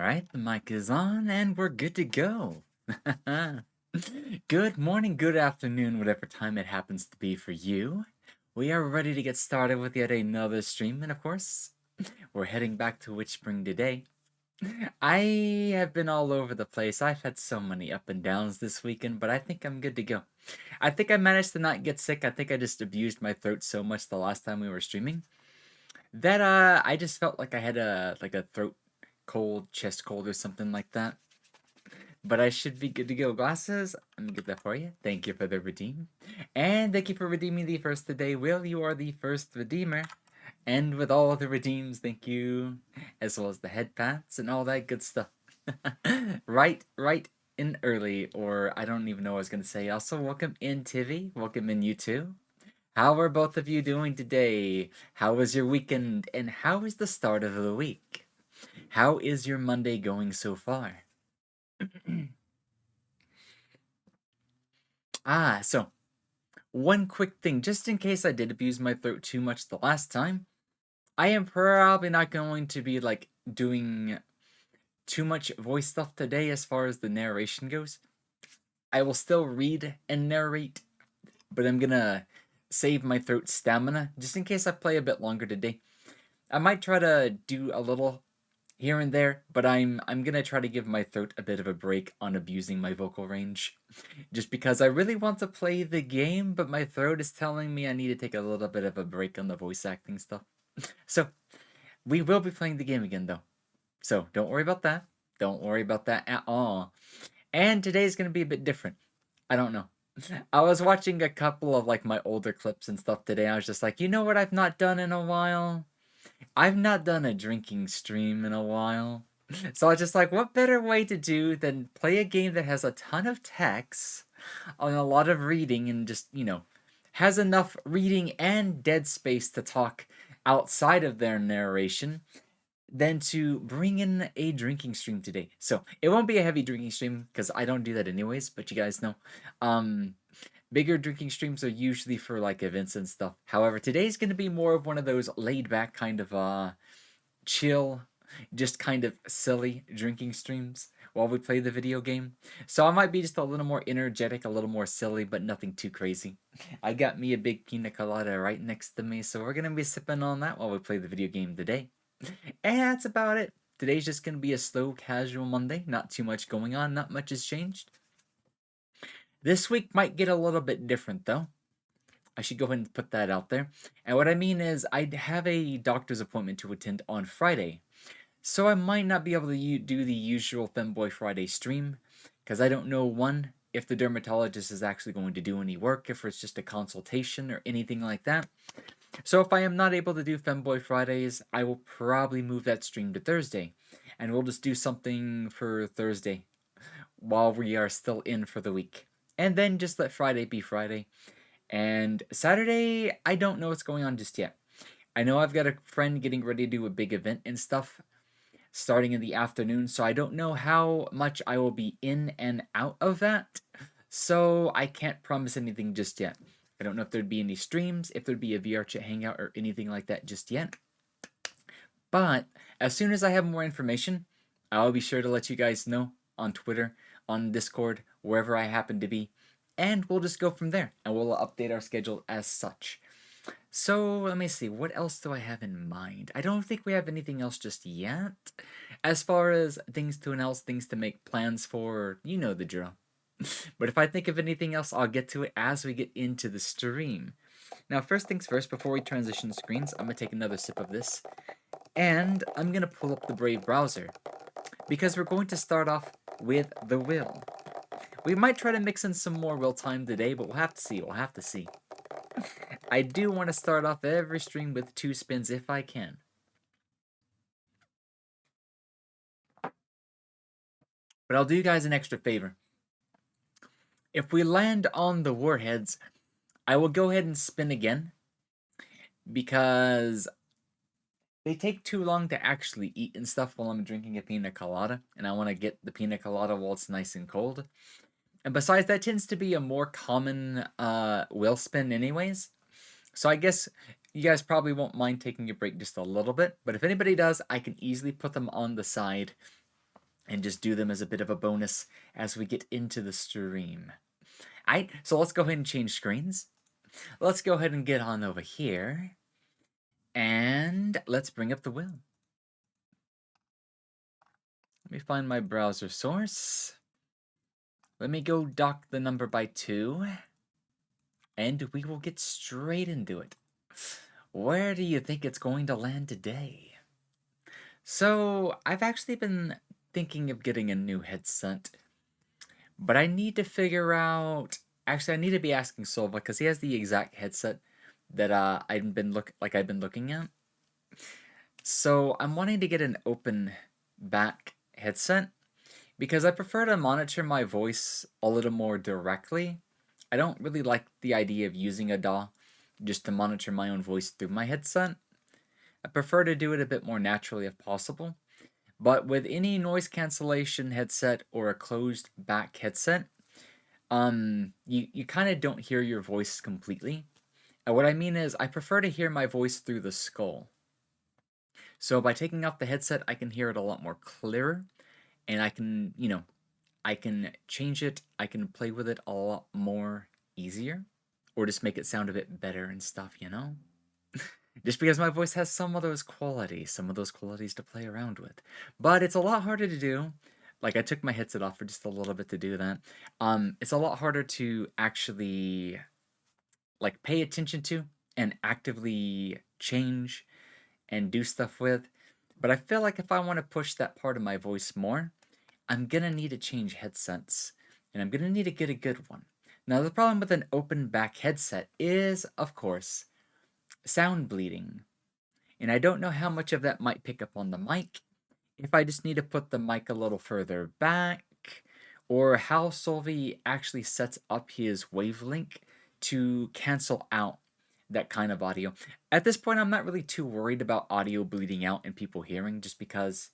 Alright, the mic is on and we're good to go. Good morning, good afternoon, whatever time it happens to be for you. We are ready to get started with yet another stream, and of course, we're heading back to WitchSpring today. I have been all over the place. I've had so many up and downs this weekend, but I think I'm good to go. I think I managed to not get sick. I think I just abused my throat so much the last time we were streaming that I just felt like I had a throat cold, chest cold or something like that. But I should be good to go. Glasses, let me get that for you. Thank you for the redeem. And thank you for redeeming the first today. Will, you are the first redeemer. And with all the redeems, thank you. As well as the head pats and all that good stuff. right in early, or I don't even know what I was going to say. Also, welcome in, Tivy. Welcome in, you too. How are both of you doing today? How was your weekend? And how is the start of the week? How is your Monday going so far? So one quick thing, just in case I did abuse my throat too much the last time, I am probably not going to be like doing too much voice stuff today as far as the narration goes. I will still read and narrate, but I'm gonna save my throat stamina just in case I play a bit longer today. I might try to do a little here and there, but I'm gonna try to give my throat a bit of a break on abusing my vocal range. Just because I really want to play the game, but my throat is telling me I need to take a little bit of a break on the voice acting stuff. So, we will be playing the game again though. So, don't worry about that. Don't worry about that at all. And today's gonna be a bit different. I don't know. I was watching a couple of like my older clips and stuff today. I was just like, you know what I've not done in a while? I've not done a drinking stream in a while. So I was just like, what better way to do than play a game that has a ton of text on a lot of reading and just, has enough reading and dead space to talk outside of their narration than to bring in a drinking stream today. So it won't be a heavy drinking stream because I don't do that anyways, but you guys know. Um, Bigger drinking streams are usually for like events and stuff. However, today's going to be more of one of those laid back kind of chill, just kind of silly drinking streams while we play the video game. So I might be just a little more energetic, a little more silly, but nothing too crazy. I got me a big pina colada right next to me, so we're going to be sipping on that while we play the video game today. And that's about it. Today's just going to be a slow, casual Monday. Not too much going on, not much has changed. This week might get a little bit different though. I should go ahead and put that out there. And what I mean is, I have a doctor's appointment to attend on Friday. So I might not be able to do the usual Femboy Friday stream, because I don't know, one, if the dermatologist is actually going to do any work, if it's just a consultation or anything like that. So if I am not able to do Femboy Fridays, I will probably move that stream to Thursday. And we'll just do something for Thursday while we are still in for the week. And then just let Friday be Friday. And Saturday, I don't know what's going on just yet. I know I've got a friend getting ready to do a big event and stuff starting in the afternoon, so I don't know how much I will be in and out of that. So I can't promise anything just yet. I don't know if there'd be any streams, if there'd be a VR chat hangout or anything like that just yet. But as soon as I have more information, I'll be sure to let you guys know on Twitter, on Discord, wherever I happen to be. And we'll just go from there, and we'll update our schedule as such. So let me see, what else do I have in mind? I don't think we have anything else just yet. As far as things to announce, things to make plans for, you know the drill. But if I think of anything else, I'll get to it as we get into the stream. Now, first things first, before we transition screens, I'm going to take another sip of this. And I'm going to pull up the Brave browser. Because we're going to start off with the will. We might try to mix in some more will time today, but we'll have to see. We'll have to see. I do want to start off every stream with 2 spins if I can. But I'll do you guys an extra favor. If we land on the warheads, I will go ahead and spin again. Because they take too long to actually eat and stuff while I'm drinking a pina colada. And I want to get the pina colada while it's nice and cold. And besides, that tends to be a more common will spin anyways. So I guess you guys probably won't mind taking a break just a little bit. But if anybody does, I can easily put them on the side and just do them as a bit of a bonus as we get into the stream. Alright, so let's go ahead and change screens. Let's go ahead and get on over here. And let's bring up the will. Let me find my browser source. Let me go dock the number by 2. And we will get straight into it. Where do you think it's going to land today? So, I've actually been thinking of getting a new headset. But I need to figure out. Actually, I need to be asking Silva because he has the exact headset that I've been looking at. So I'm wanting to get an open back headset because I prefer to monitor my voice a little more directly. I don't really like the idea of using a DAW just to monitor my own voice through my headset. I prefer to do it a bit more naturally if possible. But with any noise cancellation headset or a closed back headset, you kind of don't hear your voice completely. And what I mean is I prefer to hear my voice through the skull. So by taking off the headset, I can hear it a lot more clearer, and I can, I can change it, I can play with it a lot more easier, or just make it sound a bit better and stuff. Just because my voice has some of those qualities to play around with. But it's a lot harder to do. Like I took my headset off for just a little bit to do that. It's a lot harder to actually like pay attention to and actively change and do stuff with. But I feel like if I want to push that part of my voice more, I'm gonna need to change headsets, and I'm gonna need to get a good one. Now, the problem with an open back headset is, of course, sound bleeding. And I don't know how much of that might pick up on the mic, if I just need to put the mic a little further back, or how Solvi actually sets up his wavelength to cancel out that kind of audio. At this point, I'm not really too worried about audio bleeding out and people hearing, just because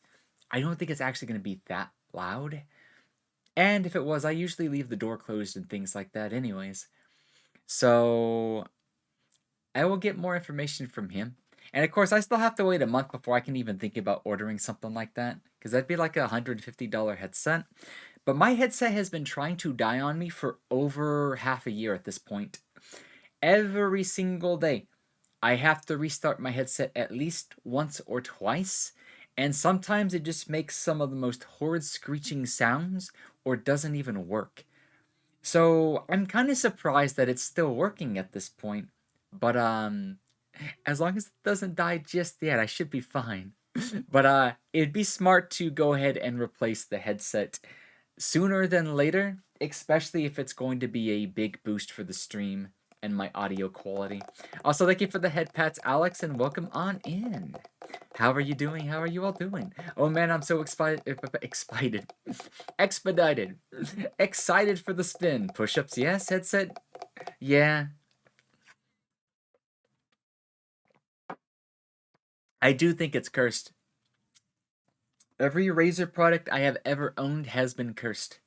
I don't think it's actually going to be that loud. And if it was, I usually leave the door closed and things like that anyways. So I will get more information from him. And of course, I still have to wait a month before I can even think about ordering something like that, because that'd be like a $150 headset. But my headset has been trying to die on me for over half a year at this point. Every single day, I have to restart my headset at least once or twice, and sometimes it just makes some of the most horrid screeching sounds or doesn't even work. So I'm kind of surprised that it's still working at this point. But as long as it doesn't die just yet, I should be fine. But it'd be smart to go ahead and replace the headset sooner than later, especially if it's going to be a big boost for the stream and my audio quality. Also, thank you for the head pats, Alex, and welcome on in. How are you doing? How are you all doing? Oh man, I'm so excited. Expedited. Excited for the spin. Push-ups, yes. Headset, yeah. I do think it's cursed. Every Razer product I have ever owned has been cursed.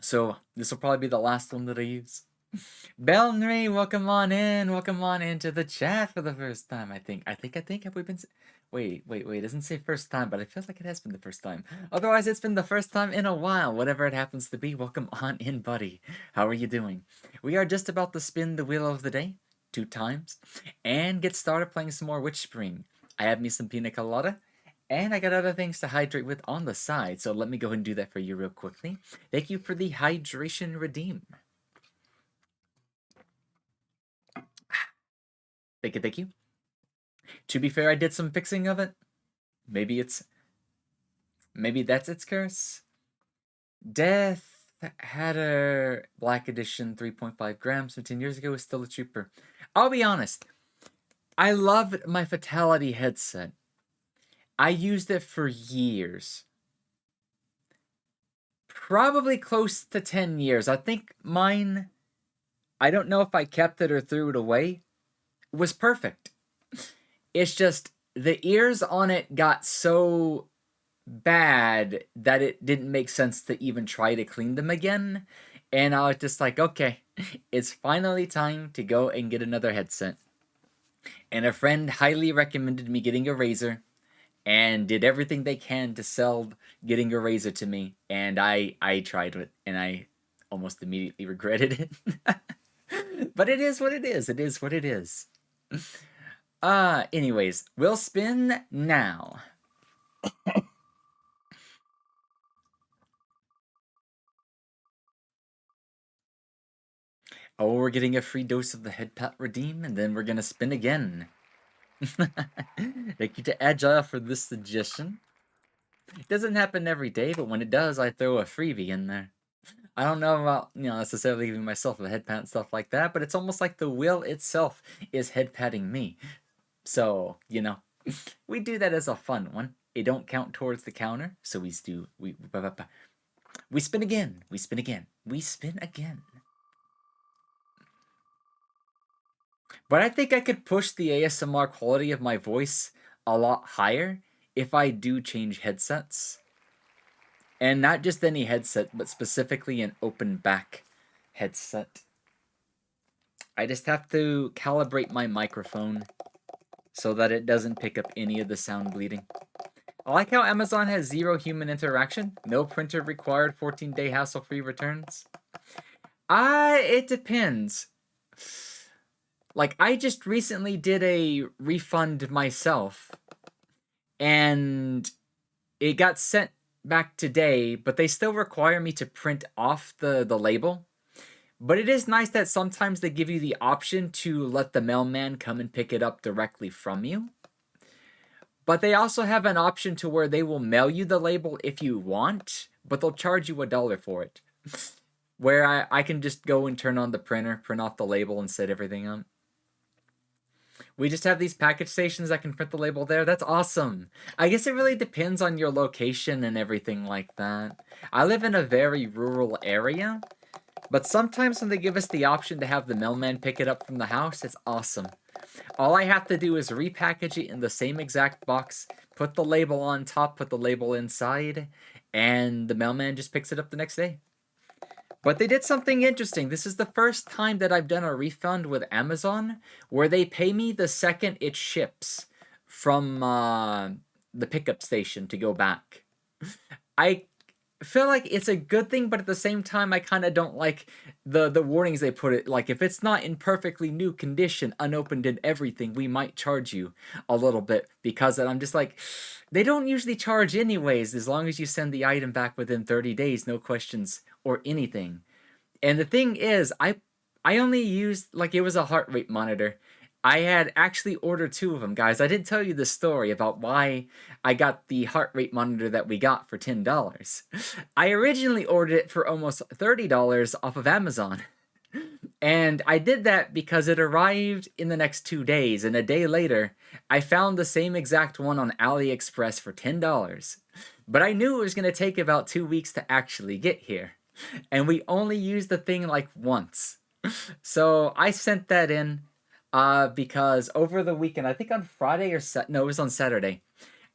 So this will probably be the last one that I use. Belnry, welcome on in. Welcome on into the chat for the first time. I think. Have we been? Wait. It doesn't say first time, but I feel like it has been the first time. Otherwise, it's been the first time in a while. Whatever it happens to be. Welcome on in, buddy. How are you doing? We are just about to spin the wheel of the day 2 times and get started playing some more WitchSpring. I have me some pina colada. And I got other things to hydrate with on the side, so let me go ahead and do that for you real quickly. Thank you for the hydration redeem. Thank you. To be fair, I did some fixing of it. Maybe that's its curse. Death Hatter Black Edition 3.5 grams from 10 years ago is still a trooper. I'll be honest. I loved my Fatality headset. I used it for years. Probably close to 10 years. I think mine, I don't know if I kept it or threw it away, was perfect. It's just the ears on it got so bad that it didn't make sense to even try to clean them again. And I was just like, okay, it's finally time to go and get another headset. And a friend highly recommended me getting a Razer. and did everything they can to sell getting a razor to me, and I tried it, and I almost immediately regretted it. But it is what it is. It is what it is. Anyways, we'll spin now. Oh, we're getting a free dose of the head pat redeem, and then we're gonna spin again. Thank you to Agile for this suggestion. It doesn't happen every day, but when it does, I throw a freebie in there. I don't know about, necessarily giving myself a head pat and stuff like that, but it's almost like the wheel itself is head patting me. So, we do that as a fun one. It don't count towards the counter, so we spin again. We spin again. We spin again. But I think I could push the ASMR quality of my voice a lot higher if I do change headsets. And not just any headset, but specifically an open back headset. I just have to calibrate my microphone so that it doesn't pick up any of the sound bleeding. I like how Amazon has 0 human interaction, no printer required, 14-day hassle-free returns. It depends. Like, I just recently did a refund myself, and it got sent back today, but they still require me to print off the label. But it is nice that sometimes they give you the option to let the mailman come and pick it up directly from you. But they also have an option to where they will mail you the label if you want, but they'll charge you $1 for it. Where I can just go and turn on the printer, print off the label, and set everything up. We just have these package stations that can print the label there. That's awesome. I guess it really depends on your location and everything like that. I live in a very rural area, but sometimes when they give us the option to have the mailman pick it up from the house, it's awesome. All I have to do is repackage it in the same exact box, put the label on top, put the label inside, and the mailman just picks it up the next day. But they did something interesting. This is the first time that I've done a refund with Amazon where they pay me the second it ships from the pickup station to go back. I feel like it's a good thing, but at the same time, I kind of don't like the warnings they put it. Like, if it's not in perfectly new condition, unopened and everything, we might charge you a little bit, because I'm just like, they don't usually charge anyways, as long as you send the item back within 30 days, no questions or anything. And the thing is, I only used, like, it was a heart rate monitor. I had actually ordered 2 of them, guys. I didn't tell you the story about why I got the heart rate monitor that we got for $10. I originally ordered it for almost $30 off of Amazon. And I did that because it arrived in the next 2 days, and a day later, I found the same exact one on AliExpress for $10. But I knew it was going to take about 2 weeks to actually get here. And we only used the thing like once. So I sent that in because over the weekend, I think on Friday or no, it was on Saturday,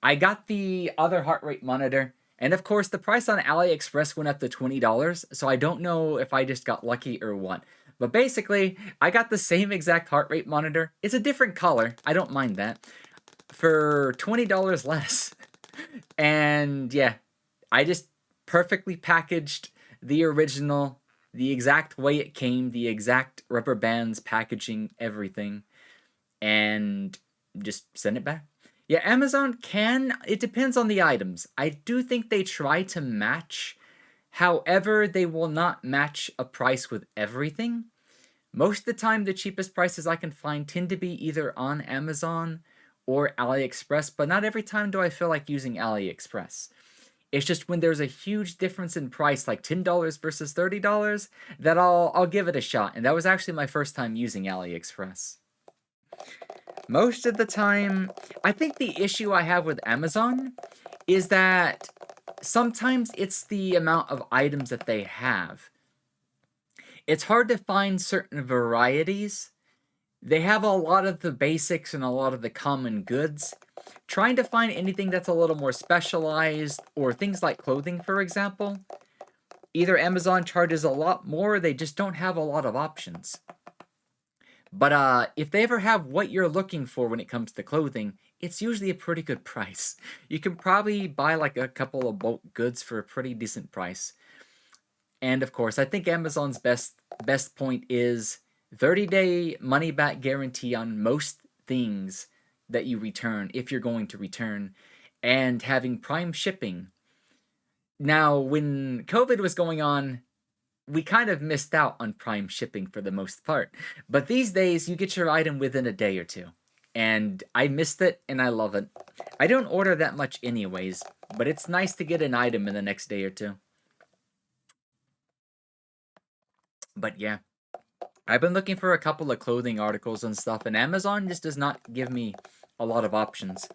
I got the other heart rate monitor. And of course, the price on AliExpress went up to $20. So I don't know if I just got lucky or what. But basically, I got the same exact heart rate monitor. It's a different color. I don't mind that. For $20 less. And yeah, I just perfectly packaged the original, the exact way it came, the exact rubber bands, packaging, everything, and just send it back. Yeah, Amazon it depends on the items. I do think they try to match. However, they will not match a price with everything. Most of the time, the cheapest prices I can find tend to be either on Amazon or AliExpress, but not every time do I feel like using AliExpress. It's just when there's a huge difference in price, like $10 versus $30, that I'll give it a shot. And that was actually my first time using AliExpress. Most of the time, I think the issue I have with Amazon is that sometimes it's the amount of items that they have. It's hard to find certain varieties. They have a lot of the basics and a lot of the common goods. Trying to find anything that's a little more specialized, or things like clothing, for example, either Amazon charges a lot more, or they just don't have a lot of options. But if they ever have what you're looking for when it comes to clothing, it's usually a pretty good price. You can probably buy like a couple of bulk goods for a pretty decent price. And of course, I think Amazon's best point is 30-day money back guarantee on most things that you return if you're going to return, and having Prime shipping. Now, when COVID was going on, we kind of missed out on Prime shipping for the most part. But these days, you get your item within a day or two. And I missed it, and I love it. I don't order that much anyways, but it's nice to get an item in the next day or two. But yeah, I've been looking for a couple of clothing articles and stuff, and Amazon just does not give me a lot of options.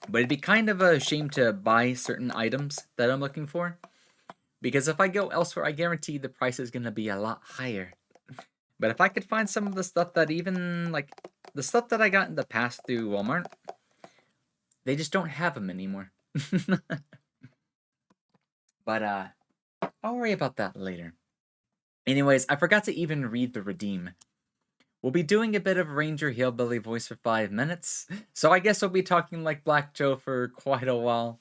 But it'd be kind of a shame to buy certain items that I'm looking for, because if I go elsewhere, I guarantee the price is going to be a lot higher. But if I could find some of the stuff that even, like, the stuff that I got in the past through Walmart, they just don't have them anymore. But, I'll worry about that later. Anyways, I forgot to even read the redeem. We'll be doing a bit of Ranger Hillbilly voice for 5 minutes, so I guess we'll be talking like Black Joe for quite a while.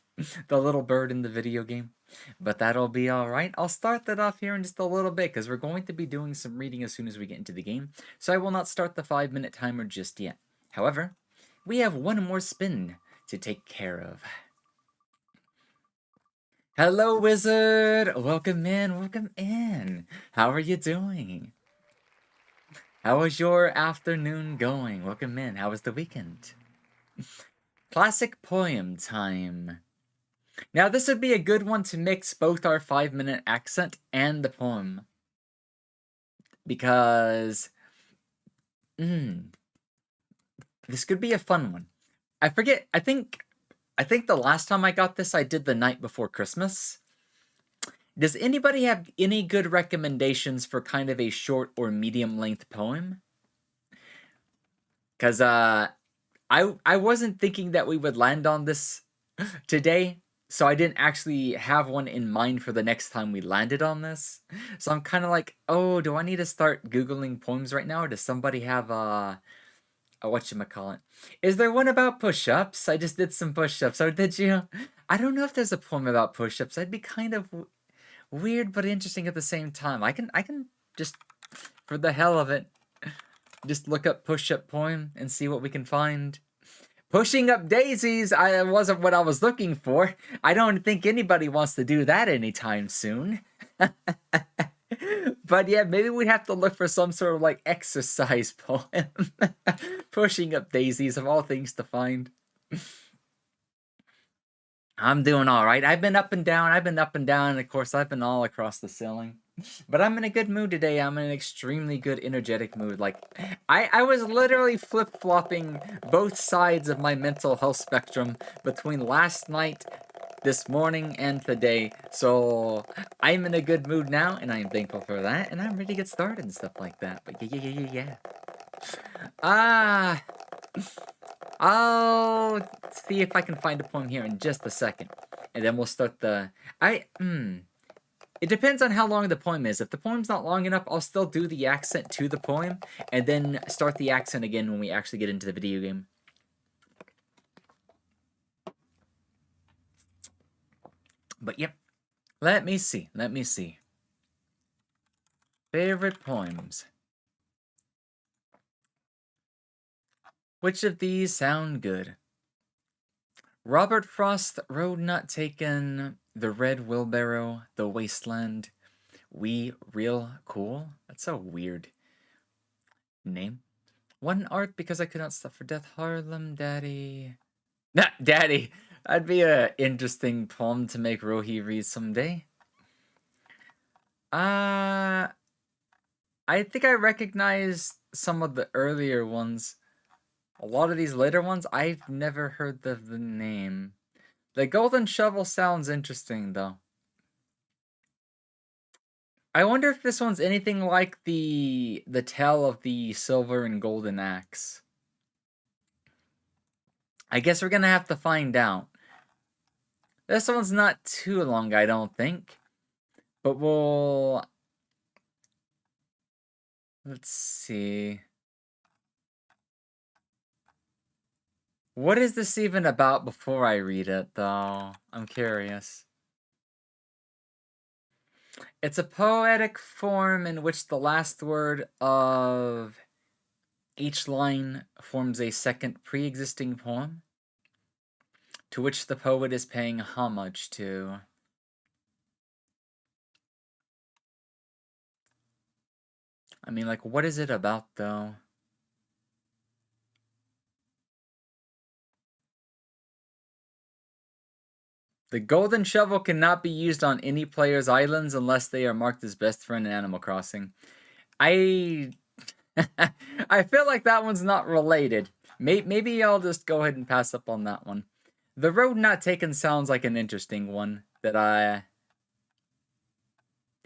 The little bird in the video game. But that'll be alright. I'll start that off here in just a little bit, because we're going to be doing some reading as soon as we get into the game, so I will not start the 5-minute timer just yet. However, we have one more spin to take care of. Hello, wizard! Welcome in, welcome in. How are you doing? How was your afternoon going? Welcome in. How was the weekend? Classic poem time. Now, this would be a good one to mix both our 5-minute accent and the poem. Because, this could be a fun one. I forget, I think the last time I got this, I did the night before Christmas. Does anybody have any good recommendations for kind of a short or medium length poem? Because, I wasn't thinking that we would land on this today, so I didn't actually have one in mind for the next time we landed on this. So I'm kind of like, oh, do I need to start Googling poems right now, or does somebody have a whatchamacallit? Is there one about push-ups? I just did some push-ups. Or did you? I don't know if there's a poem about push-ups. That'd be kind of weird but interesting at the same time. I can just, for the hell of it, just look up push-up poem and see what we can find. Pushing up daisies, I wasn't what I was looking for. I don't think anybody wants to do that anytime soon. But yeah, maybe we'd have to look for some sort of like exercise poem. Pushing up daisies, of all things to find. I'm doing all right. I've been up and down. And of course, I've been all across the ceiling. But I'm in a good mood today. I'm in an extremely good, energetic mood. Like, I was literally flip-flopping both sides of my mental health spectrum between last night, this morning, and today. So, I'm in a good mood now, and I'm thankful for that, and I'm ready to get started and stuff like that. But yeah. Ah, I'll see if I can find a poem here in just a second. And then we'll start the... It depends on how long the poem is. If the poem's not long enough, I'll still do the accent to the poem, and then start the accent again when we actually get into the video game. But yep, let me see. Favorite poems. Which of these sound good? Robert Frost, Road Not Taken, The Red Wheelbarrow, The Wasteland, We Real Cool. That's a weird name. One Art Because I Could Not Stop for Death, Harlem Daddy. Nah, Daddy! That'd be a interesting poem to make Rohi read someday. I think I recognize some of the earlier ones. A lot of these later ones, I've never heard of the name. The Golden Shovel sounds interesting, though. I wonder if this one's anything like the Tale of the Silver and Golden Axe. I guess we're gonna have to find out. This one's not too long, I don't think. But we'll... Let's see. What is this even about before I read it, though? I'm curious. It's a poetic form in which the last word of each line forms a second pre-existing poem, to which the poet is paying homage to. I mean, like, what is it about, though? The golden shovel cannot be used on any player's islands unless they are marked as best friend in Animal Crossing. I I feel like that one's not related. Maybe I'll just go ahead and pass up on that one. The road not taken sounds like an interesting one that I...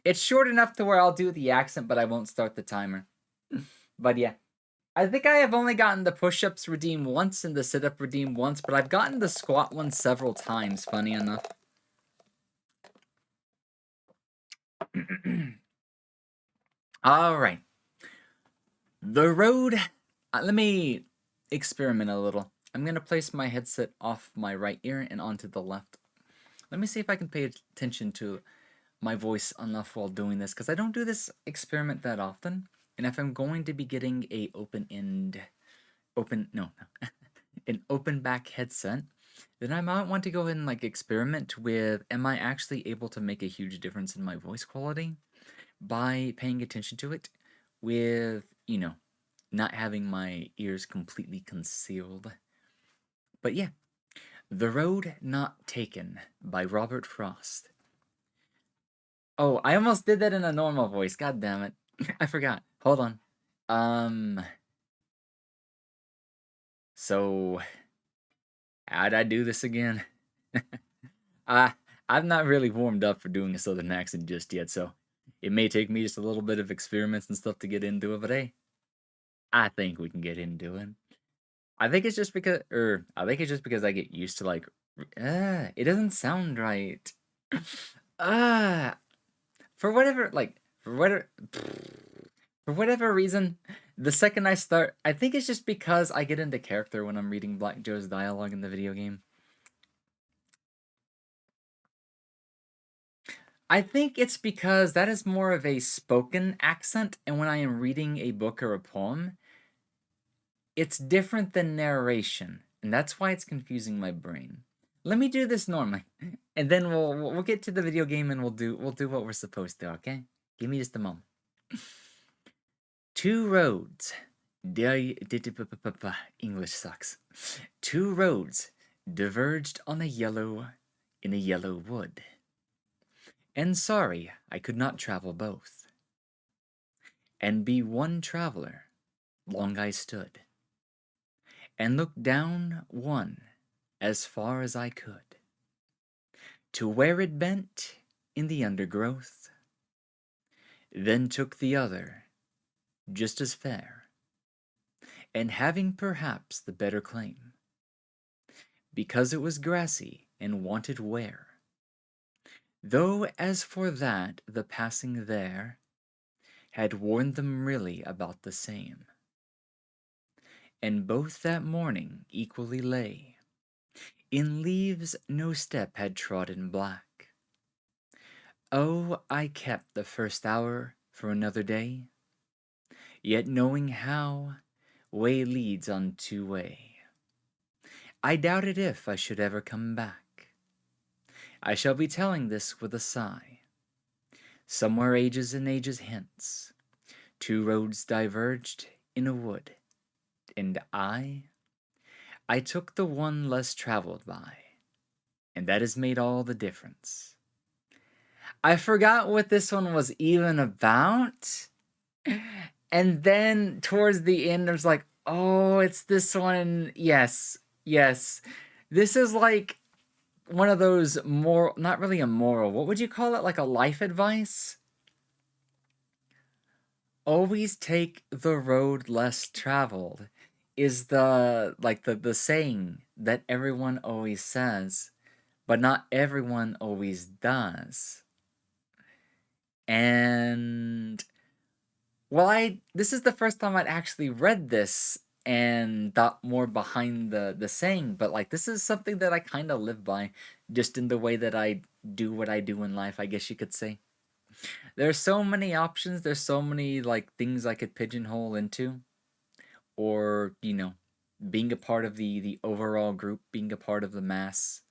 It's short enough to where I'll do the accent, but I won't start the timer. But yeah. I think I have only gotten the push-ups redeemed once and the sit-up redeemed once, but I've gotten the squat one several times, funny enough. Alright. The road... let me experiment a little. I'm going to place my headset off my right ear and onto the left. Let me see if I can pay attention to my voice enough while doing this, because I don't do this experiment that often. And if I'm going to be getting a an open back headset, then I might want to go ahead and like experiment with, am I actually able to make a huge difference in my voice quality by paying attention to it with, not having my ears completely concealed. But yeah, The Road Not Taken by Robert Frost. Oh, I almost did that in a normal voice. God damn it. I forgot. Hold on. So how'd I do this again? I'm not really warmed up for doing a southern accent just yet, so it may take me just a little bit of experiments and stuff to get into it, but hey, I think we can get into it. I think it's just because, I get used to like, it doesn't sound right. Ah, for whatever, like, for whatever reason, the second I start, I think it's just because I get into character when I'm reading Black Joe's dialogue in the video game. I think it's because that is more of a spoken accent, and when I am reading a book or a poem, it's different than narration, and that's why it's confusing my brain. Let me do this normally, and then we'll get to the video game and we'll do what we're supposed to. Okay, give me just a moment. Two roads. English sucks. Two roads diverged in a yellow wood. And sorry I could not travel both. And be one traveler, long I stood, and looked down one as far as I could, to where it bent in the undergrowth, then took the other, just as fair, and having perhaps the better claim, because it was grassy and wanted wear. Though as for that, the passing there had warned them really about the same. And both that morning equally lay in leaves no step had trodden black. Oh, I kept the first hour for another day, yet knowing how way leads unto way, I doubted if I should ever come back. I shall be telling this with a sigh. Somewhere ages and ages hence, two roads diverged in a wood, and I took the one less traveled by, and that has made all the difference. I forgot what this one was even about. And then towards the end, there's like, oh, it's this one. Yes, yes. This is like one of those moral, not really a moral, what would you call it? Like a life advice? Always take the road less traveled is the saying that everyone always says, but not everyone always does. And well, this is the first time I'd actually read this and thought more behind the saying, but like this is something that I kind of live by, just in the way that I do what I do in life, I guess you could say. There's so many options, there's so many like things I could pigeonhole into, or being a part of the overall group, being a part of the mass.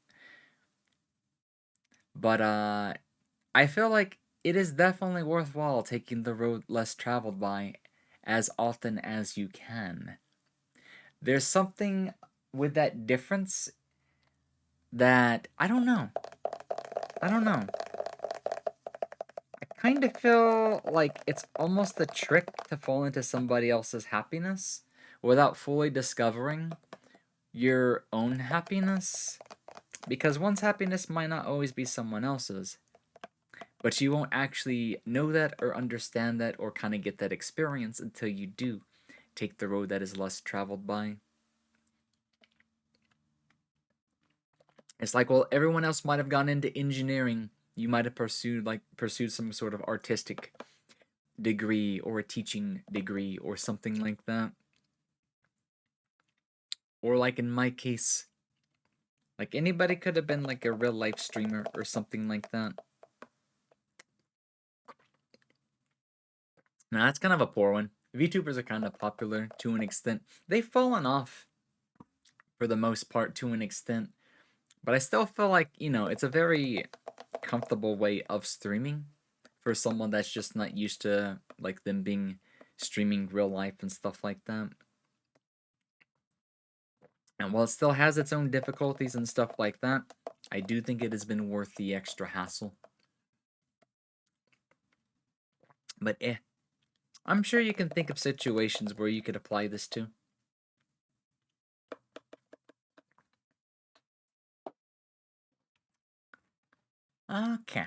But I feel like it is definitely worthwhile taking the road less traveled by as often as you can. There's something with that difference that I don't know. I don't know. I kind of feel like it's almost a trick to fall into somebody else's happiness without fully discovering your own happiness. Because one's happiness might not always be someone else's, but you won't actually know that or understand that or kind of get that experience until you do take the road that is less traveled by. It's like, well, everyone else might have gone into engineering. You might have pursued some sort of artistic degree or a teaching degree or something like that. Or like in my case, like anybody could have been like a real life streamer or something like that. Now that's kind of a poor one. VTubers are kind of popular to an extent. They've fallen off for the most part to an extent. But I still feel like, it's a very comfortable way of streaming for someone that's just not used to like them being streaming real life and stuff like that. And while it still has its own difficulties and stuff like that, I do think it has been worth the extra hassle. But I'm sure you can think of situations where you could apply this to. Okay.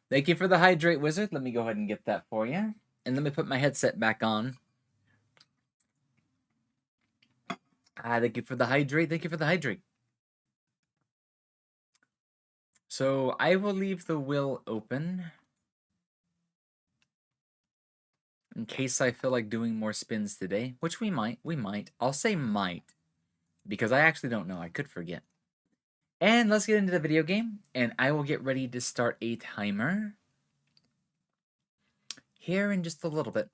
Thank you for the hydrate, wizard. Let me go ahead and get that for you. And let me put my headset back on. Thank you for the hydrate. Thank you for the hydrate. So I will leave the will open in case I feel like doing more spins today, which we might. I'll say might because I actually don't know. I could forget. And let's get into the video game, and I will get ready to start a timer here in just a little bit.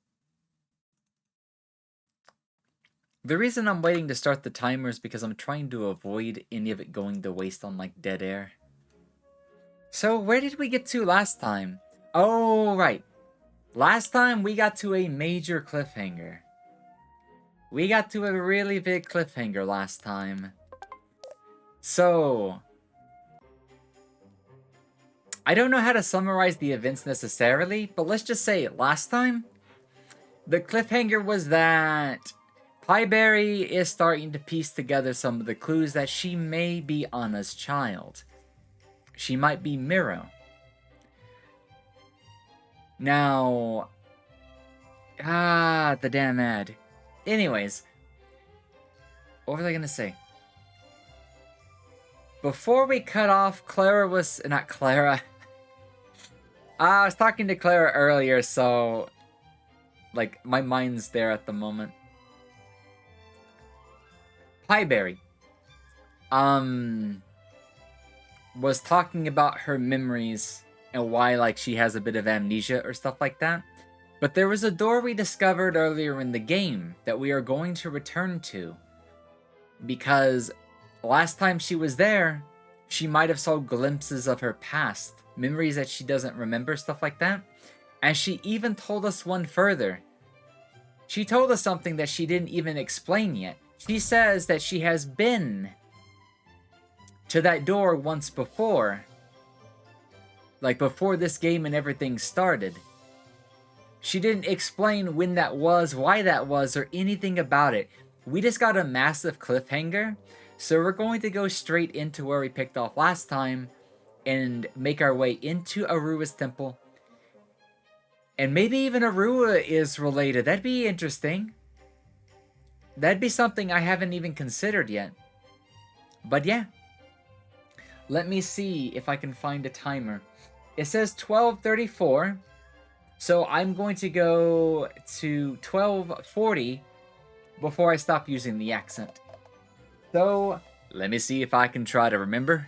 The reason I'm waiting to start the timer is because I'm trying to avoid any of it going to waste on like dead air. So where did we get to last time? Oh, right. Last time we got to a major cliffhanger. We got to a really big cliffhanger last time. So I don't know how to summarize the events necessarily, but let's just say last time the cliffhanger was that Pieberry is starting to piece together some of the clues that she may be Anna's child. She might be Miro. Now, the damn ad. Anyways, what was I gonna say? Before we cut off, Clara was not Clara. I was talking to Clara earlier, so like my mind's there at the moment. Pieberry was talking about her memories and why like she has a bit of amnesia or stuff like that. But there was a door we discovered earlier in the game that we are going to return to. Because last time she was there, she might have saw glimpses of her past, memories that she doesn't remember, stuff like that. And she even told us one further. She told us something that she didn't even explain yet. She says that she has been to that door once before. Like before this game and everything started. She didn't explain when that was, why that was, or anything about it. We just got a massive cliffhanger, so we're going to go straight into where we picked off last time and make our way into Arua's temple. And maybe even Arua is related. That'd be interesting. That'd be something I haven't even considered yet. But yeah. Let me see if I can find a timer. It says 12:34. So I'm going to go to 12:40 before I stop using the accent. So, let me see if I can try to remember.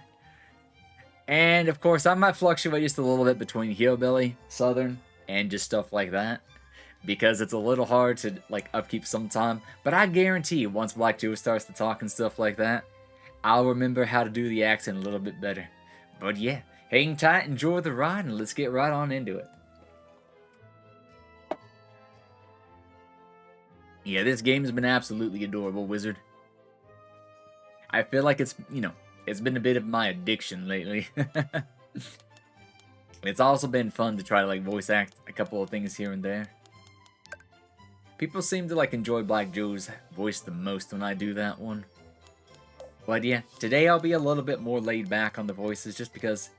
And of course, I might fluctuate just a little bit between hillbilly, southern, and just stuff like that. Because it's a little hard to like upkeep sometime. But I guarantee once Black Joe starts to talk and stuff like that, I'll remember how to do the accent a little bit better. But yeah, hang tight, enjoy the ride, and let's get right on into it. Yeah, this game has been absolutely adorable, Wizard. I feel like it's, it's been a bit of my addiction lately. It's also been fun to try to like voice act a couple of things here and there. People seem to like enjoy Black Joe's voice the most when I do that one. But yeah, today I'll be a little bit more laid back on the voices just because...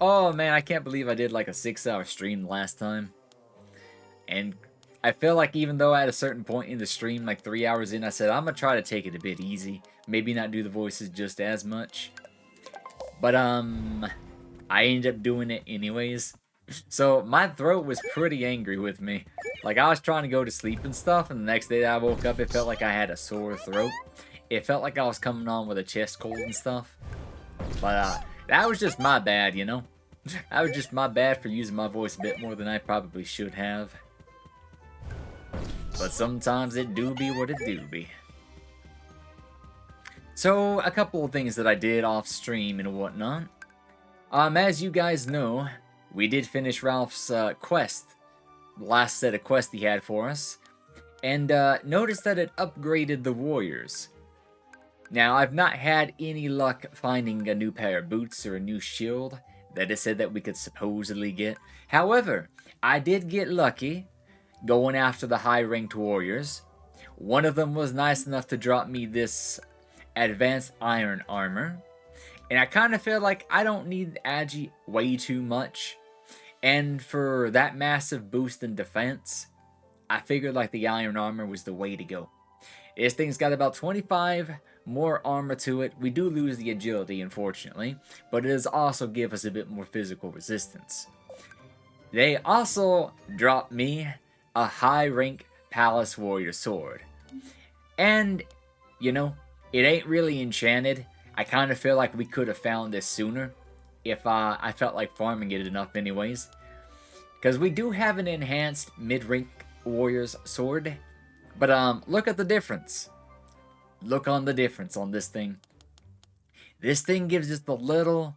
Oh man, I can't believe I did like a 6-hour stream last time. And I feel like even though at a certain point in the stream, like 3 hours in, I said I'm gonna try to take it a bit easy. Maybe not do the voices just as much. But I ended up doing it anyways. So my throat was pretty angry with me. Like I was trying to go to sleep and stuff, and the next day that I woke up, it felt like I had a sore throat. It felt like I was coming on with a chest cold and stuff. But that was just my bad, you know? That was just my bad for using my voice a bit more than I probably should have. But sometimes it do be what it do be. So, a couple of things that I did off stream and whatnot. As you guys know, we did finish Ralph's quest. The last set of quests he had for us. And notice that it upgraded the warriors. Now, I've not had any luck finding a new pair of boots or a new shield that it said that we could supposedly get. However, I did get lucky going after the high-ranked warriors. One of them was nice enough to drop me this advanced iron armor. And I kind of feel like I don't need Agi way too much. And for that massive boost in defense, I figured like the iron armor was the way to go. This thing's got about 25 more armor to it. We do lose the agility, unfortunately, but it does also give us a bit more physical resistance. They also dropped me a high-rank Palace Warrior sword. And, you know, it ain't really enchanted. I kind of feel like we could have found this sooner if I felt like farming it enough anyways. Because we do have an enhanced mid-rank Warrior's sword. But look at the difference. Look on the difference on this thing. This thing gives just a little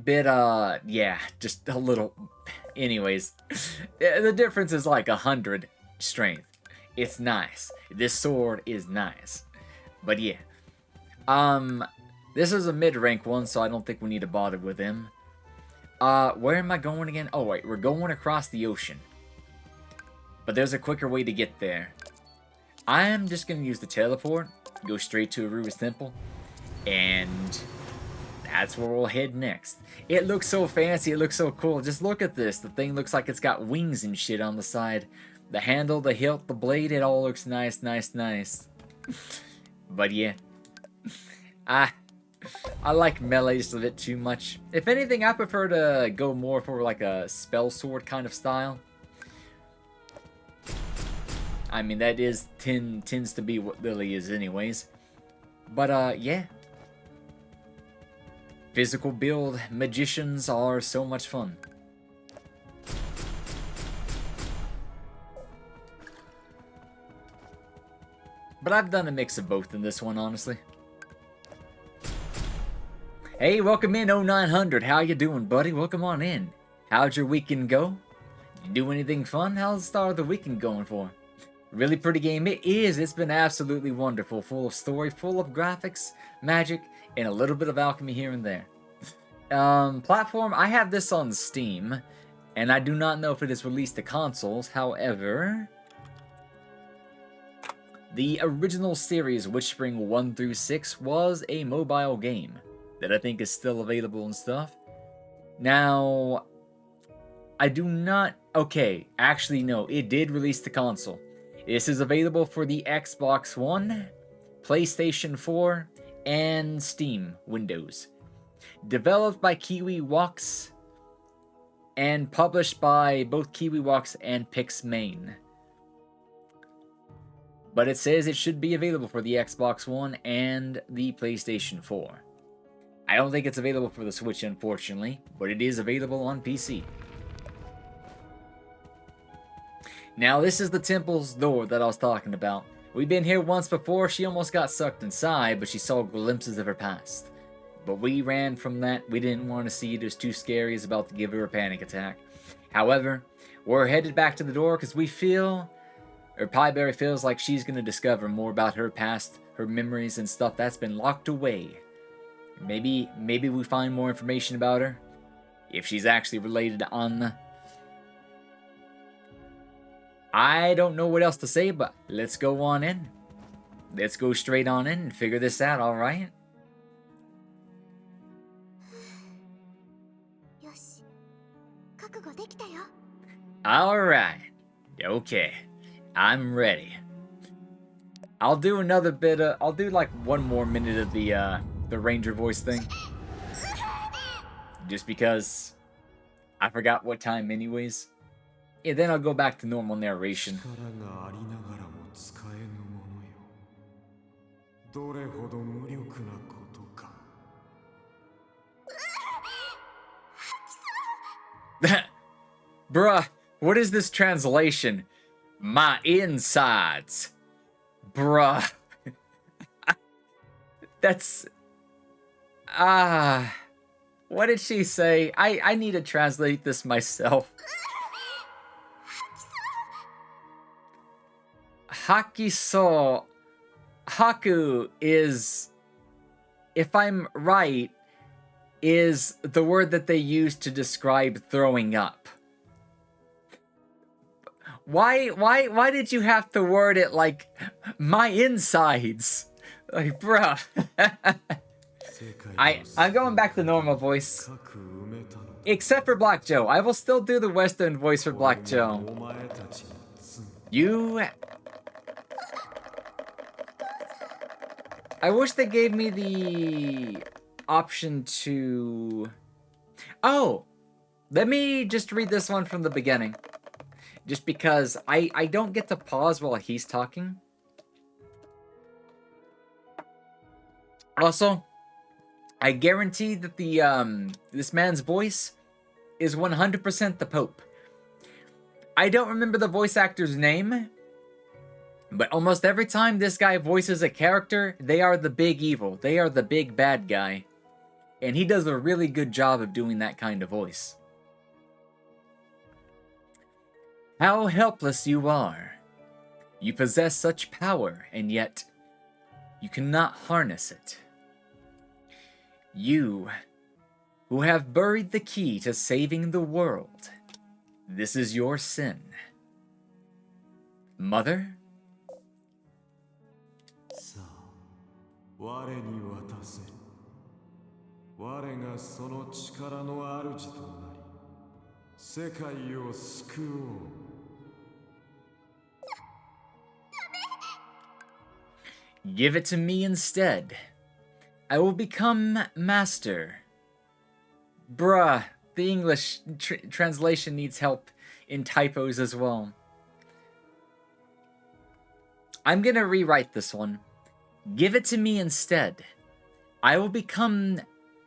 bit, yeah, just a little. Anyways, the difference is like 100 strength. It's nice. This sword is nice. But yeah. This is a mid-rank one, so I don't think we need to bother with him. Where am I going again? Oh, wait, we're going across the ocean. But there's a quicker way to get there. I am just going to use the teleport, go straight to Aruba's temple, and that's where we'll head next. It looks so fancy, it looks so cool. Just look at this. The thing looks like it's got wings and shit on the side. The handle, the hilt, the blade, it all looks nice, nice, nice. But yeah. I like melee just a bit too much. If anything, I prefer to go more for like a spell sword kind of style. I mean, that tends to be what Lily is anyways. But yeah. Physical build magicians are so much fun. But I've done a mix of both in this one, honestly. Hey, welcome in 0900. How you doing, buddy? Welcome on in. How'd your weekend go? You do anything fun? How's the start of the weekend going for? Really pretty game. It is. It's been absolutely wonderful. Full of story, full of graphics, magic, and a little bit of alchemy here and there. Platform, I have this on Steam, and I do not know if it is released to consoles. However, the original series, WitchSpring 1 through 6, was a mobile game that I think is still available and stuff. Now, I do not... Okay, actually no, it did release to console. This is available for the Xbox One, PlayStation 4, and Steam Windows. Developed by KiwiWalks and published by both KiwiWalks and Pixmane. but it says it should be available for the Xbox One and the PlayStation 4. I don't think it's available for the Switch, unfortunately, but it is available on PC. Now, this is the temple's door that I was talking about. We've been here once before. She almost got sucked inside, but she saw glimpses of her past. But we ran from that. We didn't want to see it. It was too scary. It's about to give her a panic attack. However, we're headed back to the door because we feel, or Pieberry feels like she's going to discover more about her past, her memories and stuff that's been locked away. Maybe we find more information about her. If she's actually related to Anna. I don't know what else to say, but let's go on in. Let's go straight on in and figure this out, alright? Alright. Okay. I'm ready. I'll do another bit of... I'll do like one more minute of the ranger voice thing. Just because I forgot what time anyways. Yeah, then I'll go back to normal narration. Bruh, what is this translation? My insides. Bruh. That's... what did she say? I need to translate this myself. Hakiso. Haku is, if I'm right, is the word that they use to describe throwing up. Why did you have to word it like my insides? Like, bruh. I'm going back to normal voice. Except for Black Joe. I will still do the Western voice for Black Joe. I wish they gave me the option to... Oh! Let me just read this one from the beginning. Just because I don't get to pause while he's talking. Also, I guarantee that the this man's voice is 100% the Pope. I don't remember the voice actor's name, but almost every time this guy voices a character, they are the big evil. They are the big bad guy. And he does a really good job of doing that kind of voice. How helpless you are. You possess such power, and yet you cannot harness it. You, who have buried the key to saving the world, this is your sin. Mother? Give it to me instead. I will become master. Bruh, the English translation needs help in typos as well. I'm gonna rewrite this one. Give it to me instead. I will become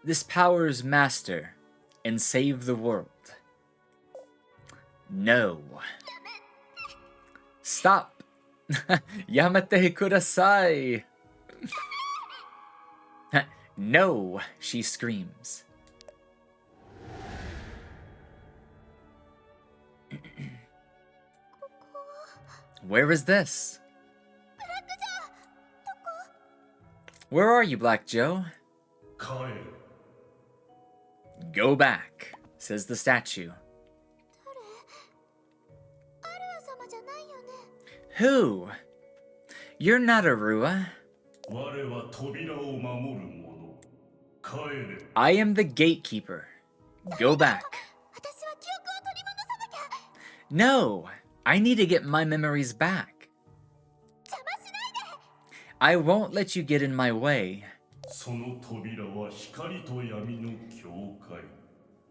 this power's master and save the world. No. Stop. Yamete kudasai. No, she screams. Where is this? Where are you, Black Joe? Go back, says the statue. Who? You're not Arua. I am the gatekeeper. Go back. No, I need to get my memories back. I won't let you get in my way.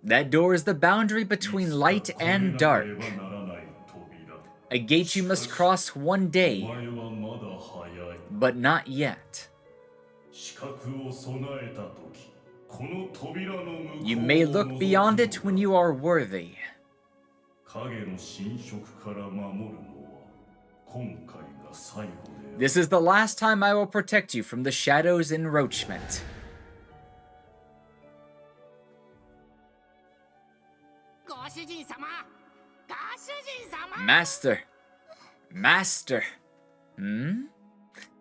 That door is the boundary between light and dark. A gate you must cross one day. but not yet. 資格を備えた時、この扉の向こうを You may look beyond it when you are worthy. 影の侵食から守るのは今回が最後である。 This is the last time I will protect you from the shadow's encroachment. Master. Master.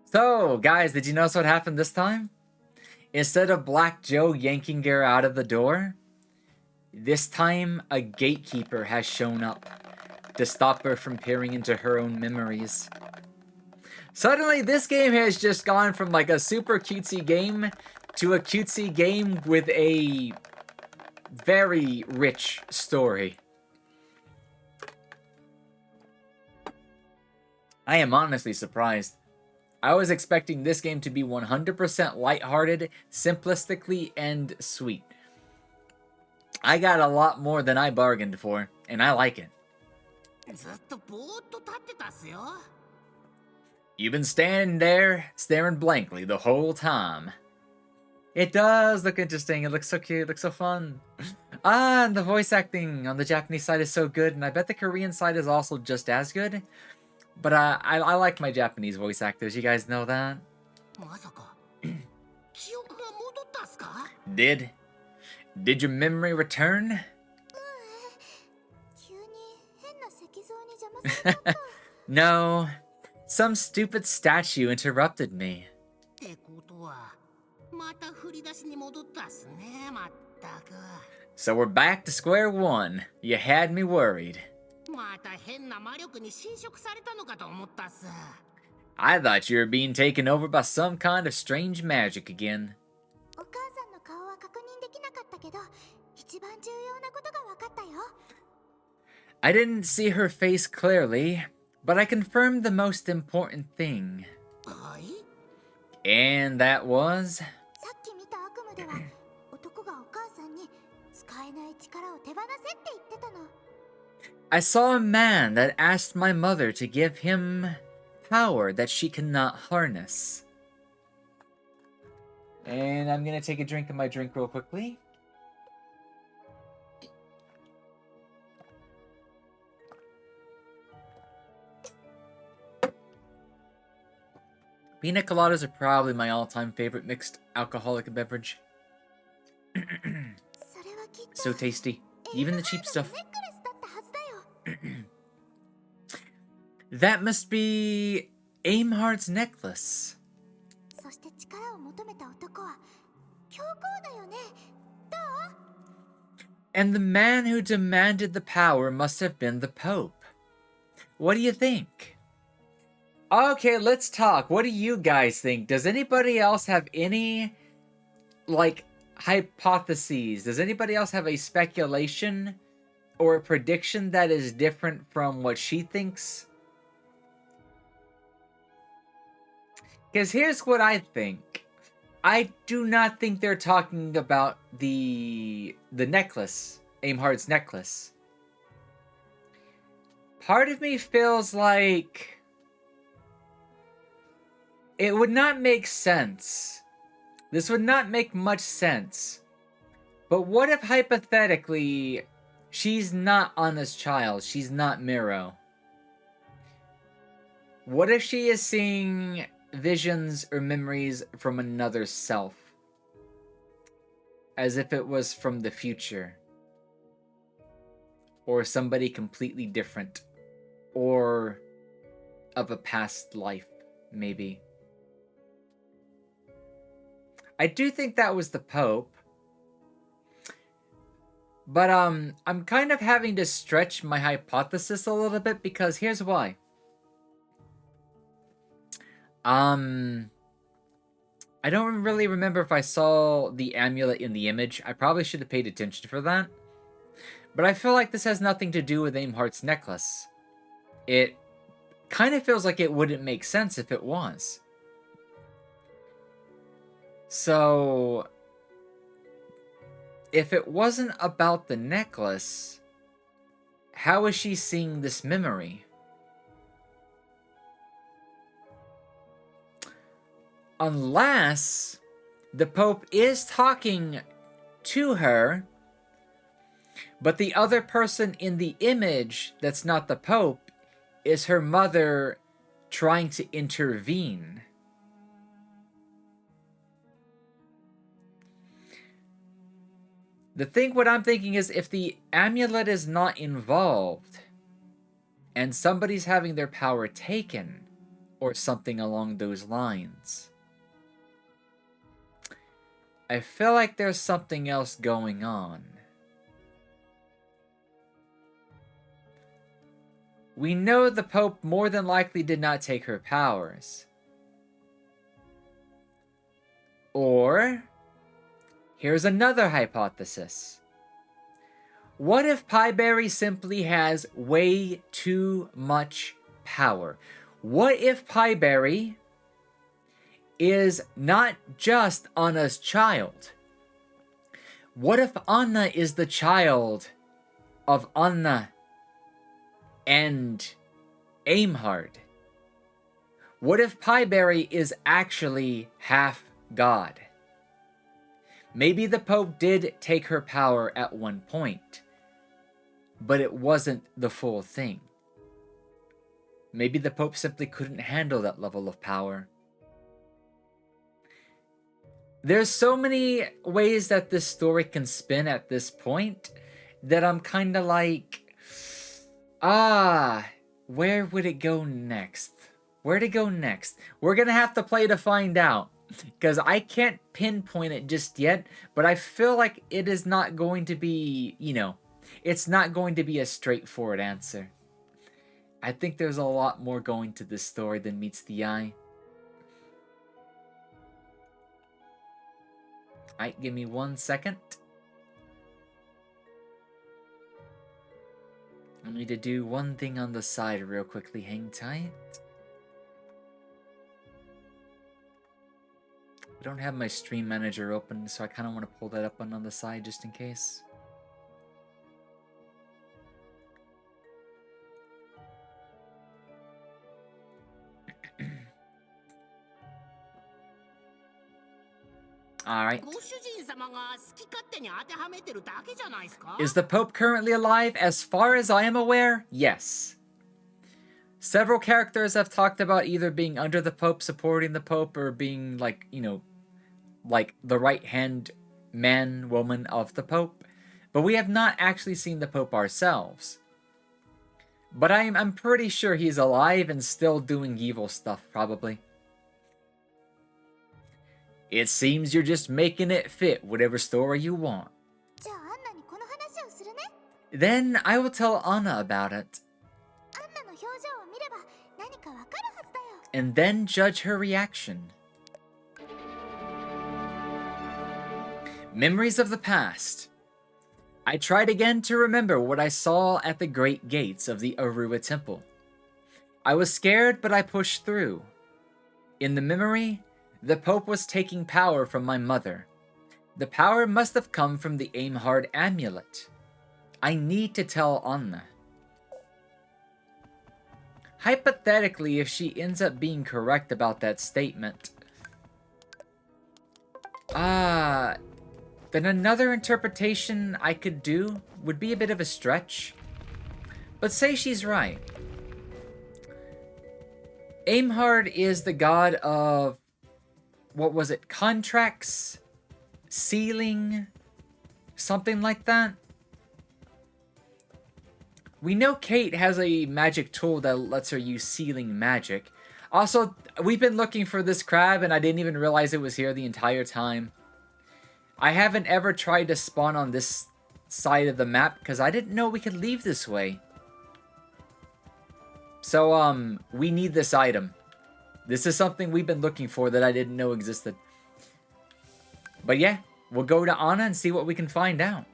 So, guys, did you notice what happened this time? Instead of Black Joe yanking her out of the door, this time a gatekeeper has shown up to stop her from peering into her own memories. Suddenly, this game has just gone from like a super cutesy game to a cutesy game with a very rich story. I am honestly surprised. I was expecting this game to be 100% lighthearted, simplistically, and sweet. I got a lot more than I bargained for, and I like it. You've been standing there, staring blankly the whole time. It does look interesting. It looks so cute. It looks so fun. And the voice acting on the Japanese side is so good, and I bet the Korean side is also just as good. But I like my Japanese voice actors. You guys know that? Did your memory return? No. Some stupid statue interrupted me. So we're back to square one. You had me worried. I thought you were being taken over by some kind of strange magic again. I didn't see her face clearly, but I confirmed the most important thing. And that was... I saw a man that asked my mother to give him power that she cannot harness. And I'm gonna take a drink of my drink real quickly. Pina coladas are probably my all-time favorite mixed alcoholic beverage. So tasty. Even the cheap stuff. That must be Aimheart's necklace. And the man who demanded the power must have been the Pope. What do you think? Okay, let's talk. What do you guys think? Does anybody else have any, like, hypotheses? Does anybody else have a speculation or a prediction that is different from what she thinks? Because here's what I think. I do not think they're talking about the necklace, Aimheart's necklace. Part of me feels like it would not make sense. This would not make much sense. But what if hypothetically she's not Anna's child? She's not Miro. What if she is seeing visions or memories from another self? As if it was from the future. Or somebody completely different. Or of a past life, maybe. I do think that was the Pope. But I'm kind of having to stretch my hypothesis a little bit because here's why. I don't really remember if I saw the amulet in the image. I probably should have paid attention for that. But I feel like this has nothing to do with Aimheart's necklace. It kind of feels like it wouldn't make sense if it was. So, if it wasn't about the necklace, how is she seeing this memory? Unless the Pope is talking to her, but the other person in the image that's not the Pope is her mother trying to intervene. What I'm thinking is, if the amulet is not involved and somebody's having their power taken or something along those lines, I feel like there's something else going on. We know the Pope more than likely did not take her powers. Or, here's another hypothesis. What if Pieberry simply has way too much power? What if Pieberry is not just Anna's child? What if Anna is the child of Anna and Aimhard? What if Pieberry is actually half god? Maybe the Pope did take her power at one point, but it wasn't the full thing. Maybe the Pope simply couldn't handle that level of power. There's so many ways that this story can spin at this point that I'm kind of like, where would it go next? Where to go next? We're gonna have to play to find out, because I can't pinpoint it just yet, but I feel like it is not going to be, it's not going to be a straightforward answer. I think there's a lot more going to this story than meets the eye. Alright, give me 1 second. I need to do one thing on the side real quickly. Hang tight. I don't have my stream manager open, so I kind of want to pull that up on the side just in case. Alright. Is the Pope currently alive? As far as I am aware, yes. Several characters have talked about either being under the Pope, supporting the Pope, or being like, like the right-hand man, woman of the Pope. But we have not actually seen the Pope ourselves. But I'm pretty sure he's alive and still doing evil stuff, probably. It seems you're just making it fit whatever story you want. Then I will tell Anna about it. And then judge her reaction. Memories of the past. I tried again to remember what I saw at the great gates of the Arua Temple. I was scared, but I pushed through. In the memory, the Pope was taking power from my mother. The power must have come from the Aimhard amulet. I need to tell Anna. Hypothetically, if she ends up being correct about that statement, then another interpretation I could do would be a bit of a stretch. But say she's right. Aimhard is the god of, what was it, contracts? Sealing? Something like that? We know Kate has a magic tool that lets her use sealing magic. Also, we've been looking for this crab and I didn't even realize it was here the entire time. I haven't ever tried to spawn on this side of the map because I didn't know we could leave this way. So, we need this item. This is something we've been looking for that I didn't know existed. But yeah, we'll go to Anna and see what we can find out.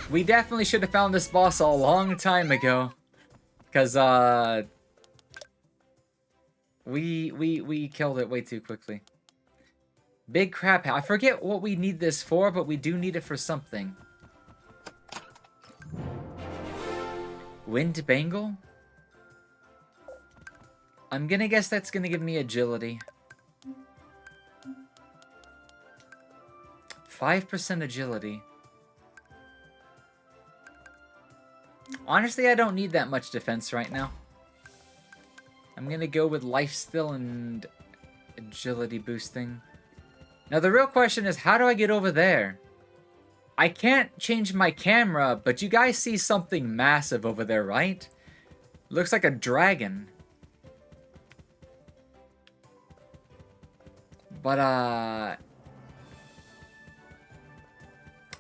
We definitely should have found this boss a long time ago. Because, we killed it way too quickly. Big crab hat. I forget what we need this for, but we do need it for something. Wind bangle? I'm gonna guess that's gonna give me agility. 5% agility. Honestly, I don't need that much defense right now. I'm gonna go with lifesteal and agility boosting. Now the real question is, how do I get over there? I can't change my camera, but you guys see something massive over there, right? Looks like a dragon. But,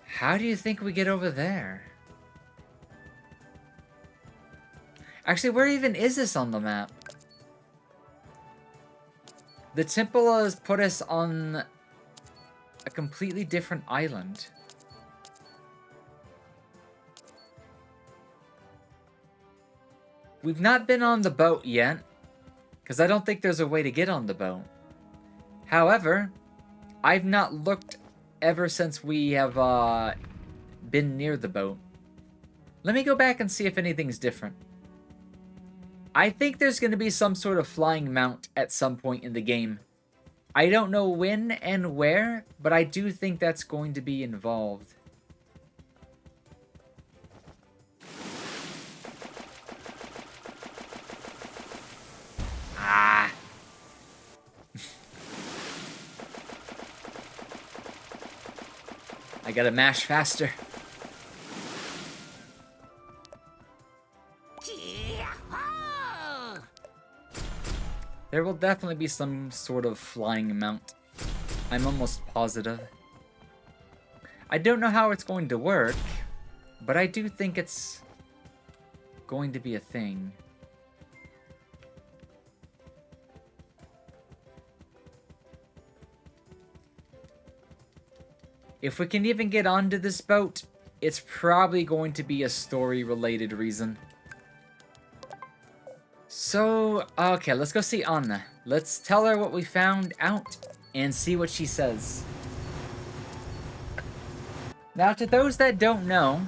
how do you think we get over there? Actually, where even is this on the map? The temple has put us on a completely different island. We've not been on the boat yet, because I don't think there's a way to get on the boat. However, I've not looked ever since we have been near the boat. Let me go back and see if anything's different. I think there's going to be some sort of flying mount at some point in the game. I don't know when and where, but I do think that's going to be involved. Ah! I gotta mash faster. There will definitely be some sort of flying mount. I'm almost positive. I don't know how it's going to work, but I do think it's going to be a thing. If we can even get onto this boat, it's probably going to be a story-related reason. So, okay, let's go see Anna. Let's tell her what we found out and see what she says. Now, to those that don't know,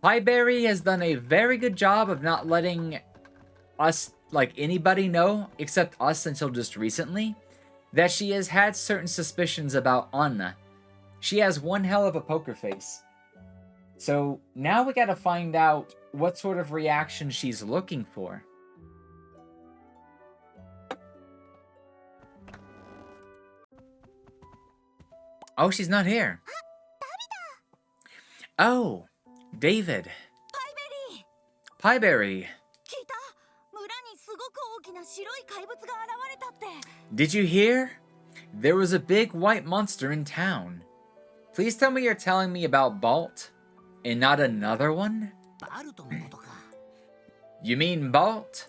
Pieberry has done a very good job of not letting us, like anybody know, except us until just recently, that she has had certain suspicions about Anna. She has one hell of a poker face. So now we gotta find out what sort of reaction she's looking for. Oh, she's not here. Oh, David. Pieberry. Did you hear? There was a big white monster in town. Please tell me you're telling me about Balt, and not another one? You mean Balt?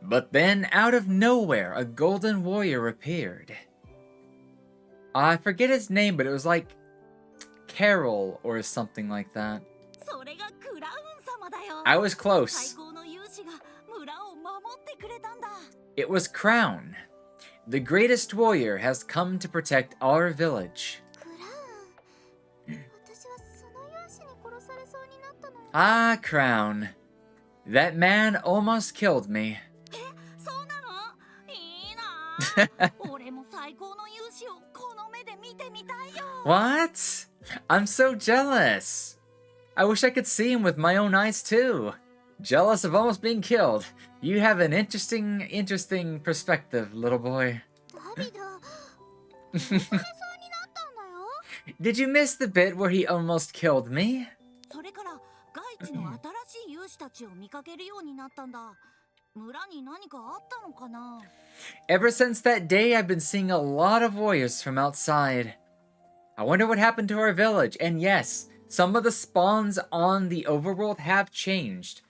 But then, out of nowhere, a golden warrior appeared. I forget his name, but it was like Carol or something like that. I was close. It was Crown. The greatest warrior has come to protect our village. Ah, Crown. That man almost killed me. What? I'm so jealous. I wish I could see him with my own eyes too. Jealous of almost being killed. You have an interesting perspective, little boy. Did you miss the bit where he almost killed me? Ever since that day, I've been seeing a lot of warriors from outside. I wonder what happened to our village. And yes, some of the spawns on the overworld have changed.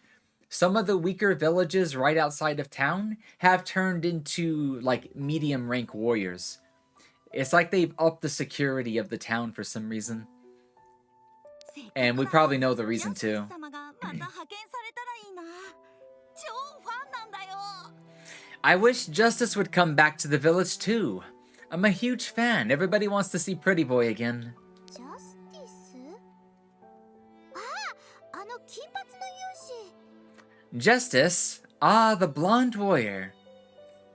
Some of the weaker villages right outside of town have turned into, like, medium rank warriors. It's like they've upped the security of the town for some reason. And we probably know the reason too. I wish Justice would come back to the village too. I'm a huge fan. Everybody wants to see Pretty Boy again. ジャスティス？あの金髪の勇士。 Justice? Ah, the blonde warrior.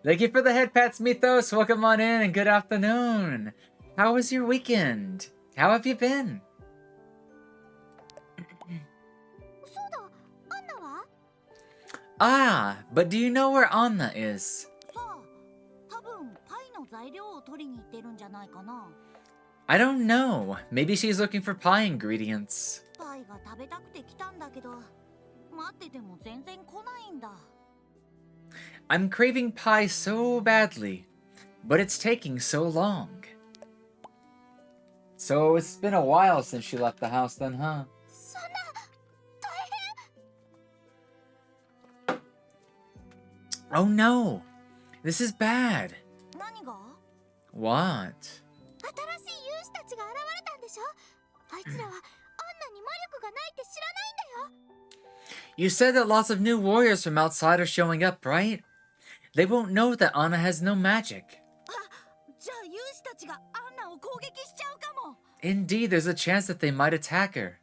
Thank you for the head pats, Mythos. Welcome on in and good afternoon. How was your weekend? How have you been? そうだ、アンナは？ Ah, but do you know where Anna is? さあ、多分パイの材料を取りに行ってるんじゃないかな。 I don't know. Maybe she's looking for pie ingredients. パイが食べたくて来たんだけど、待ってても全然来ないんだ。 I'm craving pie so badly, but it's taking so long. So it's been a while since she left the house then, huh? そんな、大変。 Oh no! This is bad. 何が？ What? 新しい勇士たちが現れたんでしょ？あいつらはアンナに魔力がないって知らないんだよ。 You said that lots of new warriors from outside are showing up, right? They won't know that Anna has no magic. あ、じゃあ勇士たちがアンナを攻撃しちゃうかも。 Indeed, there's a chance that they might attack her.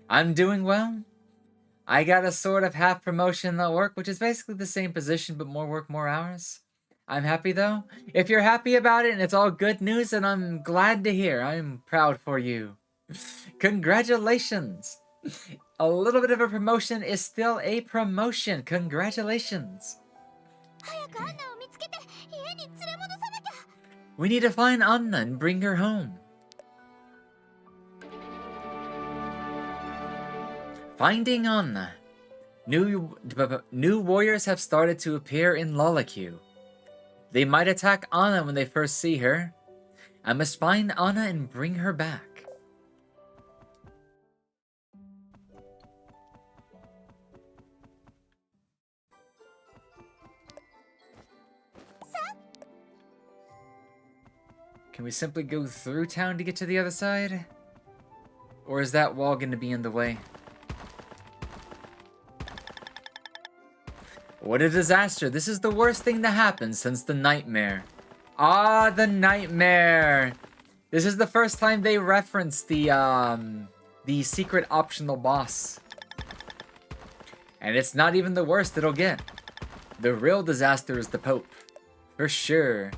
I'm doing well. I got a sort of half promotion at work, which is basically the same position, but more work, more hours. I'm happy though. If you're happy about it and it's all good news, then I'm glad to hear. I'm proud for you. Congratulations. A little bit of a promotion is still a promotion. Congratulations. 早くアンナを見つけて家に連れ戻さなきゃ。 We need to find Anna and bring her home. Finding Anna. New warriors have started to appear in Lolaque. They might attack Anna when they first see her. I must find Anna and bring her back. Can we simply go through town to get to the other side? Or is that wall going to be in the way? What a disaster. This is the worst thing to happen since the nightmare. Ah, the nightmare. This is the first time they reference the secret optional boss. And it's not even the worst it'll get. The real disaster is the Pope. For sure.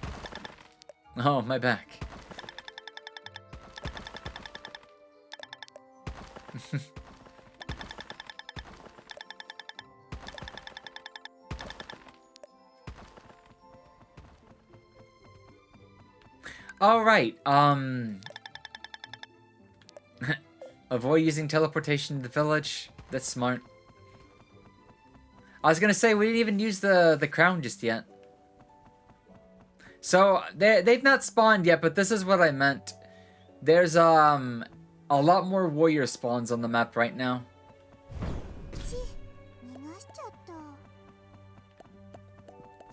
Oh, my back. Alright, avoid using teleportation to the village. That's smart. I was gonna say, we didn't even use the crown just yet. So, they've not spawned yet, but this is what I meant. There's, a lot more warrior spawns on the map right now. 逃がしちゃっ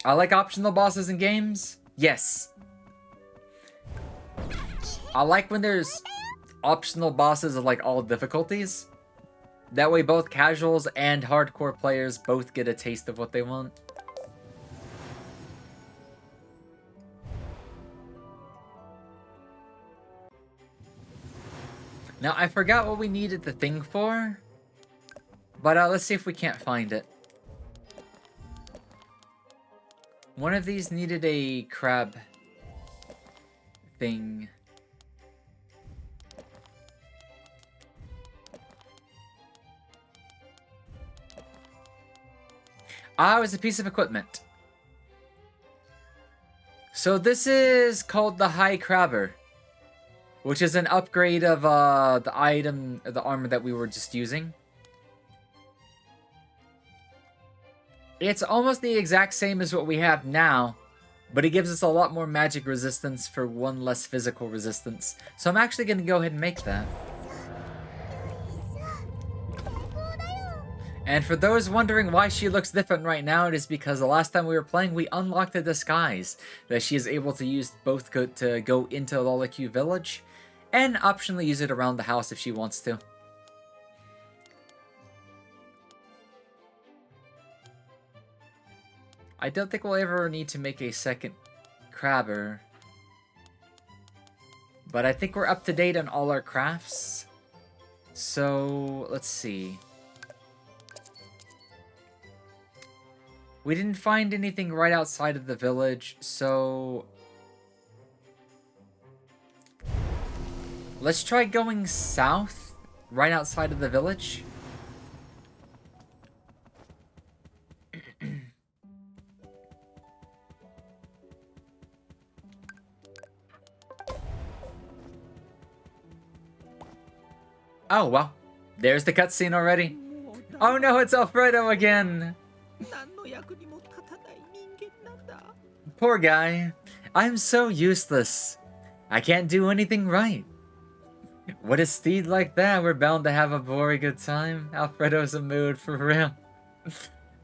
た。 I like optional bosses in games. Yes. I like when there's optional bosses of like all difficulties. That way both casuals and hardcore players both get a taste of what they want. Now I forgot what we needed the thing for, but let's see if we can't find it. One of these needed a crab thing. Ah, it was a piece of equipment. So this is called the High Crabber, which is an upgrade of the item, the armor that we were just using. It's almost the exact same as what we have now, but it gives us a lot more magic resistance for one less physical resistance. So I'm actually going to go ahead and make that. And for those wondering why she looks different right now, it is because the last time we were playing, we unlocked the disguise that she is able to use both to go into Lolaque Village and optionally use it around the house if she wants to. I don't think we'll ever need to make a second crabber. But I think we're up to date on all our crafts. So, let's see. We didn't find anything right outside of the village, so... let's try going south, right outside of the village. Oh, well. There's the cutscene already. Oh no, it's Alfredo again! Poor guy. I'm so useless. I can't do anything right. With a steed like that, we're bound to have a very good time. Alfredo's a mood for real.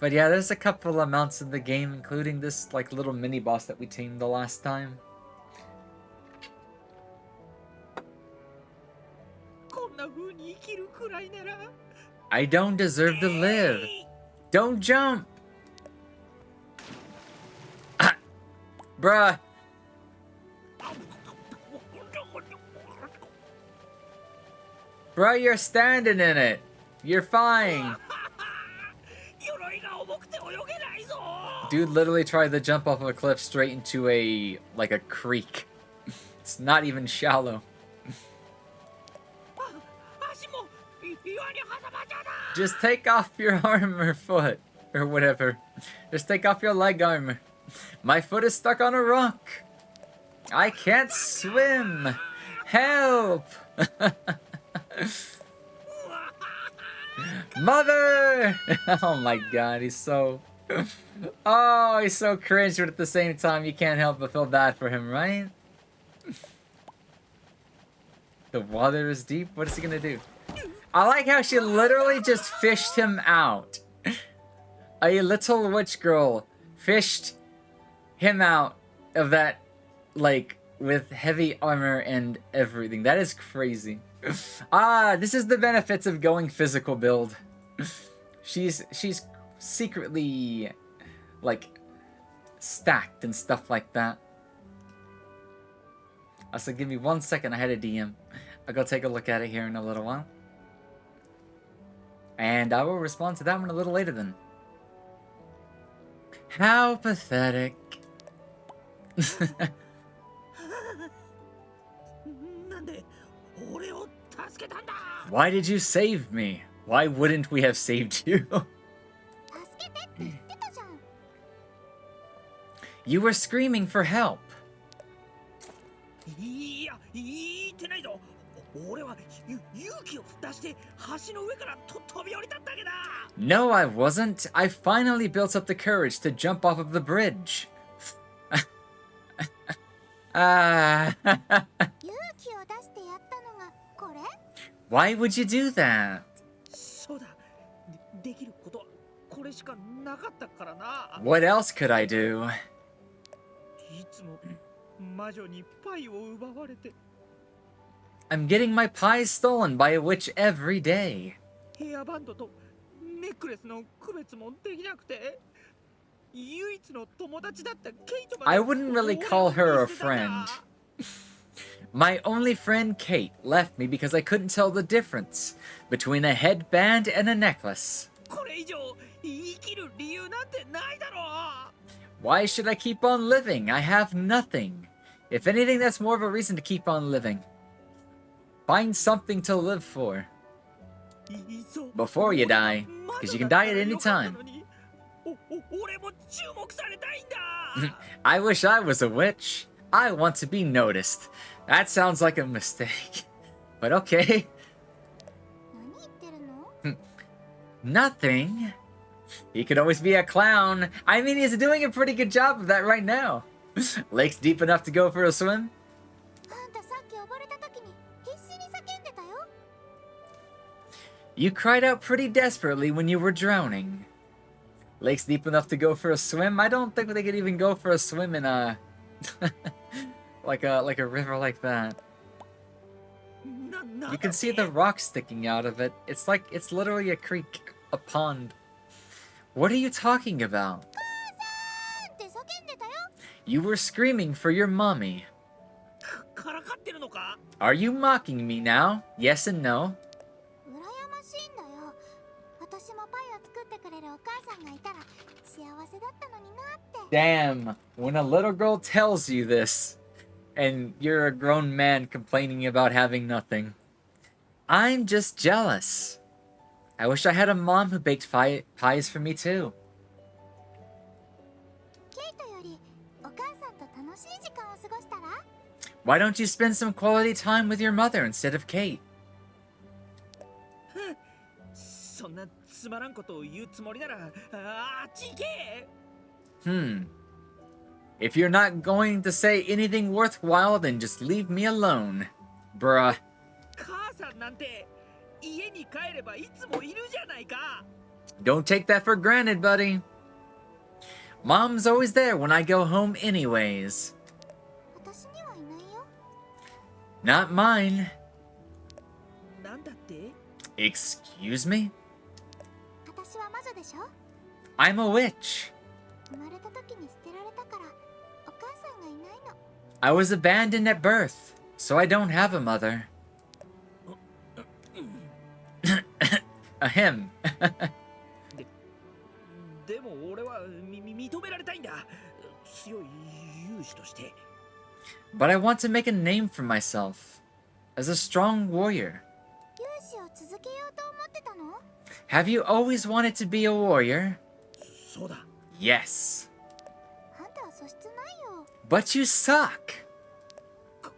But yeah, there's a couple of mounts in the game, including this like little mini boss that we tamed the last time. I don't deserve to live. Don't jump! Bruh. Bruh, you're standing in it. You're fine. Dude literally tried to jump off of a cliff straight into a creek. It's not even shallow. Just take off your armor foot. Or whatever. Just take off your leg armor. My foot is stuck on a rock. I can't swim. Help! Mother! Oh my god, he's so... Oh, he's so cringe, but at the same time, you can't help but feel bad for him, right? The water is deep? What is he gonna do? I like how she literally just fished him out. A little witch girl fished him out of that, like, with heavy armor and everything. That is crazy. This is the benefits of going physical build. She's secretly, like, stacked and stuff like that. So give me 1 second, I had a DM. I'll go take a look at it here in a little while. And I will respond to that one a little later then. How pathetic. Why did you save me? Why wouldn't we have saved you? You were screaming for help. No, I wasn't. I finally built up the courage to jump off of the bridge. Why would you do that? What else could I do? I'm getting my pies stolen by a witch every day. I wouldn't really call her a friend. My only friend, Kate, left me because I couldn't tell the difference between a headband and a necklace. Why should I keep on living? I have nothing. If anything, that's more of a reason to keep on living. Find something to live for. Before you die, because you can die at any time. I wish I was a witch. I want to be noticed. That sounds like a mistake. But okay. Nothing. He could always be a clown. I mean, he's doing a pretty good job of that right now. Lake's deep enough to go for a swim? You cried out pretty desperately when you were drowning. Lake's deep enough to go for a swim? I don't think they could even go for a swim in a... like a river like that. You can see the rocks sticking out of it. It's literally a creek, a pond. What are you talking about? You were screaming for your mommy. からかってるのか？ Are you mocking me now? Yes and no. 羨ましいんだよ。私もパイを作ってくれるお母さんがいたら幸せだったのになって。 Damn, when a little girl tells you this, and you're a grown man complaining about having nothing. I'm just jealous. I wish I had a mom who baked pies for me too. ケイトよりお母さんと楽しい時間を過ごしたら？ Why don't you spend some quality time with your mother instead of Kate? そんなつまらんことを言うつもりならあっち行け。 If you're not going to say anything worthwhile, then just leave me alone. Bruh. 母さんなんて家に帰ればいつもいるじゃないか。 Don't take that for granted, buddy. Mom's always there when I go home anyways. 私にはいないよ。 Not mine. なんだって？ Excuse me? 私は魔女でしょ。 I'm a witch. 生まれた時に捨てられたからお母さんがいないの。 I was abandoned at birth, so I don't have a mother. A him. でも俺は認められたいんだ。強い勇士として。 But I want to make a name for myself as a strong warrior. 勇士を続けようと思ってたの？ Have you always wanted to be a warrior? そうだ。 Yes. あんたは素質ないよ。 But you suck. こ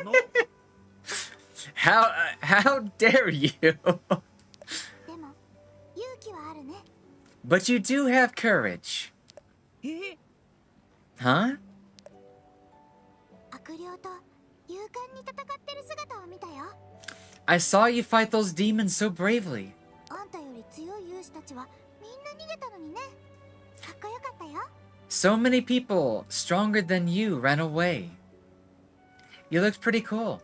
の How dare you? でも勇気はあるね。 But you do have courage. え？ Huh? 悪霊と勇敢に戦ってる姿を見たよ。 I saw you fight those demons so bravely. あんたより強い勇士たちはみんな逃げたのにね。かっこよかったよ。 So many people stronger than you ran away. You looked pretty cool.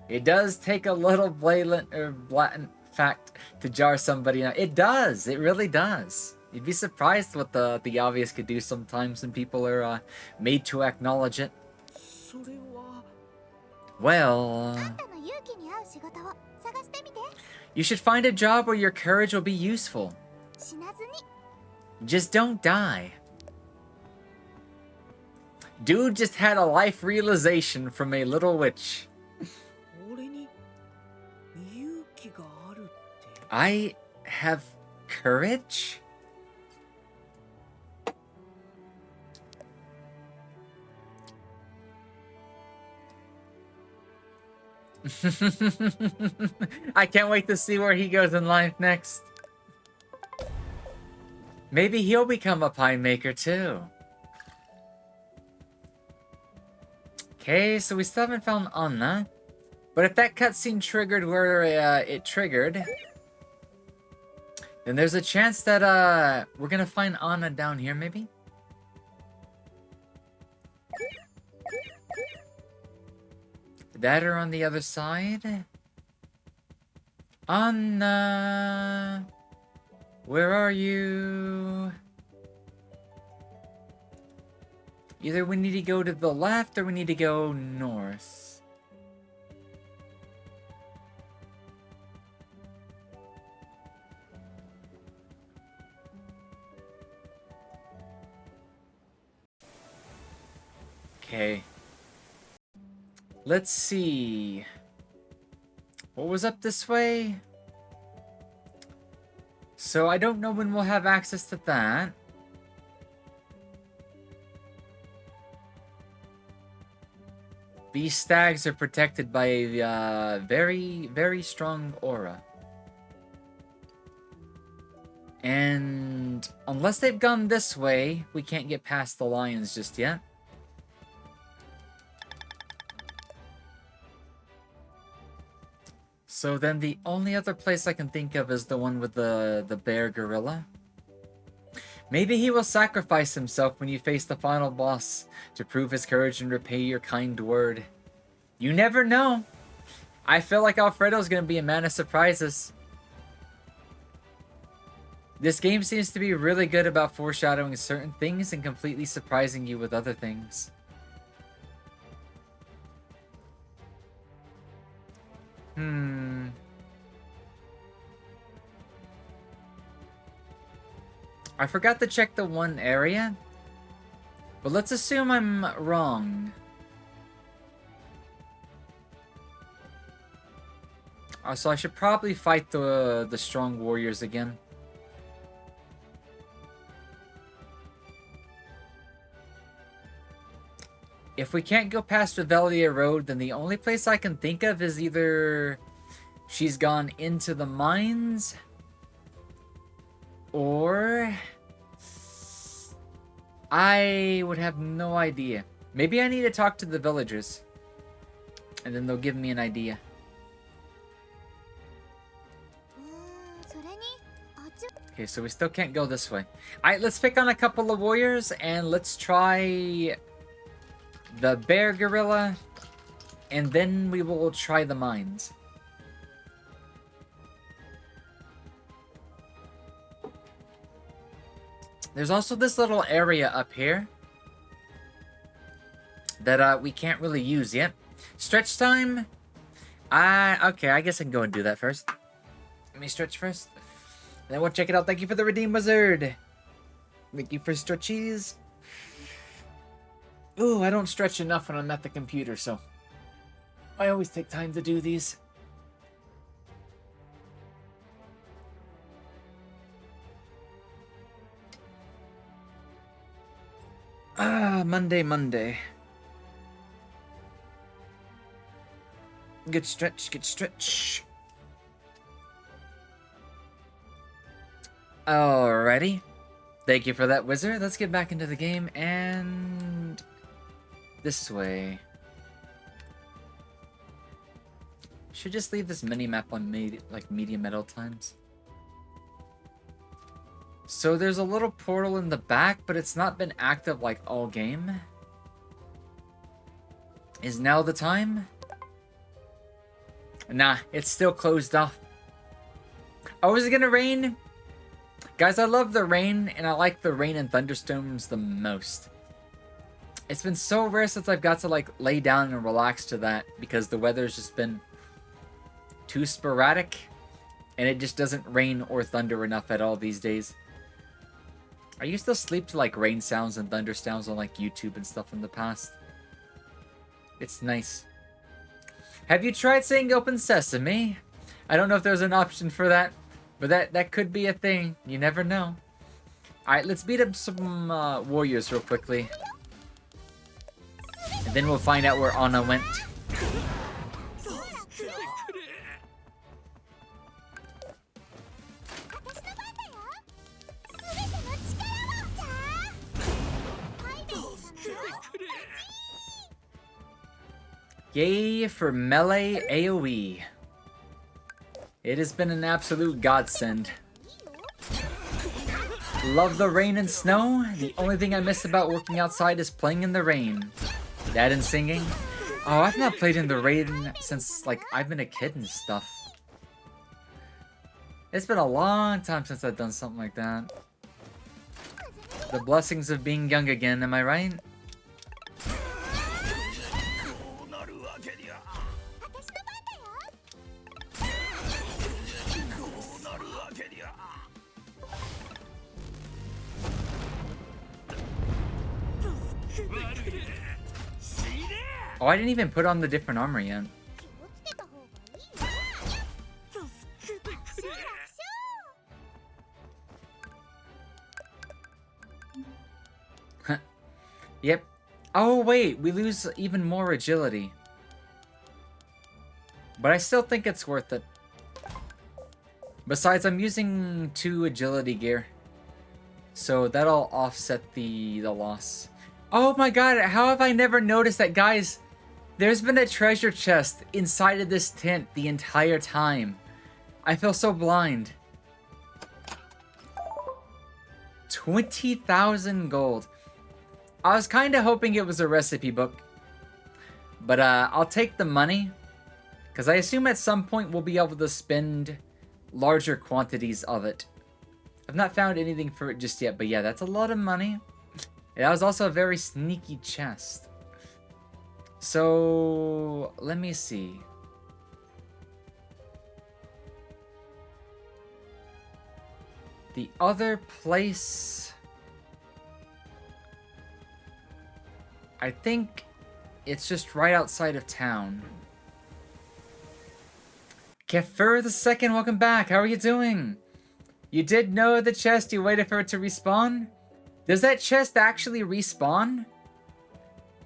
It does take a little blatant fact to jar somebody out. It does. It really does. You'd be surprised what the obvious could do sometimes when people are made to acknowledge it. それは。 Well, あんたの勇気に合う仕事を探してみて。 you should find a job where your courage will be useful. 死なずに。 Just don't die. Dude just had a life realization from a little witch. 俺に勇気があるって。 I have courage? I can't wait to see where he goes in life next. Maybe he'll become a pie maker too. Okay, so we still haven't found Anna. But if that cutscene triggered where it triggered, then there's a chance that we're gonna find Anna down here, maybe? That or on the other side? Anna! Where are you? Either we need to go to the left or we need to go north. Okay. Let's see. What was up this way? So I don't know when we'll have access to that. These stags are protected by a very, very strong aura. And unless they've gone this way, we can't get past the lions just yet. So then the only other place I can think of is the one with the bear gorilla. Maybe he will sacrifice himself when you face the final boss to prove his courage and repay your kind word. You never know. I feel like Alfredo's gonna be a man of surprises. This game seems to be really good about foreshadowing certain things and completely surprising you with other things. I forgot to check the one area, but let's assume I'm wrong. So I should probably fight the strong warriors again. If we can't go past Revelia Road, then the only place I can think of is either she's gone into the mines, or I would have no idea. Maybe I need to talk to the villagers, and then they'll give me an idea. Okay, so we still can't go this way. Alright, let's pick on a couple of warriors, and let's try the bear gorilla, and then we will try the mines. There's also this little area up here that we can't really use yet. Stretch time? Okay, I guess I can go and do that first. Let me stretch first. Then we'll check it out. Thank you for the Redeem Wizard. Thank you for stretchies. Ooh, I don't stretch enough when I'm at the computer, so I always take time to do these. Monday. Good stretch. Alrighty. Thank you for that, wizard. Let's get back into the game, and this way. Should just leave this mini-map on medium at all times. So there's a little portal in the back, but it's not been active like all game. Is now the time? Nah, it's still closed off. Oh, is it gonna rain? Guys, I love the rain, and I like the rain and thunderstorms the most. It's been so rare since I've got to like lay down and relax to that, because the weather's just been too sporadic, and it just doesn't rain or thunder enough at all these days. I used to sleep to like rain sounds and thunder sounds on like YouTube and stuff in the past. It's nice. Have you tried saying open sesame? I don't know if there's an option for that, but that could be a thing. You never know. Alright, let's beat up some warriors real quickly. And then we'll find out where Anna went. Yay for melee AoE. It has been an absolute godsend. Love the rain and snow. The only thing I miss about working outside is playing in the rain. That and singing. Oh, I've not played in the rain since like I've been a kid and stuff. It's been a long time since I've done something like that. The blessings of being young again, am I right? Oh, I didn't even put on the different armor yet. Yep. Oh, wait. We lose even more agility. But I still think it's worth it. Besides, I'm using 2 agility gear. So that'll offset the loss. Oh my god, how have I never noticed that, guys? There's been a treasure chest inside of this tent the entire time. I feel so blind. 20,000 gold. I was kind of hoping it was a recipe book. But I'll take the money. Because I assume at some point we'll be able to spend larger quantities of it. I've not found anything for it just yet, but yeah, that's a lot of money. That was also a very sneaky chest. So, let me see. The other place... I think it's just right outside of town. Kefir the second, welcome back. How are you doing? You did know the chest, you waited for it to respawn? Does that chest actually respawn?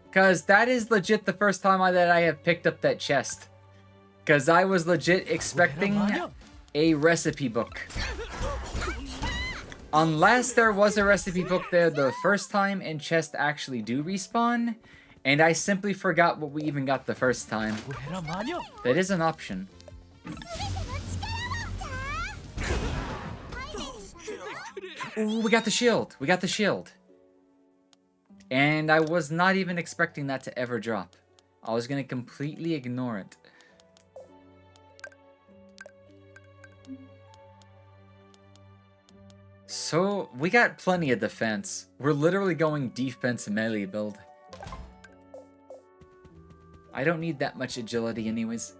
Because that is legit the first time that I have picked up that chest. Because I was legit expecting a recipe book. Unless there was a recipe book there the first time and chests actually do respawn, and I simply forgot what we even got the first time. That is an option. Ooh, we got the shield. We got the shield. And I was not even expecting that to ever drop. I was going to completely ignore it. So, we got plenty of defense. We're literally going defense melee build. I don't need that much agility anyways.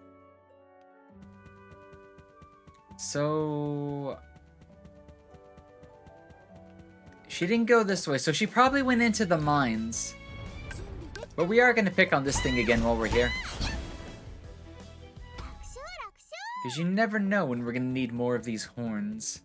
So... she didn't go this way, so she probably went into the mines. But we are going to pick on this thing again while we're here. Because you never know when we're going to need more of these horns.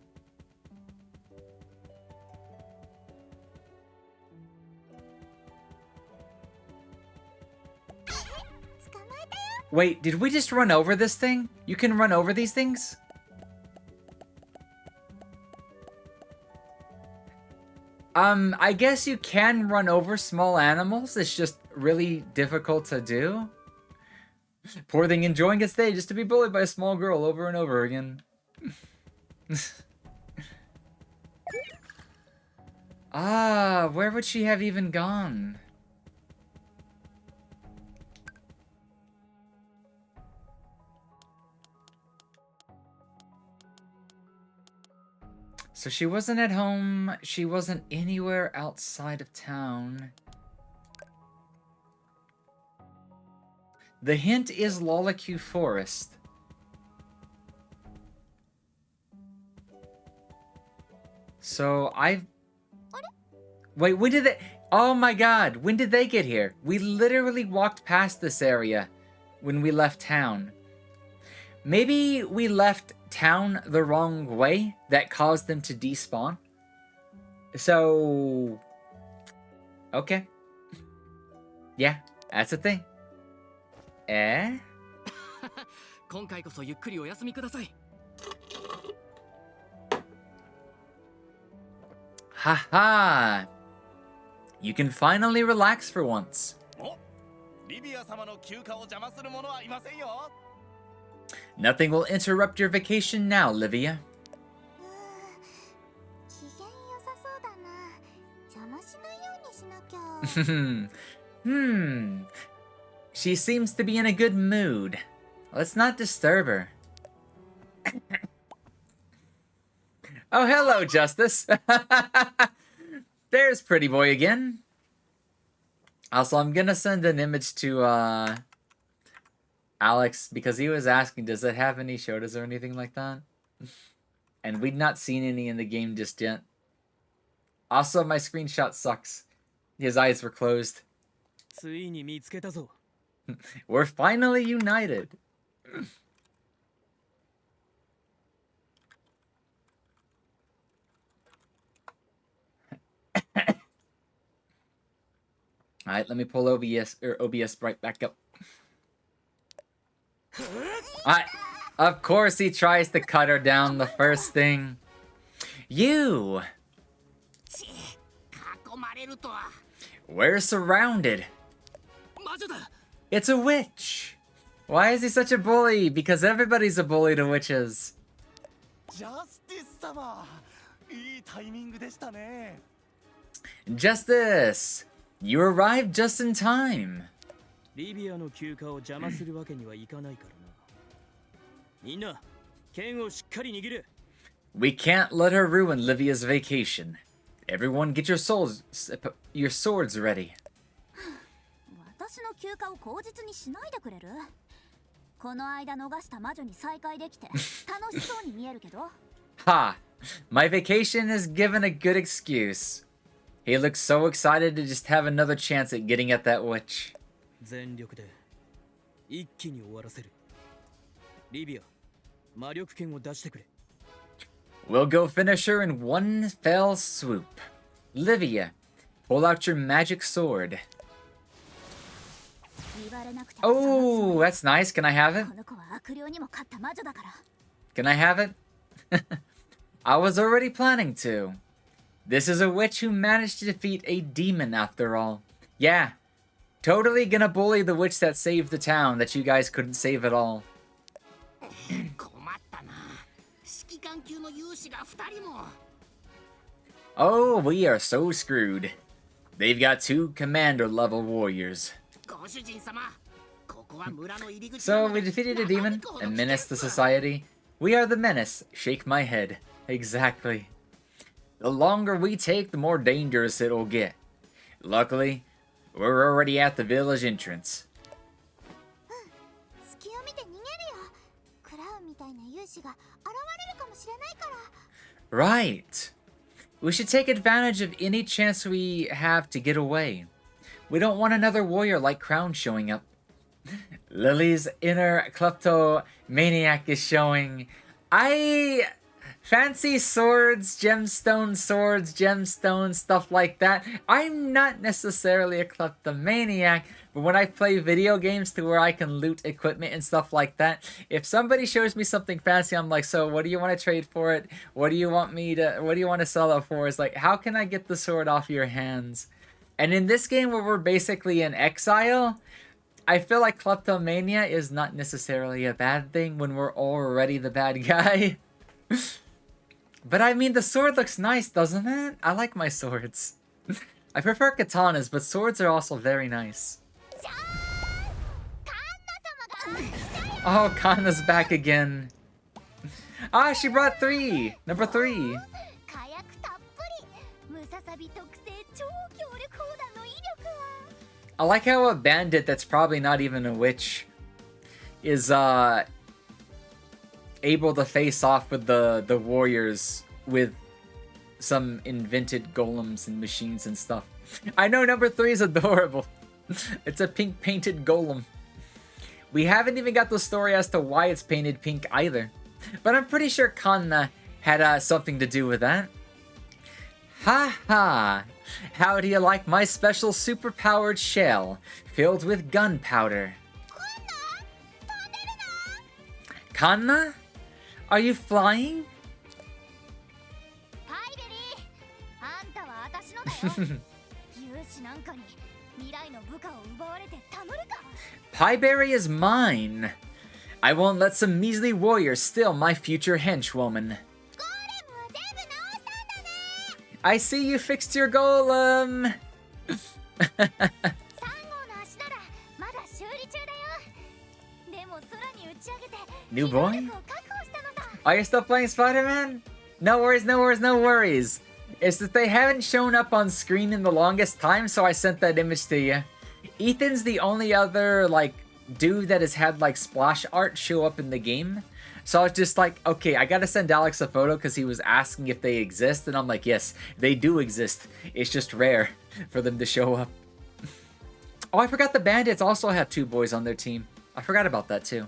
Wait, did we just run over this thing? You can run over these things? I guess you can run over small animals. It's just really difficult to do. Poor thing enjoying its day just to be bullied by a small girl over and over again. Ah, where would she have even gone? So she wasn't at home, she wasn't anywhere outside of town. The hint is Lolaque Forest. So wait, when did they... oh my god, when did they get here? We literally walked past this area when we left town. Maybe we left town the wrong way that caused them to despawn. So... okay. Yeah, that's a thing. Eh? Haha! You can finally relax for once. Nothing will interrupt your vacation now, Livia. She seems to be in a good mood. Let's not disturb her. Oh, hello, Justice. There's Pretty Boy again. Also, I'm gonna send an image to, Alex, because he was asking, does it have any shotas or anything like that? And we'd not seen any in the game just yet. Also, my screenshot sucks. His eyes were closed. We're finally united. Alright, let me pull OBS right back up. Of course he tries to cut her down the first thing. You! We're surrounded. It's a witch! Why is he such a bully? Because everybody's a bully to witches. Justice! You arrived just in time. We can't let her ruin Livia's vacation. Everyone get your swords ready. 私の休暇を口実にしないでくれる？この間逃した魔女に再会できて楽しそうに見えるけど。Ha! My vacation is given a good excuse. He looks so excited to just have another chance at getting at that witch. 全力で一気に終わらせる。リビア、魔力剣を出してくれ。We'll go finish her in one fell swoop. Livia, pull out your magic sword. 言われなくて Oh, that's nice. Can I have it? この子は悪霊にも勝った魔女だから。 Can I have it? I was already planning to. This is a witch who managed to defeat a demon after all. Yeah, totally gonna bully the witch that saved the town that you guys couldn't save at all. 困ったな。指揮官級の勇士が2人も。 Oh, we are so screwed. They've got 2 commander level warriors. ご主人様、ここは村の入り口。 So we defeated a demon and menaced the society. We are the menace. Shake my head. Exactly. The longer we take, the more dangerous it'll get. Luckily, we're already at the village entrance. 隙を見て逃げるよ。クラウンみたいな勇士が現れるかもしれないから。 Right. We should take advantage of any chance we have to get away. We don't want another warrior like Crown showing up. Lily's inner kleptomaniac is showing. I fancy swords, gemstones, stuff like that. I'm not necessarily a kleptomaniac, but when I play video games to where I can loot equipment and stuff like that, if somebody shows me something fancy, I'm like, so what do you want to trade for it? What do you want to sell it for? It's like, how can I get the sword off your hands? And in this game where we're basically in exile, I feel like kleptomania is not necessarily a bad thing when we're already the bad guy. But I mean, the sword looks nice, doesn't it? I like my swords. I prefer katanas, but swords are also very nice. Oh, Kanna's back again. Ah, she brought 3! Number 3. 火薬たっぷり。ムササビ特製超強力砲弾の威力は。 I like how a bandit that's probably not even a witch is able to face off with the warriors with some invented golems and machines and stuff. I know number 3 is adorable. It's a pink painted golem. We haven't even got the story as to why it's painted pink either. But I'm pretty sure Kanna had something to do with that. Ha ha! How do you like my special super-powered shell filled with gunpowder? Kanna? Are you flying? パイベリー、あんたは私のだよ。勇士なんかに未来の部下を奪われてたまるか。 Pieberry is mine. I won't let some measly warrior steal my future henchwoman. ゴーレムは全部直したんだね。 I see you fixed your golem. 3号の足ならまだ修理中だよ。でも空に打ち上げて New 機動 boy? 力を確保したのさ。 Are you still playing Spider-Man? No worries, no worries, no worries. It's that they haven't shown up on screen in the longest time, so I sent that image to you. Ethan's the only other, like, dude that has had, like, splash art show up in the game. So I was just like, okay, I gotta send Alex a photo because he was asking if they exist, and I'm like, yes, they do exist. It's just rare for them to show up. Oh, I forgot the Bandits also have 2 boys on their team. I forgot about that too.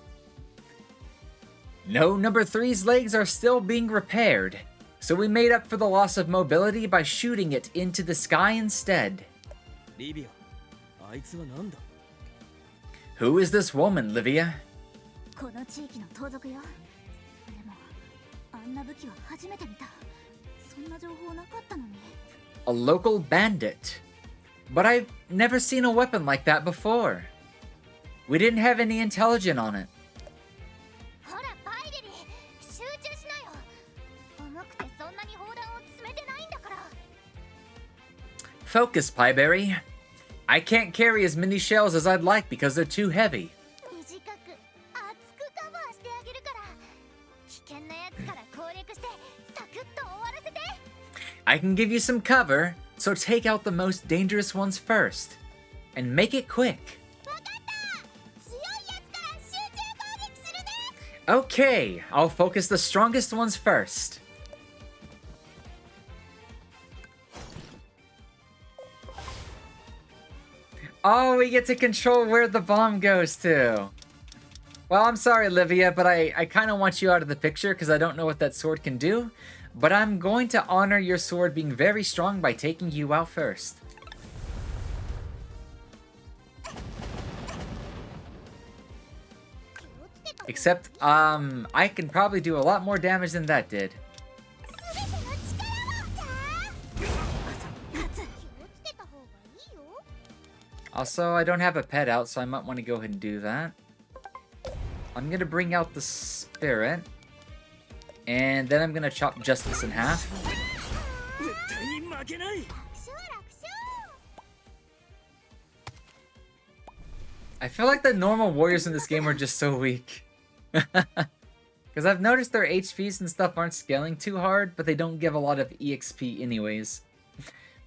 No, number 3's legs are still being repaired, so we made up for the loss of mobility by shooting it into the sky instead. リビア、あいつはなんだ？ Who is this woman, Livia? この地域の盗賊よ。でもあんな武器は初めて見た。そんな情報なかったのに。 A local bandit. But I've never seen a weapon like that before. We didn't have any intelligence on it. ほらパイデリー、集中しなよ。重くてそんなに砲弾を詰めてないんだから。 Focus, Pieberry. I can't carry as many shells as I'd like because they're too heavy. 短く厚くカバーしてあげるから。危険なやつから攻略して先 I can give you some cover, so take out the most dangerous ones first. And make it quick. わかった。強いやつから集中攻撃するね。 Okay, I'll focus the strongest ones first. Oh, we get to control where the bomb goes to. Well, I'm sorry, Olivia, but I kind of want you out of the picture because I don't know what that sword can do. But I'm going to honor your sword being very strong by taking you out first. Except, I can probably do a lot more damage than that did. 全ての力を。じゃあ。こそ勝つ。気をつけた方がいいよ。 Also, I don't have a pet out, so I might want to go ahead and do that. I'm gonna bring out the spirit. And then I'm gonna chop Justice in half. 絶対に負けない。 楽勝楽勝。 I feel like the normal warriors in this game are just so weak. Because I've noticed their HPs and stuff aren't scaling too hard, but they don't give a lot of EXP anyways.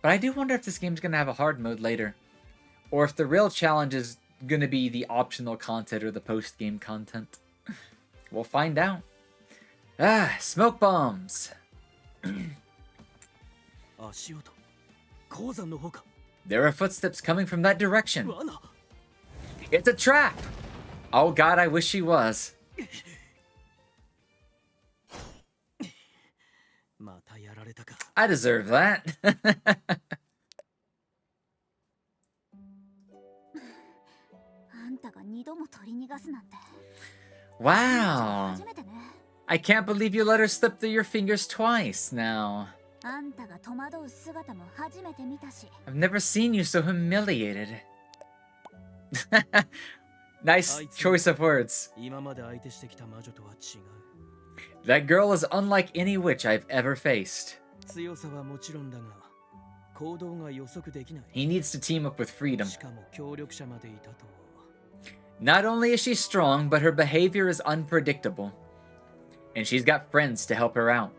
But I do wonder if this game's gonna have a hard mode later. Or if the real challenge is gonna be the optional content or the post-game content. We'll find out. Ah, smoke bombs. 足音。鉱山の方か。 There are footsteps coming from that direction. 罠。 It's a trap! Oh god, I wish she was. またやられたか。 I deserve that. あんたが二度も取り逃がすなんて。 Wow. 初めてね。 I can't believe you let her slip through your fingers twice now. あんたが戸惑う姿も初めて見たし。 I've never seen you so humiliated. Nice choice of words. 今まで相手してきた魔女とは違う。 That girl is unlike any witch I've ever faced. 強さはもちろんだが、行動が予測できない。 He needs to team up with freedom. しかも協力者までいたとは。 Not only is she strong, but her behavior is unpredictable. And she's got friends to help her out.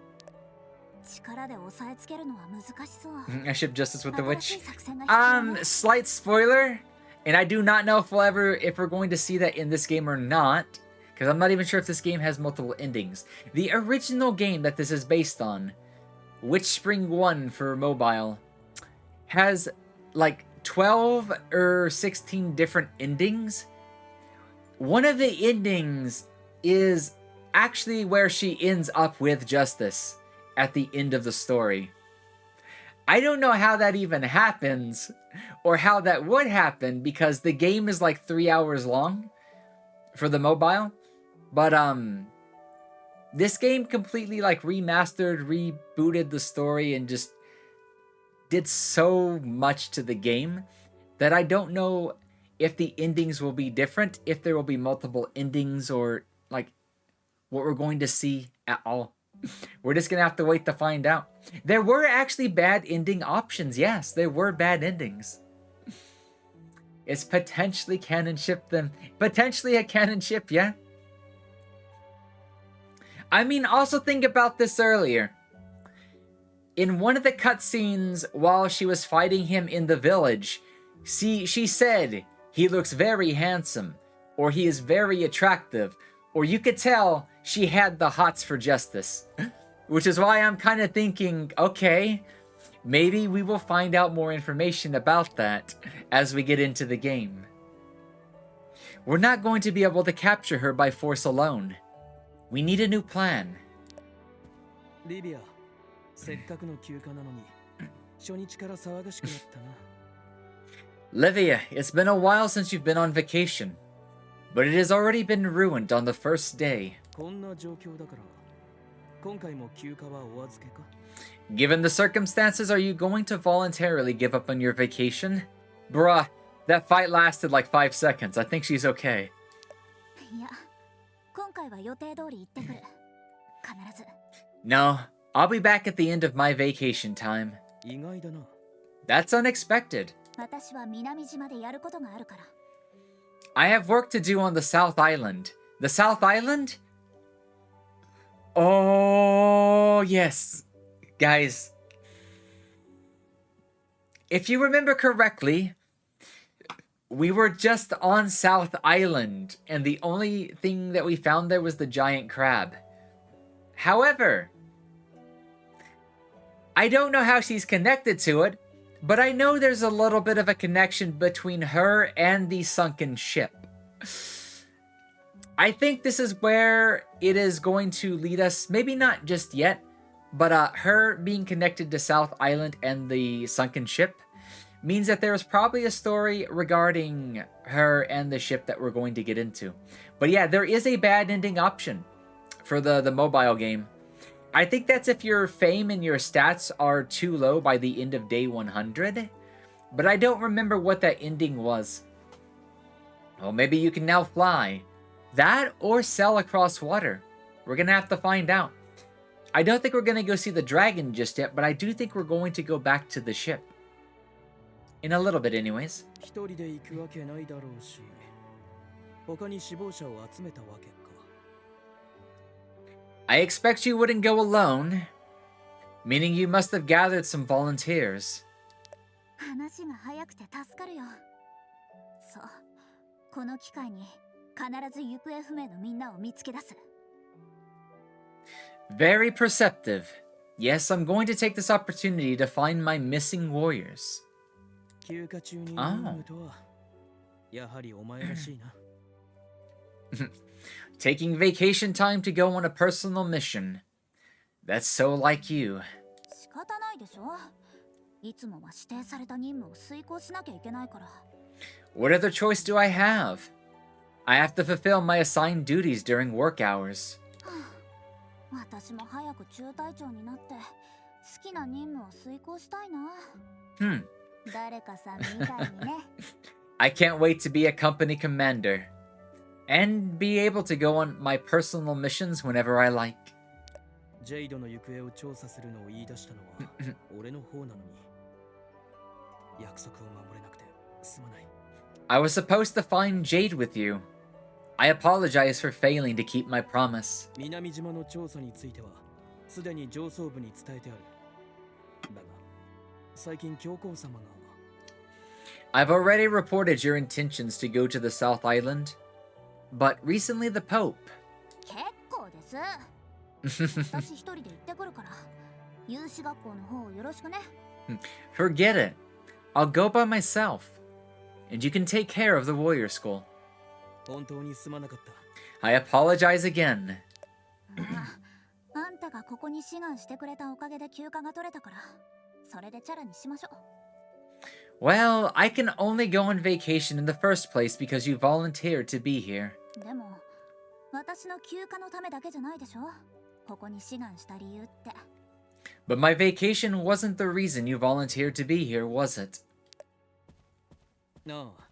力で押さえつけるのは難しそう。 I ship justice with the 新し witch. い作戦が必要ね。 Slight spoiler, and I do not know if we're going to see that in this game or not, because I'm not even sure if this game has multiple endings. The original game that this is based on, WitchSpring 1 for mobile, has like 12 or 16 different endings. One of the endings is actually where she ends up with Justice at the end of the story. I don't know how that even happens or how that would happen because the game is like 3 hours long for the mobile. But this game completely like remastered, rebooted the story and just did so much to the game that I don't know if the endings will be different, if there will be multiple endings or like what we're going to see at all. We're just gonna have to wait to find out. There were actually bad ending options. Yes, there were bad endings. It's potentially canon ship them. Potentially a canon ship, yeah? I mean, also think about this earlier. In one of the cutscenes while she was fighting him in the village, she said, he looks very handsome, or he is very attractive, or you could tell she had the hots for Justice. Which is why I'm kind of thinking, okay, maybe we will find out more information about that as we get into the game. We're not going to be able to capture her by force alone. We need a new plan. リビア、せっかくの休暇なのに、初日から騒がしくなったな。 Livia, it's been a while since you've been on vacation, but it has already been ruined on the first day. こんな状況だから、今回も休暇はお預けか。 Given the circumstances, are you going to voluntarily give up on your vacation? Bruh, that fight lasted like 5 seconds. I think she's okay. いや、今回は予定通り行ってくる。必ず。 No, I'll be back at the end of my vacation time. 意外だな。 That's unexpected. 私は南島でやることがあるから。 I have work to do on the South Island. The South Island? Oh, yes. Guys, if you remember correctly, we were just on South Island, and the only thing that we found there was the giant crab. However, I don't know how she's connected to it, but I know there's a little bit of a connection between her and the sunken ship. I think this is where it is going to lead us, maybe not just yet, but her being connected to South Island and the sunken ship means that there's probably a story regarding her and the ship that we're going to get into. But yeah, there is a bad ending option for the mobile game. I think that's if your fame and your stats are too low by the end of day 100. But I don't remember what that ending was. Well, maybe you can now fly. That or sail across water. We're going to have to find out. I don't think we're going to go see the dragon just yet, but I do think we're going to go back to the ship. In a little bit anyways. 一人で行くわけないだろうし、他に死亡者を集めたわけか。I expect you wouldn't go alone, meaning you must have gathered some volunteers. 話が早くて助かるよ。そう、この機会に必ず行方不明のみんなを見つけ出す。Very perceptive. Yes, I'm going to take this opportunity to find my missing warriors. 休暇中に任務とは、やはりお前らしいな。Taking vacation time to go on a personal mission. That's so like you. 仕方ないでしょ。いつもは指定された任務を遂行しなきゃいけないから。What other choice do I have? I have to fulfill my assigned duties during work hours. 私も早く中隊長になって好きな任務を遂行したいな。誰かさんみたいにね。I can't wait to be a company commander and be able to go on my personal missions whenever I like. ジェイドの行方を調査するのを言い出したのは俺の方なのに、約束を守れなくてすまない。I was supposed to find Jade with you. I apologize for failing to keep my promise. 南島の調査についてはすでに上層部に伝えてある。だが最近教皇様が I've already reported your intentions to go to the South Island, but recently the Pope. 結構です。私一人で行ってくるから、有志学校の方よろしくね。Forget it. I'll go by myself, and you can take care of the warrior school. 本当にすまなかった。I apologize again. あんたがここに志願してくれたおかげで休暇が取れたから、それでチャラにしましょう。Well, I can only go on vacation in the first place because you volunteered to be here. でも、私の休暇のためだけじゃないでしょ。ここに志願した理由って。But my vacation wasn't the reason you volunteered to be here, was it? なあ、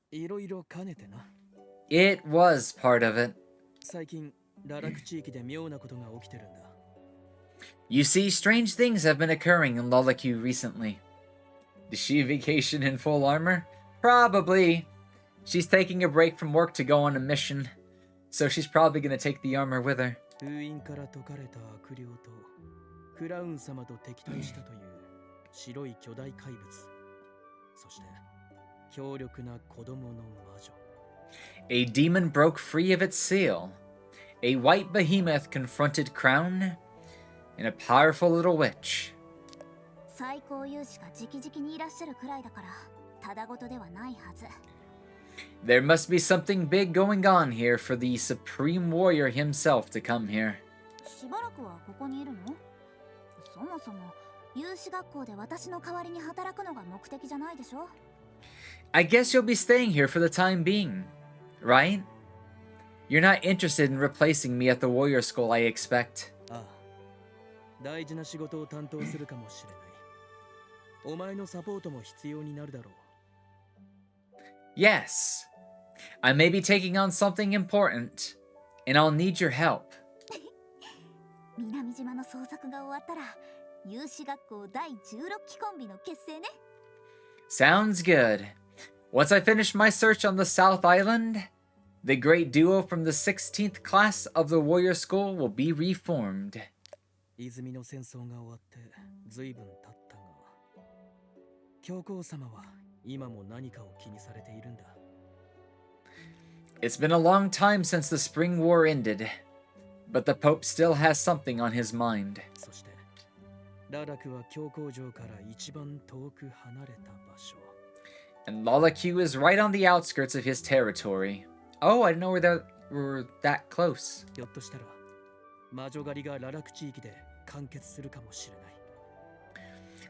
いろいろ兼ねてな。It was part of it. 最近、堕落地域で妙なことが起きてるんだ。You see, strange things have been occurring in Lollicu recently. Is she vacation in full armor? Probably. She's taking a break from work to go on a mission, so she's probably gonna take the armor with her. 封印から解かれた悪霊とクラウン様と敵対したという白い巨大怪物、そして強力な子供の魔女。A demon broke free of its seal. A white behemoth confronted Crown, and a powerful little witch. 最高勇士が直々にいらっしゃるくらいだから、ただごとではないはず。There must be something big going on here for the Supreme Warrior himself to come here. しばらくはここにいるの？そもそも有志学校で私の代わりに働くのが目的じゃないでしょ？ I guess you'll be staying here for the time being, right? You're not interested in replacing me at the Warrior School, I expect. ああ、大事な仕事を担当するかもしれない。お前のサポートも必要になるだろう。Yes. I may be taking on something important, and I'll need your help. 南島の捜索が終わったら、有志学校第16期コンビの結成ね。Sounds good. Once I finish my search on the South Island, the great duo from the 16th class of the Warrior School will be reformed. 泉の戦争が終わって随分経ったが、教皇様は今も何かを気にされているんだ。 It's been a long time since the Spring War ended, but the Pope still has something on his mind. そしてララクは教皇城から一番遠く離れた場所。 And Lalaque is right on the outskirts of his territory. Oh, I didn't know were that close. ひょっとしたら魔女狩りがララク地域で完結するかもしれない。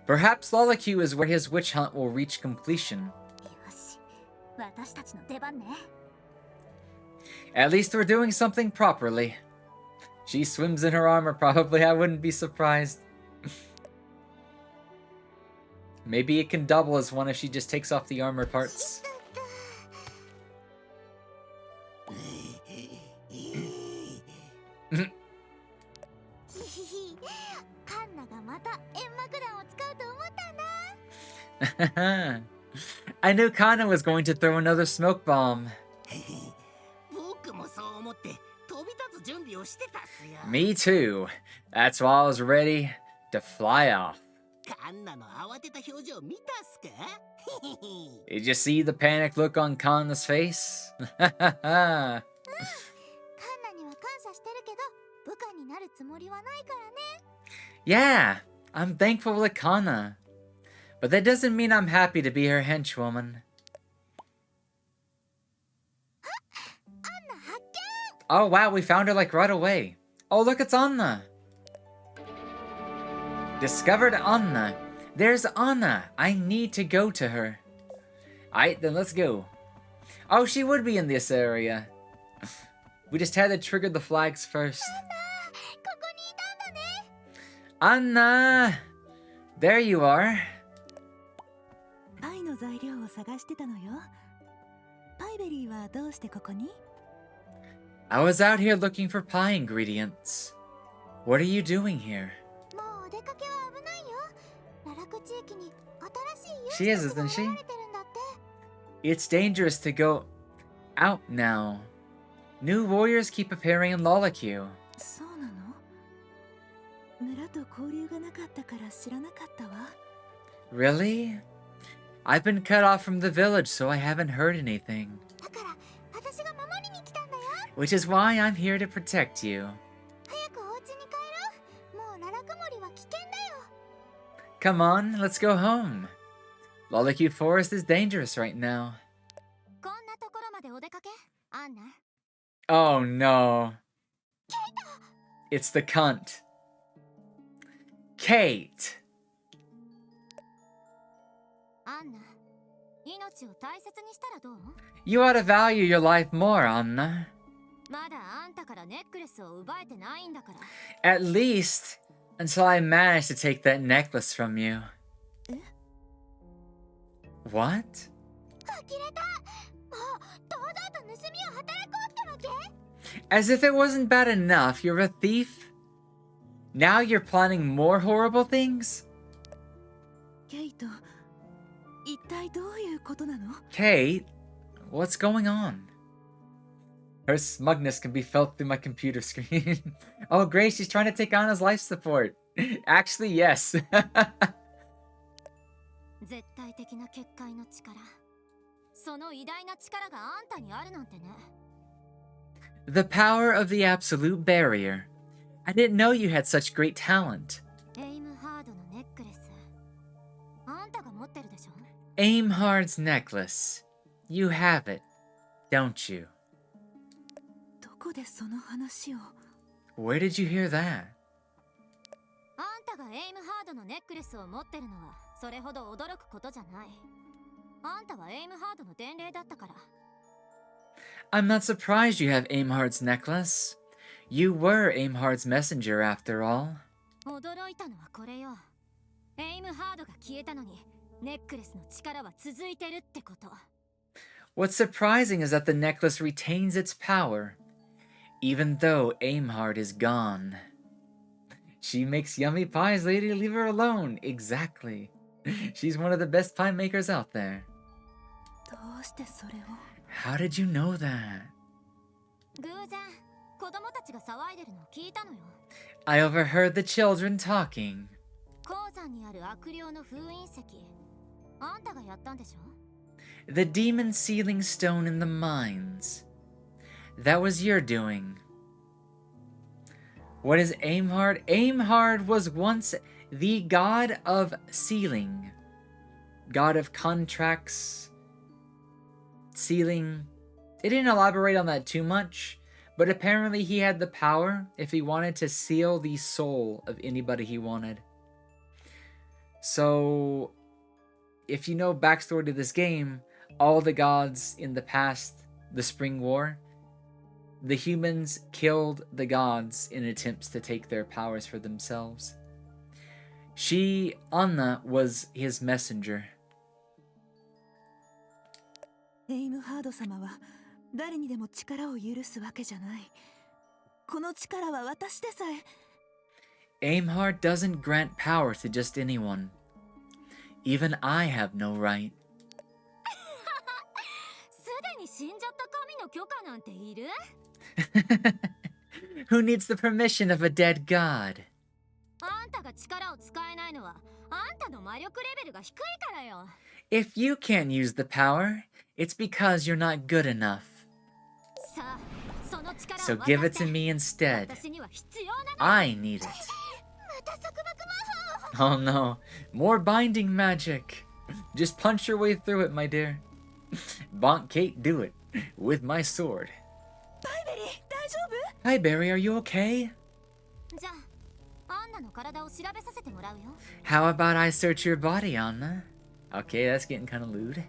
Perhaps Lalaque is where his witch hunt will reach completion. よし、私たちの出番ね。 At least we're doing something properly. She swims in her armor, probably. I wouldn't be surprised. Maybe it can double as one if she just takes off the armor parts. ヒヒヒ、カンナがまた煙幕弾を使うと思ったんだ。 I knew Kana was going to throw another smoke bomb. 僕もそう思って飛び立つ準備をしてたっすよ。 Me too. That's why I was ready to fly off. カンナの慌てた表情見たっすか？ Did you see the panic look on Kana's face? カンナには感謝してるけど、部下になるつもりはないからね。 Yeah, I'm thankful to Kana. But that doesn't mean I'm happy to be her henchwoman. アンナ発見。 Oh wow, we found her like right away. Oh look, it's Anna. Discovered Anna. There's Anna. I need to go to her. Alright, then let's go. Oh, she would be in this area. We just had to trigger the flags first. ここにいたんだね。 Anna! There you are. 愛の材料を探してたのよ。パイベリーはどうしてここに？ I was out here looking for pie ingredients. What are you doing here? もうお出かけは危ないよ。ララク地域に新し She い is, 勇者 isn't が she? 現れてるんだって。 It's dangerous to go out now. New warriors keep appearing in Lalaque. そうなの？村と交流がなかったから知らなかったわ。 Really? I've been cut off from the village, so I haven't heard anything. だから私が守りに来たんだよ。 Which is why I'm here to protect you. 早くお家に帰ろう。もうララク森は危険だよ。 Come on, let's go home. Lalaque Forest is dangerous right now. こんなところまでお出かけ？アンナ。 Oh no. It's the cunt. Kate. アンナ、命を大切にしたらどう？ You ought to value your life more, Anna. まだあんたからネックレスを奪えてないんだから。 At least until I manage to take that necklace from you. What? 呆れた。もう堂々と盗みを働こうってわけ？ As if it wasn't bad enough, you're a thief? Now you're planning more horrible things? ケイト、一体どういうことなの？ Kate, what's going on? Her smugness can be felt through my computer screen. Oh, great, she's trying to take Anna's life support. Actually, yes. 絶対的な結界の力。その偉大な力があんたにあるなんてね。 The power of the absolute barrier. I didn't know you had such great talent. エイムハードのネックレス。あんたが持ってるでしょ？ Aimhard's necklace. You have it, don't you? どこでその話を？ Where did you hear that? あんたがエイムハードのネックレスを持ってるのはそれほど驚くことじゃない。あんたはエイムハードの伝令だったから。 I'm not surprised you have Aimhard's necklace. You were Aimhard's messenger after all. 驚いたのはこれよ。エイムハードが消えたのにネックレスの力は続いてるってこと。 What's surprising is that the necklace retains its power, even though Aimhard is gone. She makes yummy pies, lady. Leave her alone. Exactly. She's one of the best pie makers out there. どうしてそれを？ How did you know that? 偶然子供たちが騒いでるのを聞いたのよ。 I overheard the children talking. 鉱山にある悪霊の封印石。あんたがやったんでしょ？ The demon sealing stone in the mines. That was your doing. What is Aimhard? Aimhard was once the god of sealing. God of contracts, sealing. It didn't elaborate on that too much, but apparently he had the power if he wanted to seal the soul of anybody he wanted. So, if you know backstory to this game, all the gods in the past, the Spring War, the humans killed the gods in attempts to take their powers for themselves. She, Anna, was his messenger. エイムハード様は誰にでも力を許すわけじゃない。この力は私でさえ。Aimhard doesn't grant power to just anyone. Even I have no right. すでに死んじゃった神の許可なんている？ Who needs the permission of a dead god? あんたが力を使えないのはあんたの魔力レベルが低いからよ。 If you can't use the power, it's because you're not good enough. さあ、その力を So 渡 give し it て。 to me instead. 私には必要なの。 I need it. また束縛魔法。 Oh no, more binding magic. Just punch your way through it, my dear. Bonk Kate, do it. With my sword. バイベリー、大丈夫？ Hi, Barry, are you okay? じゃあ、アンナの体を調べさせてもらうよ。 How about I search your body, Anna? Okay, that's getting kind of lewd.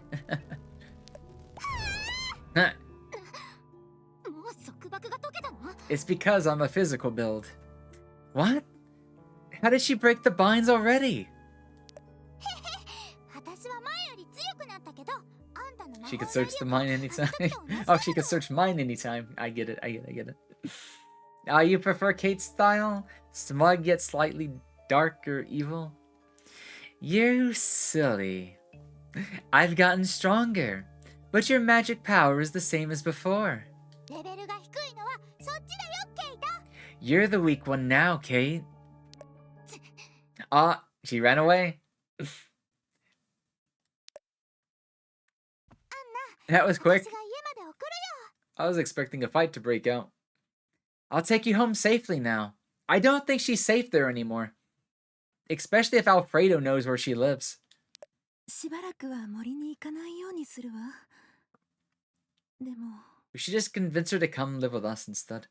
Huh, もう束縛が解けたの？ it's because I'm a physical build. What? How did she break the binds already? 私は前より強くなったけど、あんたの魔法 She could の search the mine anytime. Oh, she could search mine anytime. I get it. I get it. You prefer Kate's style? Smug yet slightly dark or evil? You silly. I've gotten stronger, but your magic power is the same as before. レベルが低いのはそっちだよ、ケイト。 You're the weak one now, Kate. Ah, she ran away. That was quick. 私が家まで送るよ。 I was expecting a fight to break out. I'll take you home safely now. I don't think she's safe there anymore. Especially if Alfredo knows where she lives. しばらくは森に行かないようにするわ。でも、 We should just convince her to come live with us instead.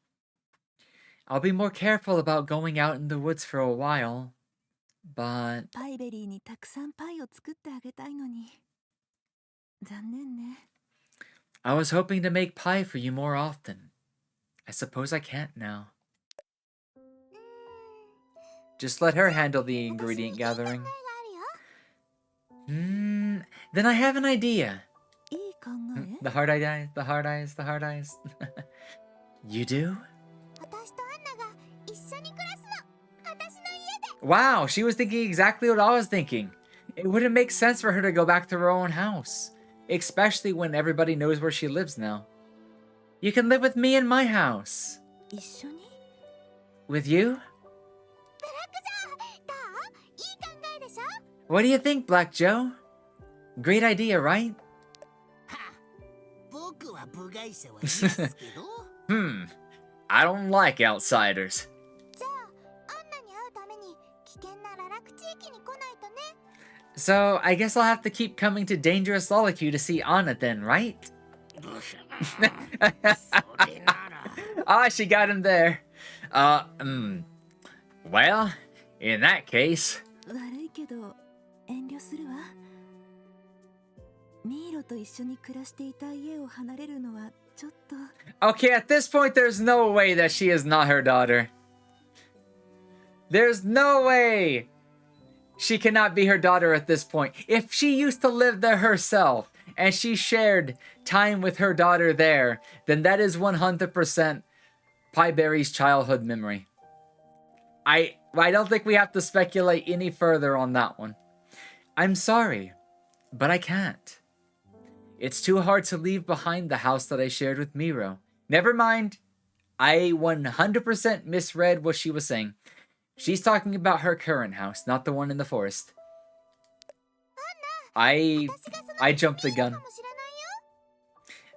I'll be more careful about going out in the woods for a while. But パイベリーにたくさんパイを作ってあげたいのに。残念ね。 I was hoping to make pie for you more often. I suppose I can't now. Just let her handle the ingredient gathering. 考えがあるよ。 Then I have an idea. いい考え？ The hard eyes, the hard eyes, the hard eyes. You do? 私とアンナが一緒に暮らすの。私の家で。 Wow, she was thinking exactly what I was thinking. It wouldn't make sense for her to go back to her own house, especially when everybody knows where she lives now. You can live with me in my house. 一緒に？ With you? ブラックジョー、どう？いい考えでしょ？ What do you think, Black Joe? Great idea, right? 僕は部外者はいいですけど。I don't like outsiders. じゃあ、アンナに会うために危険な堕落地域に来ないとね。 So, I guess I'll have to keep coming to Dangerous Lollicue to see Anna then, right? それなら。Ah, she got him there. Well, in that case... 悪いけど遠慮するわ。ミーロと一緒に暮らしていた家を離れるのはちょっと。 Okay, at this point, there's no way that she is not her daughter. There's no way she cannot be her daughter at this point. If she used to live there herself and she shared time with her daughter there, then that is 100% Pieberry's childhood memory. I don't think we have to speculate any further on that one. I'm sorry, but I can't. It's too hard to leave behind the house that I shared with Miro. Never mind. I 100% misread what she was saying. She's talking about her current house, not the one in the forest. I jumped the gun.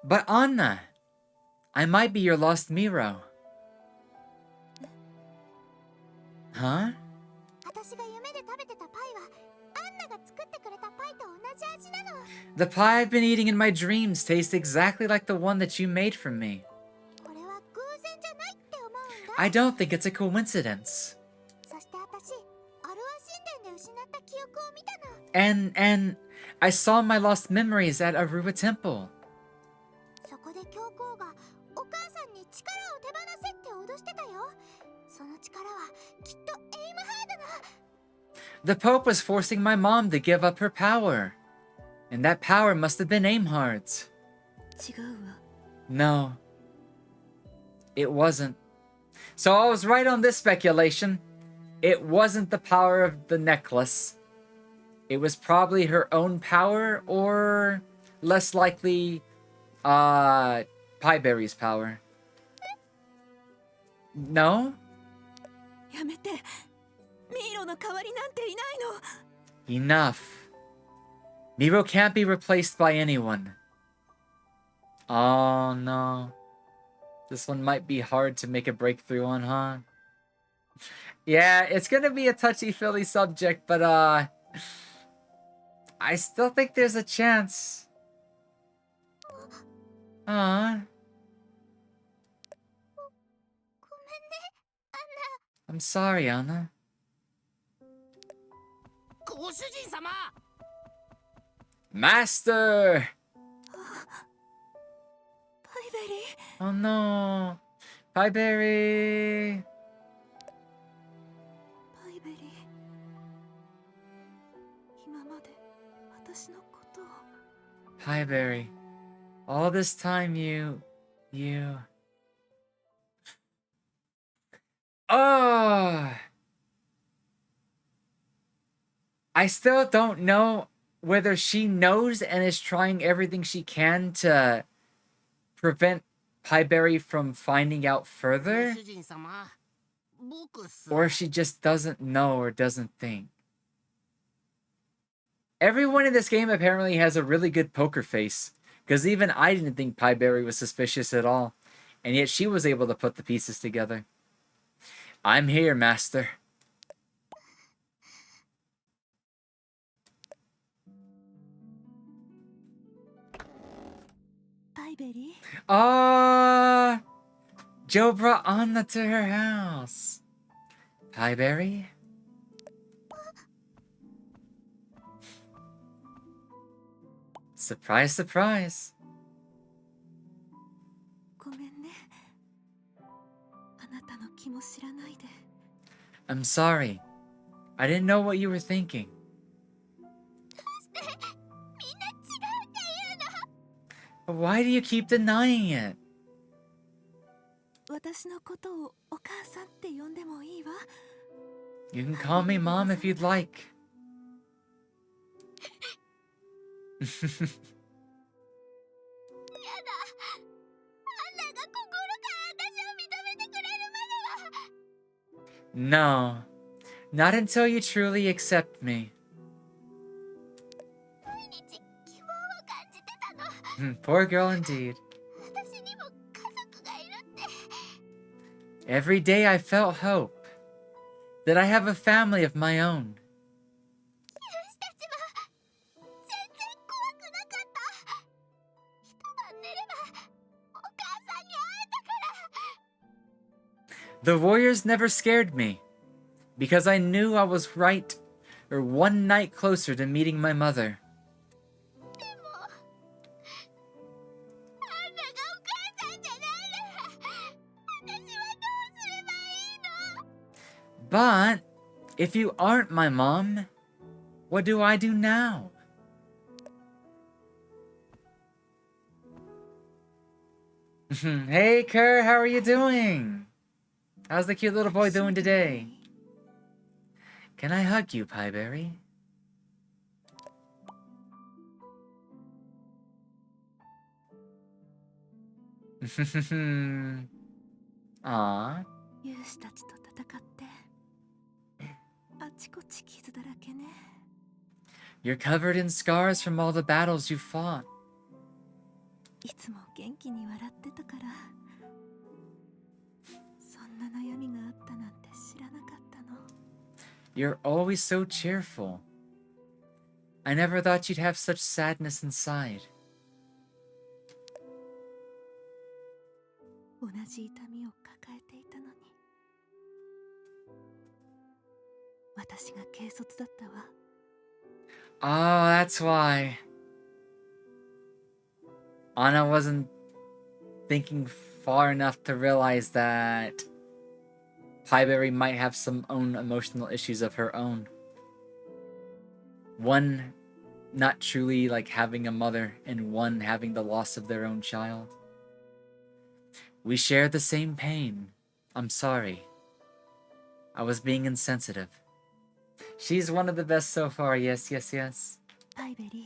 But Anna, I might be your lost Miro. Huh? 私が夢で食べてたパイはアンナが作ってくれたパイと同じ味なの。 The pie I've been eating in my dreams tastes exactly like the one that you made for me. これは偶然じゃないって思うんだ。 I don't think it's a coincidence. そして私、アルア神殿で失った記憶を見たの。 And I saw my lost memories at Aruba Temple. そこで教皇がお母さんに力を手放せって脅してたよ。その力はきっとエイムハードの。 The Pope was forcing my mom to give up her power. And that power must have been Aimhard's. 違うわ。 No. It wasn't. So I was right on this speculation. It wasn't the power of the necklace. It was probably her own power, or less likely, Pieberry's power. No? やめて。ミイロの代わりなんていないの。 Enough. Miro can't be replaced by anyone. Oh no. This one might be hard to make a breakthrough on, huh? Yeah, it's gonna be a touchy-feely subject, but I still think there's a chance. Aww. ごめんね、アンナ。 I'm sorry, Anna. ご主人様。 Master! パイベリー。 Oh no. Pieberry! パイベリー。今まで私のことを。 Pieberry. All this time you... Oh! I still don't know whether she knows and is trying everything she can to prevent Pieberry from finding out ご further, 主人様。僕さ。 or if she just doesn't know or doesn't think. Everyone in this game apparently has a really good poker face, because even I didn't think Pieberry was suspicious at all, and yet she was able to put the pieces together. I'm here, Master. パイベリー。 Ah, Joe brought Anna to her house. Pieberry? Surprise, surprise. ごめんね。あなたの気も知らないで。 I'm sorry. I didn't know what you were thinking. みんな違うって言うの。 Why do you keep denying it? 私のことをお母さんって呼んでもいいわ。 You can call me Mom if you'd like. やだ。アンナが心から私を認めてくれるまでは。 No. Not until you truly accept me. 毎日希望を感じてたの。 Poor girl indeed. 私にも家族がいるって。 Every day I felt hope. That I have a family of my own. 私たちは全然怖くなかった。一晩寝ればお母さんに会えたから。 The warriors never scared me. Because I knew I was right, or one night closer to meeting my mother. でもアンナがお母さんじゃないなら私はどうすればいいの。 But, if you aren't my mom, what do I do now? Hey, Kerr, how are you doing? How's the cute little boy doing today? Can I hug you, Pieberry? Aww. 勇士たちと戦ってあちこち傷だらけね。You're covered in scars from all the battles you fought. いつも元気に笑ってたから、そんな悩みがあったなんて知らなかったの。 You're always so cheerful. I never thought you'd have such sadness inside. 同じ痛みを抱えていたのに、私が軽率だったわ。 Oh, that's why. Anna wasn't thinking far enough to realize that Pieberry might have some own emotional issues of her own. One not truly like having a mother, and one having the loss of their own child. We share the same pain. I'm sorry. I was being insensitive. She's one of the best so far, yes, yes, yes. パイベリー、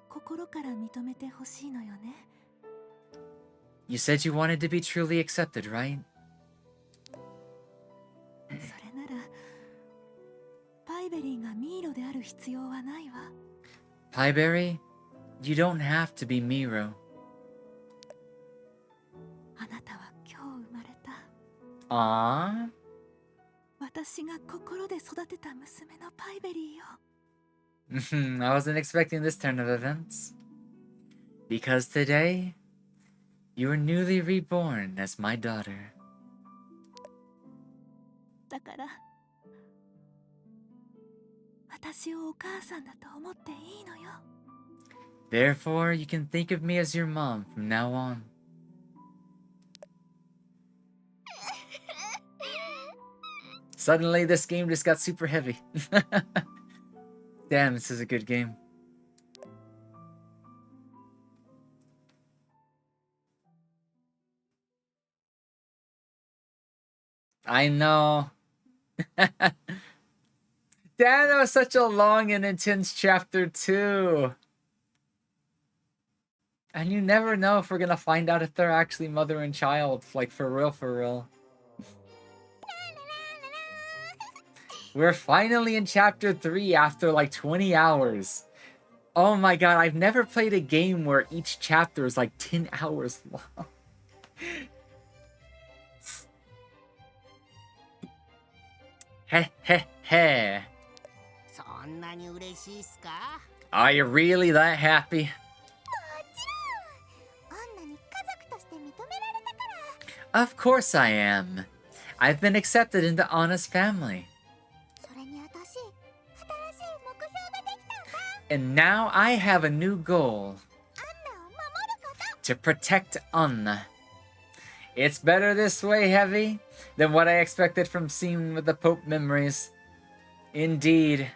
心から認めてほしいのよね。 You said you wanted to be truly accepted, right? それならパイベリーがミーロである必要はないわ。 Pieberry, you don't have to be Miro. あなたは今日生まれた Aww. 私が心で育てた娘のパイベリーよ。 I wasn't expecting this turn of events. Because today, you were newly reborn as my daughter. だから私をお母さんだと思っていいのよ。 Therefore, you can think of me as your mom from now on. Suddenly, this game just got super heavy. Damn, this is a good game. I know. Damn, that was such a long and intense chapter 2. And you never know if we're gonna find out if they're actually mother and child, like for real, for real. We're finally in chapter 3 after like 20 hours. Oh my god, I've never played a game where each chapter is like 10 hours long. Heh heh heh. そんなに嬉しいっすか？ Are you really that happy? アンナに家族として認められたから。 Of course I am. I've been accepted into Anna's family. それに私、新しい目標ができたんだ。 And now I have a new goal. アンナを守ること。 To protect Anna. It's better this way, Heavy, than what I expected from seeing with the Pope memories. Indeed.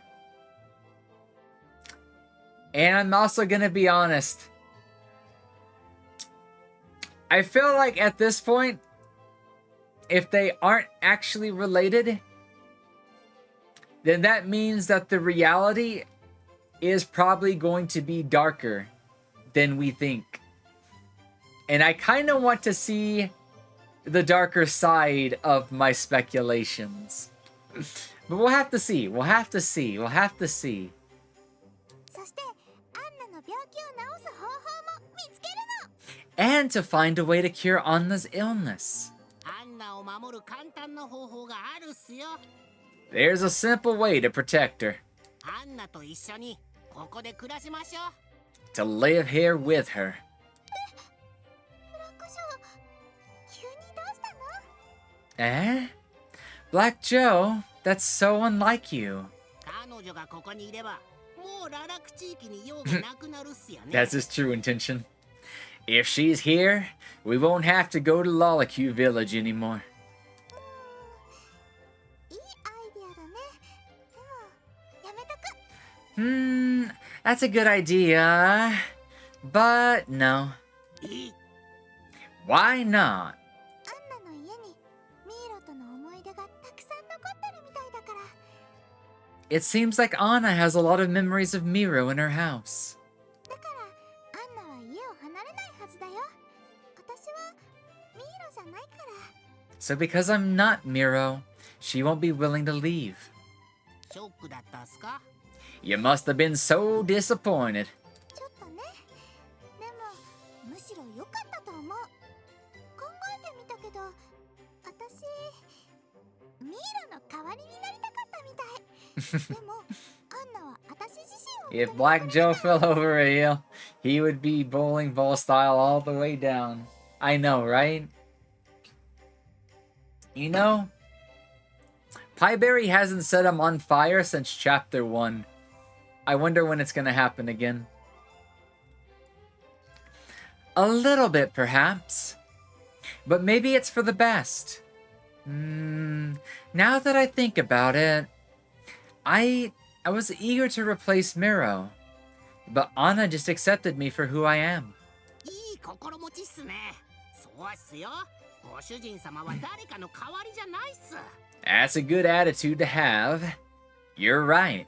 And I'm also gonna be honest. I feel like at this point, if they aren't actually related, then that means that the reality is probably going to be darker than we think. And I kind of want to see the darker side of my speculations. But we'll have to see. We'll have to see. We'll have to see. そして、アンナの病気を治す方法も見つけるの。 And to find a way to cure Anna's illness. アンナを守る簡単な方法があるっすよ。 There's a simple way to protect her. アンナと一緒にここで暮らしましょう。 To live here with her. ブラックショー、急にどうしたの？ Eh? Black Joe? That's so unlike you. 彼女がここにいれば、もうララク地域に用がなくなるっすよね。 That's his true intention. If she's here, we won't have to go to Lollicue Village anymore. いいアイディアだね。でも、やめとく。 That's a good idea. But no. いい。 Why not? アンナの家にミーロとの思い出がたくさん残ってるみたいだから。 It seems like Anna has a lot of memories of Miro in her house. だからアンナは家を離れないはずだよ。私はミーロじゃないから。 So because I'm not Miro, she won't be willing to leave. ショックだったっすか？ You must have been so disappointed. ちょっとね。でもむしろ良かったと思う。考えてみたけど、私ミイラの代わりになりたかったみたい。でもアンナは私自身を If Black Joe fell over a hill, he would be bowling ball style all the way down. I know, right? You know, Pieberry hasn't set him on fire since chapter 1. I wonder when it's gonna happen again. A little bit, perhaps. But maybe it's for the best. Now that I think about it, I was eager to replace Miro. But Anna just accepted me for who I am. いい心持ちっすね。そうっすよ。ご主人様は誰かの代わりじゃないっす。That's a good attitude to have. You're right.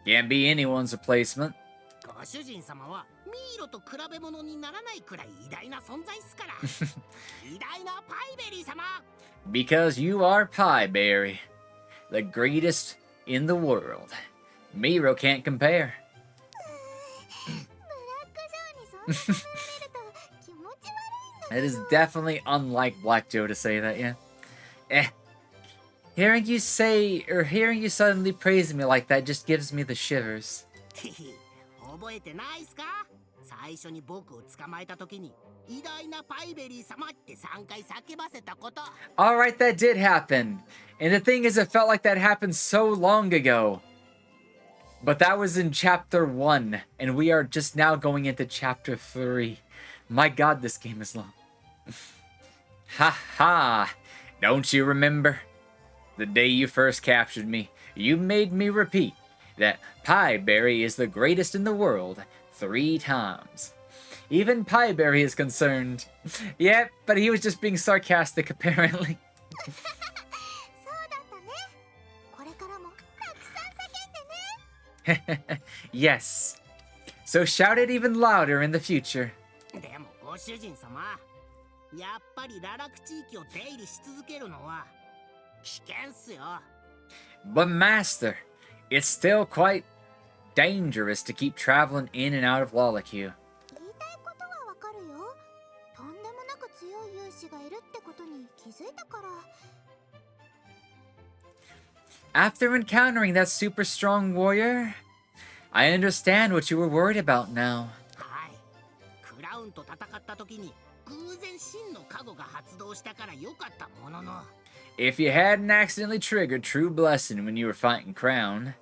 Can't be anyone's replacement. ご主人様はミイロと比べ物にならないくらい偉大な存在っすから。偉大なパイベリー様。Because you are Pieberry, the greatest in the world. Miro can't compare. ブラック・ジョーにそんな褒められると気持ち悪いんだ It is definitely unlike Black Joe to say that, yeah. Hearing you suddenly praise me like that just gives me the shivers. 覚えてないっすか？最初に僕を捕まえた時に偉大なパイベリー様って3回叫ばせたこと。 Alright, that did happen. And the thing is, it felt like that happened so long ago. But that was in chapter 1, and we are just now going into chapter 3. My god, this game is long. Ha ha! Don't you remember? The day you first captured me, you made me repeat that Pieberry is the greatest in the world 3 times. Even Pieberry is concerned. Yep, but he was just being sarcastic apparently. そうだったね。これからもたくさん叫んでね。 Yes. So shout it even louder in the future. でもご主人様、やっぱり堕落地域を出入りし続けるのは危険っすよ。 But Master, it's still quite dangerous to keep traveling in and out of Lollicue. 言いたいことはわかるよ。とんでもなく強い勇士がいるってことに気づいたから。 After encountering that super strong warrior, I understand what you were worried about now. はい。クラウンと戦った時に偶然真の加護が発動したから良かったものの。 If you hadn't accidentally triggered True Blessing when you were fighting Crown,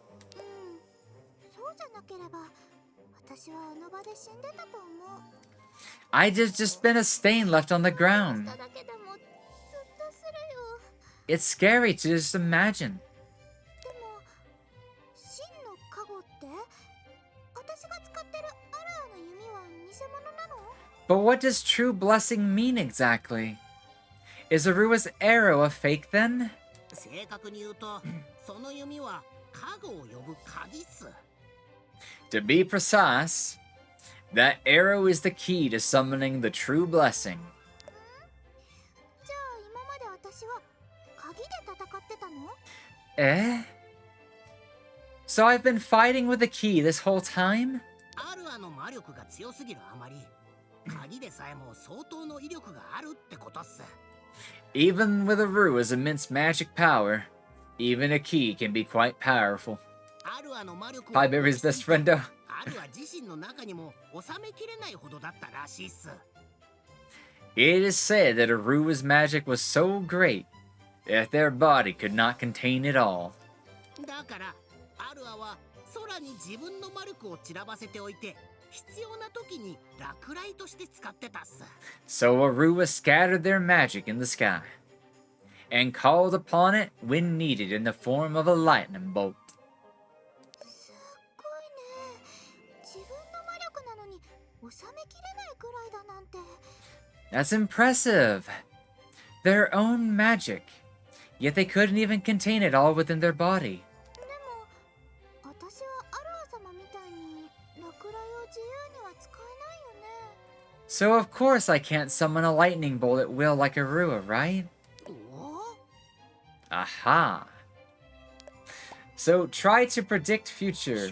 そうじゃなければ私はあの場で死んでたと思う。 I'd just been a stain left on the し ground. ただけでもずっとするよ。 It's scary to just imagine. でも真の加護って私が使ってるアラーの弓は偽物なの？ But what does True Blessing mean exactly? Is Arua's arrow a fake then? 正確に言うと、その弓は加護を呼ぶ鍵っす。 To be precise, that arrow is the key to summoning the True Blessing. じゃあ今まで私は鍵で戦ってたの？ Eh? So I've been fighting with a key this whole time? アルアの魔力が強すぎるあまり、鍵でさえも相当の威力があるってことっす。 Even with Arua's immense magic power, even a key can be quite powerful. アルアの魔力を Pieberry's best friend, though. アルア自身の中にも収めきれないほどだったらしいっす。 It is said that Arua's magic was so great that their body could not contain it all. だからアルアは空に自分の魔力を散らばせておいて、必要な時に落雷として使ってたっす。 So Arua scattered their magic in the sky and called upon it when needed in the form of a lightning bolt. すっごいね。自分の魔力なのに収めきれないくらいだなんて。 That's impressive. Their own magic, yet they couldn't even contain it all within their body. でも私はアルア様みたいに落雷を自由には使えないよね。 So of course I can't summon a lightning bolt at will like Arua, right? おお、 Aha. So try to predict future.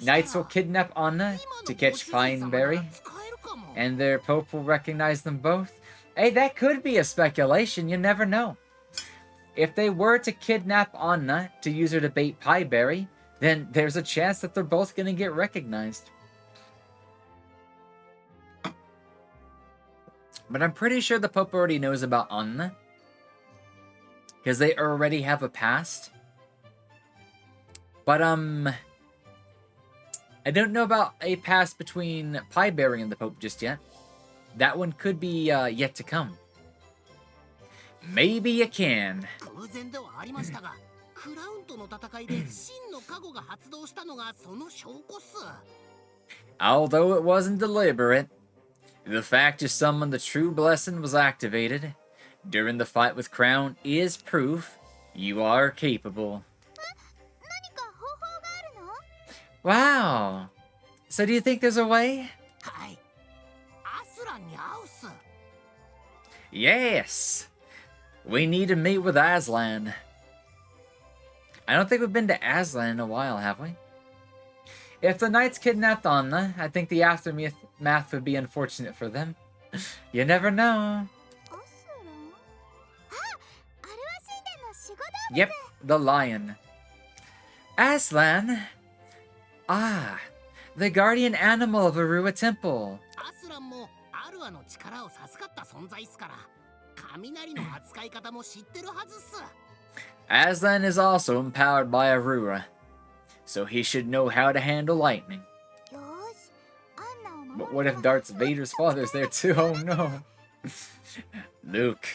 Knights will kidnap Anna to catch Pineberry, and their Pope will recognize them both. Hey, that could be a speculation, you never know. If they were to kidnap Anna to use her to bait Pineberry, then there's a chance that they're both gonna get recognized. But I'm pretty sure the Pope already knows about Anna, because they already have a past. But, I don't know about a past between Pineberry and the Pope just yet. That one could be, yet to come. Maybe you can. 偶然ではありましたが、クラウンとの戦いで真の加護が発動したのがその証拠っす。Although it wasn't deliberate, the fact you summoned the true blessing was activated during the fight with Crown is proof you are capable. 何か方法があるの？ Wow. So do you think there's a way? はい。アスランに会うっす。Yes. We need to meet with Aslan. I don't think we've been to Aslan in a while, have we? If the knights kidnapped Anna, I think the aftermath would be unfortunate for them. You never know. アスラン？あ、あれは神殿の守護動物。 Yep, the lion. Aslan? Ah, the guardian animal of Arua Temple. アスランもアルアの力を授かった存在っすから、雷の扱い方も知ってるはずっす。Aslan is also empowered by Arua, so he should know how to handle lightning. よし、アンナを守 But what if Darth Vader's father's there too? Oh no. Luke,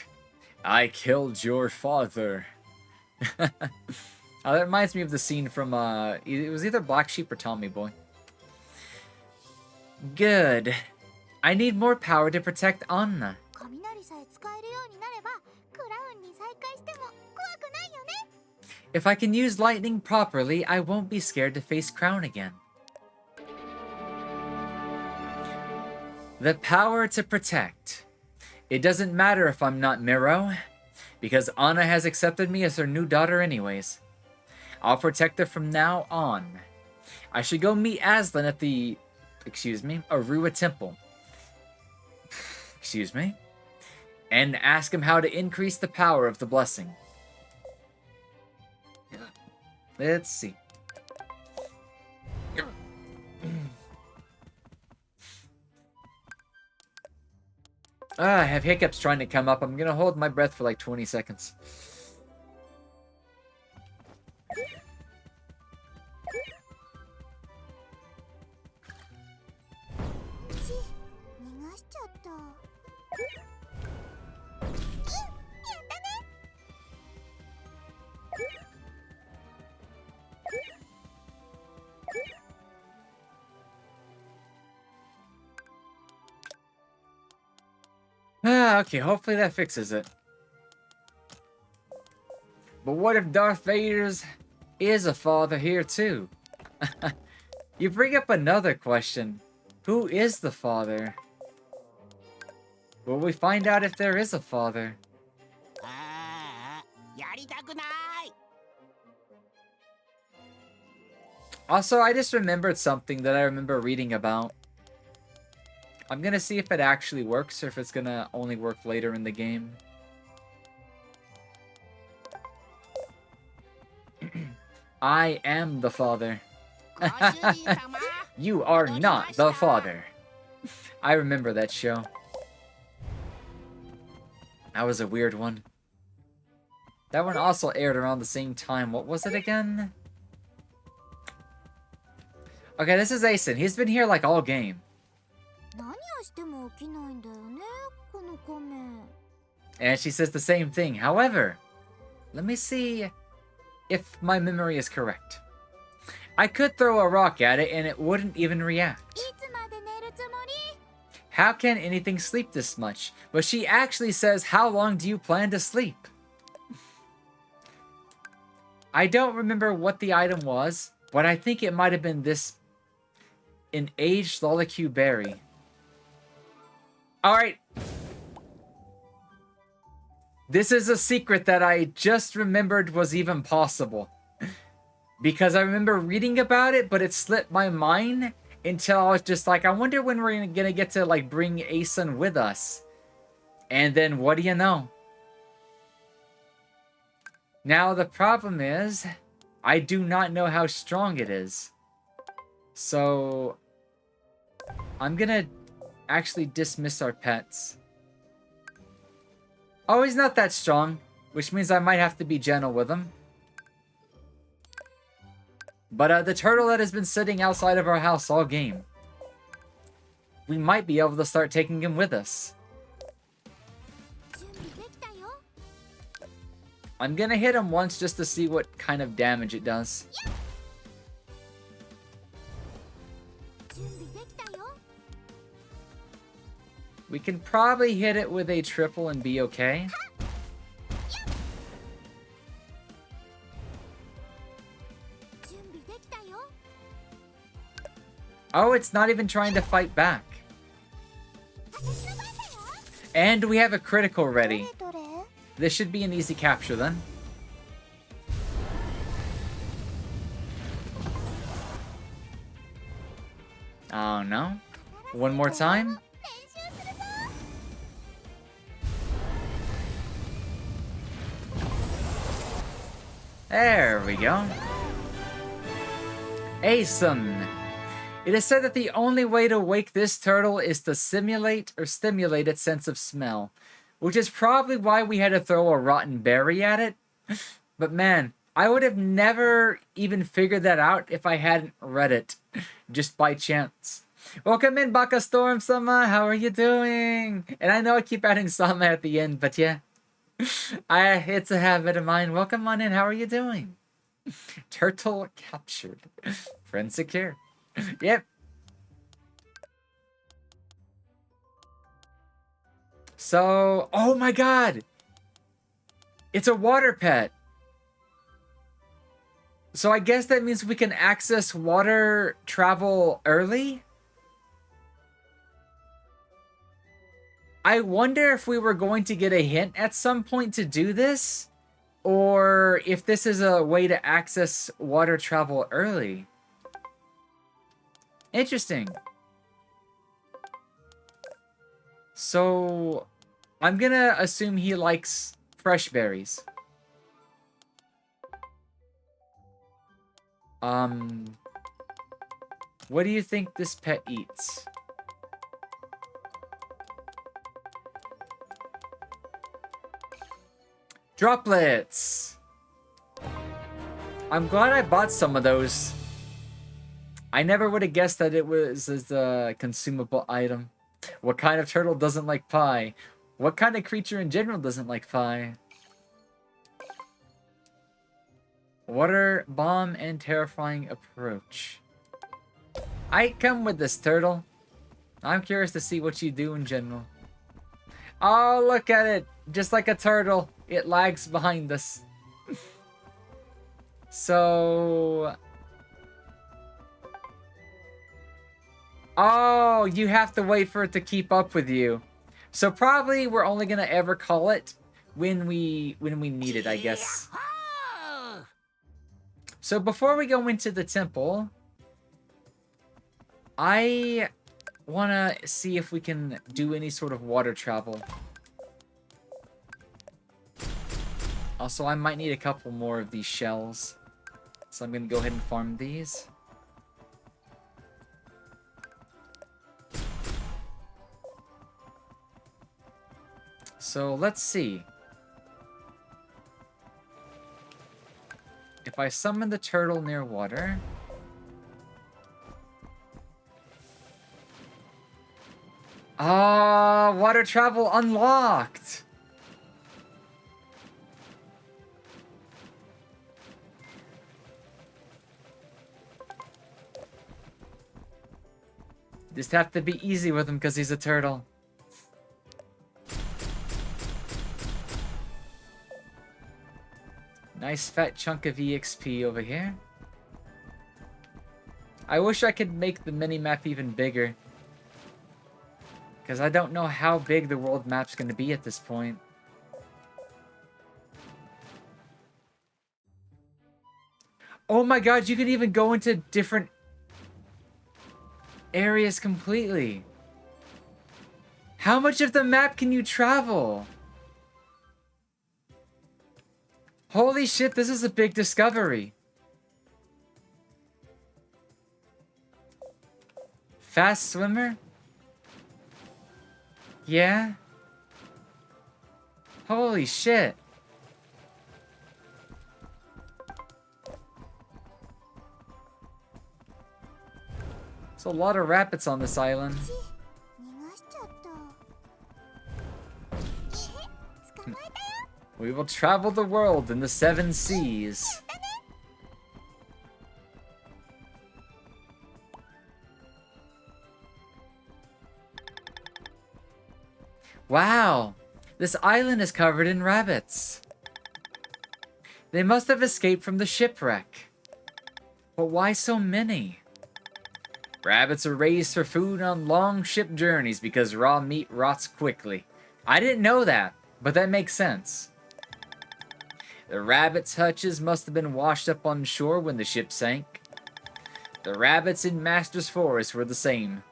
I killed your father. Oh, that reminds me of the scene from, it was either Black Sheep or Tommy Boy. Good. I need more power to protect Anna. 雷さえ使えるようになれば、クラウンに再会しても怖くないよね。 If I can use lightning properly, I won't be scared to face Crown again. The power to protect. It doesn't matter if I'm not Miro, because Anna has accepted me as her new daughter anyways. I'll protect her from now on. I should go meet Aslan at the, Arua Temple. Excuse me. And ask him how to increase the power of the blessing. Let's see. I have hiccups trying to come up. I'm gonna hold my breath for like 20 seconds. 逃がしちゃった。やったね。 Okay, hopefully that fixes it. But what if Darth Vader's is a father here too? You bring up another question. Who is the father? Will we find out if there is a father? ああ、やりたくない。 Also, I just remembered something that I remember reading about. I'm gonna see if it actually works or if it's gonna only work later in the game. I am the father. ご主人様。 You are not the father. I remember that show. That was a weird one. That one also aired around the same time. What was it again? Okay, this is Asen. He's been here like all game. 何をしても起きないんだよね、この亀。 And she says the same thing. However, let me see if my memory is correct. I could throw a rock at it and it wouldn't even react. いつまで寝るつもり？ How can anything sleep this much? But she actually says, how long do you plan to sleep? I don't remember what the item was, but I think it might have been this, an aged Lolicue berry. Alright. This is a secret that I just remembered was even possible. Because I remember reading about it, but it slipped my mind until I was just like, I wonder when we're gonna get to like bring Asun with us. And then what do you know? Now the problem is, I do not know how strong it is. So I'm gonna actually dismiss our pets. Oh, he's not that strong, which means I might have to be gentle with him. But the turtle that has been sitting outside of our house all game, we might be able to start taking him with us. 準備できたよ。 I'm gonna hit him once just to see what kind of damage it does. 準備できたよ。 We can probably hit it with a triple and be okay. 準備できたよ。 Oh, it's not even trying to fight back. 私の番だよ。 And we have a critical ど ready. れどれ？ This should be an easy capture then. Oh no. One more time. 練習するぞ。 There we go. Asun. It is said that the only way to wake this turtle is to simulate or stimulate its sense of smell, which is probably why we had to throw a rotten berry at it. But man, I would have never even figured that out if I hadn't read it, just by chance. Welcome in, Baka Storm Sama. How are you doing? And I know I keep adding Sama at the end, but yeah. It's a habit of mine. Welcome on in. How are you doing? Turtle captured. Friend secure. Yep. So, oh my god! It's a water pet. So I guess that means we can access water travel early? I wonder if we were going to get a hint at some point to do this, or if this is a way to access water travel early. Interesting. So, I'm gonna assume he likes fresh berries. What do you think this pet eats? Droplets! I'm glad I bought some of those. I never would have guessed that it was a consumable item. What kind of turtle doesn't like pie? What kind of creature in general doesn't like pie? Water, bomb, and terrifying approach. I come with this turtle. I'm curious to see what you do in general. Oh, look at it! Just like a turtle, it lags behind us. So... Oh, you have to wait for it to keep up with you. So probably we're only gonna ever call it when we need it, I guess. Yee-haw! So before we go into the temple, I wanna see if we can do any sort of water travel. Also, I might need a couple more of these shells. So I'm gonna go ahead and farm these. So let's see. If I summon the turtle near water... Ah, water travel unlocked! Just have to be easy with him because he's a turtle. Nice fat chunk of EXP over here. I wish I could make the mini-map even bigger. Because I don't know how big the world map's going to be at this point. Oh my god, you can even go into different areas completely. How much of the map can you travel? Holy shit, this is a big discovery. Fast swimmer? Yeah? Holy shit. There's a lot of rabbits on this island. 逃がしちゃった。捕まえたよ。 We will travel the world in the 7 seas. Wow! This island is covered in rabbits. They must have escaped from the shipwreck. But why so many? Rabbits are raised for food on long ship journeys because raw meat rots quickly. I didn't know that, but that makes sense. The rabbits' hutches must have been washed up on shore when the ship sank. The rabbits in Master's Forest were the same.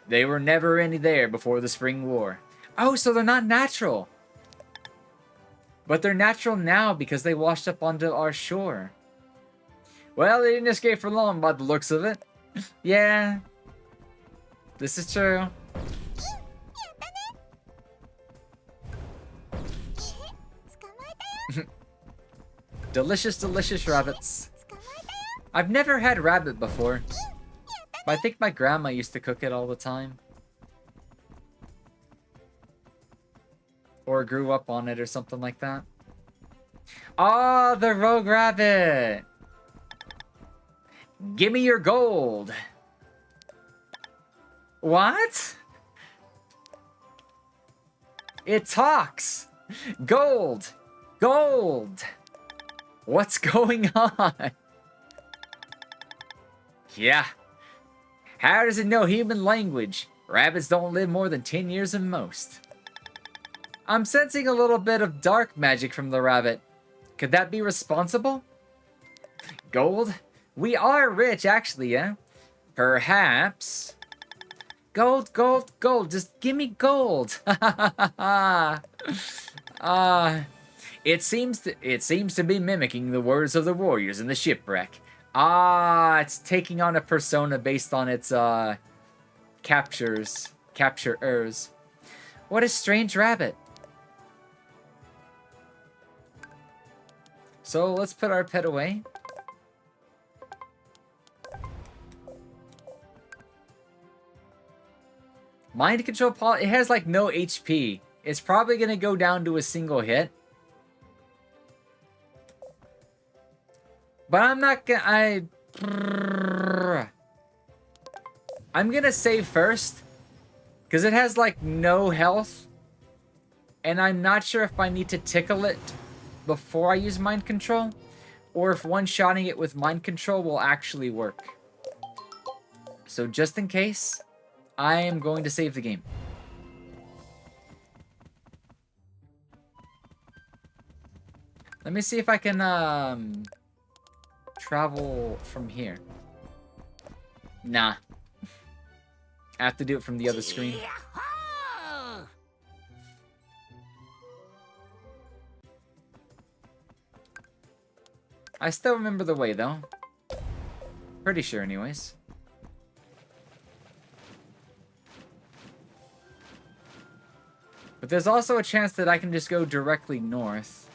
They were never any there before the Spring War. Oh, so they're not natural. But they're natural now because they washed up onto our shore. Well, they didn't escape for long by the looks of it. Yeah. This is true. Delicious, delicious rabbits. I've never had rabbit before. But I think my grandma used to cook it all the time. Or grew up on it or something like that. Oh, the rogue rabbit! Give me your gold! What? It talks! Gold! Gold! What's going on? Yeah. How does it know human language? Rabbits don't live more than 10 years at most. I'm sensing a little bit of dark magic from the rabbit. Could that be responsible? Gold? We are rich, actually, yeah? Perhaps. Gold, gold, gold. Just give me gold. It seems to be mimicking the words of the warriors in the shipwreck. It's taking on a persona based on its capturers. What a strange rabbit. So let's put our pet away. Mind control it has like no HP. It's probably gonna go down to a single hit. But I'm not gonna I'm gonna save first. Because it has like no health. And I'm not sure if I need to tickle it before I use mind control, or if one-shotting it with mind control will actually work. So just in case, I am going to save the game. Let me see if I can travel from here. Nah. I have to do it from the other screen. Yahoo! I still remember the way, though. Pretty sure, anyways. But there's also a chance that I can just go directly north.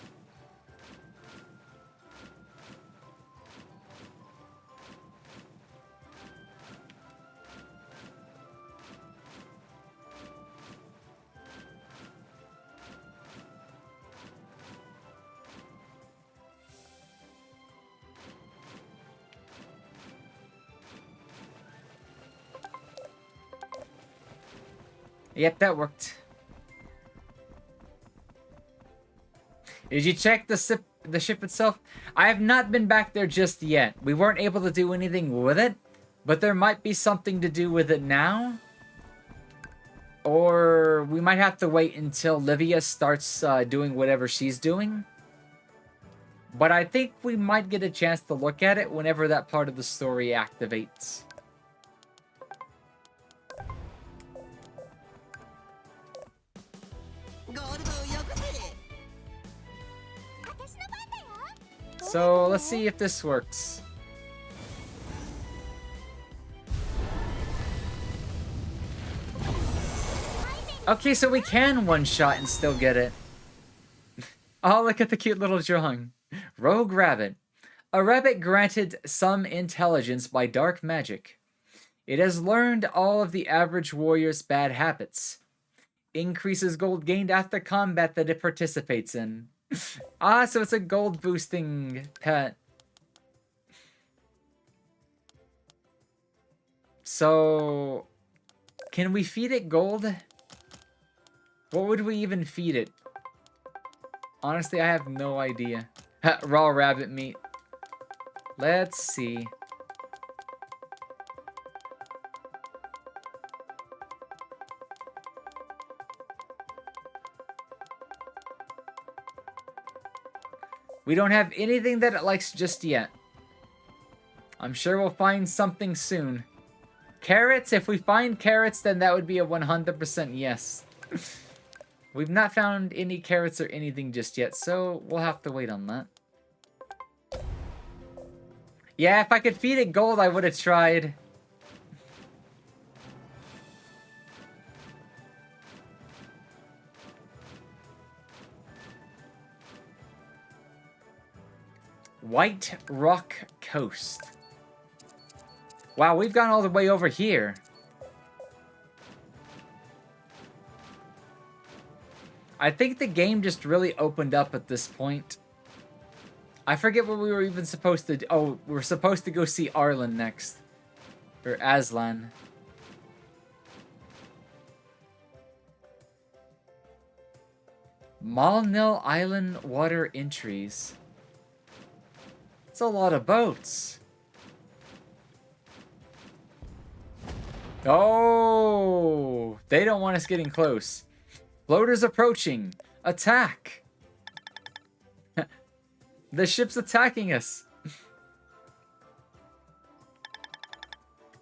Yep, that worked. Did you check the ship itself? I have not been back there just yet. We weren't able to do anything with it, but there might be something to do with it now. Or we might have to wait until Livia starts doing whatever she's doing. But I think we might get a chance to look at it whenever that part of the story activates. So let's see if this works. Okay, so we can one-shot and still get it. Oh, look at the cute little drawing. Rogue Rabbit. A rabbit granted some intelligence by dark magic. It has learned all of the average warrior's bad habits. Increases gold gained after combat that it participates in. Ah, so it's a gold boosting pet. So, can we feed it gold? What would we even feed it? Honestly, I have no idea. Raw rabbit meat. Let's see. We don't have anything that it likes just yet. I'm sure we'll find something soon. Carrots? If we find carrots, then that would be a 100% yes. We've not found any carrots or anything just yet, so we'll have to wait on that. Yeah, if I could feed it gold, I would have tried. White Rock Coast. Wow, we've gone all the way over here. I think the game just really opened up at this point. I forget what we were even supposed to do. Oh, we're supposed to go see Arlen next. Or Aslan. Malnil Island water entries. It's a lot of boats. Oh, they don't want us getting close. Floaters approaching. Attack. The ship's attacking us.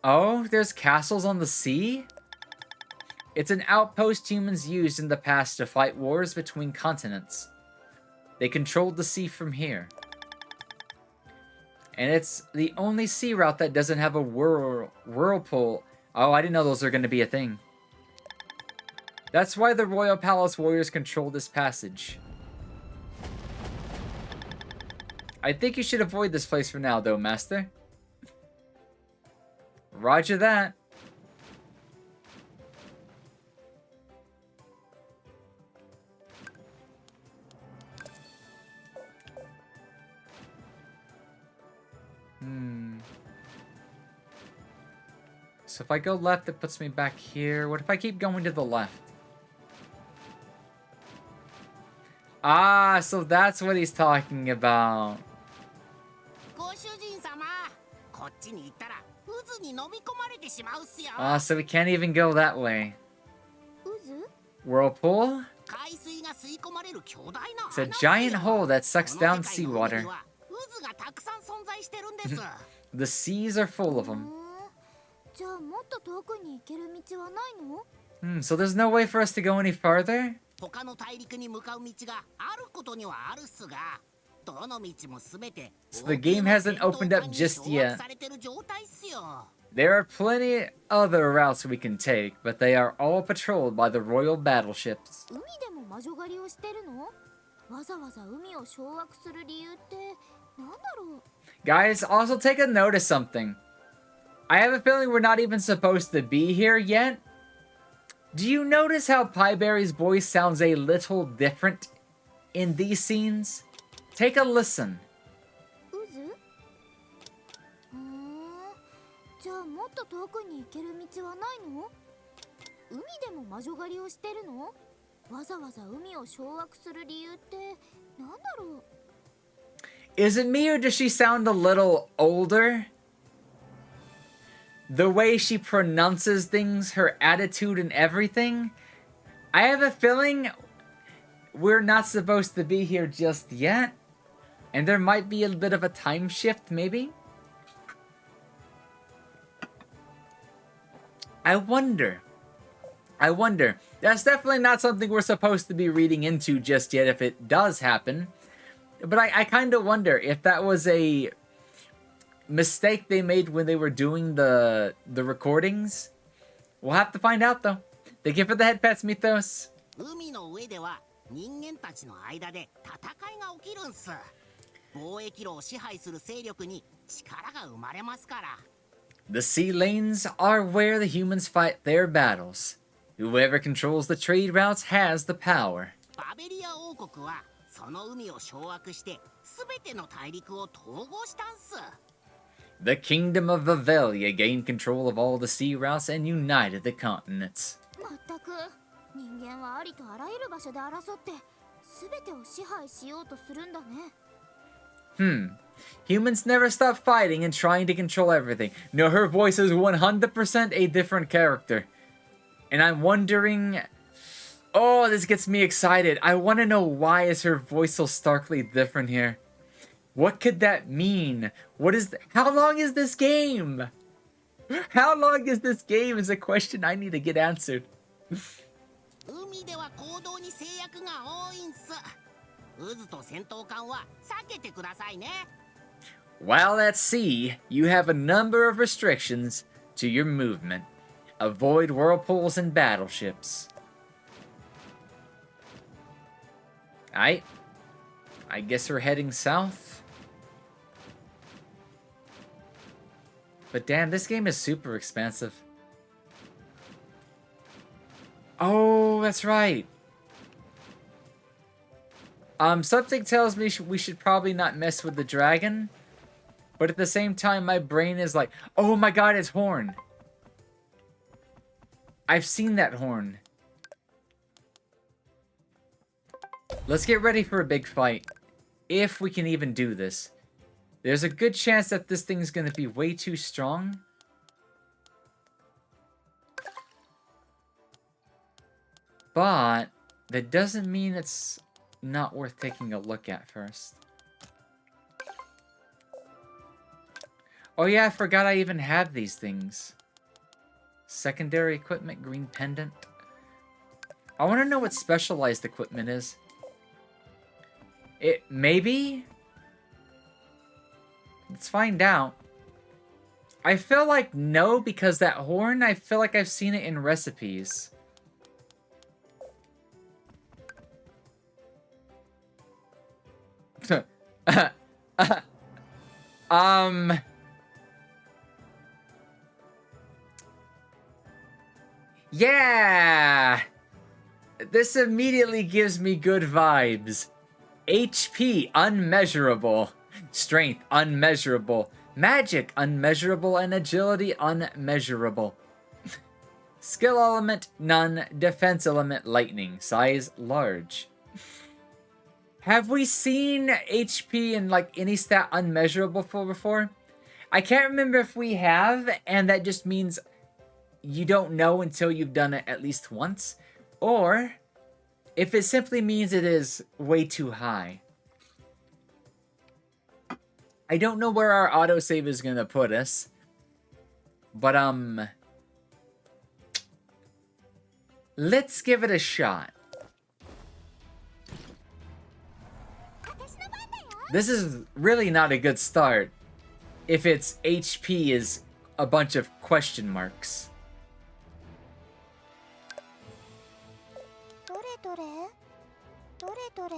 Oh, there's castles on the sea? It's an outpost humans used in the past to fight wars between continents. They controlled the sea from here. And it's the only sea route that doesn't have a whirlpool. Oh, I didn't know those are going to be a thing. That's why the Royal Palace warriors control this passage. I think you should avoid this place for now, though, Master. Roger that. So if I go left, it puts me back here. What if I keep going to the left? Ah, so that's what he's talking about. Ah, so we can't even go that way. Whirlpool? It's a giant hole that sucks down seawater. The seas are full of them. So there's no way for us to go any farther? So the game hasn't opened up just yet. There are plenty other routes we can take, but they are all patrolled by the royal battleships. Guys, also take a note of something. I have a feeling we're not even supposed to be here yet. Do you notice how Pieberry's voice sounds a little different in these scenes? Take a listen. Is it me or does she sound a little older? The way she pronounces things, her attitude and everything. I have a feeling we're not supposed to be here just yet. And there might be a bit of a time shift, maybe? I wonder. That's definitely not something we're supposed to be reading into just yet if it does happen. But I kind of wonder if that was a mistake they made when they were doing the recordings. We'll have to find out, though. Thank you for the head pats, Mythos. 海の上では人間たちの間で戦いが起きるんす。貿易路を支配する勢力に力が生まれますから。The sea lanes are where the humans fight their battles. Whoever controls the trade routes has the power. バベリア王国はその海を掌握して全ての大陸を統合したんす。The kingdom of Vavelia gained control of all the sea routes and united the continents. まったく人間はありとあらゆる場所で争って全てを支配しようとするんだね。Humans never stop fighting and trying to control everything. No, her voice is 100% a different character. And I'm wondering... Oh, this gets me excited. I want to know why is her voice so starkly different here. What could that mean? How long is this game? How long is this game is a question I need to get answered. 海では行動に制約が多いんす。渦と戦闘艦は避けてくださいね。While at sea, you have a number of restrictions to your movement. Avoid whirlpools and battleships. I guess we're heading south. But damn, this game is super expansive. Oh, that's right. Something tells me we should probably not mess with the dragon. But at the same time, my brain is like, oh my god, it's Horn. I've seen that Horn. Let's get ready for a big fight. If we can even do this. There's a good chance that this thing's gonna be way too strong. But that doesn't mean it's not worth taking a look at first. Oh yeah, I forgot I even had these things. Secondary equipment, green pendant. I want to know what specialized equipment is. Maybe? Let's find out. I feel like no, because that horn, I feel like I've seen it in recipes. Yeah! This immediately gives me good vibes. HP, unmeasurable. Strength, unmeasurable. Magic, unmeasurable. And agility, unmeasurable. Skill element, none. Defense element, lightning. Size, large. Have we seen HP and like any stat unmeasurable before? I can't remember if we have, and that just means you don't know until you've done it at least once, or if it simply means it is way too high. I don't know where our autosave is gonna put us, but let's give it a shot. This is really not a good start if its HP is a bunch of question marks. どれどれどれどれ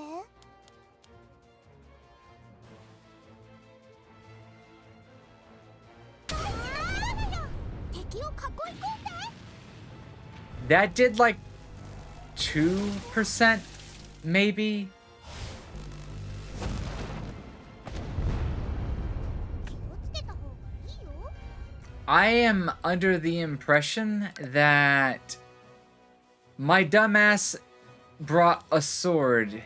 敵を囲い込んで That did like 2%, maybe? I am under the impression that my dumbass brought a sword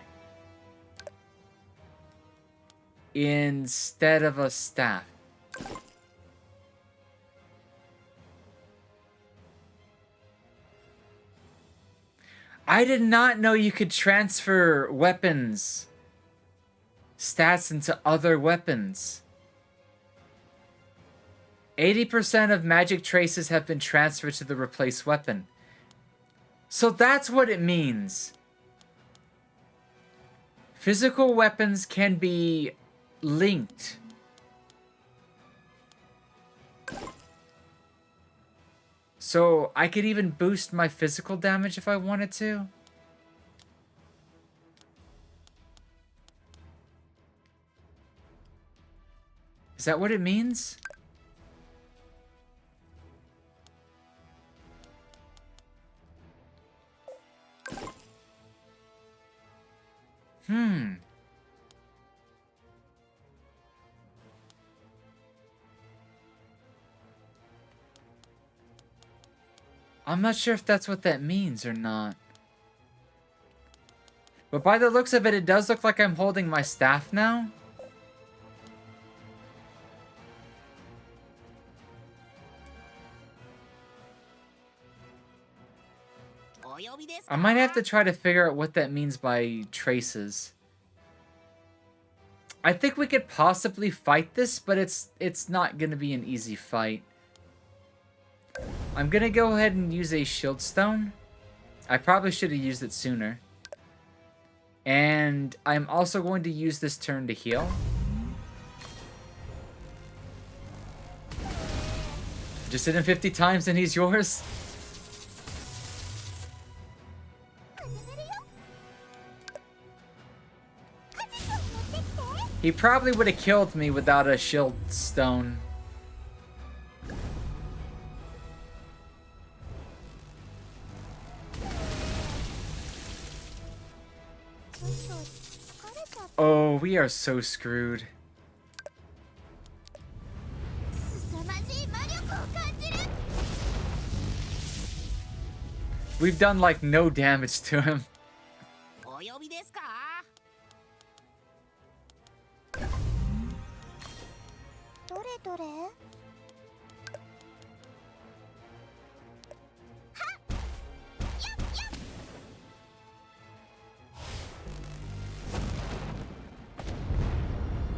instead of a staff. I did not know you could transfer weapons stats into other weapons. 80% of magic traces have been transferred to the replaced weapon. So that's what it means. Physical weapons can be linked. So I could even boost my physical damage if I wanted to. Is that what it means? I'm not sure if that's what that means or not. But by the looks of it, it does look like I'm holding my staff now. I might have to try to figure out what that means by traces. I think we could possibly fight this, but it's not going to be an easy fight. I'm going to go ahead and use a shield stone. I probably should have used it sooner. And I'm also going to use this turn to heal. Just hit him 50 times and he's yours. He probably would have killed me without a shield stone. Oh, we are so screwed. We've done like no damage to him.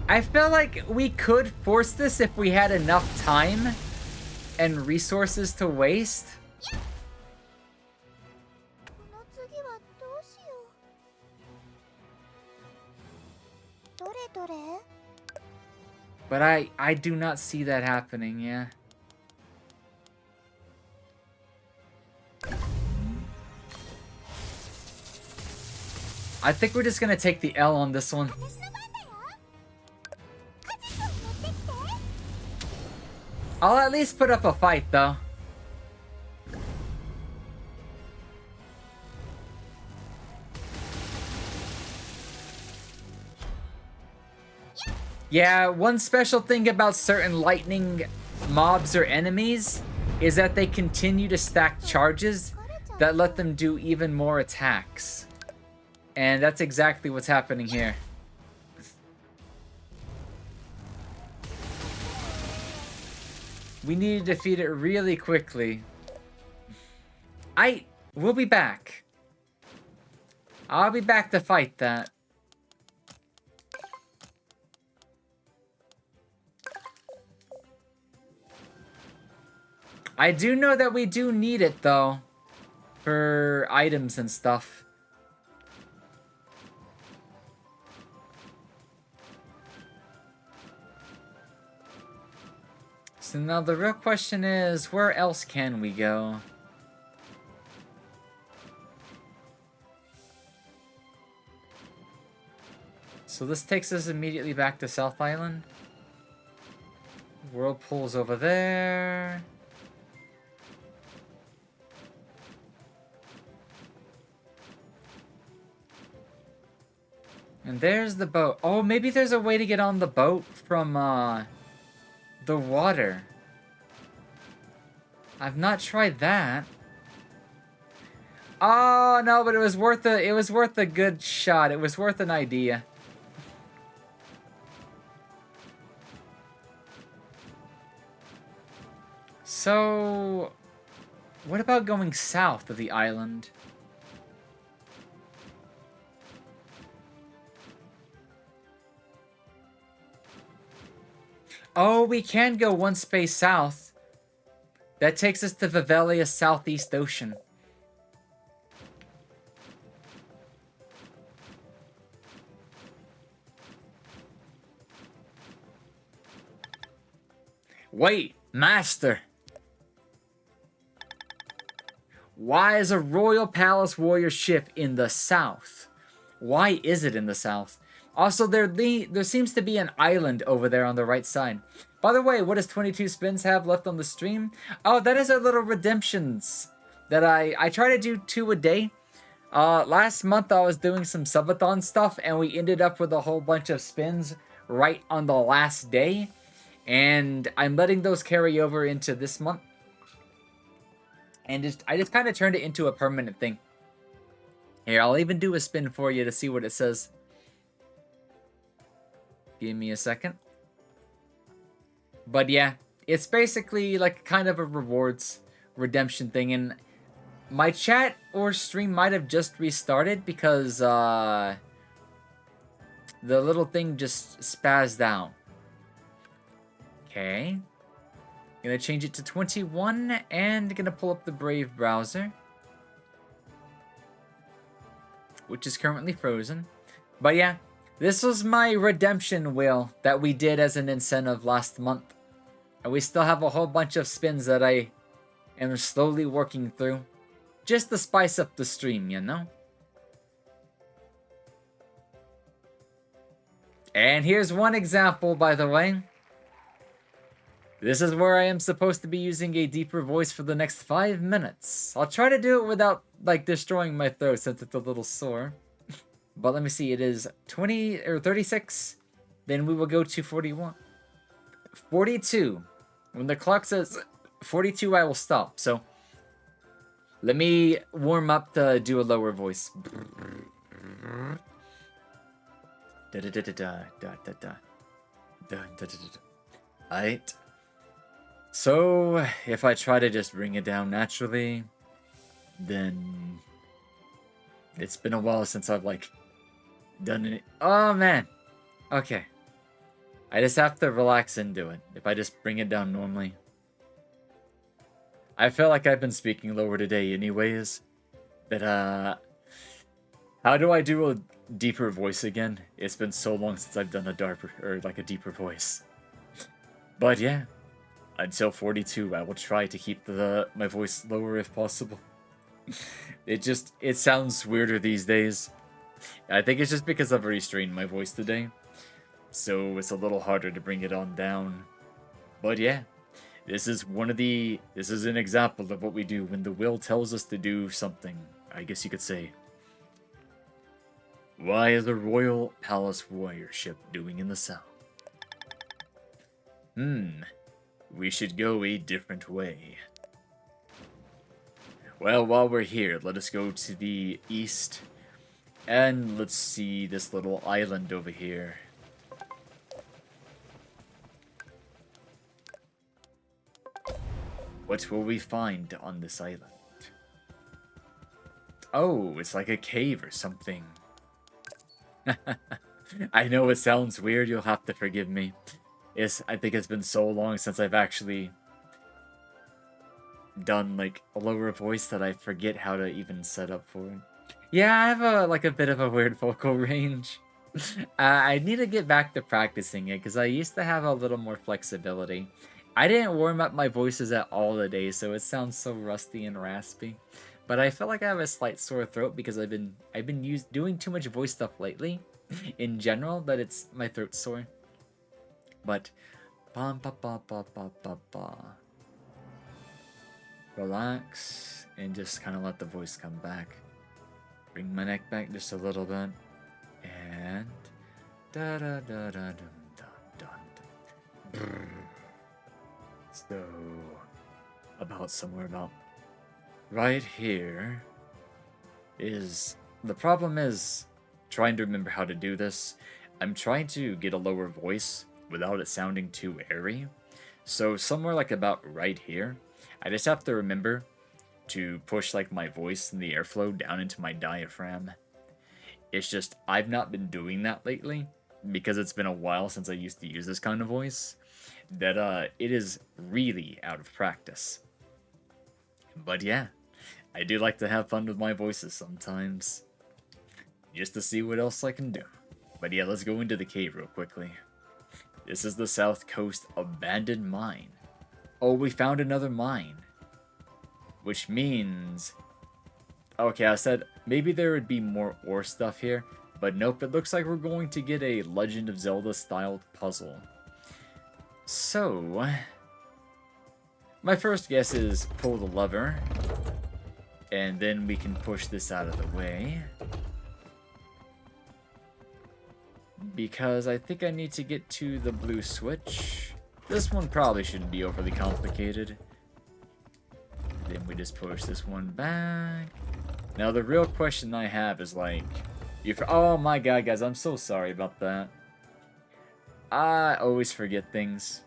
I feel like we could force this if we had enough time and resources to waste. But I do not see that happening, yeah. I think we're just gonna take the L on this one. I'll at least put up a fight, though. Yeah, one special thing about certain lightning mobs or enemies is that they continue to stack charges that let them do even more attacks. And that's exactly what's happening here. We need to defeat it really quickly. We'll be back. I'll be back to fight that. I do know that we do need it, though, for items and stuff. So now the real question is, where else can we go? So this takes us immediately back to South Island. Whirlpool's over there. And there's the boat. Oh, maybe there's a way to get on the boat from, the water. I've not tried that. Oh, no, but it was worth a good shot. It was worth an idea. So, what about going south of the island? Oh, we can go one space south. That takes us to Vivelia's Southeast Ocean. Wait, Master. Why is a Royal Palace warrior ship in the south? Why is it in the south? Also, there seems to be an island over there on the right side. By the way, what does 22 Spins have left on the stream? Oh, that is our little redemptions that I try to do 2 a day. Last month I was doing some subathon stuff and we ended up with a whole bunch of spins right on the last day. And I'm letting those carry over into this month. And I just kind of turned it into a permanent thing. Here, I'll even do a spin for you to see what it says. Give me a second. But yeah, it's basically like kind of a rewards redemption thing. And my chat or stream might have just restarted because the little thing just spazzed out. Okay. Gonna change it to 21 and gonna pull up the Brave browser, which is currently frozen. But yeah, this was my redemption wheel that we did as an incentive last month. And we still have a whole bunch of spins that I am slowly working through. Just to spice up the stream, you know? And here's one example, by the way. This is where I am supposed to be using a deeper voice for the next 5 minutes. I'll try to do it without, like, destroying my throat since it's a little sore. But let me see, it is 20 or 36. Then we will go to 41. 42. When the clock says 42, I will stop. So let me warm up to do a lower voice. Alright. So, if I try to just bring it down naturally, then it's been a while since I've, like, done it. Oh, man. Okay. I just have to relax into it. If I just bring it down normally. I feel like I've been speaking lower today anyways. But, how do I do a deeper voice again? It's been so long since I've done a darker, or like a deeper voice. But yeah. Until 42, I will try to keep my voice lower if possible. It sounds weirder these days. I think it's just because I've restrained my voice today. So it's a little harder to bring it on down. But yeah, this is an example of what we do when the will tells us to do something, I guess you could say. Why is a Royal Palace warrior ship doing in the south? We should go a different way. Well, while we're here, let us go to the east. And let's see this little island over here. What will we find on this island? Oh, it's like a cave or something. I know it sounds weird, you'll have to forgive me. I think it's been so long since I've actually done like a lower voice that I forget how to even set up for it. Yeah, I have a bit of a weird vocal range. I need to get back to practicing it because I used to have a little more flexibility. I didn't warm up my voices at all today, so it sounds so rusty and raspy. But I feel like I have a slight sore throat because I've been doing too much voice stuff lately, in general, that my throat's sore. But relax and just kind of let the voice come back. Bring my neck back just a little bit, and da da da da dum dum dum. So somewhere about right here is the problem is trying to remember how to do this. I'm trying to get a lower voice without it sounding too airy. So somewhere like about right here, I just have to remember to push like my voice and the airflow down into my diaphragm. It's just I've not been doing that lately because it's been a while since I used to use this kind of voice, that it is really out of practice. But yeah, I do like to have fun with my voices sometimes, just to see what else I can do. But yeah, let's go into the cave real quickly. This is the South Coast Abandoned Mine. Oh, we found another mine. Which means... Okay, I said maybe there would be more ore stuff here, but nope, it looks like we're going to get a Legend of Zelda styled puzzle. So... my first guess is pull the lever, and then we can push this out of the way. Because I think I need to get to the blue switch. This one probably shouldn't be overly complicated. Then we just push this one back. Now the real question I have is like... oh my god, guys, I'm so sorry about that. I always forget things.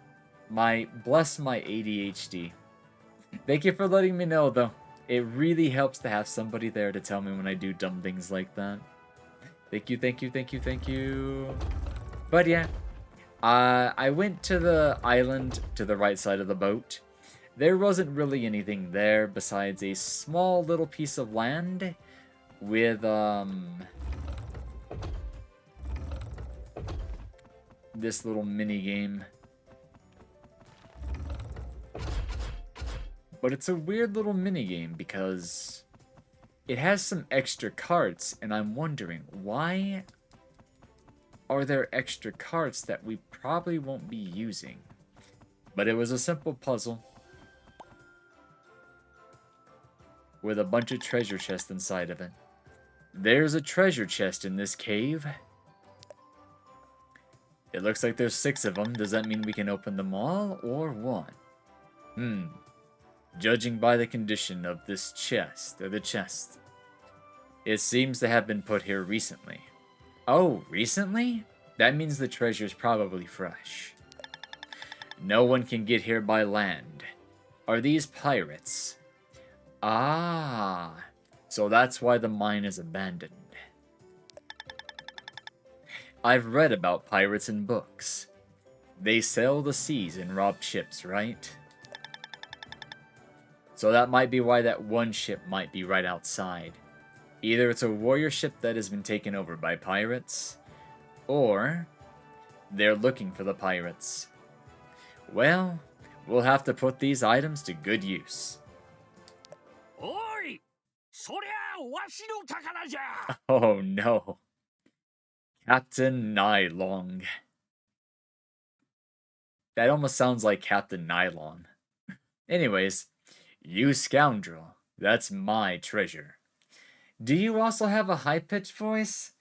Bless my ADHD. Thank you for letting me know, though. It really helps to have somebody there to tell me when I do dumb things like that. Thank you, thank you, thank you, thank you. But yeah, I went to the island to the right side of the boat. There wasn't really anything there besides a small little piece of land with, this little mini game. But it's a weird little mini game because it has some extra carts, and I'm wondering, why are there extra carts that we probably won't be using? But it was a simple puzzle with a bunch of treasure chests inside of it. There's a treasure chest in this cave. It looks like there's 6 of them. Does that mean we can open them all, or what? Judging by the condition of this chest, or the chest, it seems to have been put here recently. Oh, recently? That means the treasure's probably fresh. No one can get here by land. Are these pirates? Ah, so that's why the mine is abandoned. I've read about pirates in books. They sail the seas and rob ships, right? So that might be why that one ship might be right outside. Either it's a warrior ship that has been taken over by pirates, or they're looking for the pirates. Well, we'll have to put these items to good use. Oi! そりゃわしの宝じゃ! Oh no. Captain Nylon. That almost sounds like Captain Nylon. Anyways, you scoundrel. That's my treasure. Do you also have a high-pitched voice?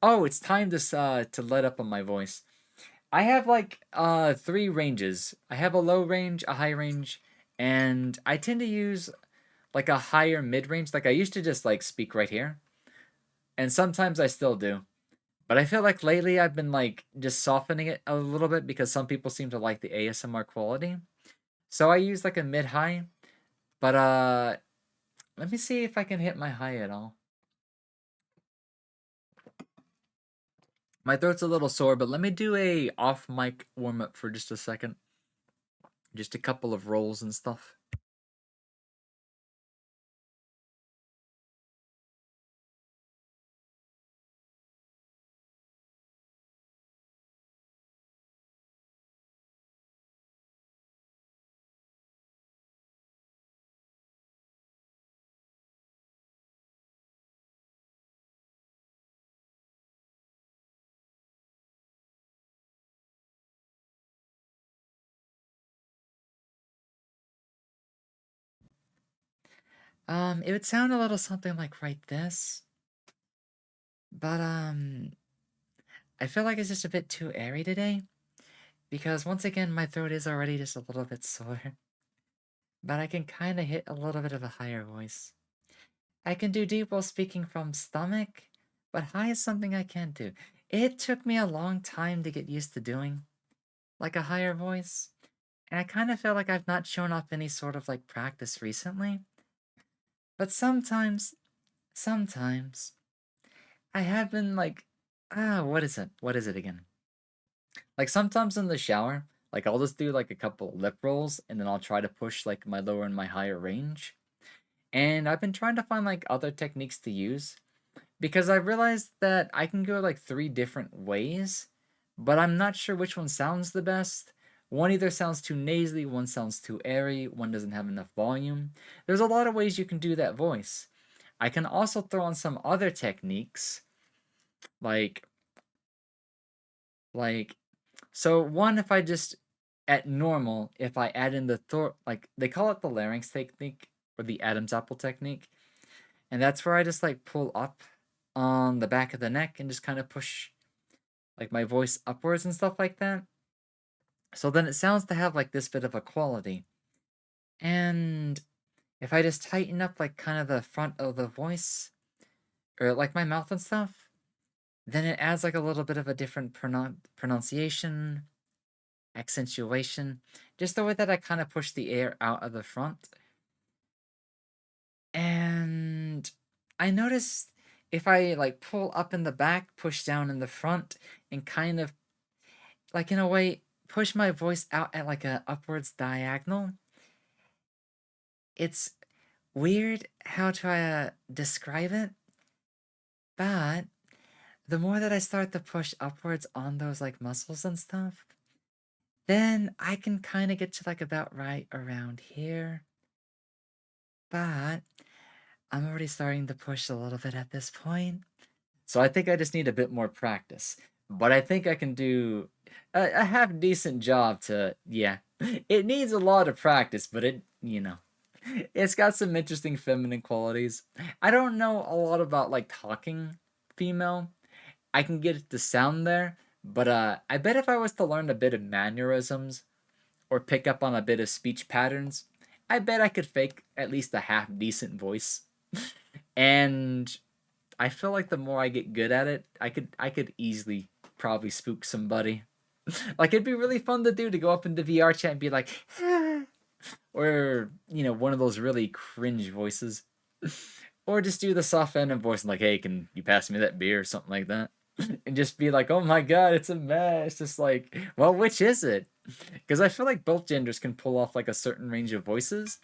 Oh, it's time to let up on my voice. I have like 3 ranges. I have a low range, a high range, and I tend to use like a higher mid-range. Like I used to just like speak right here. And sometimes I still do. But I feel like lately I've been like just softening it a little bit because some people seem to like the ASMR quality. So I use like a mid-high. But let me see if I can hit my high at all. My throat's a little sore, but let me do a off-mic warm-up for just a second. Just a couple of rolls and stuff. It would sound a little something like right this. But, I feel like it's just a bit too airy today. Because once again, my throat is already just a little bit sore. But I can kind of hit a little bit of a higher voice. I can do deep while speaking from stomach, but high is something I can't do. It took me a long time to get used to doing, like a higher voice. And I kind of feel like I've not shown off any sort of like practice recently. But sometimes, I have been like, what is it? What is it again? Like sometimes in the shower, like I'll just do like a couple lip rolls and then I'll try to push like my lower and my higher range. And I've been trying to find like other techniques to use because I realized that I can go like 3 different ways, but I'm not sure which one sounds the best. One either sounds too nasally, one sounds too airy, one doesn't have enough volume. There's a lot of ways you can do that voice. I can also throw on some other techniques like like so one if I just at normal if I add in the like they call it the larynx technique or the Adam's apple technique, and that's where I just like pull up on the back of the neck and just kind of push like my voice upwards and stuff like that. So then it sounds to have like this bit of a quality. And if I just tighten up like kind of the front of the voice or like my mouth and stuff, then it adds like a little bit of a different pronunciation, accentuation, just the way that I kind of push the air out of the front. And I noticed if I like pull up in the back, push down in the front, and kind of like in a way push my voice out at like a upwards diagonal, it's weird how to describe it, but the more that I start to push upwards on those like muscles and stuff, then I can kind of get to like about right around here. But I'm already starting to push a little bit at this point. So I think I just need a bit more practice. But I think I can do a half decent job to, yeah. It needs a lot of practice, but it's got some interesting feminine qualities. I don't know a lot about like talking female. I can get it to sound there, but I bet if I was to learn a bit of mannerisms or pick up on a bit of speech patterns, I bet I could fake at least a half decent voice. And I feel like the more I get good at it, I could easily probably spook somebody. Like it'd be really fun to do to go up into VR chat and be like, or one of those really cringe voices, or just do the soft end voice and like, hey, can you pass me that beer or something like that, and just be like, oh my god, it's a mess. Just like, well, which is it? Because I feel like both genders can pull off like a certain range of voices,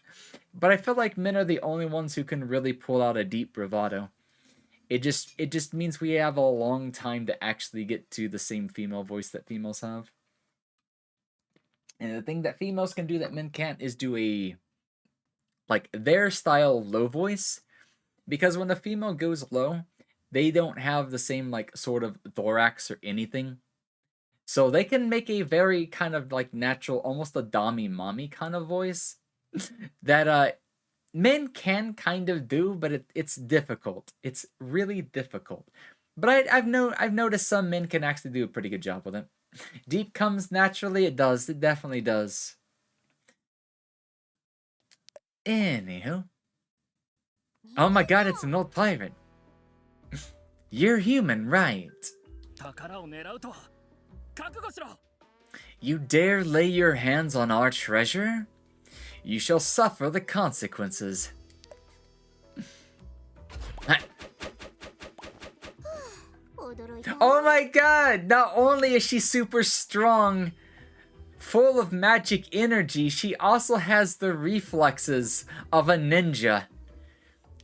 but I feel like men are the only ones who can really pull out a deep bravado. It just means we have a long time to actually get to the same female voice that females have. And the thing that females can do that men can't is do a like their style low voice, because when the female goes low, they don't have the same like sort of thorax or anything. So they can make a very kind of like natural, almost a dommy mommy kind of voice that men can kind of do, but it's difficult. It's really difficult. But I've noticed some men can actually do a pretty good job with it. Deep comes naturally. It does. It definitely does. Anywho, oh my god, it's an old pirate. You're human, right? 宝を狙うとは覚悟しろ You dare lay your hands on our treasure? You shall suffer the consequences. Oh my god! Not only is she super strong, full of magic energy, she also has the reflexes of a ninja.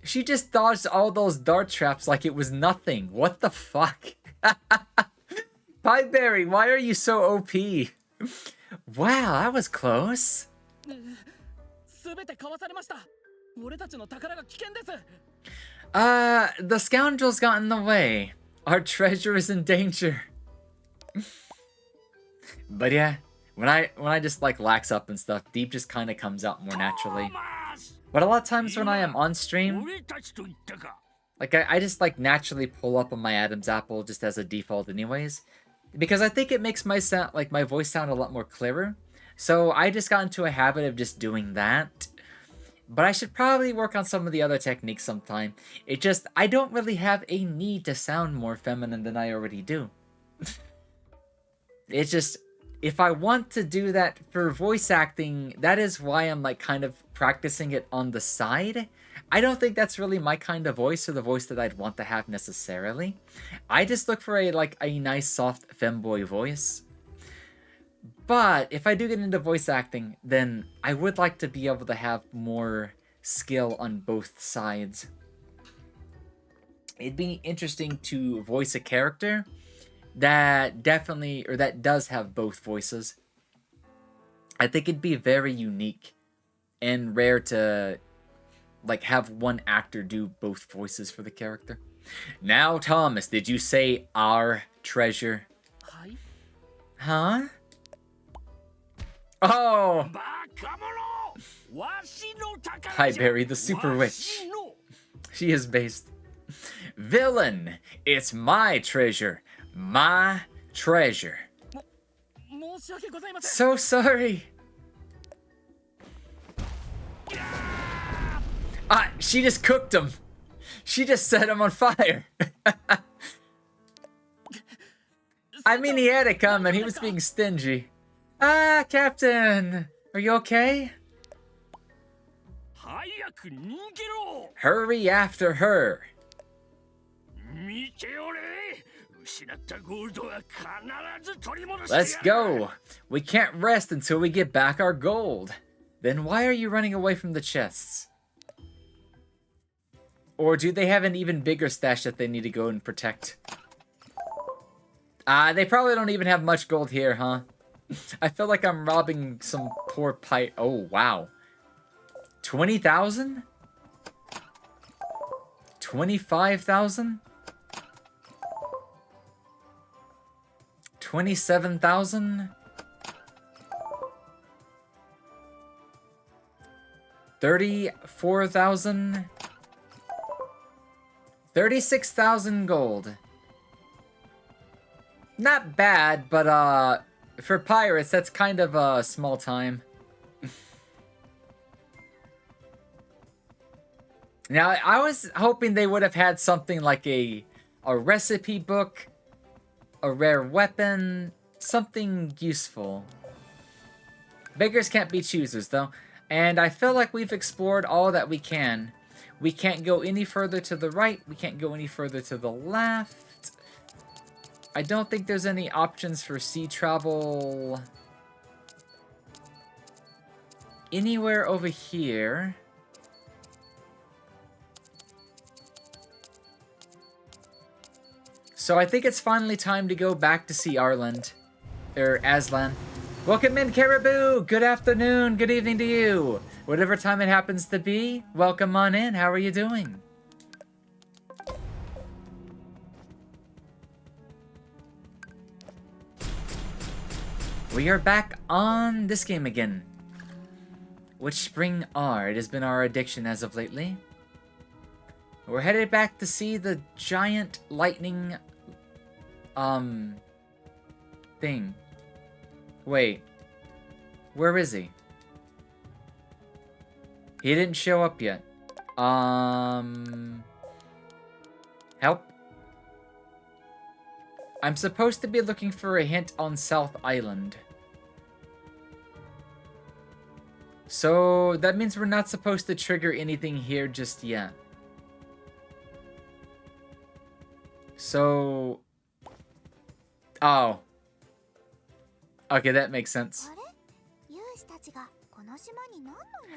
She just dodged all those dart traps like it was nothing. What the fuck? Pieberry, why are you so OP? Wow, that was close. 全てかわされました俺たちの宝が危険です The scoundrels got in the way. Our treasure is in danger. But yeah, when I just like lax up and stuff, Deep just kind of comes out more naturally. But a lot of times when I am on stream, 俺たちと言ったか like I just like naturally pull up on my Adam's apple just as a default anyways, because I think it makes my sound like my voice sound a lot more clearer. So I just got into a habit of just doing that. But I should probably work on some of the other techniques sometime. It just, I don't really have a need to sound more feminine than I already do. It's just, if I want to do that for voice acting, that is why I'm like kind of practicing it on the side. I don't think that's really my kind of voice or the voice that I'd want to have necessarily. I just look for a nice soft femboy voice. But if I do get into voice acting, then I would like to be able to have more skill on both sides. It'd be interesting to voice a character that that does have both voices. I think it'd be very unique and rare to like have one actor do both voices for the character. Now, Thomas, did you say our treasure? Huh? Oh! Hi, Barry, the super witch. She is based. Villain, it's my treasure. My treasure. So sorry. She just cooked him. She just set him on fire. I mean, he had it coming. He was being stingy. Captain. Are you okay? Hurry after her. Let's go. We can't rest until we get back our gold. Then why are you running away from the chests? Or do they have an even bigger stash that they need to go and protect? They probably don't even have much gold here, huh? I feel like I'm robbing some poor pirate. Oh, wow. 20,000? 25,000? 27,000? 34,000? 36,000 gold. Not bad, but for pirates, that's kind of a small time. Now, I was hoping they would have had something like a recipe book, a rare weapon, something useful. Beggars can't be choosers, though. And I feel like we've explored all that we can. We can't go any further to the right. We can't go any further to the left. I don't think there's any options for sea travel anywhere over here. So I think it's finally time to go back to see Arland. Or Aslan. Welcome in, Caribou! Good afternoon, good evening to you. Whatever time it happens to be, welcome on in. How are you doing? We are back on this game again. WitchSpring R. It has been our addiction as of lately. We're headed back to see the giant lightning thing. Wait. Where is he? He didn't show up yet. Help? I'm supposed to be looking for a hint on South Island. So that means we're not supposed to trigger anything here just yet. So... Oh. Okay, that makes sense.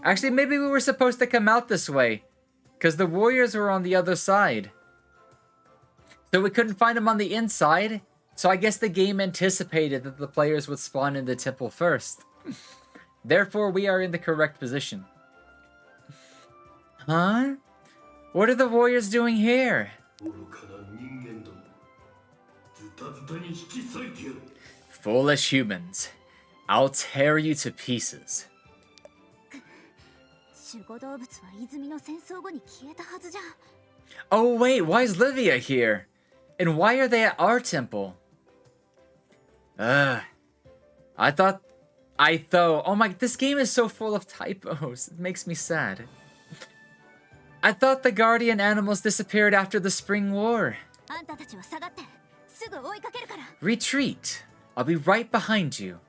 Actually, maybe we were supposed to come out this way. Because the warriors were on the other side. So we couldn't find them on the inside. So I guess the game anticipated that the players would spawn in the temple first. Therefore, we are in the correct position. Huh? What are the warriors doing here? Foolish humans. I'll tear you to pieces. Oh wait, why is Livia here? And why are they at our temple? Oh my, this game is so full of typos. It makes me sad. I thought the guardian animals disappeared after the Spring War. Retreat. I'll be right behind you.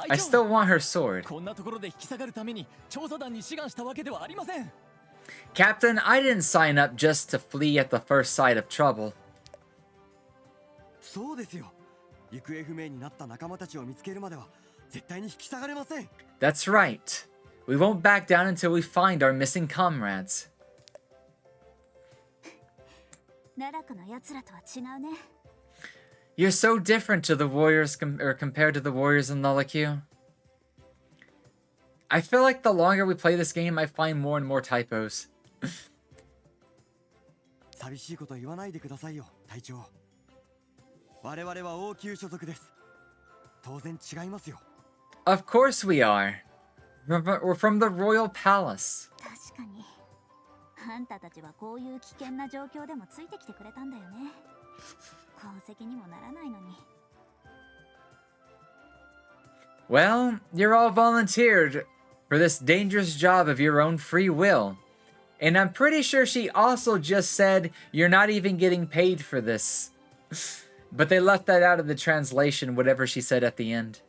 I still want her sword. Captain, I didn't sign up just to flee at the first sight of trouble. 行方不明になった仲間たちを見つけるまでは絶対に引き下がれません。 That's right. We won't back down until we find our missing comrades. 奈落の奴らとは違うね。 You're so different to the warriors compared to the warriors in Lullaku. I feel like the longer we play this game, I find more and more typos. 寂しいこと言わないでくださいよ、隊長。我々は王宮所属です。当然違いますよ。 Of course we are. We're from the royal palace. 確かに。あんたたちはこういう危険な状況でもついてきてくれたんだよね。功績にもならないのに。Well, you're all volunteered for this dangerous job of your own free will. And I'm pretty sure she also just said you're not even getting paid for this. But they left that out of the translation, whatever she said at the end.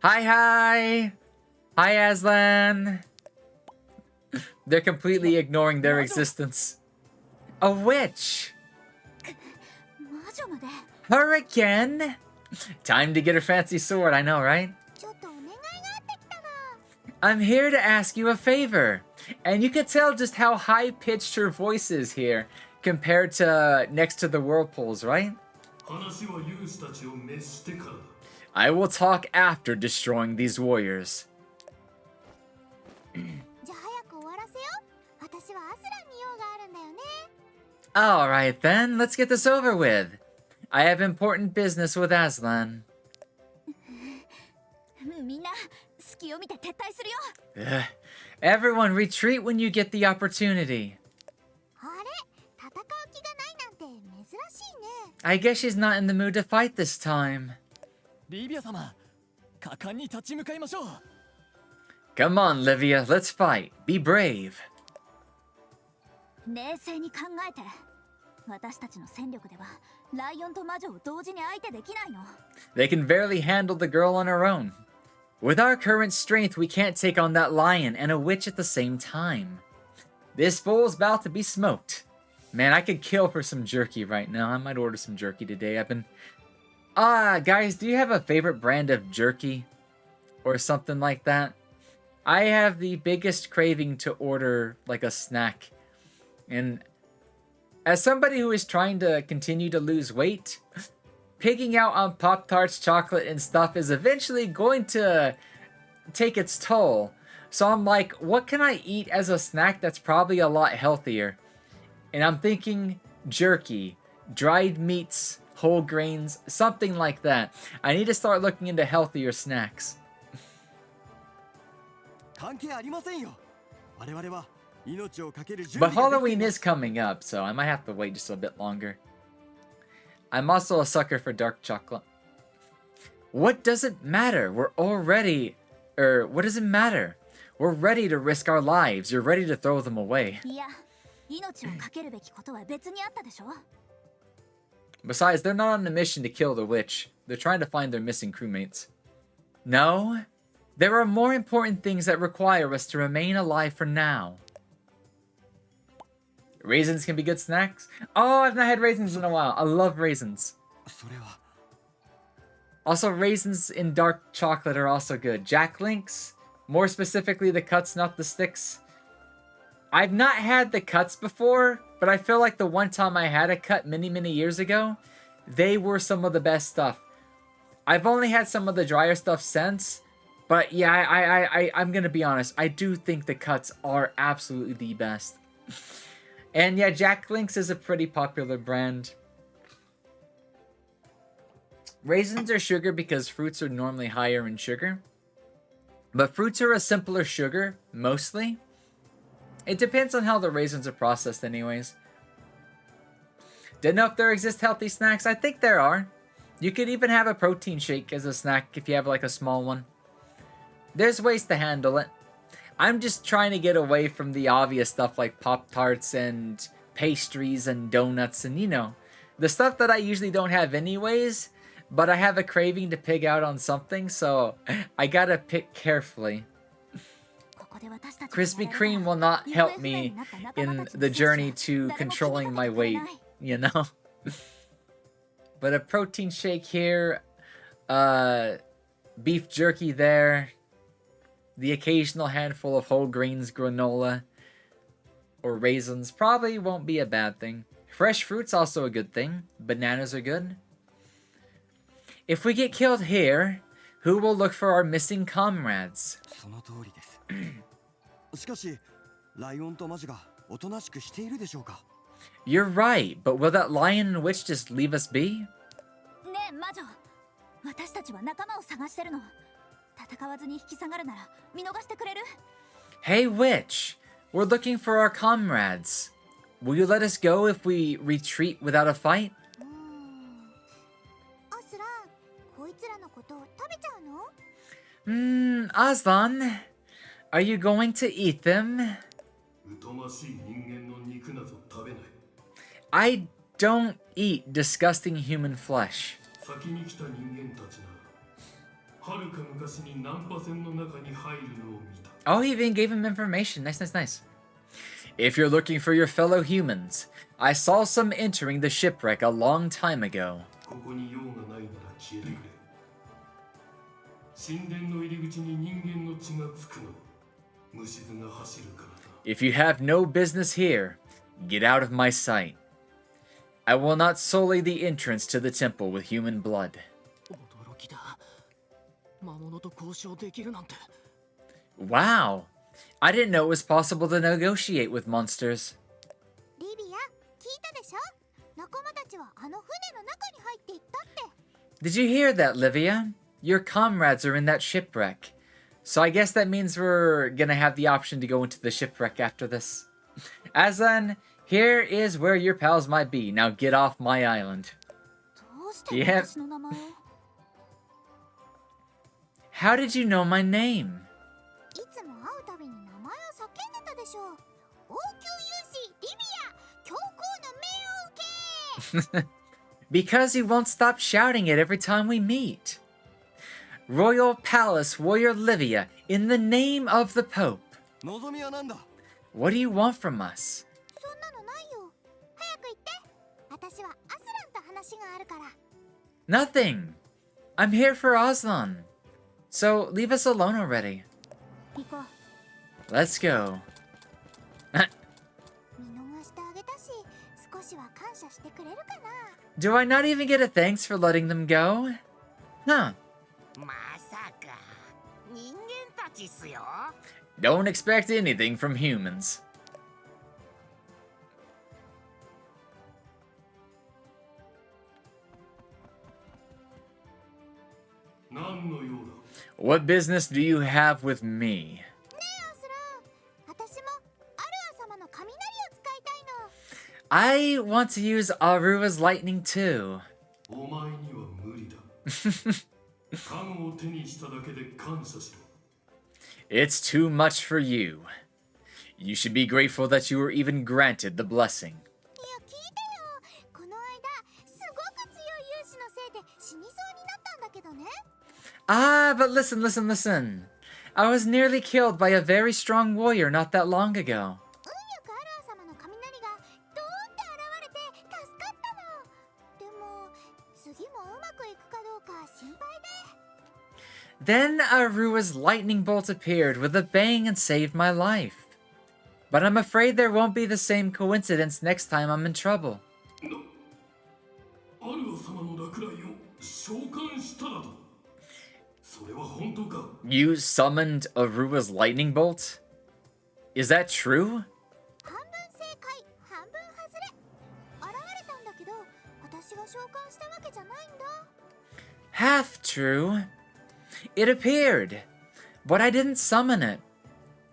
Hi, hi! Hi, Aslan! They're completely ignoring their existence. A witch! 魔女まで。 Her again? Time to get her fancy sword, I know, right? ちょっとお願いがあってきたの。 I'm here to ask you a favor. And you can tell just how high-pitched her voice is here compared to next to the whirlpools, right? 話は勇士たちを滅してからだ。 I will talk after destroying these warriors. じゃあ早く終わらせよ。私はアスランに用があるんだよね。 Alright then, let's get this over with. I have important business with Aslan. みんな、隙を見て撤退するよ。 Ugh. Everyone retreat when you get the opportunity. あれ、戦う気がないなんて珍しいね。 I guess she's not in the mood to fight this time. リビア様、果敢に立ち向かいましょう。 Come on, Livia, let's fight. Be brave. 冷静に考えて。私たちの戦力ではライオンと魔女を同時に相手できないの。 They can barely handle the girl on her own. With our current strength, we can't take on that lion and a witch at the same time. This fool's about to be smoked. Man, I could kill for some jerky right now. I might order some jerky today. I've been... guys, do you have a favorite brand of jerky? Or something like that? I have the biggest craving to order, like, a snack. And as somebody who is trying to continue to lose weight, pigging out on Pop-Tarts, chocolate, and stuff is eventually going to take its toll. So I'm like, what can I eat as a snack that's probably a lot healthier? And I'm thinking jerky, dried meats, whole grains, something like that. I need to start looking into healthier snacks. 関係ありませんよ。我々は命をかける準 But 備ができてい Halloween ま is す。 coming up, so I might have to wait just a bit longer. I'm also a sucker for dark chocolate. What does it matter? We're already... what does it matter? We're ready to risk our lives. You're ready to throw them away. いや、命をかけるべきことは別にあったでしょ。 Besides, they're not on a mission to kill the witch. They're trying to find their missing crewmates. No, there are more important things that require us to remain alive for now. Raisins can be good snacks? Oh, I've not had raisins in a while. I love raisins. それは Also, raisins in dark chocolate are also good. Jack Links, more specifically the cuts, not the sticks. I've not had the cuts before, but I feel like the one time I had a cut many, many years ago, they were some of the best stuff. I've only had some of the drier stuff since, but yeah, I'm gonna be honest. I do think the cuts are absolutely the best. And yeah, Jack Links is a pretty popular brand. Raisins are sugar because fruits are normally higher in sugar. But fruits are a simpler sugar, mostly. It depends on how the raisins are processed anyways. Didn't know if there exist healthy snacks. I think there are. You could even have a protein shake as a snack if you have like a small one. There's ways to handle it. I'm just trying to get away from the obvious stuff like Pop-Tarts and pastries and donuts and, you know, the stuff that I usually don't have anyways, but I have a craving to pig out on something, so I gotta pick carefully. Krispy Kreme will not help me in the journey to controlling my weight, you know? But a protein shake here, beef jerky there, the occasional handful of whole grains granola or raisins probably won't be a bad thing. Fresh fruit's also a good thing. Bananas are good. If we get killed here, who will look for our missing comrades? その通りです。しかし、ライオンとマジがおとなしくしているでしょうか。You're right, but will that lion and witch just leave us be? ねえ魔女、私たちは仲間を探してるの。戦わずに引き下がるなら見逃してくれる？ Hey witch, we're looking for our comrades. Will you let us go if we retreat without a fight? アスラン、こいつらのこと食べちゃうの？ Aslan, are you going to eat them? 疎ましい人間の肉など食べない。 I don't eat disgusting human flesh. 先に来た人間たちなら、はるか昔にナンパ船の中に入るのを見た。 Oh, he even gave him information. Nice, nice, nice. If you're looking for your fellow humans, I saw some entering the shipwreck a long time ago. ここに用がないなら消えてくれ。神殿の入り口に人間の血がつくの。虫唾が走るからな。 If you have no business here, get out of my sight. I will not sully the entrance to the temple with human blood. 驚きだ。魔物と交渉できるなんて。 Wow! I didn't know it was possible to negotiate with monsters. リビア、聞いたでしょ？仲間たちはあの船の中に入っていったって。 Did you hear that, Livia? Your comrades are in that shipwreck. So I guess that means we're gonna have the option to go into the shipwreck after this. Aslan, here is where your pals might be. Now get off my island. どうして Yep. 私の名前を？ How did you know my name? いつも会うたびに名前を叫んでたでしょ。王宮勇士リビア、教皇の命を受け。 Because he won't stop shouting it every time we meet. Royal Palace Warrior Livia, in the name of the Pope. 望みは何だ？ What do you want from us? そんなのないよ。早く言って。私はアスランと話があるから。 Nothing. I'm here for Aslan. So leave us alone already. 行こう。 Let's go. 見逃してあげたし、少しは感謝してくれるかな。 Do I not even get a thanks for letting them go? Huh. まさか人間たちっすよ。 Don't expect anything from humans. 何の用だ？ What business do you have with me? ねえアスラン、私もアルア様の雷を使いたいの。 I want to use Arua's lightning too. お前には無理だ。カムを手にしただけで感謝しろ。 It's too much for you. You should be grateful that you were even granted the blessing. いや聞いてよ。この間すごく強い勇士のせいで死にそうになったんだけどね。 Ah, but listen, listen, listen. I was nearly killed by a very strong warrior not that long ago. 運よくアルア様の雷がドーンって現れて助かったの。でも次もうまくいくかどうか心配で。 Then Arua's lightning bolt appeared with a bang and saved my life. But I'm afraid there won't be the same coincidence next time I'm in trouble. アルア様の落雷を召喚しただと。それは本当か？ You summoned Arua's lightning bolt? Is that true? 半分正解、半分外れ。現れたんだけど、私が召喚したわけじゃないんだ。 Half true. It appeared, but I didn't summon it.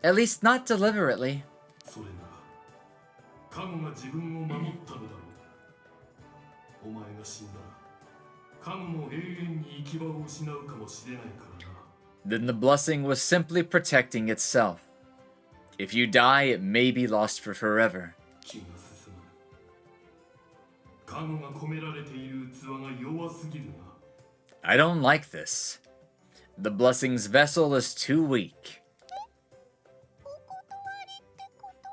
At least not deliberately. それなら、カムが自分を守ったのだろう。お前が死んだら、カムも永遠に行き場を失うかもしれないからな。 Then the blessing was simply protecting itself. If you die, it may be lost for forever. 気が進む。カムが込められている器が弱すぎるな。 I don't like this. The blessing's vessel is too weak. お断りってこと？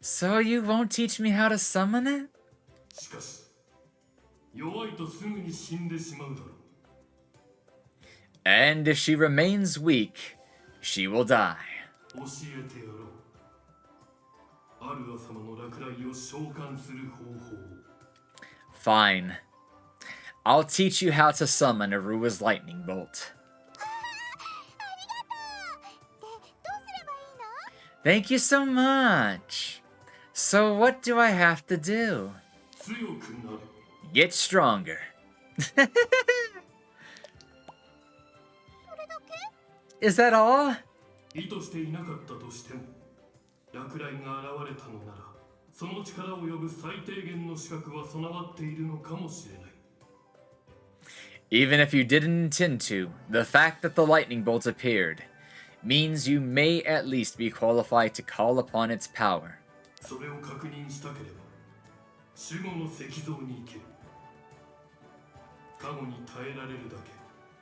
So you won't teach me how to summon it? しかし、弱いとすぐに死んでしまうだろう。 And if she remains weak, she will die. 教えてやろう。アルア様の落雷を召喚する方法を。 Fine. I'll teach you how to summon Arua's lightning bolt. ありがとう。で、どうすればいいの？ Thank you so much. So what do I have to do? 強くなれ。 Get stronger. それだけ？ Is that all? 意図していなかったとしても、落雷が現れたのなら、その力を呼ぶ最低限の資格は備わっているのかもしれない。 Even if you didn't intend to, the fact that the lightning bolt appeared means you may at least be qualified to call upon its power. それを確認したければ、守護の石像に行け。過去に耐えられるだけ、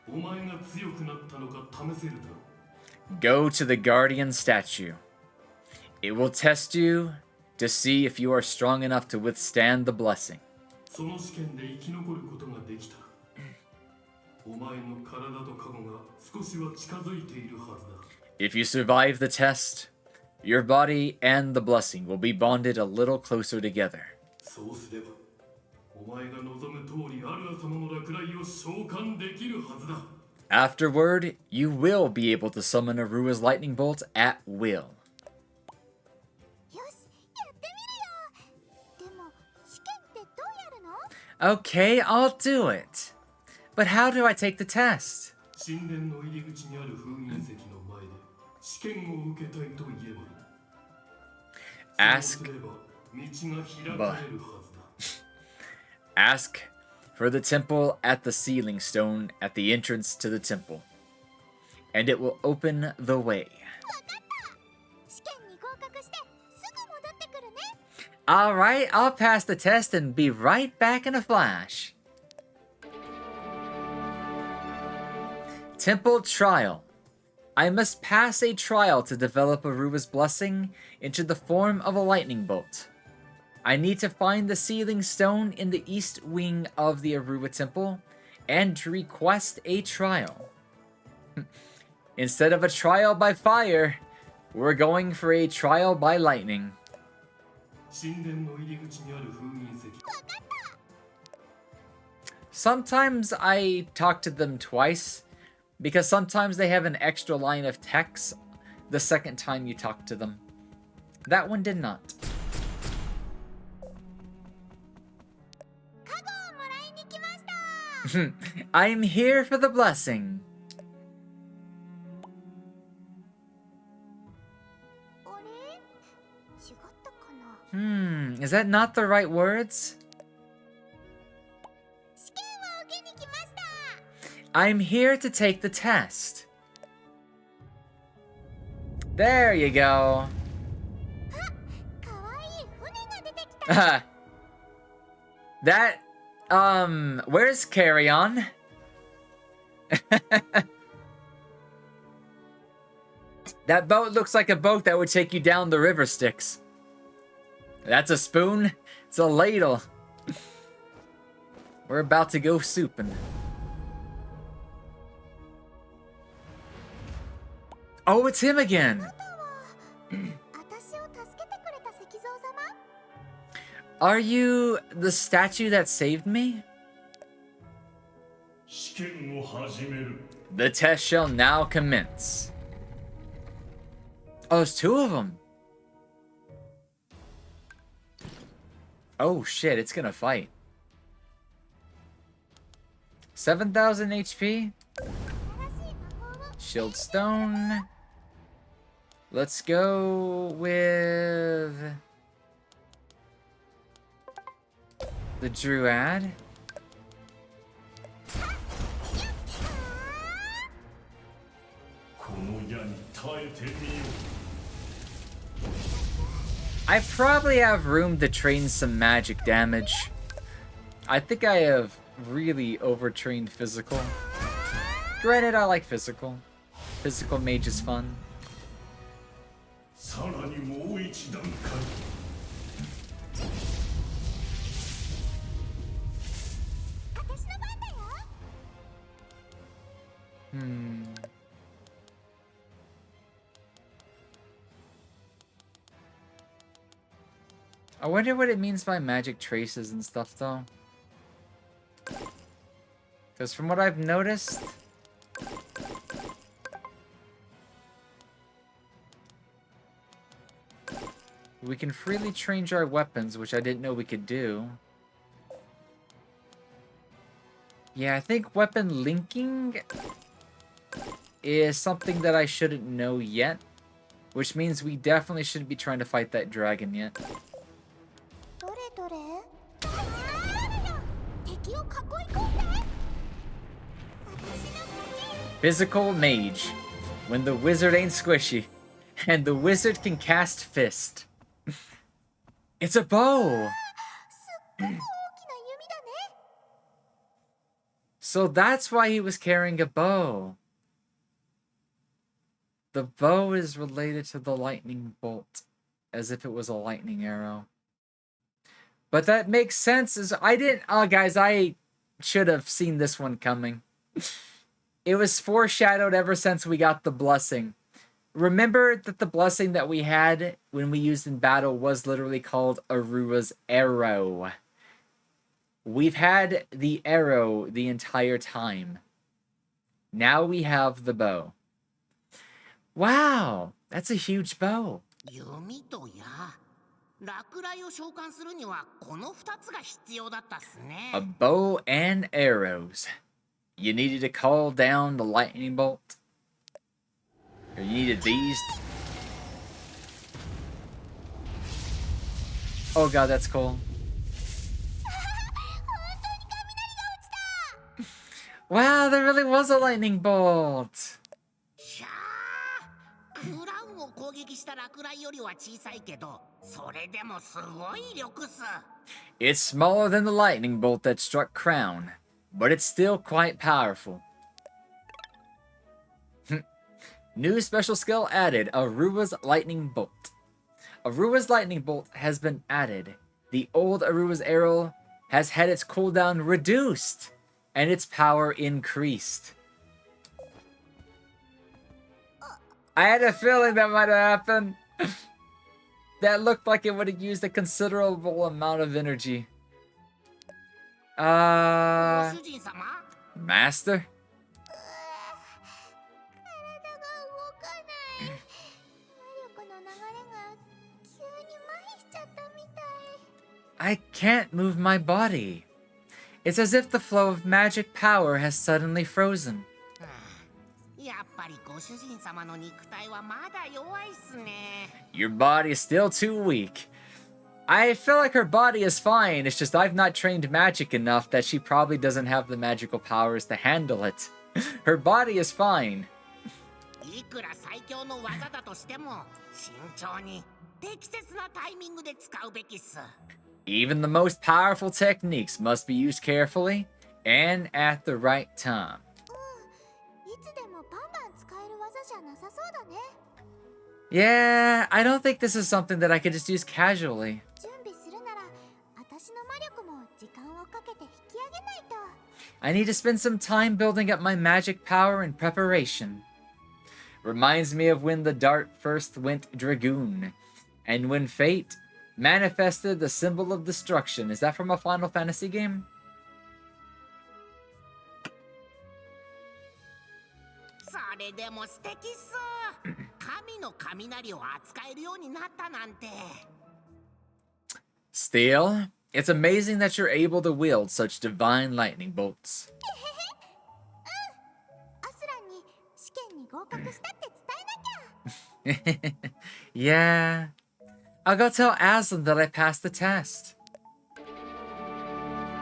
お前が強くなったのか試せるだろう。 Go to the guardian statue. It will test you to see if you are strong enough to withstand the blessing. その試験で生き残ることができたら、お前の体と過去が少しは近づいているはずだ。 If you survive the test, your body and the blessing will be bonded a little closer together. そうすれば、お前が望む通りアルア様の落雷を召喚できるはずだ。 Afterward, you will be able to summon Arua's lightning bolt at will. よし、やってみるよ。でも、試験ってどうやるの？ Okay, I'll do it. But how do I take the test? 神殿の入り口にある封印石の前で試験を受けたいと言えばいい。 Ask, そうすれば道が開かれるはずだ。 ask for the temple at the sealing stone at the entrance to the temple, and it will open the way. 試験に合格してすぐ戻ってくるね。 Alright, I'll pass the test and be right back in a flash. Temple Trial. I must pass a trial to develop Arua's blessing into the form of a lightning bolt. I need to find the sealing stone in the east wing of the Arua temple and request a trial. Instead of a trial by fire, we're going for a trial by lightning. 神殿の入り口にある封印石。 Sometimes I talk to them twice, because sometimes they have an extra line of text the second time you talk to them. That one did not. カゴをもらいに来ました。 I'm here for the blessing. あれ？違ったかな？ Is that not the right words? 試験を受けに来ました。 I'm here to take the test. There you go. かわいい船が出てきた。 That, where's Carry On? That boat looks like a boat that would take you down the river Styx. That's a spoon? It's a ladle. We're about to go souping. Oh, it's him again. 私を助けてくれた石像様？ Are you the statue that saved me? 試験を始める。 The test shall now commence. Oh, there's two of them. Oh shit, it's gonna fight. 7,000 HP. 新しい魔法を Shield Stone. Let's go with the Druid. I probably have room to train some magic damage. I think I have really overtrained physical. Granted, I like physical. Physical mage is fun. さらにもう一段階。I wonder what it means by magic traces and stuff, though. Because from what I've noticed... we can freely change our weapons, which I didn't know we could do. Yeah, I think weapon linking is something that I shouldn't know yet. Which means we definitely shouldn't be trying to fight that dragon yet. Physical mage. When the wizard ain't squishy. And the wizard can cast fist. It's a bow! So that's why he was carrying a bow. The bow is related to the lightning bolt. As if it was a lightning arrow. But that makes sense. Guys, I should have seen this one coming. It was foreshadowed ever since we got the blessing. Remember that the blessing that we had when we used in battle was literally called Arua's Arrow. We've had the arrow the entire time. Now we have the bow. Wow, that's a huge bow. A bow and arrows. You needed to call down the lightning bolt. Or you needed these. Oh god, that's cool. Wow, there really was a lightning bolt. It's smaller than the lightning bolt that struck Crown, but it's still quite powerful. New special skill added, Arua's Lightning Bolt. Arua's Lightning Bolt has been added. The old Arua's Arrow has had its cooldown reduced, and its power increased. I had a feeling that might have happened. That looked like it would have used a considerable amount of energy. Master? I can't move my body. It's as if the flow of magic power has suddenly frozen. Your body is still too weak. I feel like her body is fine, it's just I've not trained magic enough that she probably doesn't have the magical powers to handle it. Her body is fine. Even the most powerful techniques must be used carefully and at the right time. Yeah, I don't think this is something that I could just use casually. I need to spend some time building up my magic power and preparation. Reminds me of when the dart first went Dragoon, and when Fate manifested the symbol of destruction. Is that from a Final Fantasy game? Still, it's amazing that you're able to wield such divine lightning bolts. Yeah. I'll go tell Aslan that I passed the test.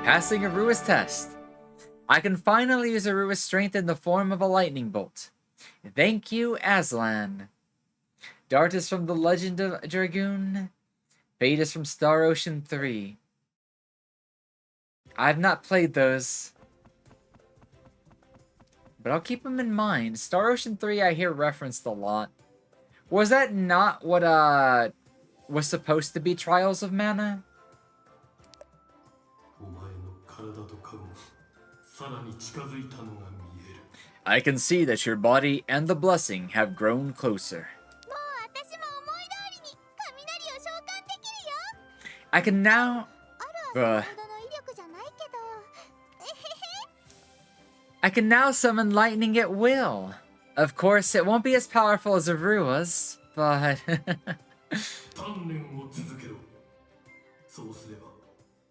Passing Arua's test. I can finally use Arua's strength in the form of a lightning bolt. Thank you, Aslan. Dart is from the Legend of Dragoon. Fate is from Star Ocean 3. I've not played those, but I'll keep them in mind. Star Ocean 3 I hear referenced a lot. Was that not what was supposed to be Trials of Mana? I can see that your body and the blessing have grown closer. もう私も思い通りに雷を召喚できるよ。 I can now... アルア様ほどの威力じゃないけど、えへへ。 I can now summon lightning at will. Of course, it won't be as powerful as Arua's, but... 鍛錬を続けろ。そうすれば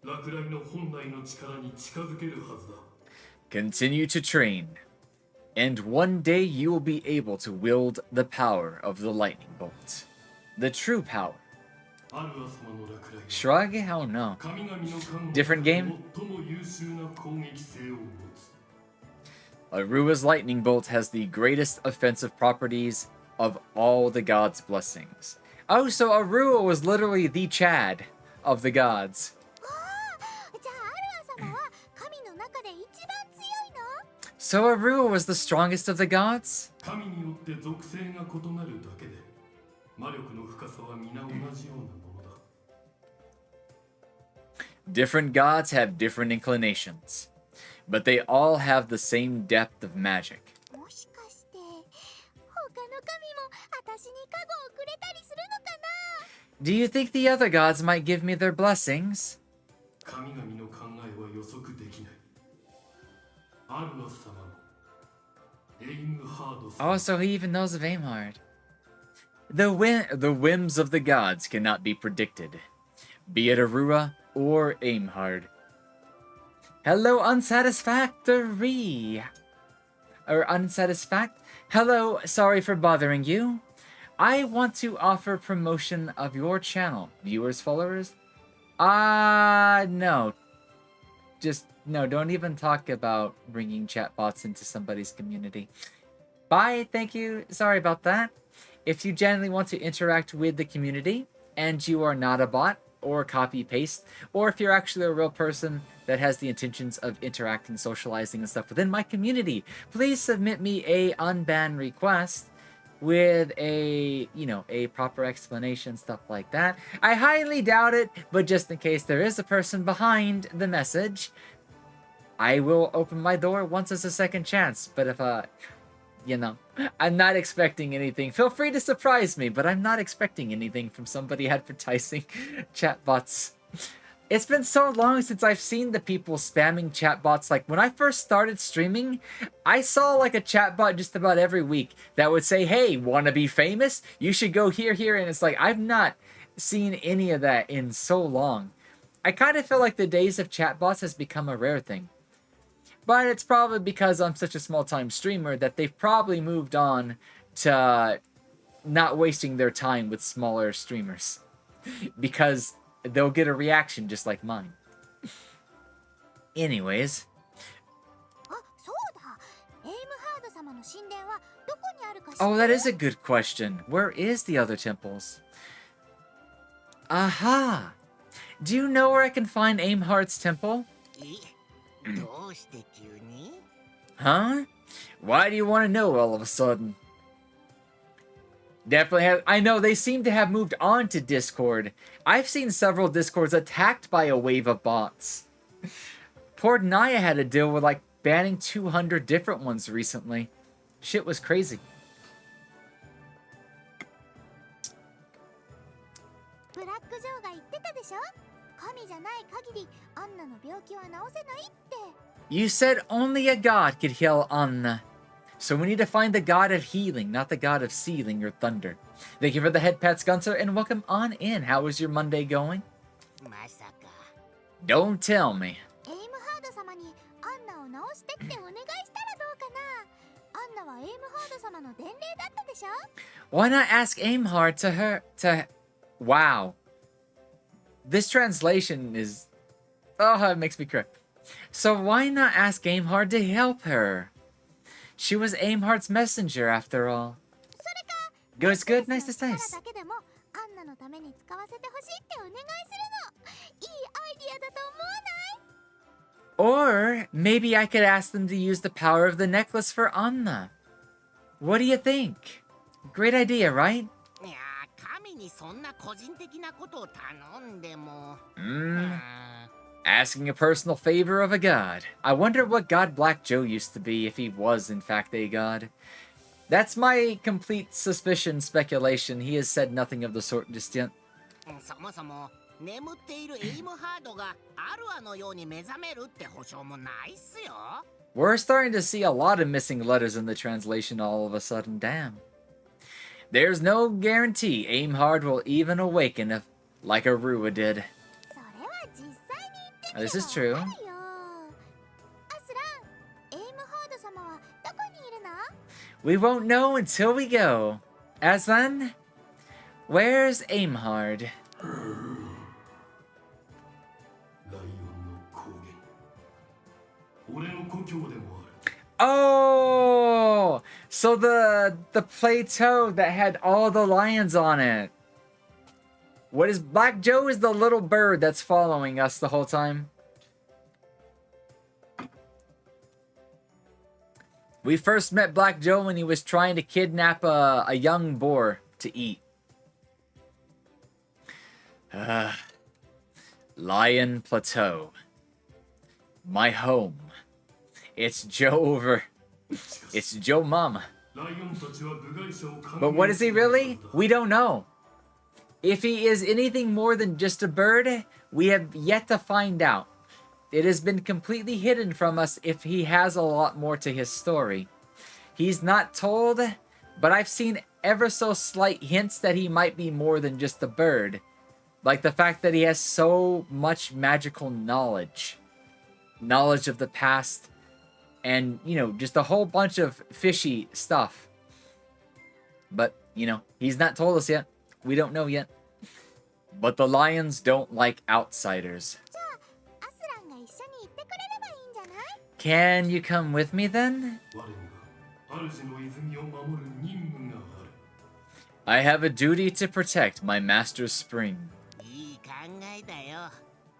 落雷の本来の力に近づけるはずだ。 Continue to train. And one day you will be able to wield the power of the lightning bolt. The true power. アルア様の落雷は Shrug? Hell no. 神々の看護 Different game? 最も優秀な攻撃性を持つ。 Arua's lightning bolt has the greatest offensive properties of all the gods' blessings. Oh, so Arua was literally the Chad of the gods. じゃあアルア様は神の中で一番強いの？ So Arua was the strongest of the gods? 神によって属性が異なるだけで魔力の深さは皆同じようなものだ。 Different gods have different inclinations, but they all have the same depth of magic. もしかして他の神も私に加護をくれたりするのかな？ Do you think the other gods might give me their blessings? 神々の考えは予測できない。アルア様もエイムハード様 Oh, so he even knows of Aimhard. The whims of the gods cannot be predicted, be it Arua or Aimhard. Hello, Unsatisfactory! Or Unsatisfact? Hello, sorry for bothering you. I want to offer promotion of your channel. Viewers, followers? No. Just, no, don't even talk about bringing chatbots into somebody's community. Bye, thank you. Sorry about that. If you genuinely want to interact with the community, and you are not a bot, or copy-paste, or if you're actually a real person that has the intentions of interacting, socializing, and stuff within my community, please submit me a unban request with a, you know, a proper explanation, stuff like that. I highly doubt it, but just in case there is a person behind the message, I will open my door once there's a second chance. But if, you know, I'm not expecting anything. Feel free to surprise me, but I'm not expecting anything from somebody advertising chatbots. It's been so long since I've seen the people spamming chatbots. Like, when I first started streaming, I saw, like, a chatbot just about every week that would say, hey, wanna be famous? You should go here, here. And it's like, I've not seen any of that in so long. I kind of feel like the days of chatbots has become a rare thing. But it's probably because I'm such a small-time streamer that they've probably moved on to not wasting their time with smaller streamers. Because they'll get a reaction just like mine. Anyways. あ、そうだ。エイムハード様の神殿はどこにあるか知ってる？ Oh, that is a good question. Where is the other temples? Aha! Do you know where I can find Aimhard's temple? どうして急に？ Huh? Why do you want to know all of a sudden? Definitely have. I know they seem to have moved on to Discord. I've seen several Discords attacked by a wave of bots. Poor Naya had to deal with like banning 200 different ones recently. Shit was crazy. ブラック・ジョーが言ってたでしょ？神じゃない限りアンナの病気は治せないって。 You said only a god could heal Anna. So we need to find the god of healing, not the god of sealing or thunder. Thank you for the head pats, Gunter, and welcome on in. How is your Monday going? まさか。 Don't tell me. エイムハード様にアンナを治してってお願いしたらどうかな？アンナはエイムハード様の伝令だったでしょ？ Why not ask Aimhard to... Wow. This translation is... Oh, it makes me cry. So why not ask Aimhard to help her? She was Aimhard's messenger after all. それか、 Good, good, nice, nice, 力 nice. だけでもアンナのために使わせてほしいってお願いするの。いいアイディアだと思わない？ Or maybe I could ask them to use the power of the necklace for Anna. What do you think? Great idea, right? いやー、神にそんな個人的なことを頼んでも。Asking a personal favor of a god. I wonder what god Black Joe used to be if he was in fact a god. That's my complete suspicion speculation. He has said nothing of the sort just yet. そもそも眠っているエイムハードがアルアのように目覚めるって保証もないっすよ。 We're starting to see a lot of missing letters in the translation all of a sudden, damn. There's no guarantee Aimhard will even awaken if, like Arua did. それは実際に言ってみれば This is true. わかるよ。アスラン、エイムハード様はどこにいるの？ We won't know until we go. Aslan, where's Aimhard? ライオンの高原。俺の故郷でもある。 Oh, so the plateau that had all the lions on it. What is Black Joe is the little bird that's following us the whole time. We first met Black Joe when he was trying to kidnap a young boar to eat. Lion Plateau. My home. It's Joe over. It's Joe Mama. ライオンたちは部外者を歓迎 But what is he really? We don't know. If he is anything more than just a bird, we have yet to find out. It has been completely hidden from us if he has a lot more to his story. He's not told, but I've seen ever so slight hints that he might be more than just a bird. Like the fact that he has so much magical knowledge. Knowledge of the past. And, you know, just a whole bunch of fishy stuff. But, you know, he's not told us yet. We don't know yet. But the lions don't like outsiders. じゃあ、アスランが一緒に行ってくれればいいんじゃない？ Can you come with me then? 我には主の泉を守る任務がある。 I have a duty to protect my master's spring. いい考えだよ。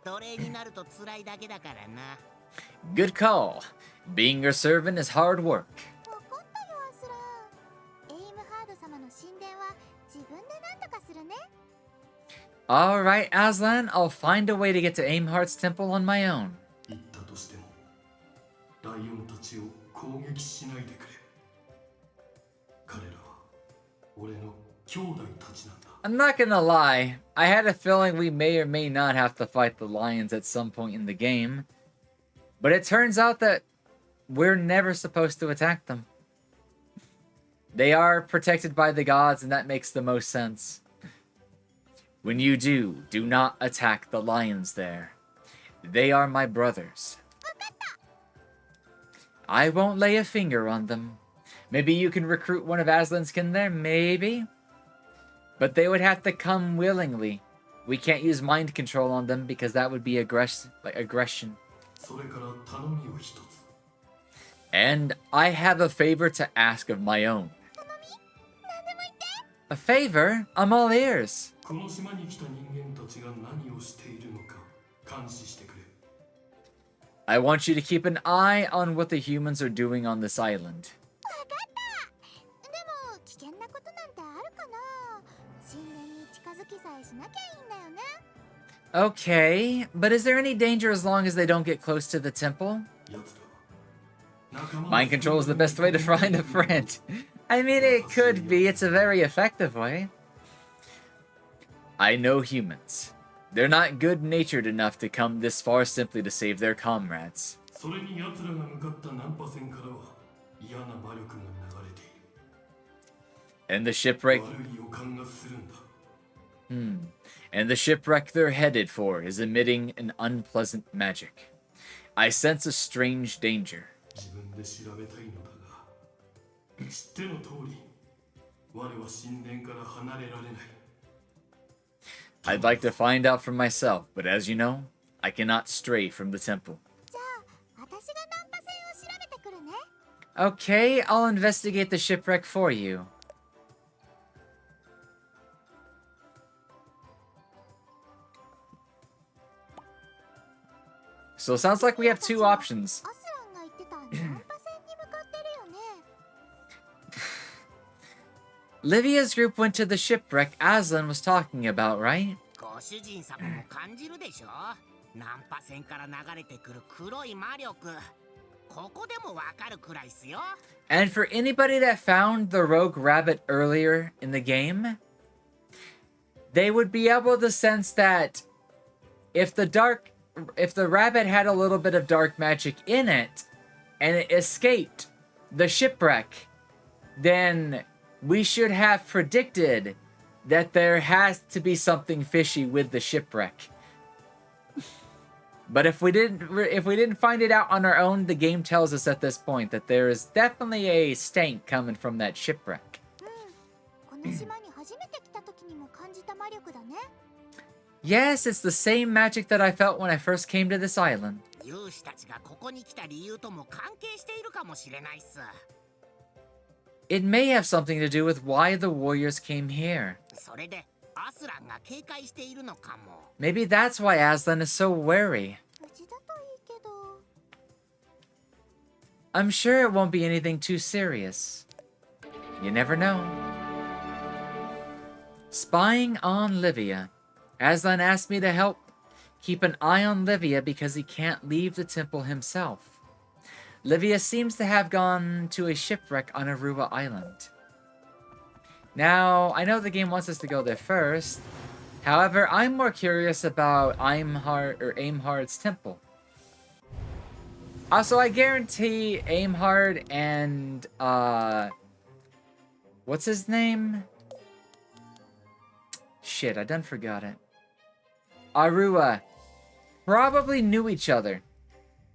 奴隷になると辛いだけだからな。 Good call. Being your servant is hard work. わかったよ、アスラン。エイムハード様の神殿は自分で何とかするね。 Alright, Aslan, I'll find a way to get to Aimhard's temple on my own. 言ったとしても、ライオンたちを攻撃しないでくれ。彼らは俺の兄弟たちなんだ。 I'm not gonna lie, I had a feeling we may or may not have to fight the lions at some point in the game. But it turns out that we're never supposed to attack them. They are protected by the gods, and that makes the most sense. When you do, do not attack the lions there. They are my brothers. I won't lay a finger on them. Maybe you can recruit one of Aslan's kin there, maybe? But they would have to come willingly. We can't use mind control on them because that would be aggression. それから頼みを一つ。 And I have a favor to ask of my own. A favor? I'm all ears. この島に来た人間たちが何をしているのか監視してくれ。 I want you to keep an eye on what the humans are doing on this island. わかった。でも危険なことなんてあるかな？神殿に近づきさえしなきゃいいんだよね。 Okay, but is there any danger as long as they don't get close to the temple? 奴らは仲間を Mind control is the best way to find a friend. I mean, it could be. It's a very effective way. I know humans. They're not good-natured enough to come this far simply to save their comrades. それに奴らが向かった難破船からは嫌な魔力が流れている。 And the shipwreck... 悪い予感がするんだ。 And the shipwreck they're headed for is emitting an unpleasant magic. I sense a strange danger. 自分で調べたいのだが、知っての通り、我は神殿から離れられない。 I'd like to find out for myself, but as you know, I cannot stray from the temple. じゃあ、私が難破船を調べてくるね。 Okay, I'll investigate the shipwreck for you. So it sounds like we have two options. アスランが言ってた難破船に向かってるよね。 Livia's group went to the shipwreck Aslan was talking about, right? ご主人様も感じるでしょ。ナンパ船から流れてくる黒い魔力、ここでもわかるくらいっすよ。 And for anybody that found the rogue rabbit earlier in the game, they would be able to sense that if the rabbit had a little bit of dark magic in it and it escaped the shipwreck, then we should have predicted that there has to be something fishy with the shipwreck. But if we didn't find it out on our own, the game tells us at this point that there is definitely a stank coming from that shipwreck. この島に初めて来た時にも感じた魔力だね。 Yes, it's the same magic that I felt when I first came to this island. 勇士たちがここに来た理由とも関係しているかもしれないっす。 It may have something to do with why the warriors came here. それでアスランが警戒しているのかも。 Maybe that's why Aslan is so wary. 無事だといいけど。 I'm sure it won't be anything too serious. You never know. Spying on Livia. Aslan asked me to help keep an eye on Livia because he can't leave the temple himself. Livia seems to have gone to a shipwreck on Aruba Island. Now, I know the game wants us to go there first. However, I'm more curious about Aimhard's temple. Also, I guarantee Aimhard and, what's his name? Shit, I done forgot it. Arua probably knew each other.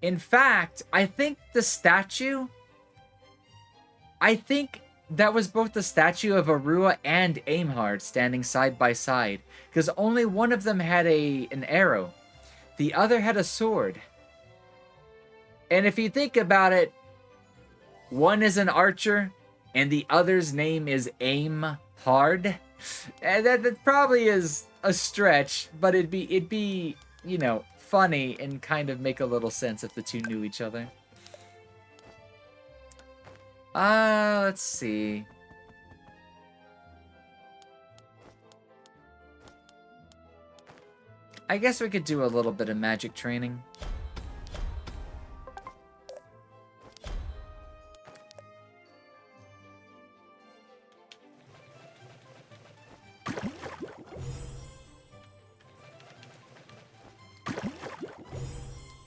In fact, I think the statue... that was both the statue of Arua and Aimhard standing side by side, because only one of them had an arrow. The other had a sword. And if you think about it, one is an archer, and the other's name is Aimhard. And that probably is a stretch, but it'd be, you know, funny and kind of make a little sense if the two knew each other. Let's see. I guess we could do a little bit of magic training.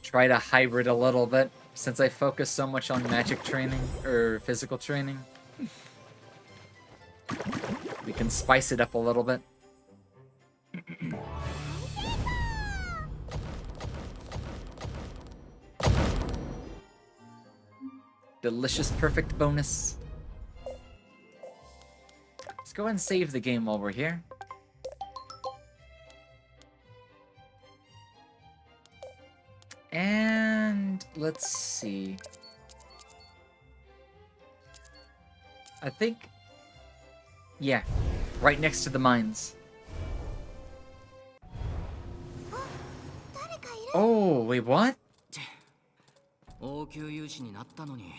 Try to hybrid a little bit, since I focus so much on magic training, or physical training. We can spice it up a little bit. Delicious perfect bonus. Let's go ahead and save the game while we're here. And let's see. I think... yeah, right next to the mines. Oh, wait, what? 王宮勇士になったのに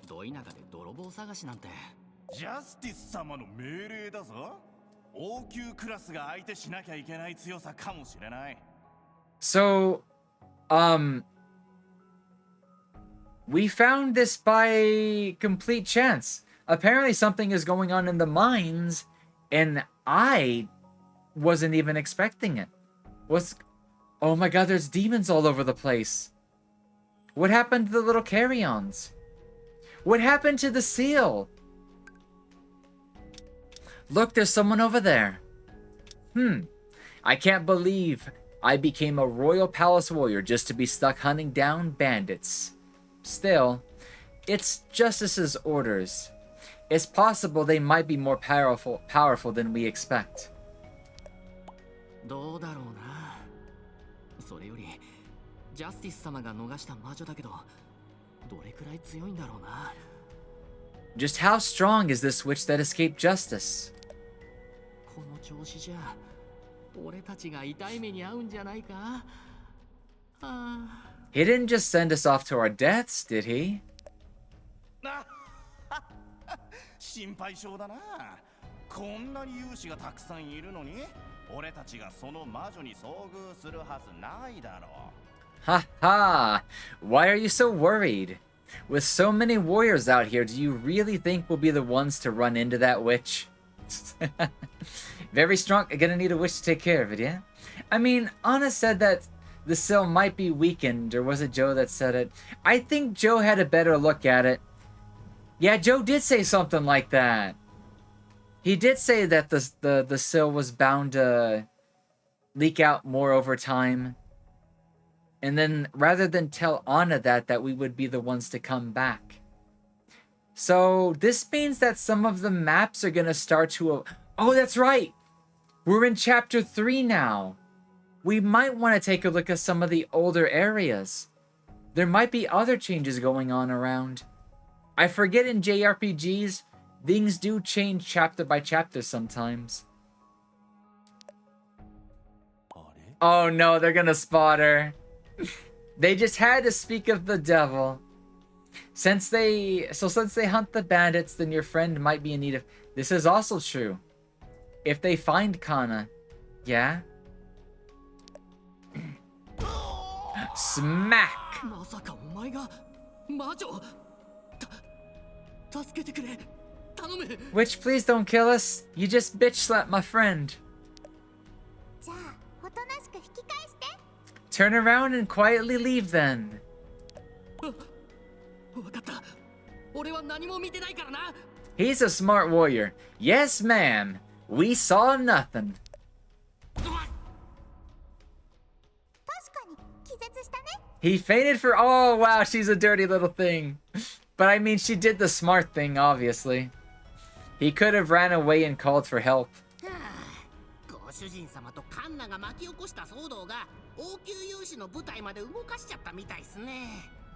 ど田舎で泥棒探しなんて。ジャスティス様の命令だぞ。王宮クラスが相手しなきゃいけない強さかもしれない。 So, we found this by complete chance. Apparently something is going on in the mines, and I wasn't even expecting it. Oh my god, there's demons all over the place. What happened to the little carry-ons? What happened to the seal? Look, there's someone over there. I can't believe I became a royal palace warrior just to be stuck hunting down bandits. Still, it's Justice's orders. It's possible they might be more powerful than we expect. どうだろうな。それよりジャスティス様が逃した魔女だけどどれくらい強いんだろうな。 Just how strong is this witch that escaped justice? この調子じゃ俺たちが痛い目に遭うんじゃないか。はあ。 He didn't just send us off to our deaths, did he? 心配性だな。こんなに勇士がたくさんいるのに俺たちがその魔女に遭遇するはずないだろう。Ha ha! Why are you so worried? With so many warriors out here, do you really think we'll be the ones to run into that witch? Very strong. Gonna need a witch to take care of it, yeah? I mean, Anna said that the sill might be weakened, or was it Joe that said it? I think Joe had a better look at it. Yeah, Joe did say something like that. He did say that the sill was bound to leak out more over time. And then, rather than tell Anna that we would be the ones to come back. So, this means that some of the maps are gonna start to... Oh, that's right! We're in Chapter 3 now. We might want to take a look at some of the older areas. There might be other changes going on around. I forget in JRPGs, things do change chapter by chapter sometimes. Oh no, they're gonna spot her. They just had to speak of the devil. Since they hunt the bandits, then your friend might be in need of... This is also true. If they find Kana, yeah? Smack! Witch, please don't kill us. You just bitch slapped my friend. Turn around and quietly leave then. He's a smart warrior. Yes, ma'am. We saw nothing. He fainted for... Oh, wow, she's a dirty little thing. But I mean, she did the smart thing, obviously. He could have ran away and called for help.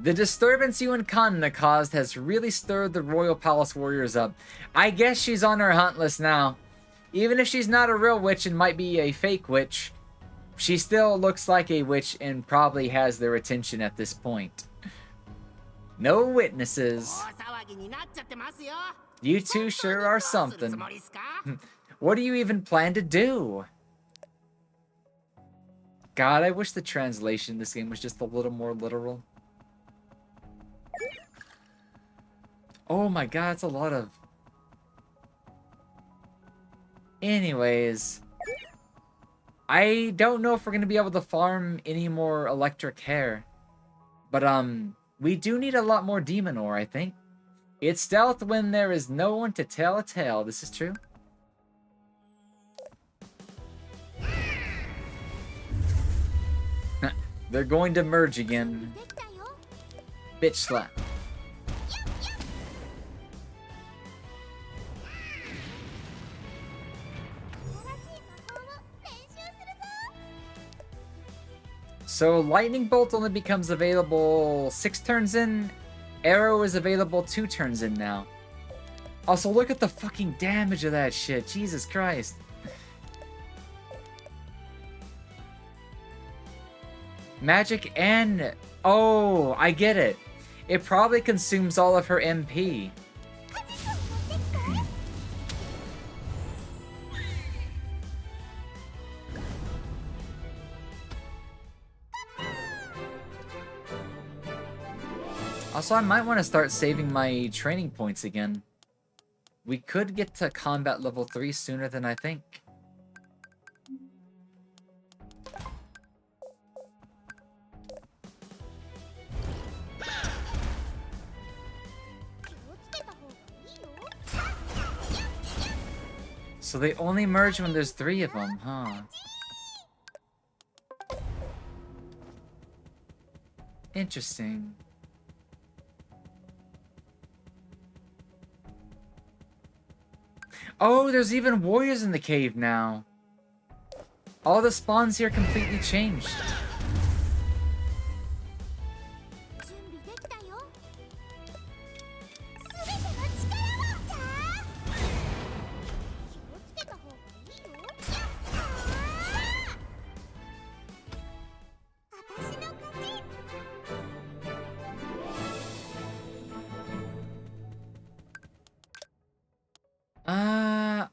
The disturbance you and Kanna caused has really stirred the Royal Palace warriors up. I guess she's on our hunt list now. Even if she's not a real witch and might be a fake witch, she still looks like a witch and probably has their attention at this point. No witnesses. You two sure are something. What do you even plan to do? God, I wish the translation in this game was just a little more literal. Oh my god, it's a lot of... Anyways... I don't know if we're going to be able to farm any more electric hair. But, we do need a lot more demon ore, I think. It's stealth when there is no one to tell a tale. This is true. They're going to merge again. Bitch slap. So Lightning Bolt only becomes available 6 turns in. Arrow is available 2 turns in now. Also, look at the fucking damage of that shit. Jesus Christ. Magic and... Oh, I get it. It probably consumes all of her MP. Also, I might want to start saving my training points again. We could get to combat level 3 sooner than I think. So they only merge when there's 3 of them, huh? Interesting. Oh, there's even warriors in the cave now. All the spawns here completely changed.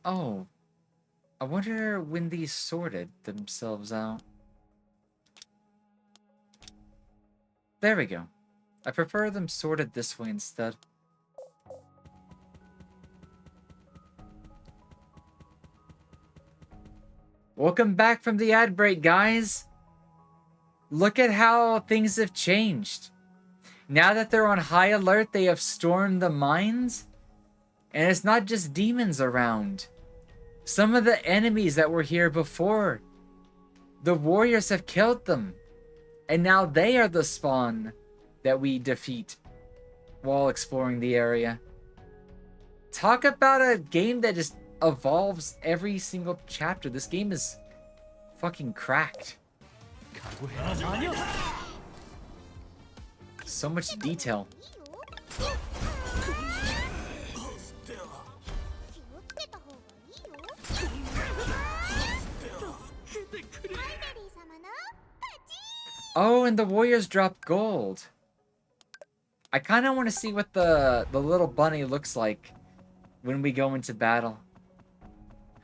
Oh. I wonder when these sorted themselves out. There we go. I prefer them sorted this way instead. Welcome back from the ad break, guys. Look at how things have changed. Now that they're on high alert, they have stormed the mines. And it's not just demons around. Some of the enemies that were here before, the warriors have killed them. And now they are the spawn that we defeat while exploring the area. Talk about a game that just evolves every single chapter. This game is fucking cracked. So much detail. Oh, and the warriors dropped gold. I kind of want to see what the little bunny looks like when we go into battle.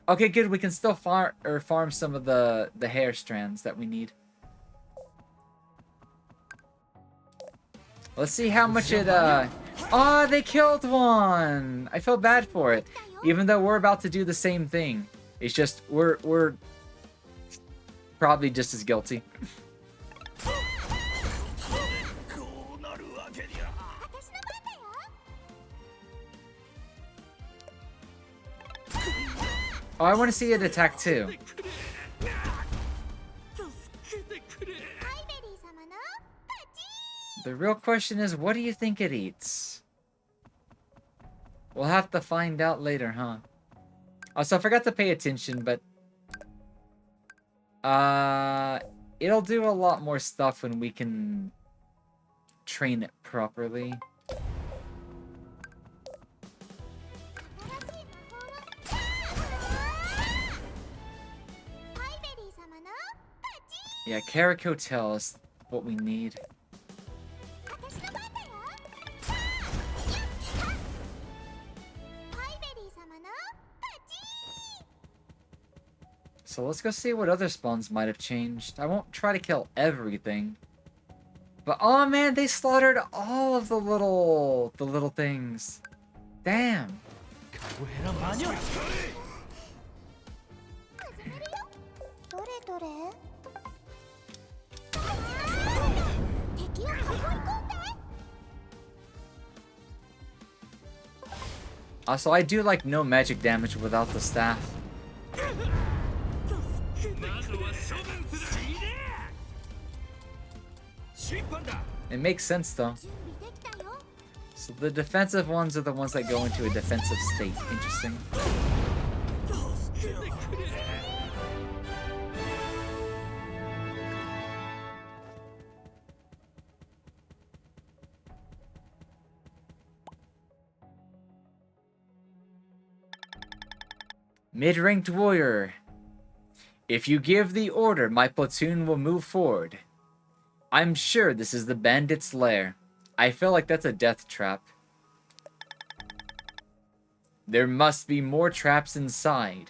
Okay, good. We can still farm some of the hair strands that we need. Let's see how much it Oh, they killed one. I feel bad for it, even though we're about to do the same thing. It's just we're probably just as guilty. Oh, I want to see it attack too. The real question is, what do you think it eats? We'll have to find out later, huh? Also, I forgot to pay attention, but it'll do a lot more stuff when we can train it properly. Yeah, Carico Hotel is what we need. So let's go see what other spawns might have changed. I won't try to kill everything. But oh man, they slaughtered all of the little things. Damn. Also, I do like no magic damage without the staff. It makes sense though. So the defensive ones are the ones that go into a defensive state. Interesting. Mid-ranked warrior. If you give the order, my platoon will move forward. I'm sure this is the bandit's lair. I feel like that's a death trap. There must be more traps inside.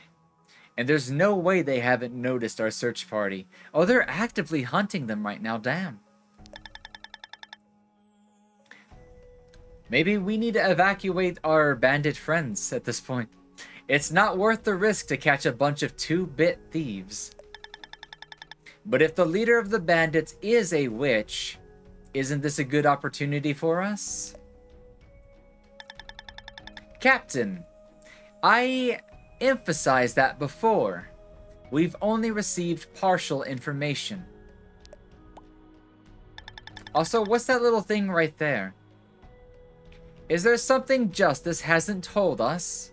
And there's no way they haven't noticed our search party. Oh, they're actively hunting them right now, damn. Maybe we need to evacuate our bandit friends at this point. It's not worth the risk to catch a bunch of 2-bit thieves. But if the leader of the bandits is a witch, isn't this a good opportunity for us? Captain, I emphasized that before. We've only received partial information. Also, what's that little thing right there? Is there something Justice hasn't told us?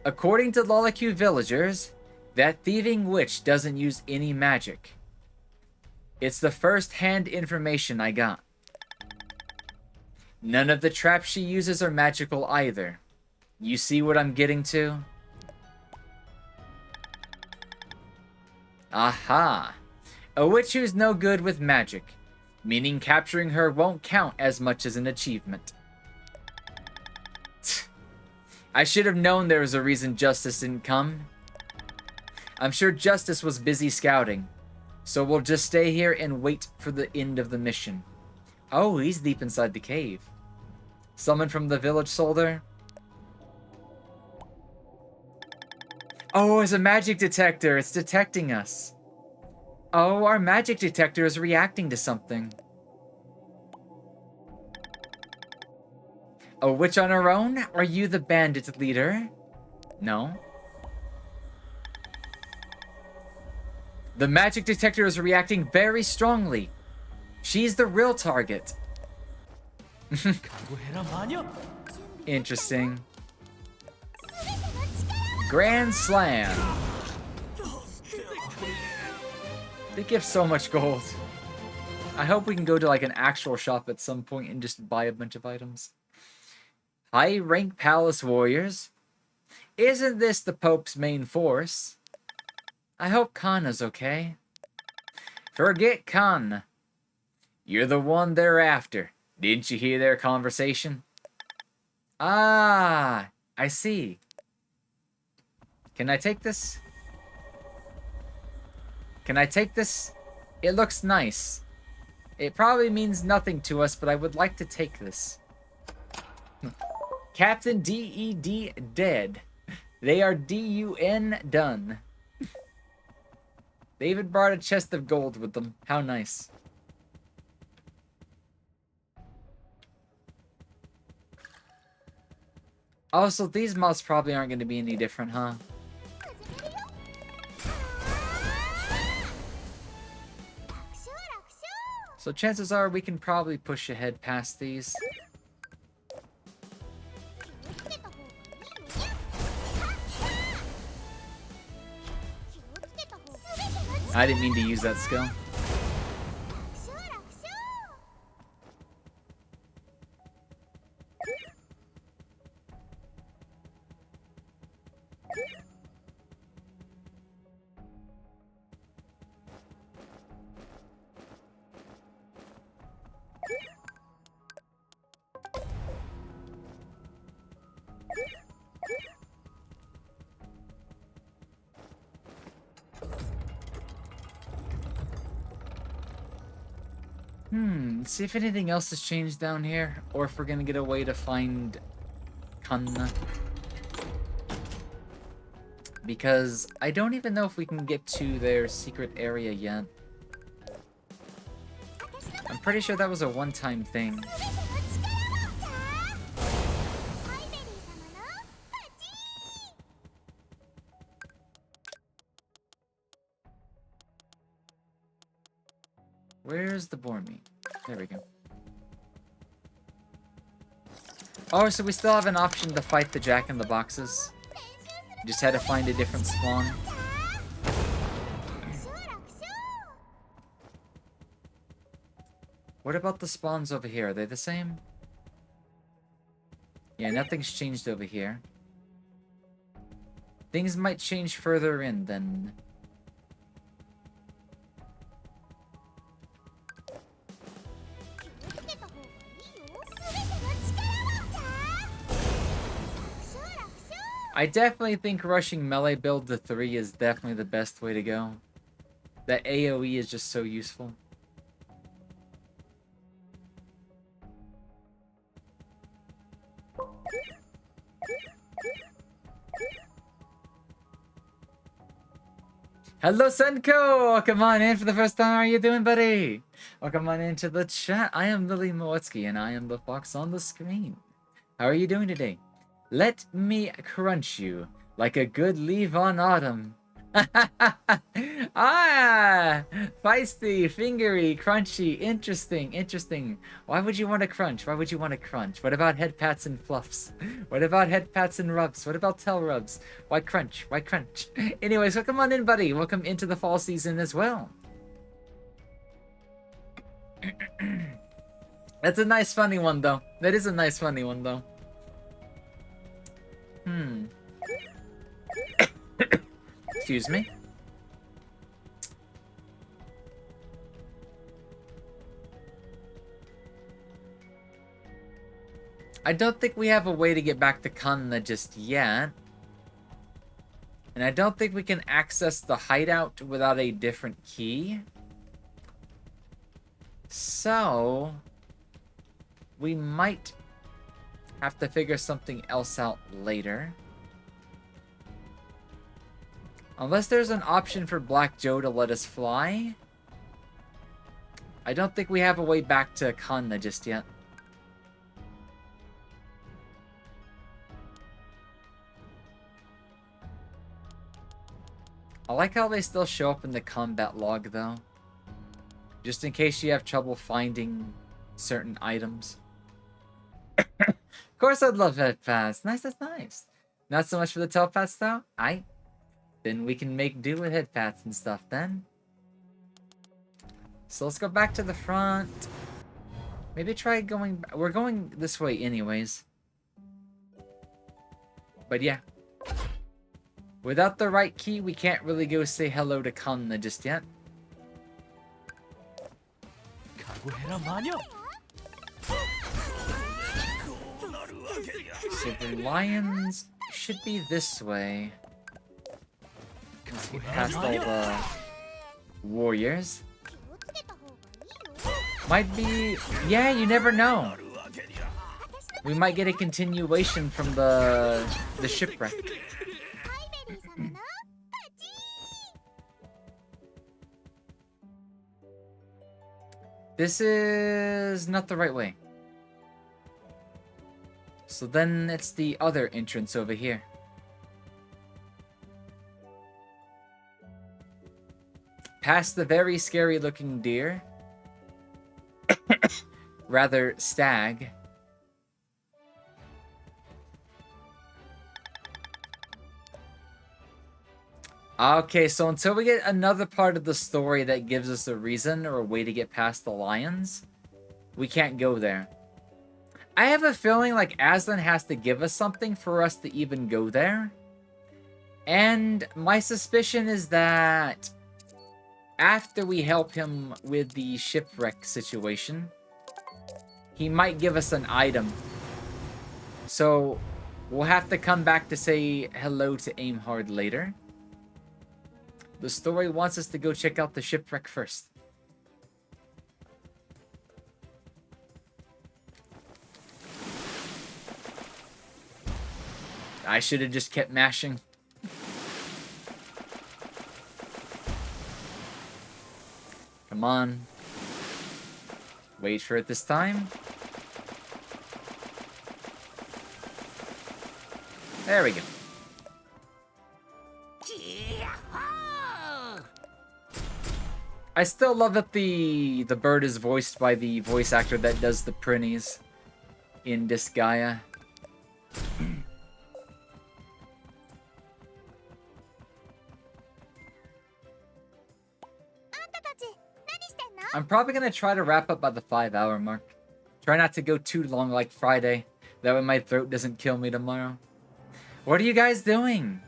According to Lolaque villagers, that thieving witch doesn't use any magic. It's the first-hand information I got. None of the traps she uses are magical either. You see what I'm getting to? Aha! A witch who's no good with magic, meaning capturing her won't count as much as an achievement. I should have known there was a reason Justice didn't come. I'm sure Justice was busy scouting. So we'll just stay here and wait for the end of the mission. Oh, he's deep inside the cave. Someone from the village soldier. Oh, it's a magic detector. It's detecting us. Oh, our magic detector is reacting to something. A witch on her own? Are you the bandit leader? No. The magic detector is reacting very strongly. She's the real target. Interesting. Grand Slam. They give so much gold. I hope we can go to like an actual shop at some point and just buy a bunch of items. High rank palace warriors. Isn't this the Pope's main force? I hope Kana's okay. Forget Kana. You're the one they're after. Didn't you hear their conversation? Ah, I see. Can I take this? Can I take this? It looks nice. It probably means nothing to us, but I would like to take this. Captain D.E.D. dead. They are D.U.N. done. They even brought a chest of gold with them. How nice. Also, these moths probably aren't going to be any different, huh? So chances are we can probably push ahead past these. I didn't mean to use that skill. Let's see if anything else has changed down here, or if we're gonna get a way to find Kanna. Because I don't even know if we can get to their secret area yet. I'm pretty sure that was a one-time thing. Where's the boar meat? There we go. Oh, so we still have an option to fight the Jack in the Boxes. Just had to find a different spawn. What about the spawns over here? Are they the same? Yeah, nothing's changed over here. Things might change further in then. I definitely think rushing melee build to 3 is definitely the best way to go. That AoE is just so useful. Hello, Senko! Welcome on in for the first time. How are you doing, buddy? Welcome on into the chat. I am Lily Moetsuki, and I am the fox on the screen. How are you doing today? Let me crunch you like a good leaf on autumn. Ah! Feisty, fingery, crunchy, interesting, interesting. Why would you want to crunch? Why would you want to crunch? What about head pats and fluffs? What about head pats and rubs? What about tail rubs? Why crunch? Why crunch? Anyways, welcome on in, buddy. Welcome into the fall season as well. That's a nice funny one, though. That is a nice funny one, though. Excuse me. I don't think we have a way to get back to Kanna just yet. And I don't think we can access the hideout without a different key. So, we might have to figure something else out later. Unless there's an option for Black Joe to let us fly. I don't think we have a way back to Kanna just yet. I like how they still show up in the combat log, though. Just in case you have trouble finding certain items. Of course I'd love headpads. Nice, that's nice. Not so much for the telepaths, though. Then we can make do with headpads and stuff, then. So let's go back to the front. Maybe try going... We're going this way anyways. But yeah. Without the right key, we can't really go say hello to Kanna just yet. So the lions should be this way. Let's get past all the warriors. Might be... Yeah, you never know. We might get a continuation from the shipwreck. This is not the right way. So then it's the other entrance over here. Past the very scary looking deer. Rather, stag. Okay, so until we get another part of the story that gives us a reason or a way to get past the lions, we can't go there. I have a feeling like Aslan has to give us something for us to even go there. And my suspicion is that after we help him with the shipwreck situation, he might give us an item. So we'll have to come back to say hello to Aimhard later. The story wants us to go check out the shipwreck first. I should have just kept mashing. Come on. Wait for it this time. There we go. I still love that the bird is voiced by the voice actor that does the printies in Disgaea. I'm probably gonna try to wrap up by the 5-hour mark. Try not to go too long like Friday. That way my throat doesn't kill me tomorrow. What are you guys doing?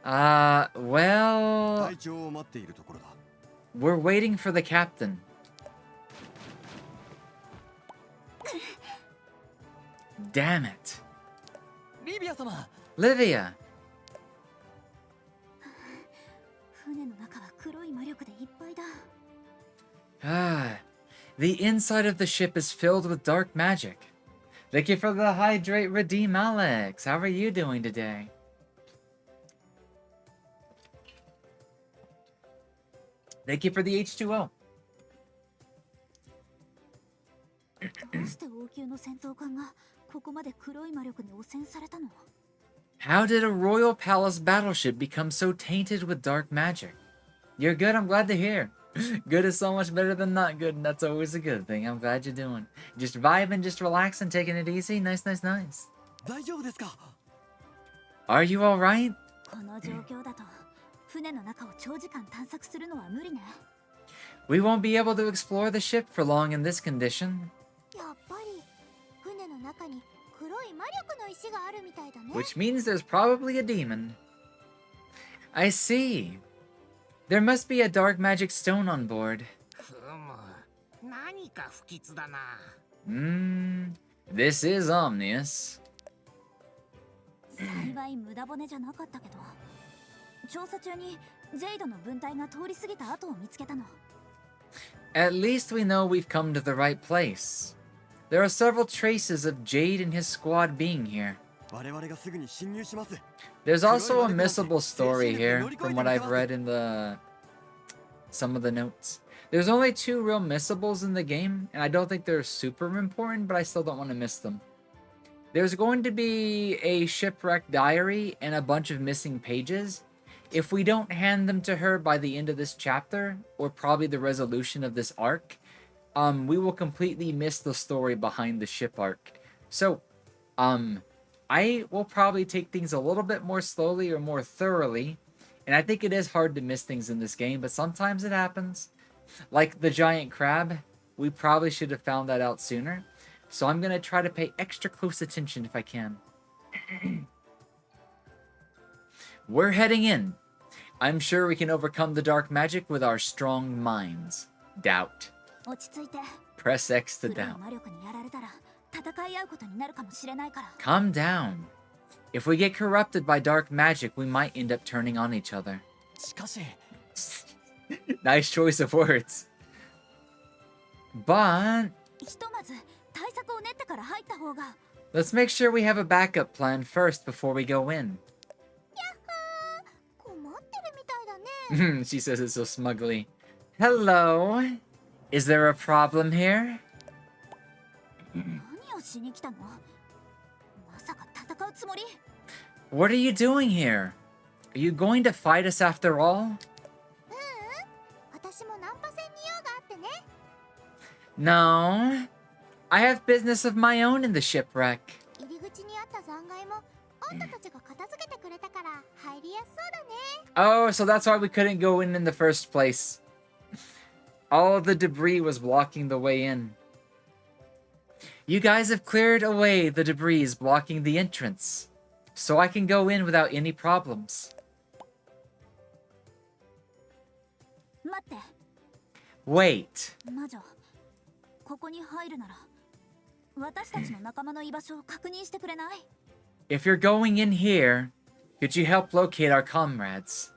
Well... We're waiting for the captain. Damn it. Livia! The inside of the ship is filled with dark magic. Thank you for the hydrate redeem, Alex. How are you doing today? Thank you for the H2O. How did a royal palace battleship become so tainted with dark magic? You're good, I'm glad to hear. Good is so much better than not good, and that's always a good thing. I'm glad you're doing. Just vibing, just relaxing, taking it easy. Nice, nice, nice. Are you alright? We won't be able to explore the ship for long in this condition. Which means there's probably a demon. I see. There must be a dark magic stone on board. This is ominous. 調査中にジェイドの分隊が通り過ぎた後を見つけたの。 At least we know we've come to the right place. There are several traces of Jade and his squad being here. 我々がすぐに侵入します。 There's also a missable story here, from what I've read in some of the notes. There's only 2 real missables in the game, and I don't think they're super important, but I still don't want to miss them. There's going to be a shipwreck diary and a bunch of missing pages. If we don't hand them to her by the end of this chapter, or probably the resolution of this arc, we will completely miss the story behind the ship arc. So, I will probably take things a little bit more slowly or more thoroughly, and I think it is hard to miss things in this game, but sometimes it happens. Like the giant crab, we probably should have found that out sooner. So I'm going to try to pay extra close attention if I can. We're heading in. I'm sure we can overcome the dark magic with our strong minds. Doubt. 落ち着いて。 Press X to 黒い doubt. 魔力にやられたら戦い合うことになるかもしれないから。 Calm down. If we get corrupted by dark magic, we might end up turning on each other. しかし Nice choice of words. But ひとまず対策を練ってから入った方が。 let's make sure we have a backup plan first before we go in. 困ってるみたいだね。 She says it so smugly. Hello? Is there a problem here? 何をしに来たの？まさか戦うつもり？ What are you doing here? Are you going to fight us after all? 私もナンパ船に用があってね。 No. I have business of my own in the shipwreck. 入り口にあった残骸もあんたたちが片付けてくれたから入りやすそうだね。 Oh, so that's why we couldn't go in the first place. All of the debris was blocking the way in. You guys have cleared away the debris blocking the entrance, so I can go in without any problems. 待って、 Wait. 魔女。ここに入るなら私たちの仲間の居場所を確認してくれない？ If you're going in here, could you help locate our comrades?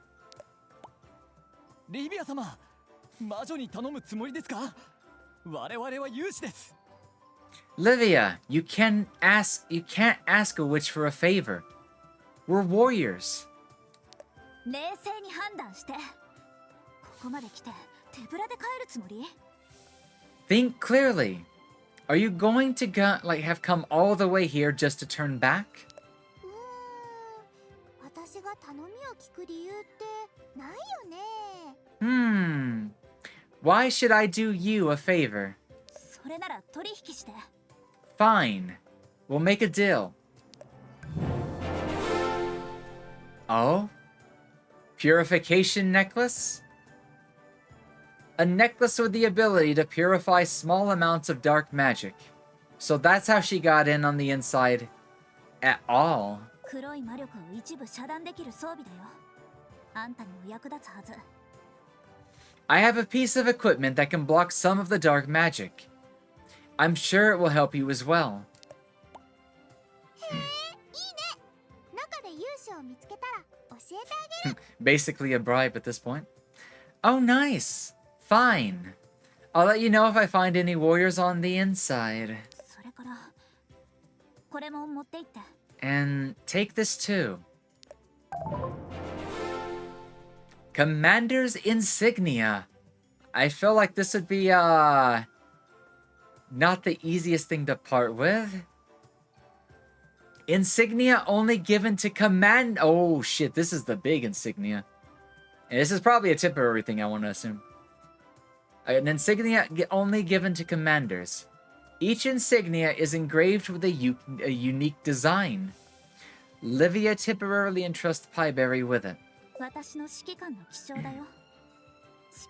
リビア様、魔女に頼むつもりですか？我々は勇士です。 Livia, you can't ask a witch for a favor. We're warriors. 冷静に判断して。ここまで来て手ぶらで帰るつもり？ Think clearly. Are you going to have come all the way here just to turn back? 私が頼みを聞く理由ってないよね。 Why should I do you a favor? それなら取引して。 Fine. We'll make a deal. Oh? Purification necklace? A necklace with the ability to purify small amounts of dark magic. So that's how she got in on the inside at all. 黒い魔力を一部遮断できる装備だよ。あんたにも役立つはず。 I have a piece of equipment that can block some of the dark magic. I'm sure it will help you as well. へえ、いいね。中で勇士を見つけたら教えてあげる。 Basically a bribe at this point. Oh, nice. Fine. I'll let you know if I find any warriors on the inside. それからこれも持って行って。 And take this too. Commander's insignia. I feel like this would be not the easiest thing to part with. Insignia only given to command. Oh shit, this is the big insignia. And this is probably a temporary thing, I want to assume. An insignia only given to commanders. Each insignia is engraved with a unique design. Livia temporarily entrusts Pieberry with it. 私の指揮官の気象だよ。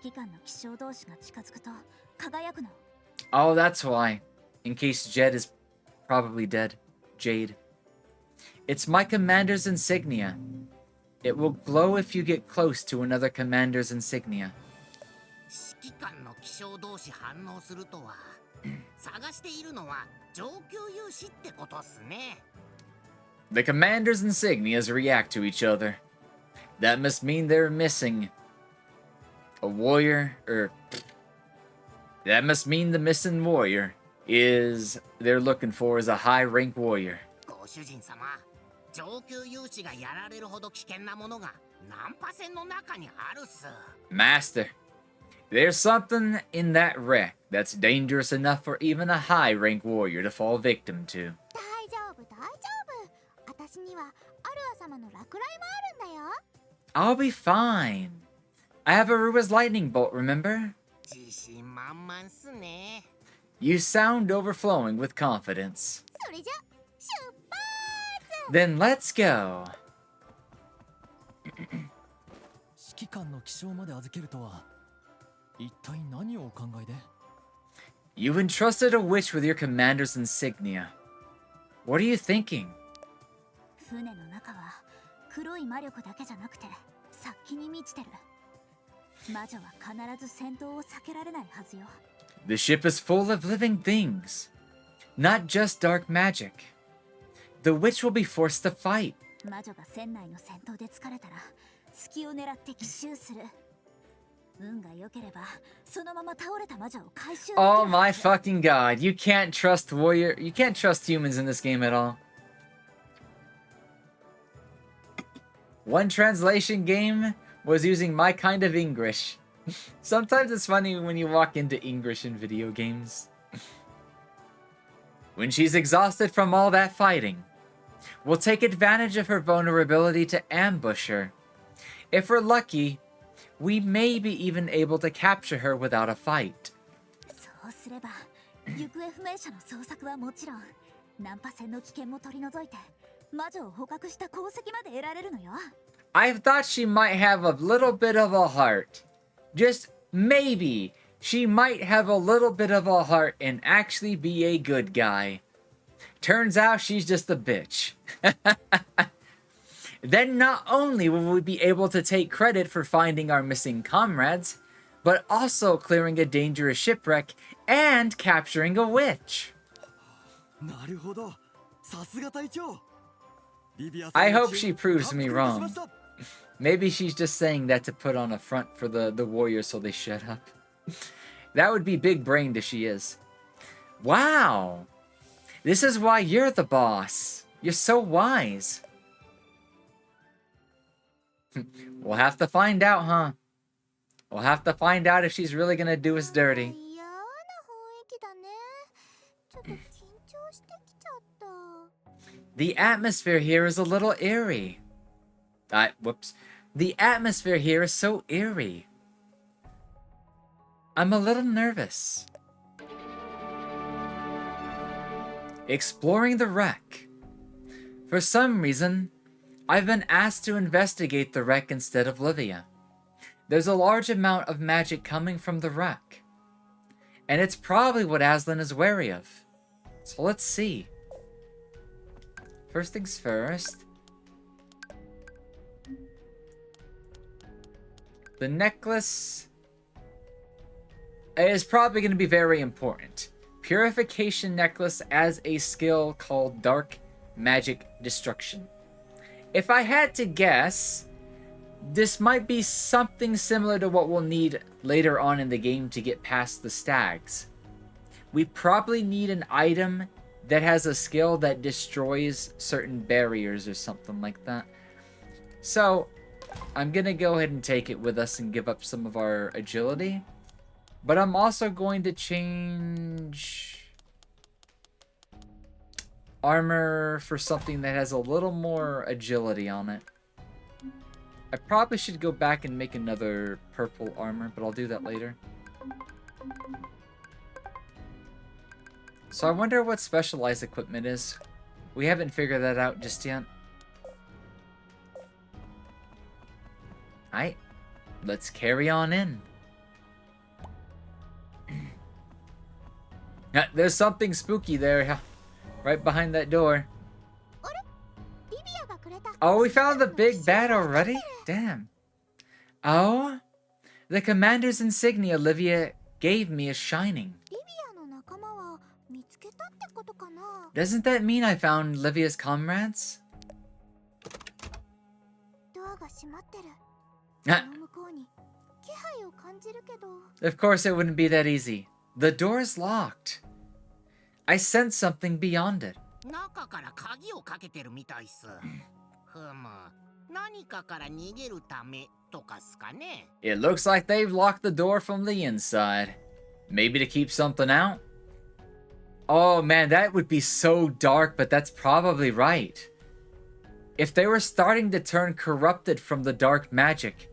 指揮官の気象同士が近づくと輝くの。 Oh, that's why. In case Jed is probably dead. Jade. It's my commander's insignia. It will glow if you get close to another commander's insignia. 指揮官の気象同士反応するとは探しているのは上級勇士ってことっすね。 The commander's insignias react to each other. That must mean they're missing a warrior, or that must mean the missing warrior is they're looking for is a high rank warrior. ご主人様、上級勇士がやられるほど危険なものがナンパ船の中にあるっす。 Master, there's something in that wreck that's dangerous enough for even a high rank warrior to fall victim to. 大丈夫大丈夫。私にはアルア様の落雷もあるんだよ。 I'll be fine. I have Arua's lightning bolt, remember? 自信満々っすね。 You sound overflowing with confidence. それじゃ出発。 Then let's go. 指揮官の気象まで預けるとは一体何をお考えで？ You've entrusted a witch with your commander's insignia. What are you thinking? 船の中は黒い魔力だけじゃなくて殺気に満ちてる。魔女は必ず戦闘を避けられないはずよ。 The ship is full of living things, not just dark magic. The witch will be forced to fight. 魔女が船内の戦闘で疲れたら隙を狙って奇襲する。運が良ければそのまま倒れた魔女を回収できる。 Oh my fucking god, you can't trust humans in this game at all. One translation game was using my kind of English. Sometimes it's funny when you walk into English in video games. When she's exhausted from all that fighting, we'll take advantage of her vulnerability to ambush her. If we're lucky, we may be even able to capture her without a fight. そうすれば行方不明者の捜索はもちろんナンパ船の危険も取り除いて魔女を捕獲した功績まで得られるのよ。 I've thought she might have a little bit of a heart. Just maybe she might have a little bit of a heart and actually be a good guy. Turns out she's just a bitch. Then not only will we be able to take credit for finding our missing comrades, but also clearing a dangerous shipwreck and capturing a witch. なるほど。さすが隊長。リビアさん I の hope チ she ーム proves me カップルとし wrong. ました。 Maybe she's just saying that to put on a front for the warriors so they shut up. That would be big brained if she is. Wow! This is why you're the boss. You're so wise. We'll have to find out, huh? We'll have to find out if she's really gonna do us dirty. 嫌な雰囲気だね。ちょっと緊張してきちゃった。 The atmosphere here is a little eerie. Whoops. The atmosphere here is so eerie. I'm a little nervous. Exploring the wreck. For some reason, I've been asked to investigate the wreck instead of Livia. There's a large amount of magic coming from the wreck. And it's probably what Aslan is wary of. So let's see. First things first. The necklace is probably going to be very important. Purification necklace as a skill called Dark Magic Destruction. If I had to guess, this might be something similar to what we'll need later on in the game to get past the stags. We probably need an item that has a skill that destroys certain barriers or something like that. So, I'm going to go ahead and take it with us and give up some of our agility. But I'm also going to change armor for something that has a little more agility on it. I probably should go back and make another purple armor, but I'll do that later. So I wonder what specialized equipment is. We haven't figured that out just yet. Alright, let's carry on in. There's something spooky there, right behind that door. Oh, we found the big bad already? Damn. Oh, the commander's insignia Olivia gave me is shining. リビアの仲間は見つけたってことかな。 Doesn't that mean I found Livia's comrades? どうアが閉まってる。そ Ah, の向こうに気配を感じるけど。 of course it wouldn't be that easy. The door's locked. I sense something beyond it. 中から鍵をかけてるみたいっす。ふむ、何かから逃げるためとかっすかね。 It looks like they've locked the door from the inside. Maybe to keep something out? Oh man, that would be so dark, but that's probably right. If they were starting to turn corrupted from the dark magic,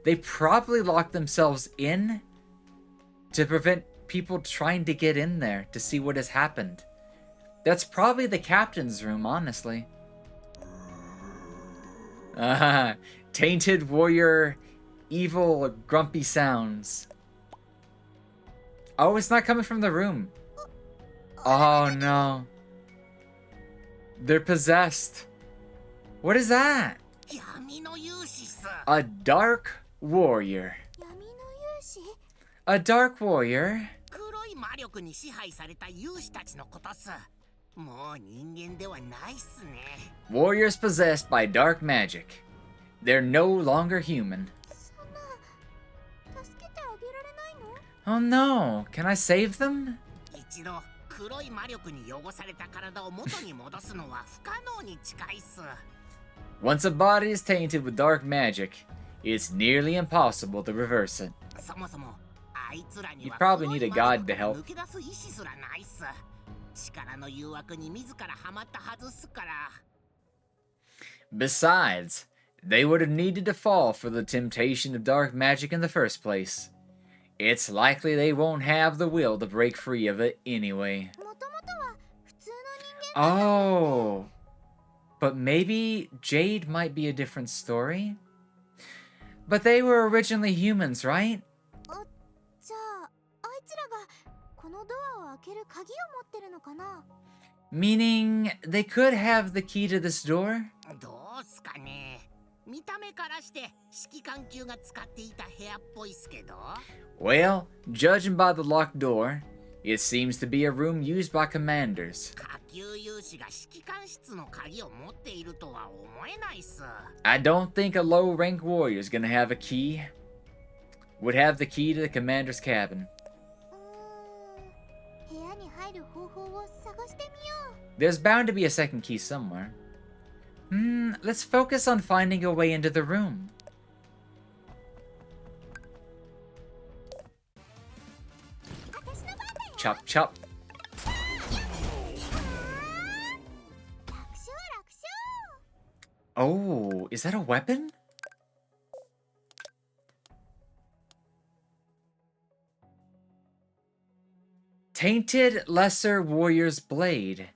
they probably locked themselves in to prevent people trying to get in there to see what has happened. That's probably the captain's room, honestly. Tainted warrior, evil, grumpy sounds. Oh, it's not coming from the room. Oh no. They're possessed. What is that? 闇の勇士っす。 A dark warrior. 闇の勇士？ A dark warrior? 黒い魔力に支配された勇士たちのことっす。もう人間ではないっすね。 Warriors possessed by dark magic. They're no longer human. そんな、助けてあげられないの？ Oh no. Can I save them? 一度黒い魔力に汚された体を元に戻すのは不可能に近いっす。 Once a body is tainted with dark magic, it's nearly impossible to reverse it. そもそもあいつらに You は probably 黒 need い a 魔 god 力 to から help. 抜け出す意志すらないっす。力の誘惑に自らハマったはずっすから。 Besides, they would have needed to fall for the temptation of dark magic in the first place. It's likely they won't have the will to break free of it anyway. もともとは普通の人間。 Oh, but maybe Jade might be a different story? But they were originally humans, right? じゃあ、あいつらがこのドアを開ける鍵を持ってるのかな？ Meaning they could have the key to this door? どうっすかね。見た目からして指揮官級が使っていた部屋っぽいっすけど。 Well, judging by the locked door, it seems to be a room used by commanders. 下級勇士が指揮官室の鍵を持っているとは思えないっす。 I don't think a low rank warrior is gonna have a key. Would have the key to the commander's cabin. 部屋に入る方法を探してみよう。 There's bound to be a second key somewhere. Let's focus on finding a way into the room. 私の番だよ。 Chop, chop. 楽勝楽勝。 Oh, is that a weapon? Tainted Lesser Warrior's Blade.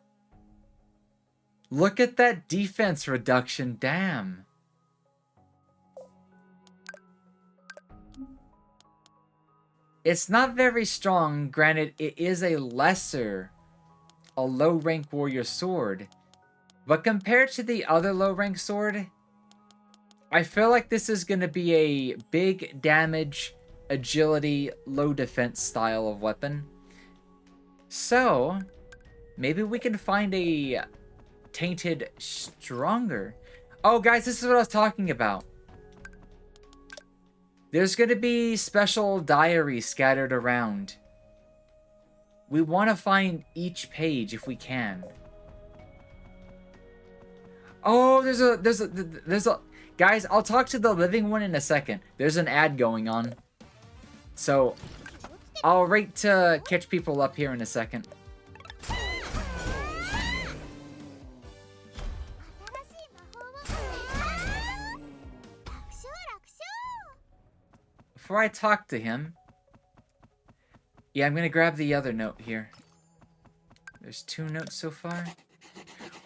Look at that defense reduction, damn. It's not very strong, granted it is a low rank warrior sword. But compared to the other low rank sword, I feel like this is going to be a big damage, agility, low defense style of weapon. So, maybe we can find a tainted stronger. Oh guys, this is what I was talking about. There's going to be special diaries scattered around. We want to find each page if we can. Oh, there's a guys, I'll talk to the living one in a second. There's an ad going on. So, I'll wait to catch people up here in a second. Before I talk to him, yeah, I'm gonna grab the other note here. There's 2 notes so far.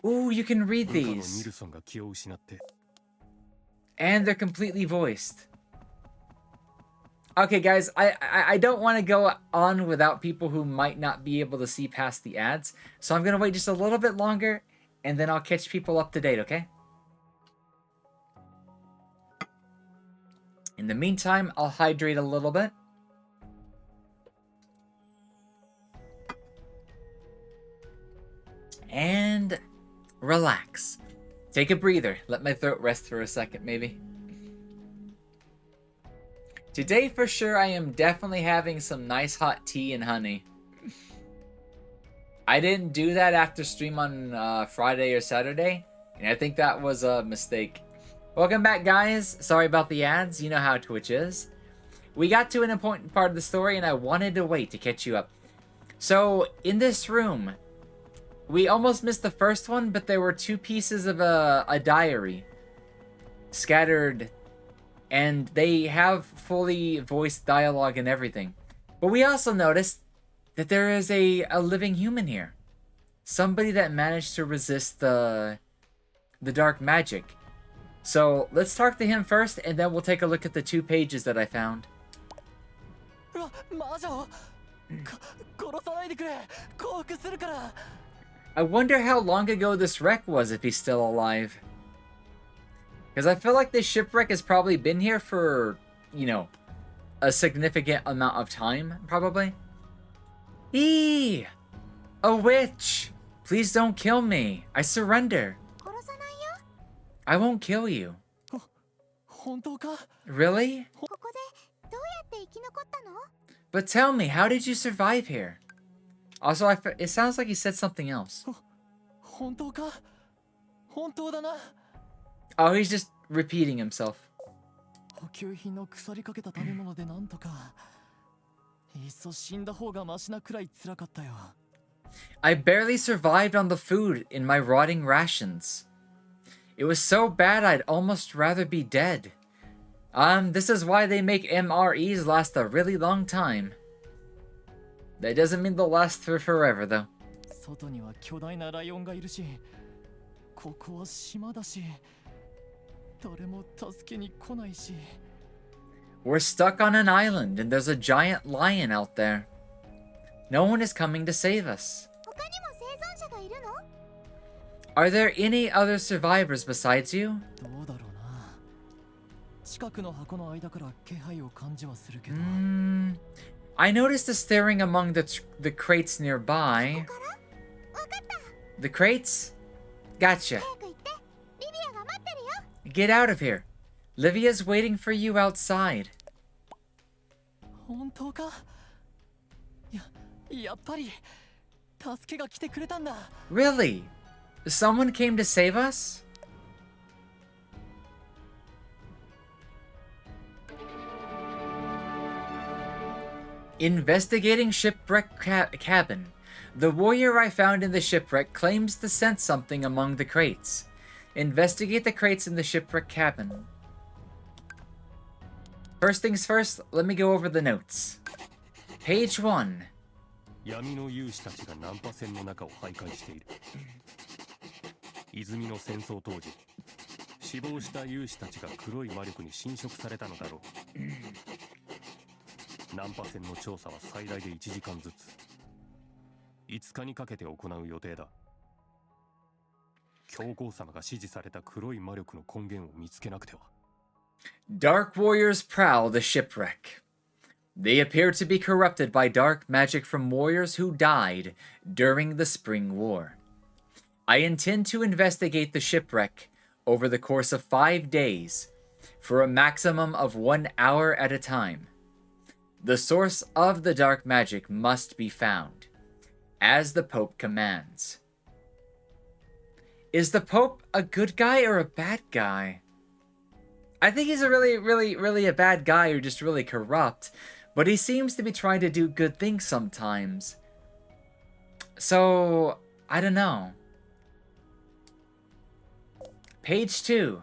Ooh, you can read these. And they're completely voiced. Okay, guys, I don't want to go on without people who might not be able to see past the ads. So I'm gonna wait just a little bit longer, and then I'll catch people up to date, okay? In the meantime, I'll hydrate a little bit. And relax. Take a breather. Let my throat rest for a second, maybe. Today, for sure, I am definitely having some nice hot tea and honey. I didn't do that after stream on Friday or Saturday, and I think that was a mistake. Welcome back, guys. Sorry about the ads. You know how Twitch is. We got to an important part of the story, and I wanted to wait to catch you up. So, in this room, we almost missed the first one, but there were two pieces of a diary scattered, and they have fully voiced dialogue and everything. But we also noticed that there is a living human here. Somebody that managed to resist the dark magic. So let's talk to him first, and then we'll take a look at the 2 pages that I found. I wonder how long ago this wreck was, if he's still alive. Because I feel like this shipwreck has probably been here for, you know, a significant amount of time, probably. Eee! A witch! Please don't kill me. I surrender. I won't kill you. Really? But tell me, how did you survive here? Also, it sounds like he said something else. Oh, he's just repeating himself. I barely survived on the food in my rotting rations. It was so bad I'd almost rather be dead. This is why they make MREs last a really long time. That doesn't mean they'll last for forever, though. We're stuck on an island and there's a giant lion out there. No one is coming to save us. Are there any other survivors besides you? I noticed the stirring among the crates nearby. The crates? Gotcha. Get out of here. Livia's waiting for you outside. Really? Someone came to save us? Investigating shipwreck cabin. The warrior I found in the shipwreck claims to sense something among the crates. Investigate the crates in the shipwreck cabin. First things first, let me go over the notes. Page 1. 闇の勇士たちがナンパ船の中を徘徊している。泉の戦争当時、死亡した勇士たちが黒い魔力に侵食されたのだろう。ナンパ船の調査は最大で1時間ずつ。5日にかけて行う予定だ。教皇様が指示された黒い魔力の根源を見つけなくては。Dark warriors prowl the shipwreck. They appear to be corrupted by dark magic from warriors who died during the Spring War. I intend to investigate the shipwreck over the course of 5 days, for a maximum of 1 hour at a time. The source of the dark magic must be found, as the Pope commands. Is the Pope a good guy or a bad guy? I think he's a really a bad guy, or just really corrupt, but he seems to be trying to do good things sometimes. So, I don't know. Page 2.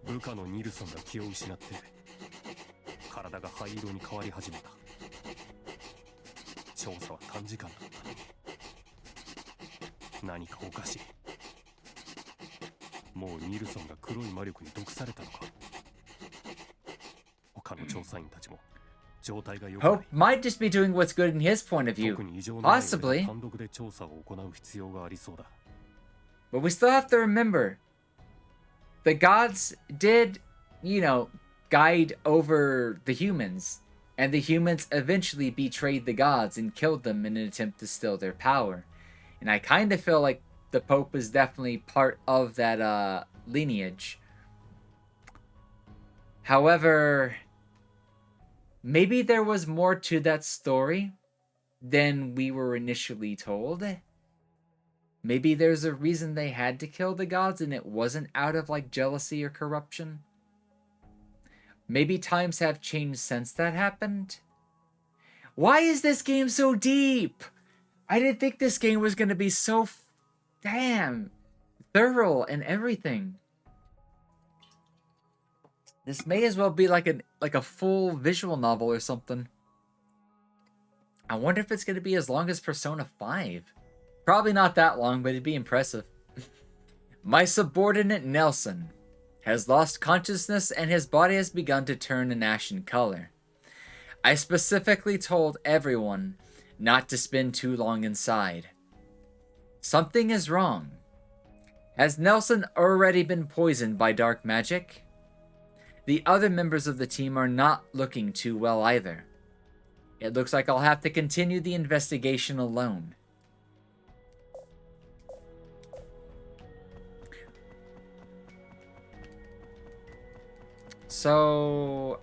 部下のニルソンが気を失って体が灰色に変わり始めた。調査は短時間だったのに何かおかしい。もうニルソンが黒い魔力に毒されたのか。他の調査員たちも状態が良くない。 Pope might just be doing what's good in his point of view. 特に異常のない Possibly. 単独で調査を行う必要がありそうだ。 But we still have to remember, the gods did, you know, guide over the humans, and the humans eventually betrayed the gods and killed them in an attempt to steal their power. And I kind of feel like the Pope is definitely part of that lineage. However, maybe there was more to that story than we were initially told. Maybe there's a reason they had to kill the gods and it wasn't out of like jealousy or corruption. Maybe times have changed since that happened. Why is this game so deep? I didn't think this game was going to be so damn thorough and everything. This may as well be like a full visual novel or something. I wonder if it's going to be as long as Persona 5. Probably not that long, but it'd be impressive. My subordinate Nelson has lost consciousness and his body has begun to turn an ashen color. I specifically told everyone not to spend too long inside. Something is wrong. Has Nelson already been poisoned by dark magic? The other members of the team are not looking too well either. It looks like I'll have to continue the investigation alone. So,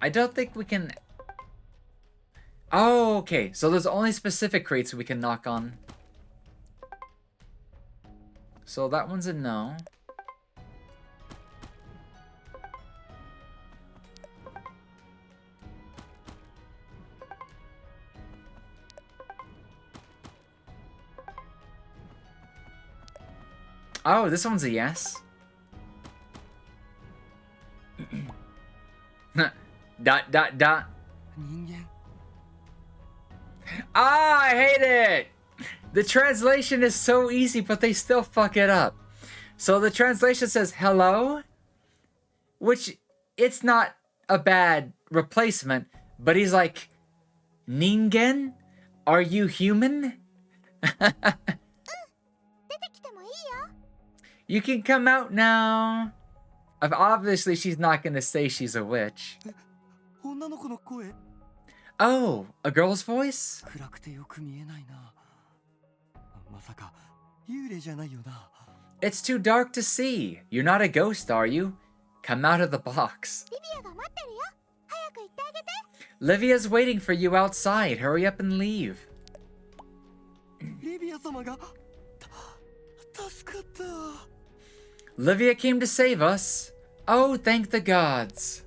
I don't think we can... Oh, okay. So there's only specific crates we can knock on. So that one's a no. Oh, this one's a yes. Dot, dot, dot. Ah, I hate it! The translation is so easy, but they still fuck it up. So the translation says hello, which it's not a bad replacement, but he's like, Ningen? Are you human? You can come out now. Obviously, she's not gonna say she's a witch. Oh, a girl's voice? It's too dark to see. You're not a ghost, are you? Come out of the box. Livia's waiting for you outside. Hurry up and leave. Livia came to save us. Oh, thank the gods.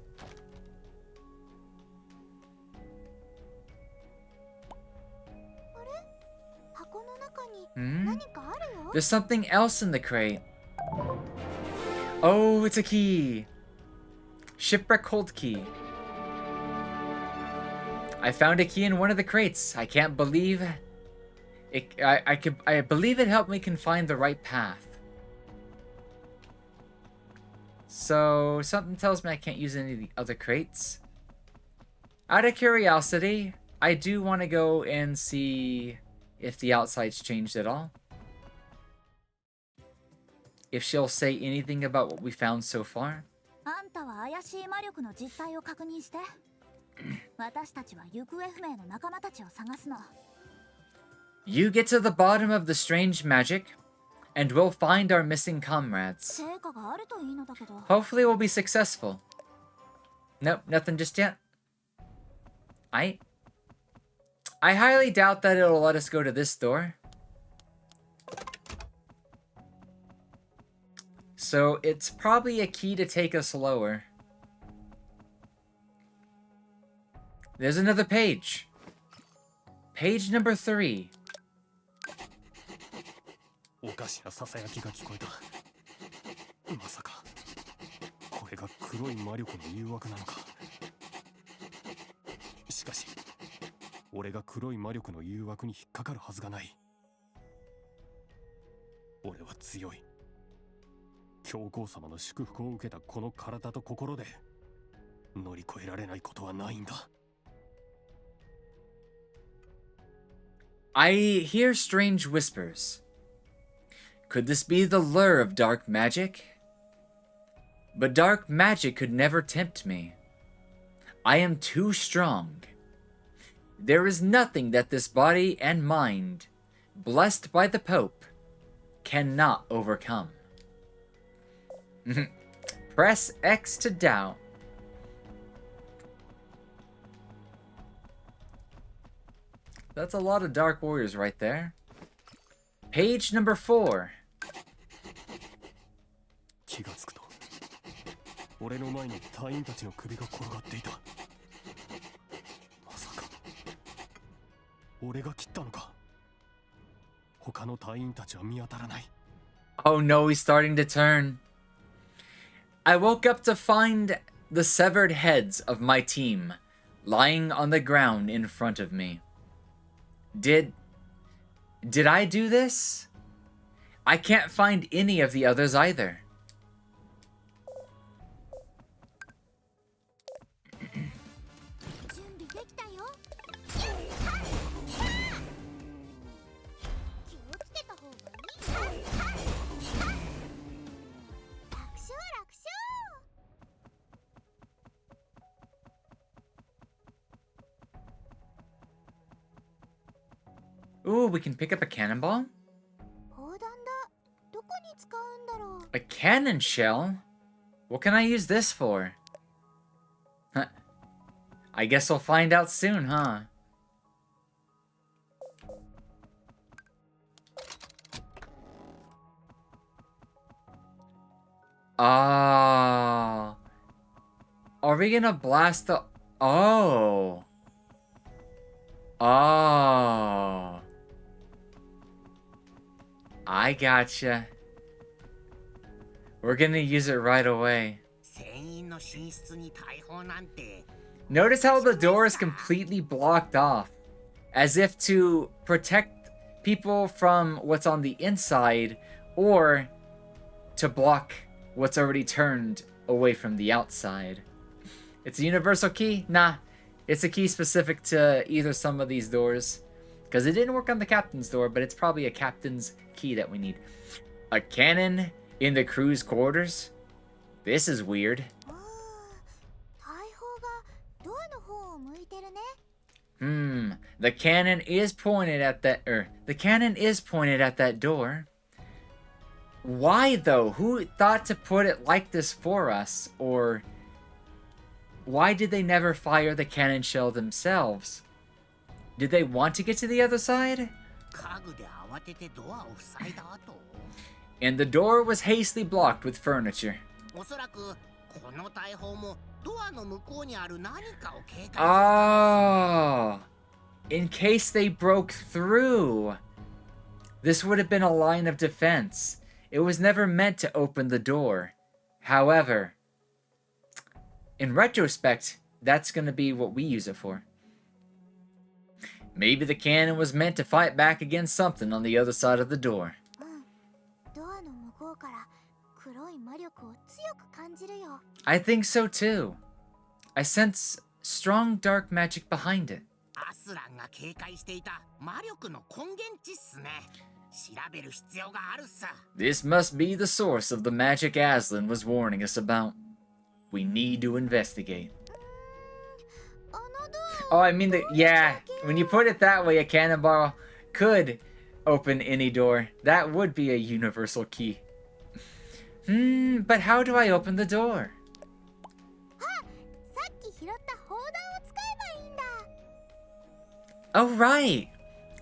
There's something else in the crate. Oh, it's a key. Shipwreck hold key. I found a key in one of the crates. I can't believe it. I believe it helped me find the right path. So something tells me I can't use any of the other crates. Out of curiosity, I do want to go and see if the outside's changed at all. If she'll say anything about what we found so far. You get to the bottom of the strange magic, and we'll find our missing comrades. Hopefully we'll be successful. Nope, nothing just yet. I highly doubt that it'll let us go to this door. So it's probably a key to take us lower. There's another page. Page number 3. おかしなささやきが聞こえた。まさかこれが黒い魔力の誘惑なのか。しかし俺が黒い魔力の誘惑に引っかかるはずがない。俺は強い。教皇様の祝福を受けたこの体と心で乗り越えられないことはないんだ。I hear strange whispers. Could this be the lure of dark magic? But dark magic could never tempt me. I am too strong. There is nothing that this body and mind, blessed by the Pope, cannot overcome. Press X to doubt. That's a lot of Dark Warriors right there. Page number 4. 気がつくと俺の前に隊員たちの首が転がっていた。まさか俺が切ったのか。他の隊員たちは見当たらない。 Oh no, he's starting to turn. I woke up to find the severed heads of my team lying on the ground in front of me. Did I do this? I can't find any of the others either. 準備できたよ。気をつけた方がいいよ。楽勝楽勝。 Ooh, we can pick up a cannonball? 砲弾だ。どこに使うんだろう。 A cannon shell? What can I use this for? Huh. I guess we'll find out soon, huh? Ah. Are we gonna blast the... Oh. Oh. I gotcha. We're gonna use it right away. 船員の寝室に大砲なんて。 Notice how the door is completely blocked off, as if to protect people from what's on the inside, or to block what's already turned away from the outside. It's a universal key? Nah, it's a key specific to either some of these doors, because it didn't work on the captain's door, but it's probably a captain's key that we need. A cannon in the crew's quarters? This is weird. 大砲がドアの方を向いてるね。 The cannon is pointed at that door. Why though? Who thought to put it like this for us? Or why did they never fire the cannon shell themselves? Did they want to get to the other side? 家具で慌ててドアを塞いだ後。 And the door was hastily blocked with furniture. おそらくこの大砲もドアの向こうにある何かを警戒。 Oh, in case they broke through. This would have been a line of defense. It was never meant to open the door. However, in retrospect, that's going to be what we use it for. Maybe the cannon was meant to fight back against something on the other side of the door. ドアの向こうから黒い魔力を強く感じるよ。 I think so too. I sense strong dark magic behind it. アスランが警戒していた魔力の根源地っすね。調べる必要があるさ。 This must be the source of the magic Aslan was warning us about. We need to investigate. あのドア Oh, I mean, yeah, when you put it that way, a cannonball could open any door. That would be a universal key. But how do I open the door? さっき拾った砲弾を使えばいいんだ。 Oh, right.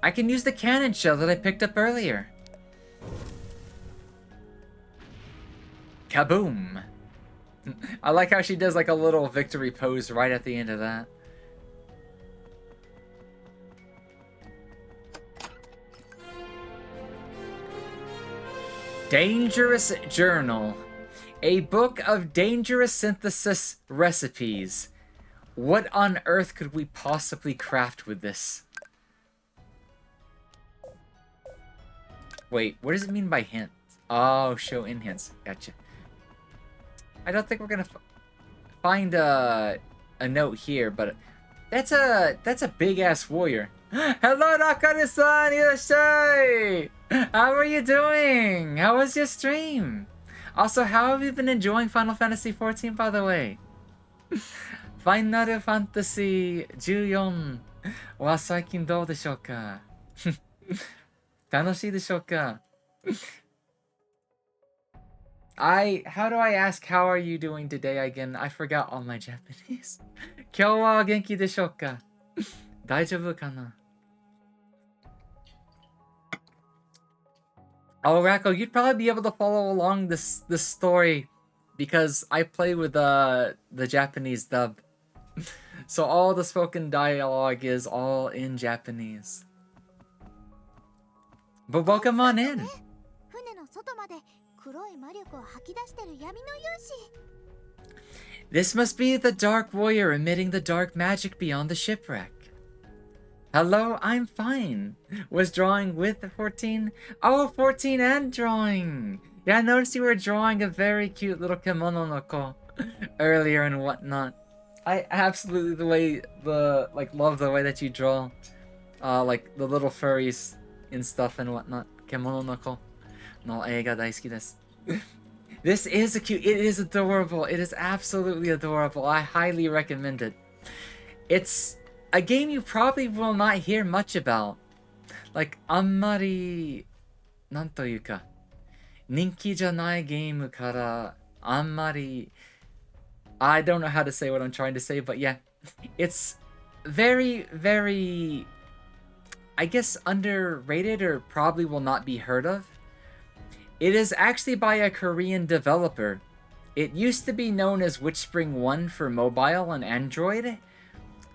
I can use the cannon shell that I picked up earlier. Kaboom. I like how she does like a little victory pose right at the end of that. Dangerous Journal. A book of dangerous synthesis recipes. What on earth could we possibly craft with this? Wait, what does it mean by hints? Oh, show in hints. Gotcha. I don't think we're gonna find a note here, but that's a big ass warrior. Hello, Nakane-san, irashai! How are you doing? How was your stream? Also, how have you been enjoying Final Fantasy XIV, by the way? Final Fantasy 14は最近どうでしょうか？楽しいでしょうか？ How do I ask how are you doing today again? I forgot all my Japanese. 今日は元気でしょうか? 大丈夫かな? Oh, Racco, you'd probably be able to follow along this story because I play with the Japanese dub. So all the spoken dialogue is all in Japanese. But welcome on in. 船の外まで黒い魔力を吐き出してる闇の勇士。 This must be the Dark Warrior emitting the dark magic beyond the shipwreck. Hello, I'm fine. Was drawing with 14? Oh, 14 and drawing. Yeah, I noticed you were drawing a very cute little kimono no ko earlier and whatnot. I absolutely love the way that you draw, like the little furries and stuff and whatnot. Kimono no ko no eiga daisuki desu. This is it is adorable. It is absolutely adorable. I highly recommend it. It's a game you probably will not hear much about. Like, あんまり、なんというか、人気じゃないゲームから、あんまり、I don't know how to say what I'm trying to say, but yeah. It's very, very, I guess, underrated or probably will not be heard of. It is actually by a Korean developer. It used to be known as WitchSpring 1 for mobile and Android.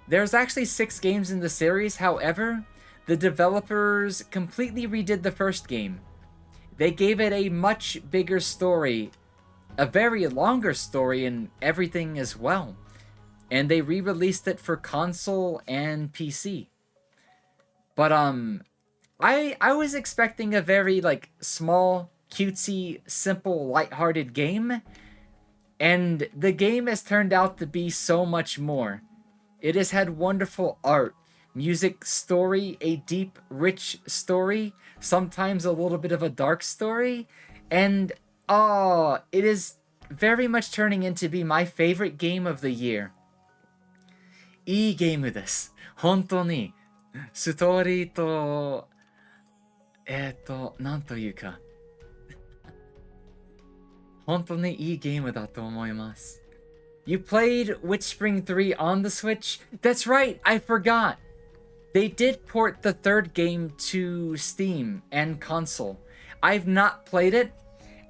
There's actually 6 games in the series, however, the developers completely redid the first game. They gave it a much bigger story, a very longer story and everything as well. And they re-released it for console and PC. But I was expecting a very small, cutesy, simple, lighthearted game, and the game has turned out to be so much more. It has had wonderful art, music, story, a deep, rich story, sometimes a little bit of a dark story, and it is very much turning into be my favorite game of the year. いいゲームです。本当にストーリーとなんというか本当にいいゲームだと思います。You played WitchSpring 3 on the Switch? That's right, I forgot. They did port the third game to Steam and console. I've not played it.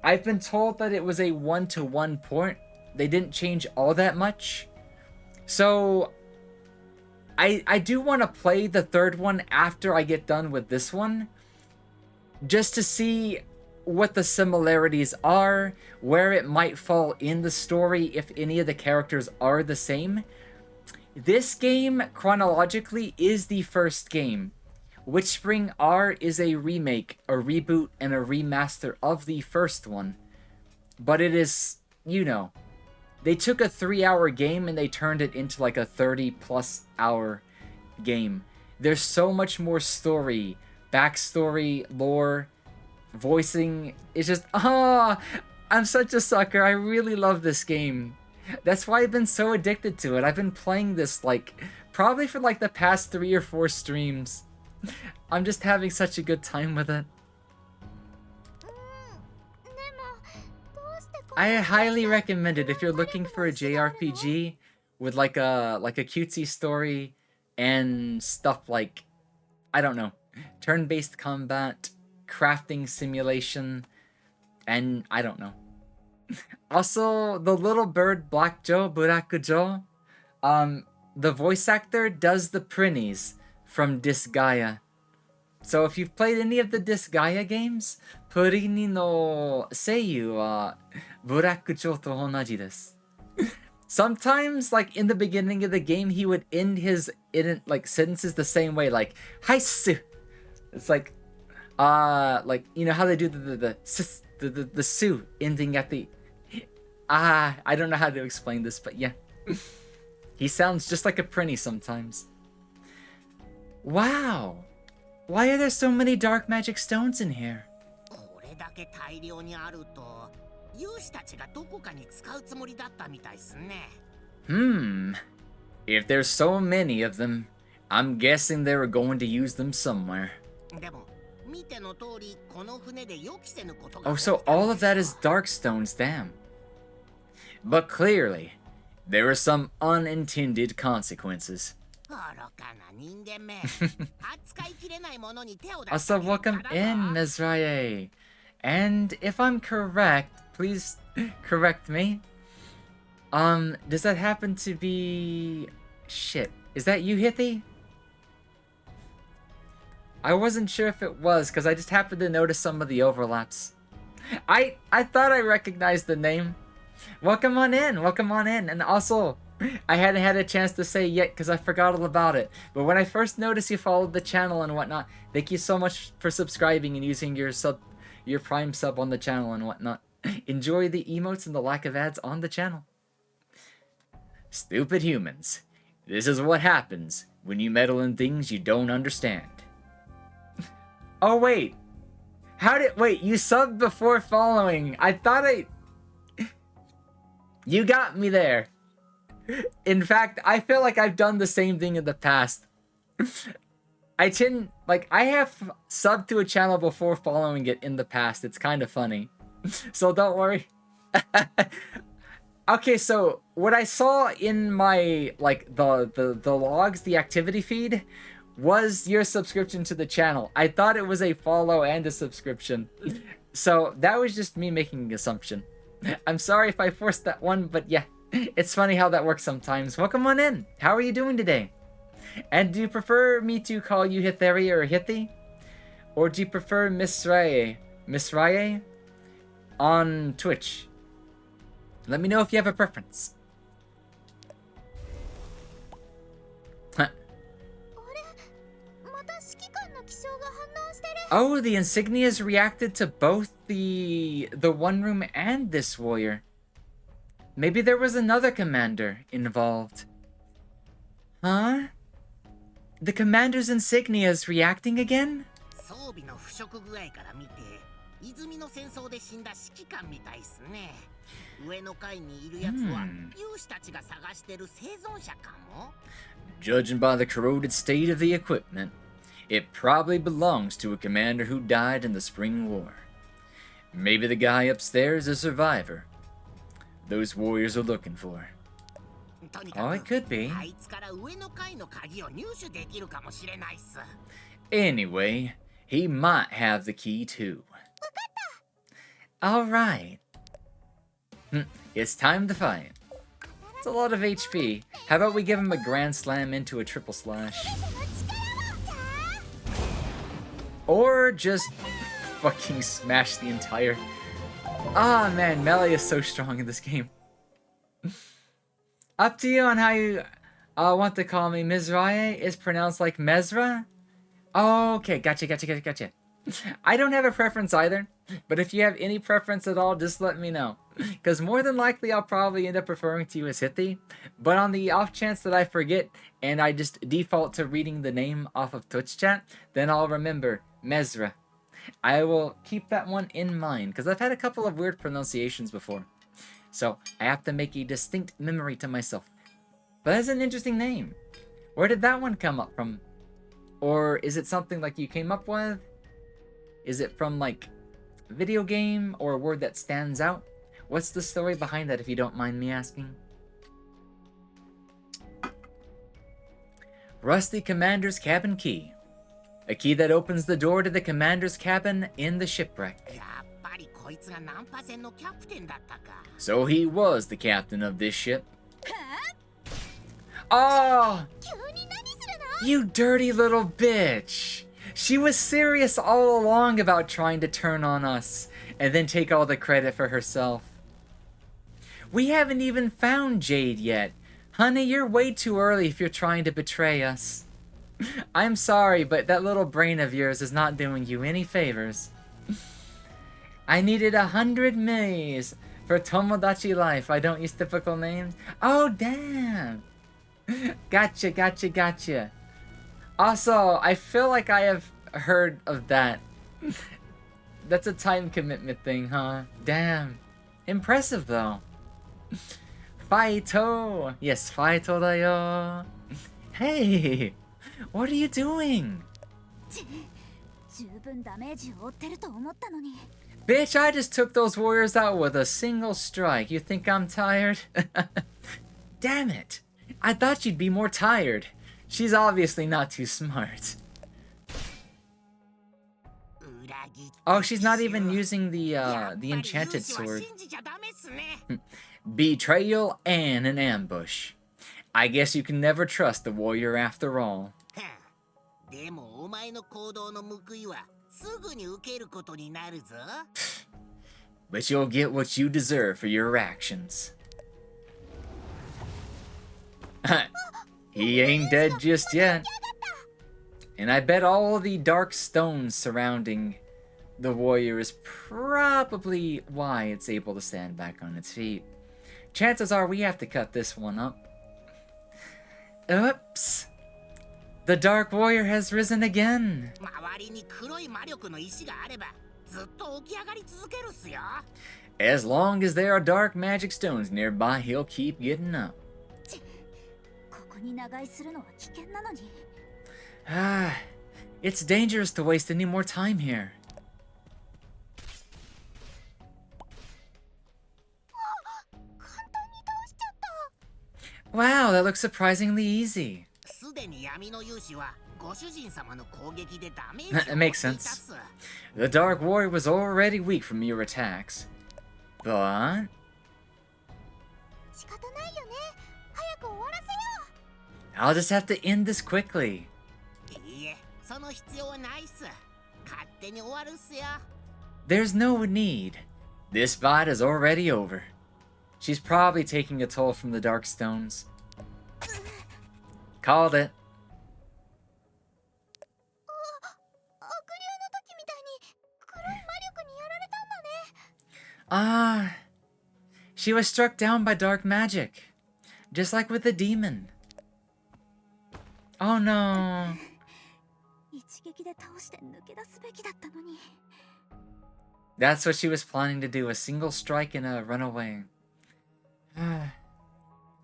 I've been told that it was a 1-to-1 port. They didn't change all that much. So I do want to play the third one after I get done with this one, just to see what the similarities are, where it might fall in the story if any of the characters are the same. This game, chronologically, is the first game. WitchSpring R is a remake, a reboot, and a remaster of the first one. But it is, they took a 3-hour game and they turned it into like a 30-plus hour game. There's so much more story, backstory, lore, voicing. It's just, I'm such a sucker. I really love this game. That's why I've been so addicted to it. I've been playing this probably for the past 3 or 4 streams. I'm just having such a good time with it. I highly recommend it if you're looking for a JRPG with like a cutesy story and stuff like, I don't know, turn-based combat, crafting simulation, and I don't know. Also, the little bird Black Joe, Buraku Joe, the voice actor does the Prinnies from Disgaea. So if you've played any of the Disgaea games, Purini no seiyuu wa Buraku Joe to onaji desu. Sometimes, in the beginning of the game, he would end his sentences the same way, Haisu. It's how they do the su ending at the I don't know how to explain this, but yeah. He sounds just like a Prinny sometimes. Wow! Why are there so many dark magic stones in here? これだけ大量にあると勇士たちがどこかに使うつもりだったみたいですね。If there's so many of them, I'm guessing they were going to use them somewhere. でも見ての通りこの船で予期せぬことが Oh, 起きた so のです all of that よ is Darkstone's, damn. But clearly, there are some unintended consequences. 愚かな人間め扱いきれないものに手を出 Also, した結 welcome 果だ in, ぞ Mizraye. And if I'm correct, please correct me. Does that happen to be... Shit. Is that you, Hithi? I wasn't sure if it was, because I just happened to notice some of the overlaps. I thought I recognized the name. Welcome on in, and also, I hadn't had a chance to say yet because I forgot all about it. But when I first noticed you followed the channel and whatnot, thank you so much for subscribing and using your Prime sub on the channel and whatnot. Enjoy the emotes and the lack of ads on the channel. Stupid humans. This is what happens when you meddle in things you don't understand. Oh wait. Wait, you subbed before following. I thought You got me there. In fact, I feel like I've done the same thing in the past. I have subbed to a channel before following it in the past. It's kind of funny. So don't worry. Okay, so what I saw in my, the logs, the activity feed, was your subscription to the channel. I thought it was a follow and a subscription. So that was just me making an assumption. I'm sorry if I forced that one, but yeah, it's funny how that works sometimes. Welcome on in. How are you doing today? And do you prefer me to call you Hitheri or Hithi? Or do you prefer Misraye on Twitch? Let me know if you have a preference. Oh, the insignias reacted to both the one room and this warrior. Maybe there was another commander involved. Huh? The commander's insignias reacting again? 装備の腐食具合から見て泉の戦争で死んだ指揮官みたいっすね。上の階にいるやつは勇士たちが探してる生存者かも。 Judging by the corroded state of the equipment, it probably belongs to a commander who died in the Spring War. Maybe the guy upstairs is a survivor those warriors are looking for. とに Oh, か it く could be. あいつから上の階の鍵を入手できるかもしれないっす。 Anyway, he might have the key too. Alright. It's time to fight. It's a lot of HP. How about we give him a grand slam into a triple slash? Or just fucking smash the entire... Ah, man, melee is so strong in this game. Up to you on how you want to call me. Mizraye is pronounced like Mezra? Oh, okay, gotcha. I don't have a preference either, but if you have any preference at all, just let me know. Because more than likely, I'll probably end up referring to you as Hithi, but on the off chance that I forget and I just default to reading the name off of Twitch chat, then I'll remember Mezra. I will keep that one in mind, because I've had a couple of weird pronunciations before. So, I have to make a distinct memory to myself. But that's an interesting name. Where did that one come up from? Or is it something like you came up with? Is it from, like, a video game or a word that stands out? What's the story behind that, if you don't mind me asking? Rusty Commander's Cabin Key. A key that opens the door to the Commander's cabin in the shipwreck. やっぱりこいつがナンパ船のキャプテンだったか。 So he was the captain of this ship. Oh! You dirty little bitch! She was serious all along about trying to turn on us, and then take all the credit for herself. We haven't even found Jade yet. Honey, you're way too early if you're trying to betray us. I'm sorry, but that little brain of yours is not doing you any favors. I needed 100 Miis for Tomodachi Life. I don't use typical names. Oh, damn! Gotcha. Also, I feel like I have heard of that. That's a time commitment thing, huh? Damn. Impressive, though. Faito! Yes, Faito da yo. Hey! What are you doing? 十分ダメージを負ってると思ったのに。 Bitch, I just took those warriors out with a single strike. You think I'm tired? Damn it. I thought she'd be more tired. She's obviously not too smart. Oh, she's not even using the enchanted sword. Betrayal and an ambush. I guess you can never trust the warrior after all. But you'll get what you deserve for your actions. He ain't dead just yet. And I bet all the dark stones surrounding the warrior is probably why it's able to stand back on its feet. Chances are we have to cut this one up. Oops. The Dark Warrior has risen again. As long as there are dark magic stones nearby, he'll keep getting up. Ah, it's dangerous to waste any more time here. Wow, that looks surprisingly easy. It makes sense. The Dark Warrior was already weak from your attacks. But... I'll just have to end this quickly. There's no need. This fight is already over. She's probably taking a toll from the dark stones. Called it. Ah, she was struck down by dark magic, just like with the demon. Oh no. That's what she was planning to do, a single strike and a runaway.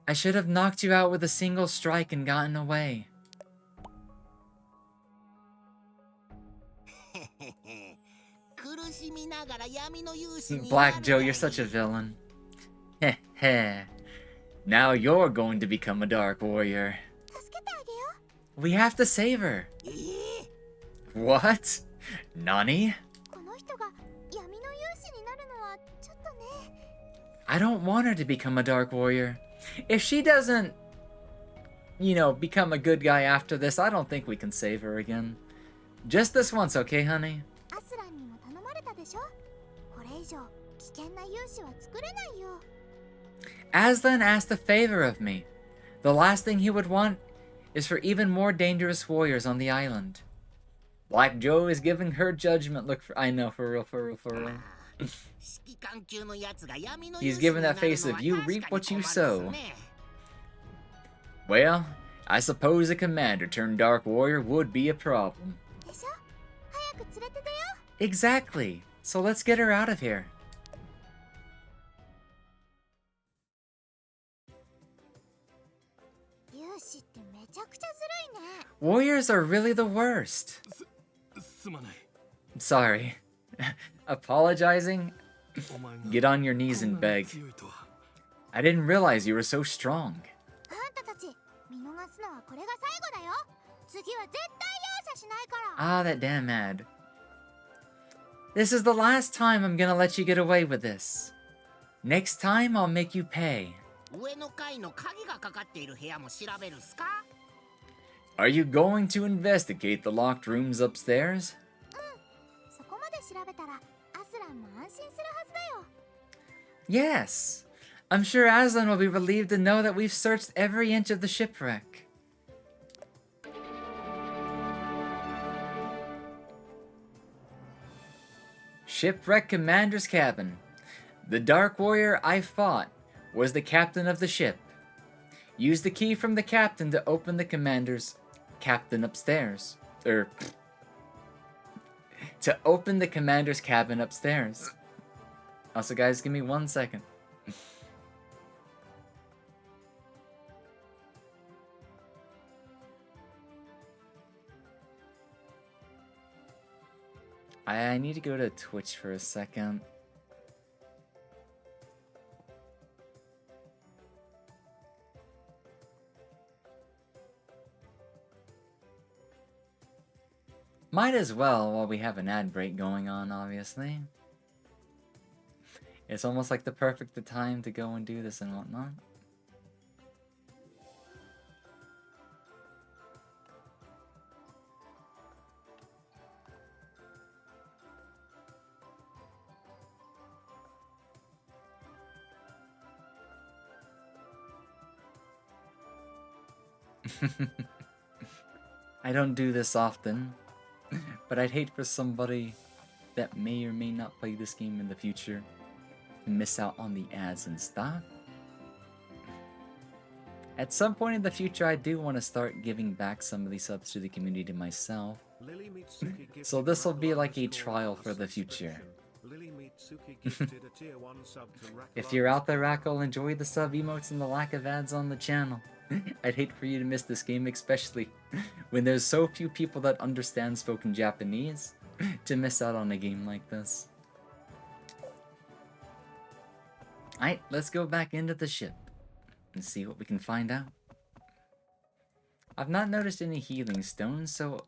I should have knocked you out with a single strike and gotten away. Black Joe, you're such a villain. Heh heh. Now you're going to become a Dark Warrior. We have to save her. What? Nani? I don't want her to become a Dark Warrior. If she doesn't, you know, become a good guy after this, I don't think we can save her again. Just this once, okay, honey? Aslan asked a favor of me. The last thing he would want is for even more dangerous warriors on the island. Black Joe is giving her judgment look for— I know, for real, for real, for real. He's giving that face of you reap what you sow. Well, I suppose a commander turned Dark Warrior would be a problem. Exactly. So let's get her out of here. Warriors are really the worst. Sorry. Apologizing? Get on your knees and beg. I didn't realize you were so strong. Ah, that damn ad. This is the last time I'm gonna let you get away with this. Next time, I'll make you pay. Are you going to investigate the locked rooms upstairs? Yes. I'm sure Aslan will be relieved to know that we've searched every inch of the shipwreck. Shipwreck Commander's cabin. The Dark Warrior I fought was the captain of the ship. Use the key from the captain to open the commander's captain upstairs. To open the commander's cabin upstairs. Also, guys, give me 1 second. I need to go to Twitch for a second. Might as well while we have an ad break going on, obviously. It's almost like the perfect time to go and do this and whatnot. I don't do this often, but I'd hate for somebody that may or may not play this game in the future to miss out on the ads and stuff. At some point in the future, I do want to start giving back some of these subs to the community myself. So this will be like a trial for the future. If you're out there, Racco, enjoy the sub emotes and the lack of ads on the channel. I'd hate for you to miss this game, especially when there's so few people that understand spoken Japanese, to miss out on a game like this. Alright, let's go back into the ship and see what we can find out. I've not noticed any healing stones, so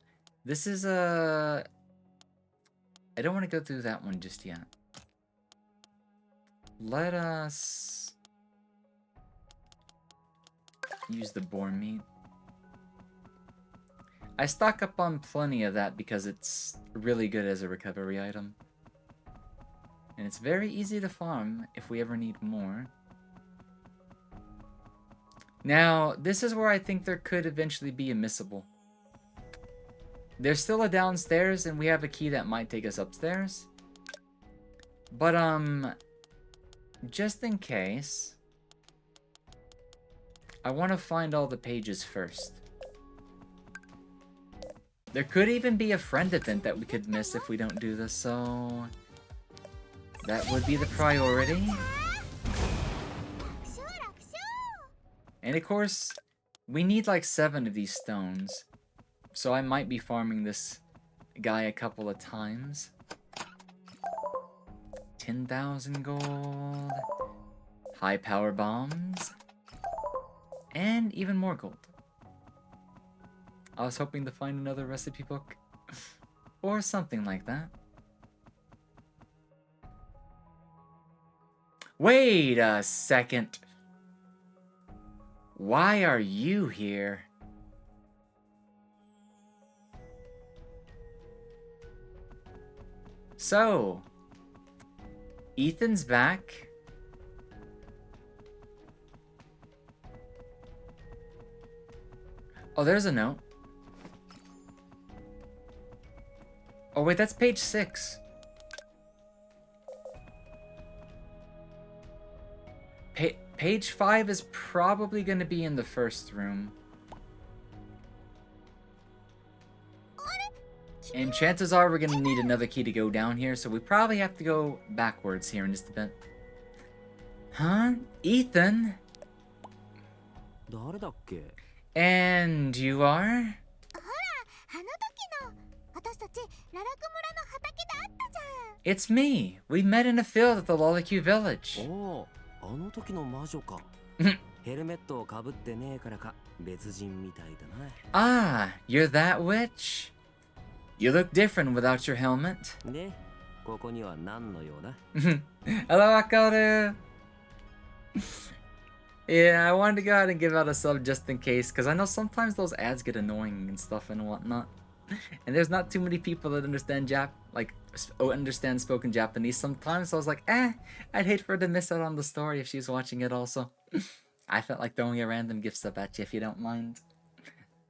this is a... I don't want to go through that one just yet. Let us use the boar meat. I stock up on plenty of that because it's really good as a recovery item. And it's very easy to farm if we ever need more. Now, this is where I think there could eventually be a missable. There's still a downstairs, and we have a key that might take us upstairs. But, just in case, I want to find all the pages first. There could even be a friend event that we could miss if we don't do this, so... that would be the priority. And of course, we need like 7 of these stones. So I might be farming this guy a couple of times. 10,000 gold. High power bombs. And even more gold. I was hoping to find another recipe book. Or something like that. Wait a second. Why are you here? So, Ethan's back. Oh, there's a note. Oh wait, that's page 6. Page 5 is probably going to be in the first room. And chances are we're going to need another key to go down here, so we probably have to go backwards here in just a bit. Huh? Ethan? And you are? It's me. We met in a field at the Lollicue Village. Ah, you're that witch? You look different without your helmet. Hello, Akaru. Yeah, I wanted to go ahead and give out a sub just in case, because I know sometimes those ads get annoying and stuff and whatnot. And there's not too many people that understand understand spoken Japanese sometimes, so I was like, I'd hate for her to miss out on the story if she's watching it also. I felt like throwing a random gift sub at you if you don't mind.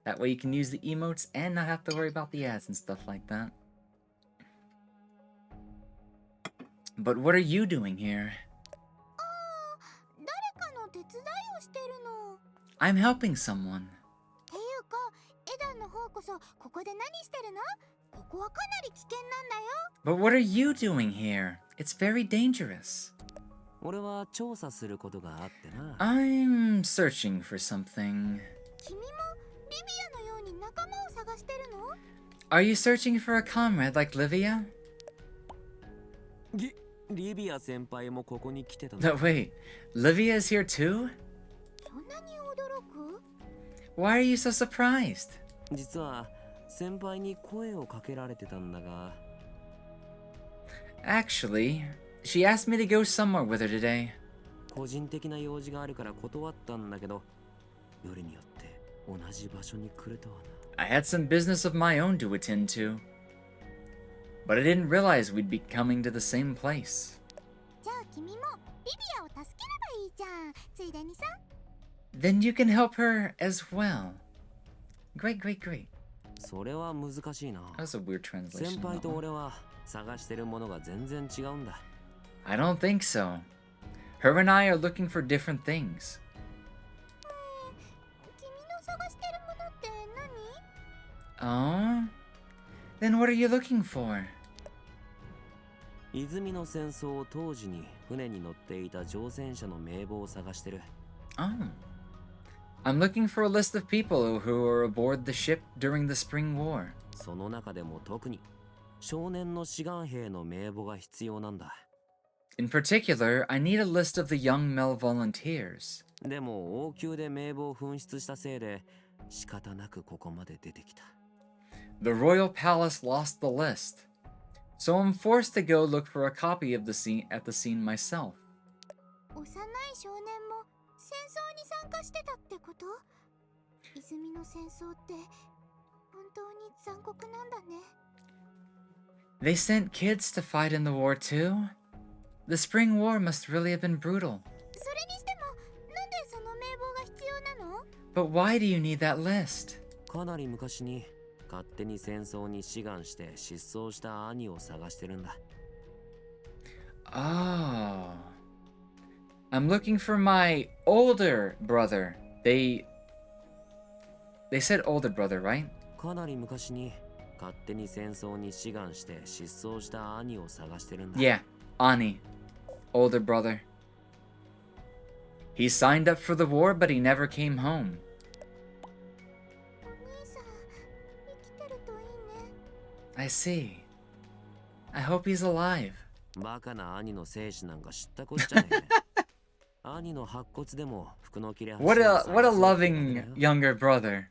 That way you can use the emotes and not have to worry about the ads and stuff like that. But what are you doing here? I'm helping someone. But what are you doing here? It's very dangerous. I'm searching for something. Are you searching for a comrade like Livia? リビア先輩もここに来てたの。 No, wait, Livia is here too? そんなに驚く？ Why are you so surprised? 実は先輩に声をかけられてたんだが。 Actually, she asked me to go somewhere with her today. 個人的な用事があるから断ったんだけど、よりによって同じ場所に来るとはな。 I had some business of my own to attend to, but I didn't realize we'd be coming to the same place. じゃあ君もリビアを助ければいいじゃん。ついでにさ。 Then you can help her as well. Great, great, great. それは難しいな。 That was a weird translation. 先輩 on と that one. 俺は探してるものが全然違うんだ。 I don't think so. Her and I are looking for different things. 君の探してるものって何？ Oh? Then what are you looking for? 泉の戦争当時に船に乗っていた乗船者の名簿を探してる。 Oh. I'm looking for a list of people who were aboard the ship during the Spring War. その中でも特に少年の志願兵の名簿が必要なんだ。 In particular, I need a list of the young male volunteers. でも王宮で名簿を紛失したせいで仕方なくここまで出てきた。 The royal palace lost the list, so I'm forced to go look for a copy of the scene at the scene myself. 幼い少年も戦争に参加してたってこと？泉の戦争って本当に残酷なんだね。 They sent kids to fight in the war too? The Spring War must really have been brutal. それにしてもなんでその名簿が必要なの？ But why do you need that list? かなり昔に勝手に戦争に志願して失踪した兄を探してるんだ。 Oh. I'm looking for my older brother. They said older brother, right? かなり昔に勝手に戦争に志願して失踪した兄を探してるんだ。 Yeah, Ani. Older brother. He signed up for the war, but he never came home. お兄さん、生きてるといいね。 I see. I hope he's alive. バカな兄の生死なんか知ったこっちゃねえ。兄の白骨でも服の切れ端を What a 探そうって loving 言うんだよ。 younger brother.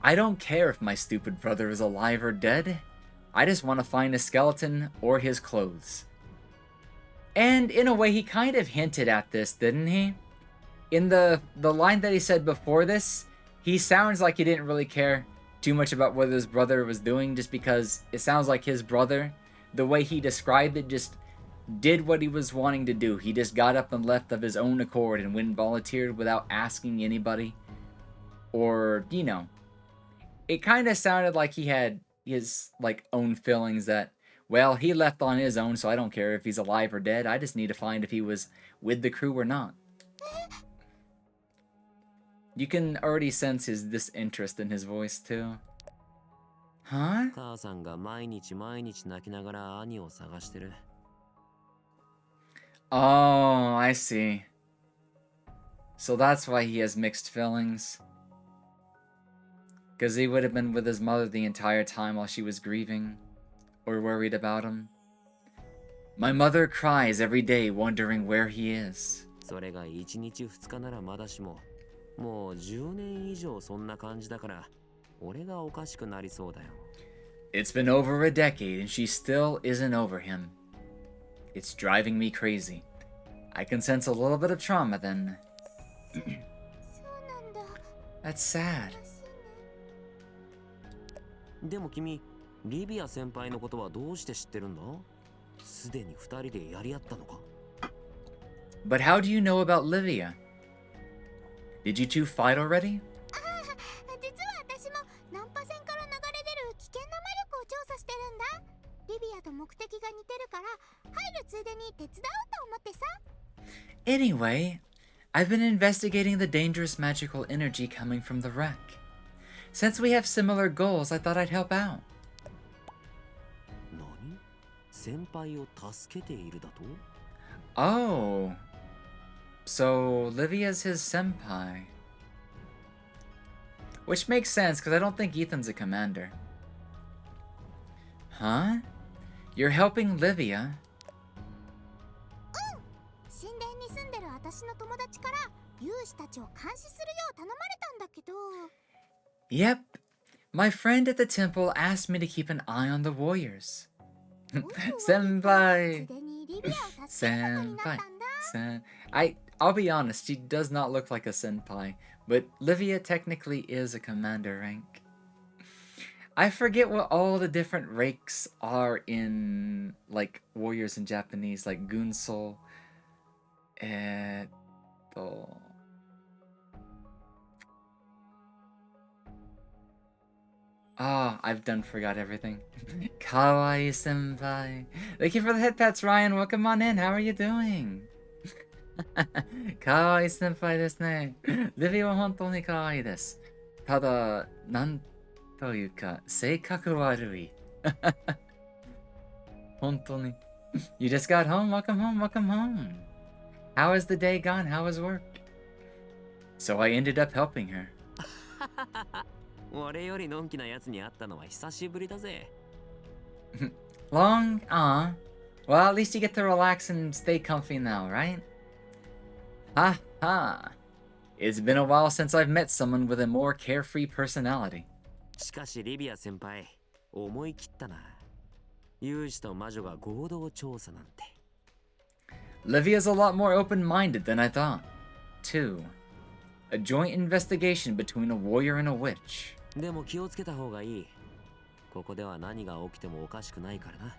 I don't care if my stupid brother is alive or dead. I just want to find a skeleton or his clothes. And in a way, he kind of hinted at this, didn't he? In the line that he said before this, he sounds like he didn't really care too much about what his brother was doing, just because it sounds like his brother, the way he described it, just did what he was wanting to do. He just got up and left of his own accord and went and volunteered without asking anybody. Or, you know, it kind of sounded like he had his, like, own feelings that, well, he left on his own, so I don't care if he's alive or dead. I just need to find if he was with the crew or not. You can already sense his disinterest in his voice, too. Huh? 母さんが毎日毎日泣きながら兄を探してる。 Oh, I see. So that's why he has mixed feelings. Because he would have been with his mother the entire time while she was grieving, or worried about him. My mother cries every day wondering where he is. それが1日2日ならまだしも、もう10年以上そんな感じだから、俺がおかしくなりそうだよ。 It's been over a decade and she still isn't over him. It's driving me crazy. I can sense a little bit of trauma then. そうなんだ。 That's sad. 悲しいね。でも君、リビア先輩のことはどうして知ってるんだ？すでに2人でやり合ったのか？ But how do you know about Livia? Did you two fight already? 実は私もナンパ船から流れ出る危険な魔力を調査してるんだ。リビアと目的が似てるから入るついでに手伝おうと思ってさ。 Anyway, I've been investigating the dangerous magical energy coming from the wreck. Since we have similar goals, I thought I'd help out. 何？先輩を助けているだと？ Oh. So, Livia's his senpai. Which makes sense, because I don't think Ethan's a commander. Huh? You're helping Livia? 神殿に住んでる私の友達から勇士たちを監視するよう頼まれたんだけど。 Yep. My friend at the temple asked me to keep an eye on the warriors. どういうわけかす Senpai. でにリビアを助けることになったんだ。 I'll be honest, she does not look like a senpai, but Livia technically is a commander rank. I forget what all the different ranks are in, like, warriors in Japanese, like Gunsol. Ah, I've done forgot everything. Kawaii senpai. Thank you for the head pats, Ryan. Welcome on in. How are you doing? Kawaii senpai desu ne. Livia wa hontou ni kawaii desu. Tada, nan toいうか, seikaku warui. Hontou ni. You just got home? Welcome home, welcome home. How has the day gone? How was work? So I ended up helping her. 俺よりのんきなやつに会ったのは久しぶりだぜ。Long? Well, at least you get to relax and stay comfy now, right? Ha ha. It's been a while since I've met someone with a more carefree personality. しかしリビア先輩、思い切ったな。勇士と魔女が合同調査なんて。Livia's a lot more open-minded than I thought. 2. A joint investigation between a warrior and a witch. でも気をつけた方がいい。ここでは何が起きてもおかしくないからな。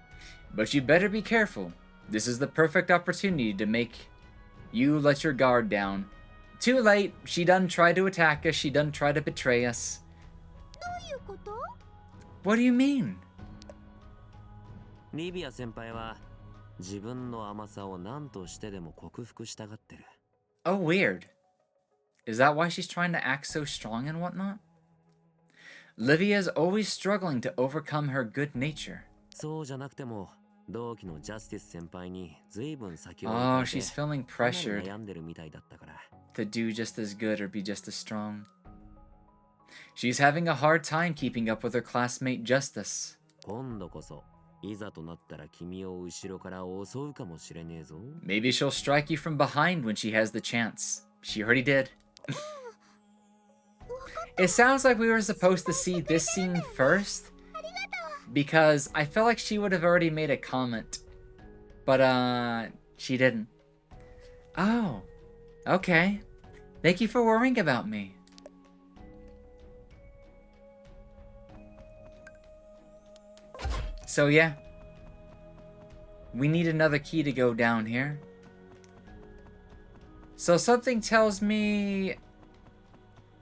But you better be careful. This is the perfect opportunity to make you let your guard down. Too late. She done tried to attack us. She done tried to betray us. どういうこと？ What do you mean? リビア先輩は自分の甘さを何としてでも克服したがってる。Oh, weird. Is that why she's trying to act so strong and whatnot? Livia's always struggling to overcome her good nature. そうじゃなくても同期のジャスティス先輩に随分先を Oh, she's feeling かなり pressured 悩んでるみたいだったから。 to do just as good or be just as strong. She's having a hard time keeping up with her classmate Justice. 今度こそいざとなったら君を後ろから襲うかもしれねえぞ。 Maybe she'll strike you from behind when she has the chance. She already did. It sounds like we were supposed to see this scene first, because I felt like she would have already made a comment, but she didn't. Oh, okay. Thank you for worrying about me. So yeah, we need another key to go down here. So something tells me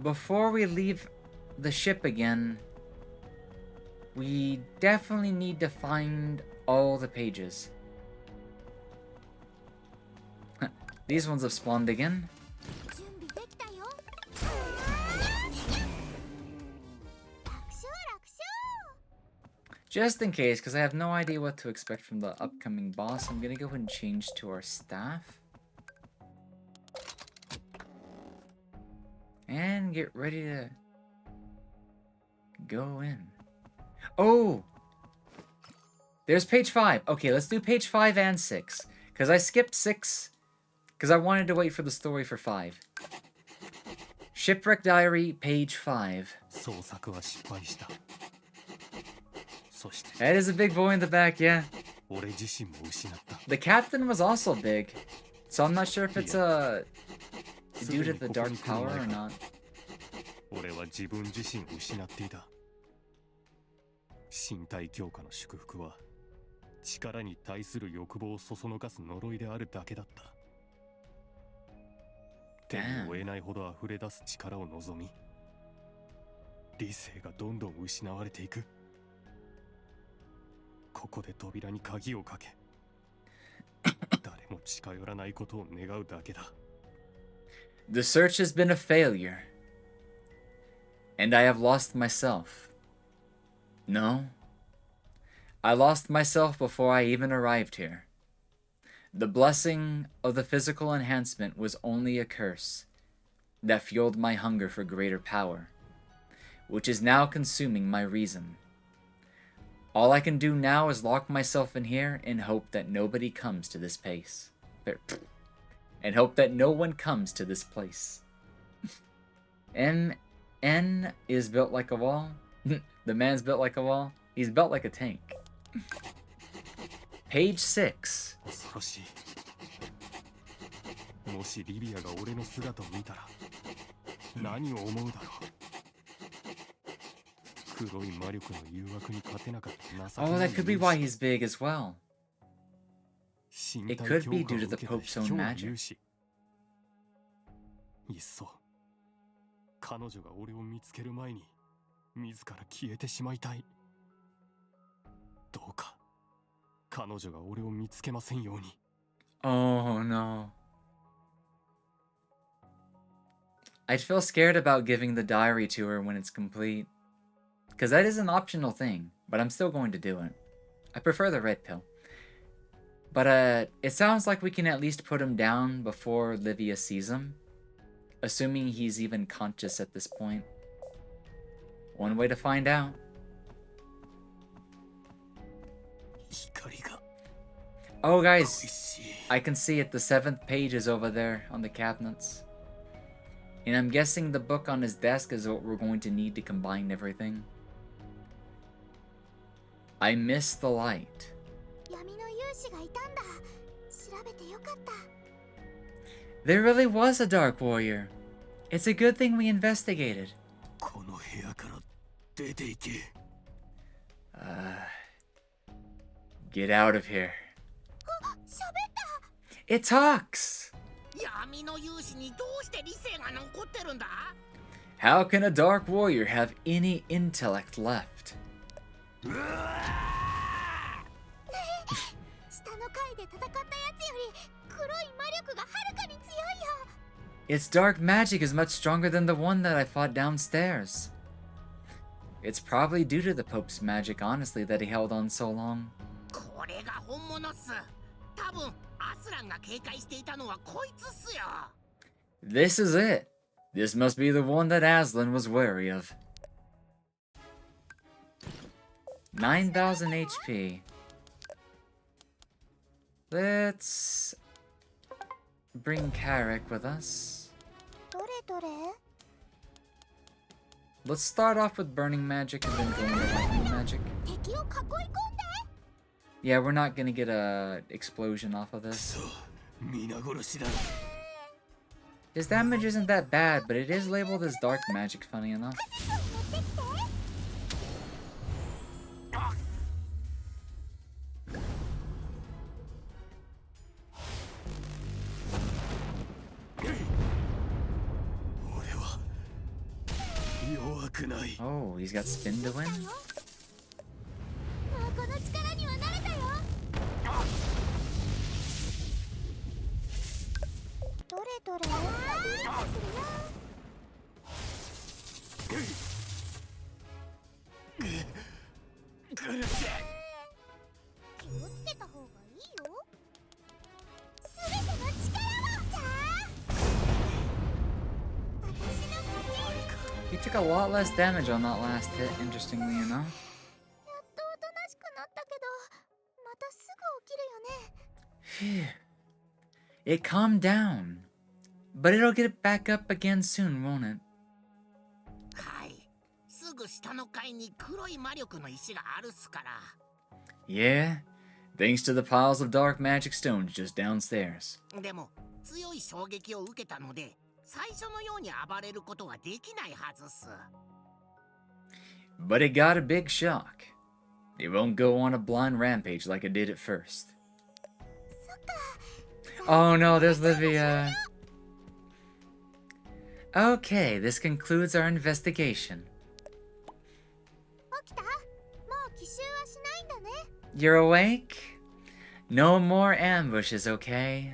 before we leave the ship again, we definitely need to find all the pages. These ones have spawned again. 準備できたよ。楽勝楽勝。 Just in case, because I have no idea what to expect from the upcoming boss, I'm gonna go ahead and change to our staff. And get ready to go in. Oh! There's page 5. Okay, let's do page 5 and 6. Because I skipped 6. Because I wanted to wait for the story for 5. Shipwreck Diary, page 5. 捜索は失敗した。そして That is a big boy in the back, yeah. 俺自身も失った。 The captain was also big. So I'm not sure if it's due to the dark power or not. 俺は自分自身失っていた。身体強化の祝福は力に対する欲望をそそのかす呪いであるだけだった。手に負えないほど溢れ出す力を望み、理性がどんどん失われていく。ここで扉に鍵をかけ、誰も近寄らないことを願うだけだ。The search has been a failure. And I have lost myself. No. I lost myself before I even arrived here. The blessing of the physical enhancement was only a curse that fueled my hunger for greater power, which is now consuming my reason. All I can do now is lock myself in here and hope that nobody comes to this place. and hope that no one comes to this place. N is built like a wall. The man's built like a wall. He's built like a tank. Page 6. 恐ろしい。もしリビアが俺の姿を見たら何を思うだろう。黒い魔力の誘惑に勝てなかった情け Oh, ない that could be why he's big as well. 身 It 体 could be 強 due 化 to を the 受けた Pope's own 卑怯な magic. 勇士。いっそ彼女が俺を見つける前に自ら消えてしまいたい。どうか彼女が俺を見つけませんように。 Oh no. I'd feel scared about giving the diary to her when it's complete. Because that is an optional thing, but I'm still going to do it. I prefer the red pill. But it sounds like we can at least put him down before Livia sees him. Assuming he's even conscious at this point. One way to find out. Oh guys, I can see it. The 7th page is over there on the cabinets. And I'm guessing the book on his desk is what we're going to need to combine everything. I miss the light. There really was a Dark Warrior. It's a good thing we investigated. Get out of here. It talks! How can a Dark Warrior have any intellect left? Its dark magic is much stronger than the one that I fought downstairs. It's probably due to the Pope's magic, honestly, that he held on so long. This is it. This must be the one that Aslan was wary of. 9,000 HP. Let's bring Carrick with us. Let's start off with burning magic and then go into lightning magic. Yeah, we're not gonna get a explosion off of this. His damage isn't that bad, but it is labeled as dark magic, funny enough. Oh, he's got spin to win? He took a lot less damage on that last hit, interestingly enough. Phew. It calmed down. But it'll get back up again soon, won't it? Yeah, thanks to the piles of dark magic stones just downstairs. But it got a big shock. It won't go on a blind rampage like it did at first. Oh no, there's Livia. Okay, this concludes our investigation. You're awake? No more ambushes, okay?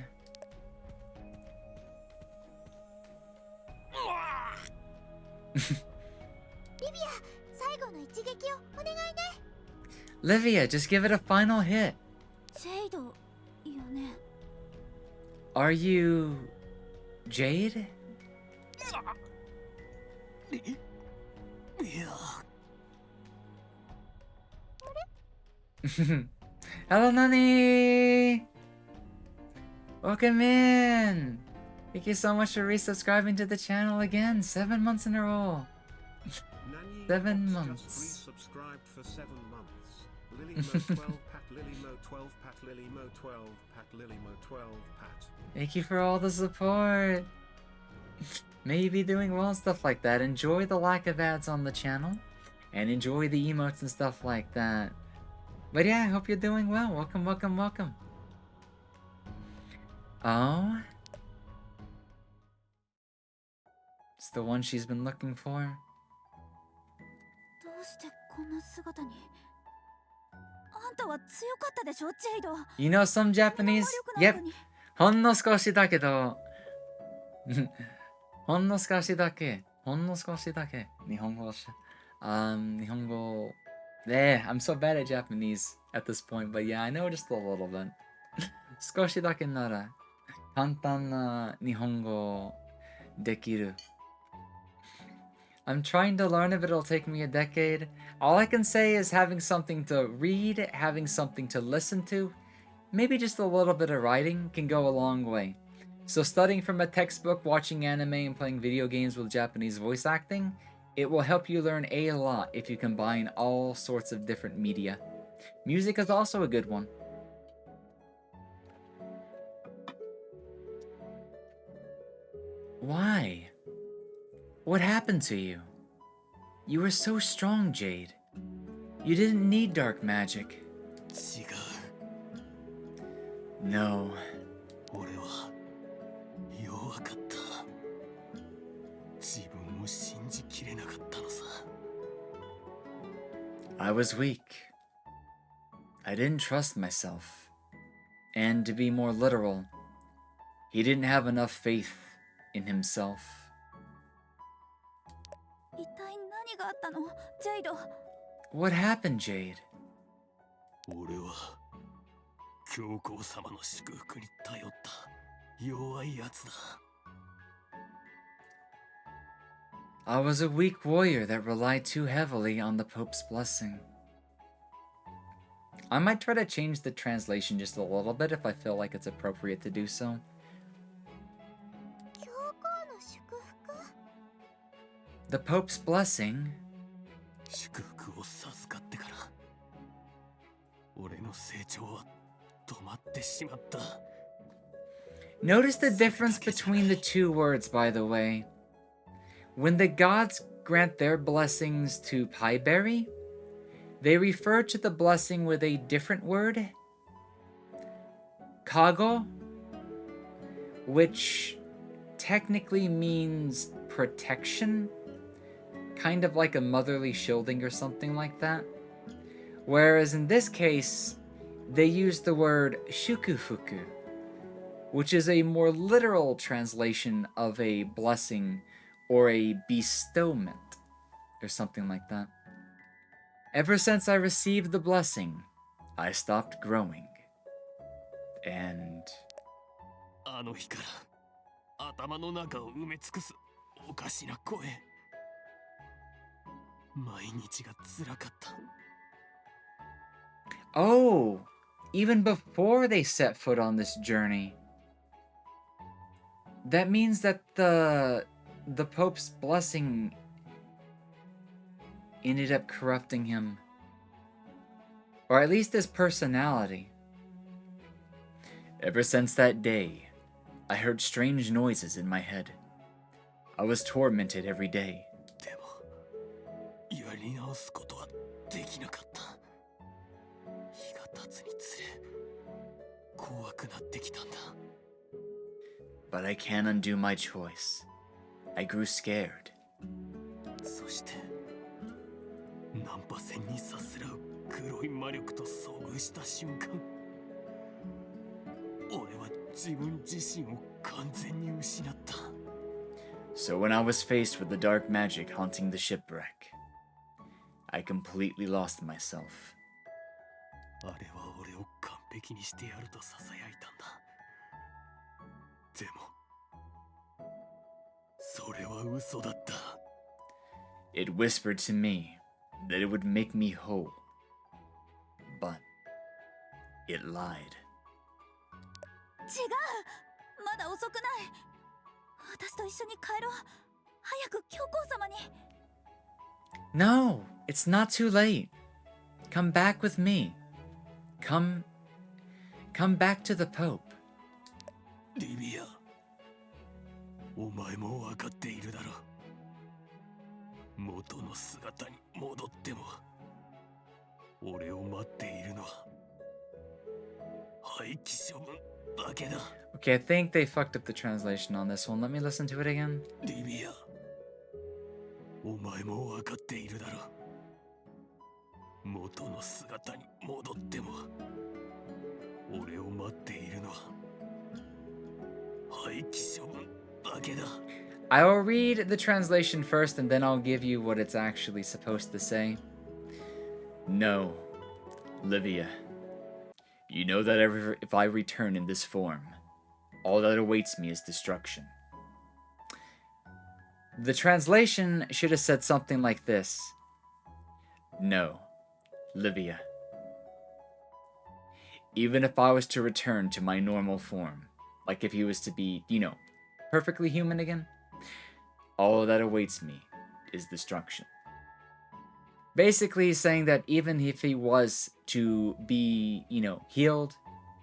Livia, just give it a final hit. Are you... Jade? Hello, Nani! Welcome in! Thank you so much for resubscribing to the channel again. 7 months in a row. 7 months. Resubscribed for 7 months. Lilymo 12 pat, Lilymo 12 pat, Lilymo 12 pat, Lilymo 12 pat. Thank you for all the support. May you be doing well and stuff like that. Enjoy the lack of ads on the channel. And enjoy the emotes and stuff like that. But yeah, I hope you're doing well. Welcome, welcome, welcome. Oh? It's the one she's been looking for. どうしてこんな姿に。あんたは強かったでしょ、ジェイド。 You know some Japanese? Yep. ほんの少しだけど。ほんの少しだけ。ほんの少しだけ。日本語し。日本語。I'm so bad at Japanese at this point, but yeah, I know just a little bit. 少しだけなら簡単な日本語できる。I'm trying to learn it, but it'll take me a decade. All I can say is having something to read, having something to listen to, maybe just a little bit of writing can go a long way. So studying from a textbook, watching anime, and playing video games with Japanese voice acting, it will help you learn a lot if you combine all sorts of different media. Music is also a good one. Why? What happened to you? You were so strong, Jade. You didn't need dark magic. No. I was weak. I didn't trust myself. And to be more literal, he didn't have enough faith in himself. 一体何があったの、ジェイド。 What happened, Jade? 俺は教皇様の祝福に頼った弱いやつだ。I was a weak warrior that relied too heavily on the Pope's blessing. I might try to change the translation just a little bit if I feel like it's appropriate to do so. The Pope's blessing? 祝福を授かってから俺の成長は止まってしまった。 Notice the difference between the two words, by the way. When the gods grant their blessings to Pieberry, they refer to the blessing with a different word, kago, which technically means protection, kind of like a motherly shielding or something like that. Whereas in this case, they use the word shukufuku, which is a more literal translation of a blessing or a bestowment, or something like that. Ever since I received the blessing, I stopped growing. And... あの日から頭の中を埋め尽くすおかしな声。毎日が辛かった。 Oh, even before they set foot on this journey. That means that the Pope's blessing ended up corrupting him. Or at least his personality. Ever since that day, I heard strange noises in my head. I was tormented every day. でも、やり直すことはできなかった。日が経つにつれ、怖くなってきたんだ。 But I can't undo my choice. I grew scared. そして、ナンパ船にさすらう黒い魔力と遭遇した瞬間、俺は自分自身を完全に失った。 So when I was faced with the dark magic haunting the shipwreck, I completely lost myself. あれは俺を完璧にしてやると囁いたんだ。でも、それは嘘だった。 It whispered to me that it would make me whole. But it lied. まだ遅くない。私と一緒に帰ろう。早く教皇様に。 No, it's not too late. Come back with me. Come back to the Pope. リビア、お前も分かっているだろう。元の姿に戻っても俺を待っているのは廃棄処分だけだ。 Okay, I think they fucked up the translation on this one. Let me listen to it again. リビア、お前も分かっているだろう。元の姿に戻っても俺を待っているのは廃棄処分だけだ。 I will read the translation first and then I'll give you what it's actually supposed to say. No, Livia. You know that if I return in this form, all that awaits me is destruction. The translation should have said something like this. No, Livia. Even if I was to return to my normal form, like if he was to be, you know, perfectly human again, all that awaits me is destruction. Basically saying that even if he was to be, you know, healed,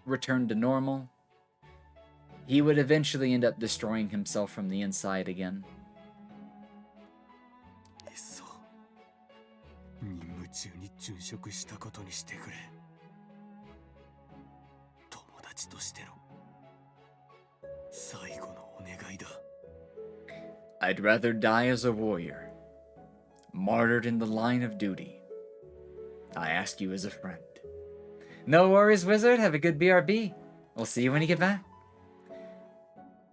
returned to normal, he would eventually end up destroying himself from the inside again. そう。任務中に殉職したことにしてくれ。友達としての最後のお願いだ。I'd rather die as a warrior, martyred in the line of duty. I ask you as a friend. No worries, wizard. Have a good BRB. We'll see you when you get back.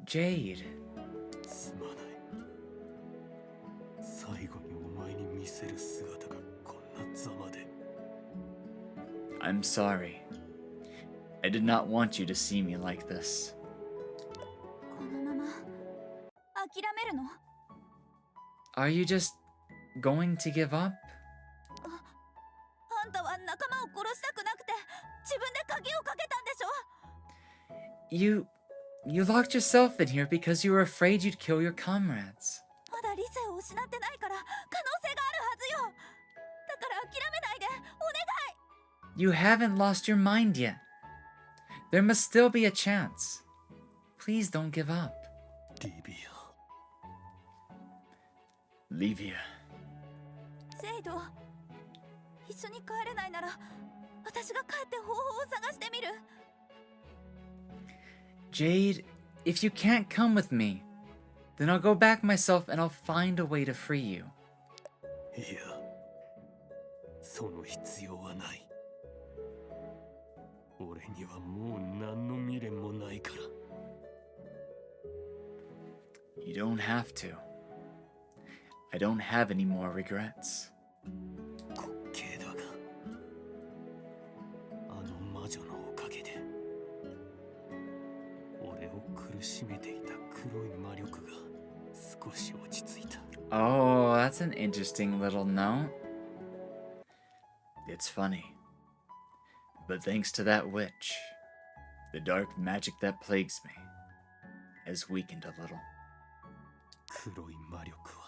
Jade. すまない。最後にお前に見せる姿がこんなざまで。I'm sorry. I did not want you to see me like this. このまま諦めるの？ Are you just going to give up? あんたは仲間を殺したくなくて自分で鍵をかけたんでしょ？ You locked yourself in here because you were afraid you'd kill your comrades. まだ理性を失ってないから可能性があるはずよ。だから諦めないで、お願い。 You haven't lost your mind yet. There must still be a chance. Please don't give up. リビア。Livia. ジェイド、一緒に帰れないなら私が帰って方法を探してみる。 Jade, if you can't come with me, then I'll go back myself and I'll find a way to free you. いや、その必要はない。俺にはもう何の未練もないから。You don't have to. I don't have any more regrets. 滑稽だが、あの魔女のおかげで俺を苦しめていた黒い魔力が少し落ち着いた。 Oh, that's an interesting little note. It's funny. But thanks to that witch, the dark magic that plagues me has weakened a little. 黒い魔力は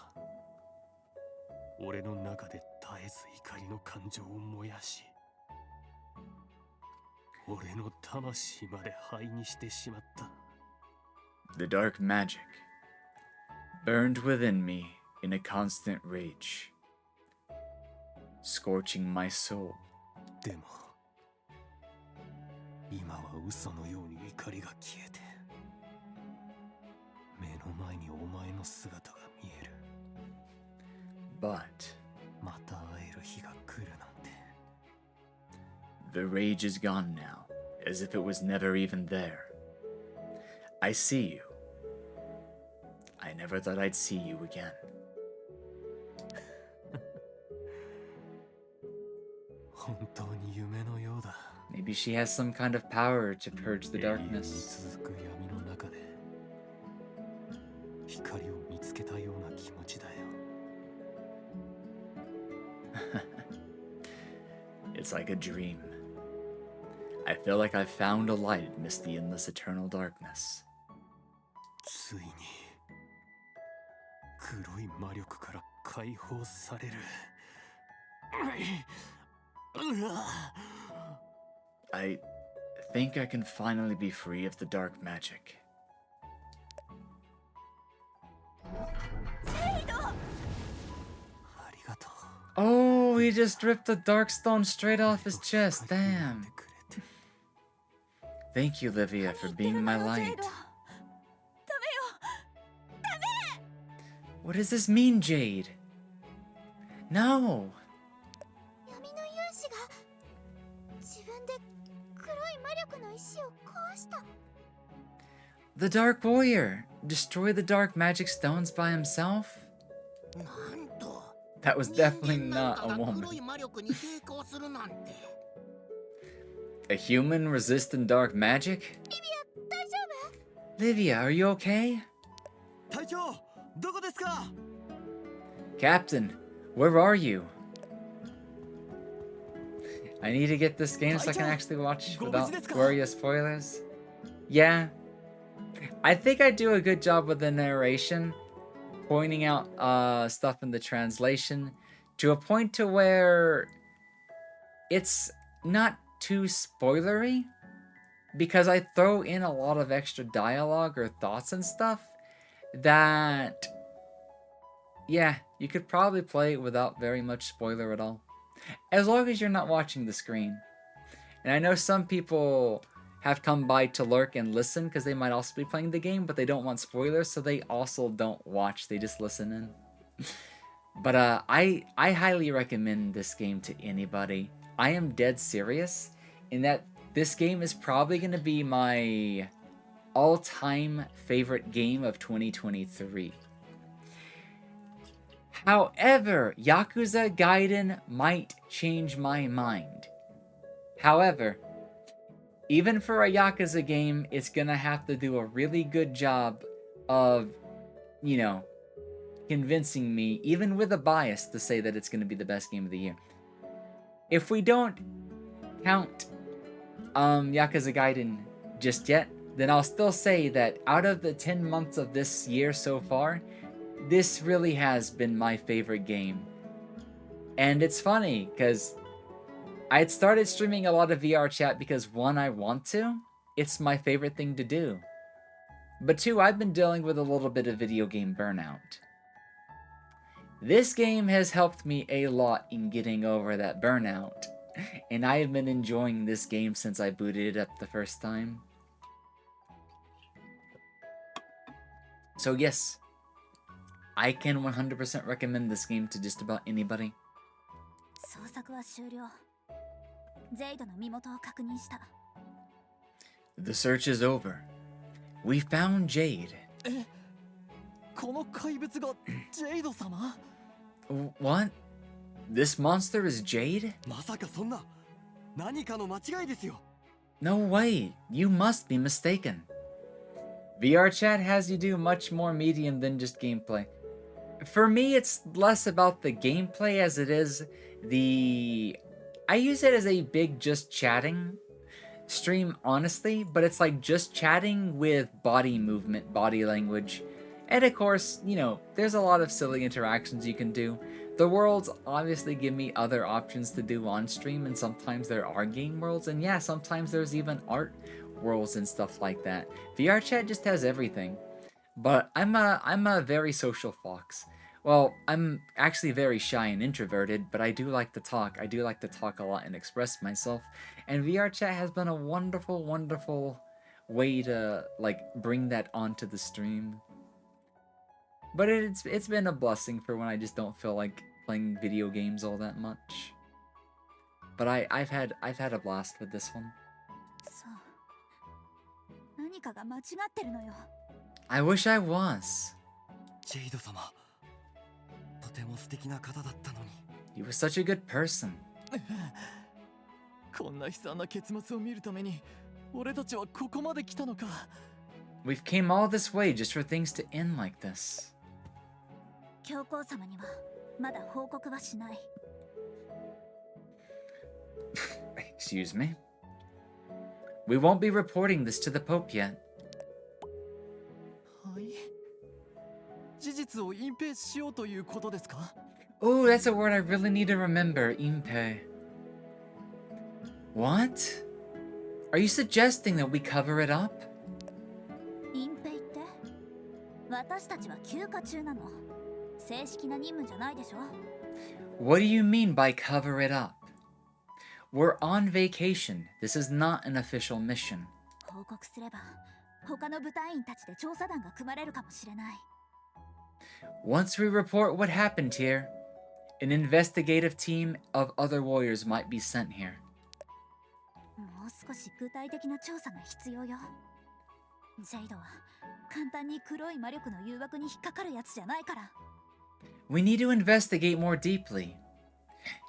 俺の中で絶えず怒りの感情を燃やし、俺の魂まで灰にしてしまった。 The dark magic burned within me in a constant rage, scorching my soul. でも今は嘘のように怒りが消えて、目の前にお前の姿が見える。 But また会える日が来るなんて。 the rage is gone now, as if it was never even there. I see you. I never thought I'd see you again. 本当に夢のようだ。 Maybe she has some kind of power to purge the 永遠に darkness. 続く闇の中で光を見つけたような気持ちだよ。 It's like a dream. I feel like I've found a light amidst the endless eternal darkness. ついに黒い魔力から解放される。I think I can finally be free of the dark magic. Oh, he just ripped the Darkstone straight off his chest. Damn. Thank you, Livia, for being my light. What does this mean, Jade? No. 闇の勇士が自分で黒い魔力の石を壊した。 The Dark Warrior destroyed the dark magic stones by himself? That was definitely not a woman. A human resisting dark magic? Livia, are you okay? Captain, where are you? I need to get this game so I can actually watch without worry of spoilers. Yeah. I think I do a good job with the narration, pointing out stuff in the translation to a point to where it's not too spoilery, because I throw in a lot of extra dialogue or thoughts and stuff that, yeah, you could probably play it without very much spoiler at all, as long as you're not watching the screen. And I know some people have come by to lurk and listen because they might also be playing the game, but they don't want spoilers, so they also don't watch, they just listen in. But I highly recommend this game to anybody. I am dead serious in that this game is probably going to be my all-time favorite game of 2023. However, Yakuza Gaiden might change my mind. However, even for a Yakuza game, it's gonna have to do a really good job of, you know, convincing me, even with a bias, to say that it's gonna be the best game of the year. If we don't count Yakuza Gaiden just yet, then I'll still say that out of the 10 months of this year so far, this really has been my favorite game. And it's funny, because I had started streaming a lot of VR chat because, one, I want to. It's my favorite thing to do. But two, I've been dealing with a little bit of video game burnout. This game has helped me a lot in getting over that burnout. And I have been enjoying this game since I booted it up the first time. So yes, I can 100% recommend this game to just about anybody. 捜索は終了。ジェイドの身元を確認した。 The search is over. We found Jade. この怪物がジェイド様? What? This monster is Jade? まさかそんな何かの間違いですよ。 No way. You must be mistaken. VR chat has you do much more medium than just gameplay. For me, it's less about the gameplay as it is the... I use it as a big just chatting stream, honestly, but it's like just chatting with body movement, body language. And of course, you know, there's a lot of silly interactions you can do. The worlds obviously give me other options to do on stream, and sometimes there are game worlds, and yeah, sometimes there's even art worlds and stuff like that. VR chat just has everything. But I'm a very social fox. Well, I'm actually very shy and introverted, but I do like to talk. I do like to talk a lot and express myself. And VR chat has been a wonderful, wonderful way to, like, bring that onto the stream. But it's been a blessing for when I just don't feel like playing video games all that much. But I've had a blast with this one. そう。何かが間違ってるのよ。 I wish I was. ジェイド様、とても素敵な方だったのに。 You were such a good person. こんな悲惨な結末を見るために俺たちはここまで来たのか。 We've came all this way just for things to end like this. 教皇様にはまだ報告はしない。 Excuse me? We won't be reporting this to the Pope yet. はい。事実を隠蔽しようということですか？ Ooh, that's a word I really need to remember, impe. What? Are you suggesting that we cover it up? 隠蔽って？私たちは休暇中なの。正式な任務じゃないでしょ。What do you mean by cover it up? We're on vacation. This is not an official mission. 報告すれば、他の部隊員たちで調査団が組まれるかもしれない。Once we report what happened here, an investigative team of other warriors might be sent here. もう少し具体的な調査が必要よ。ジェイドは簡単に黒い魔力の誘惑に引っかかるやつじゃないから。We need to investigate more deeply.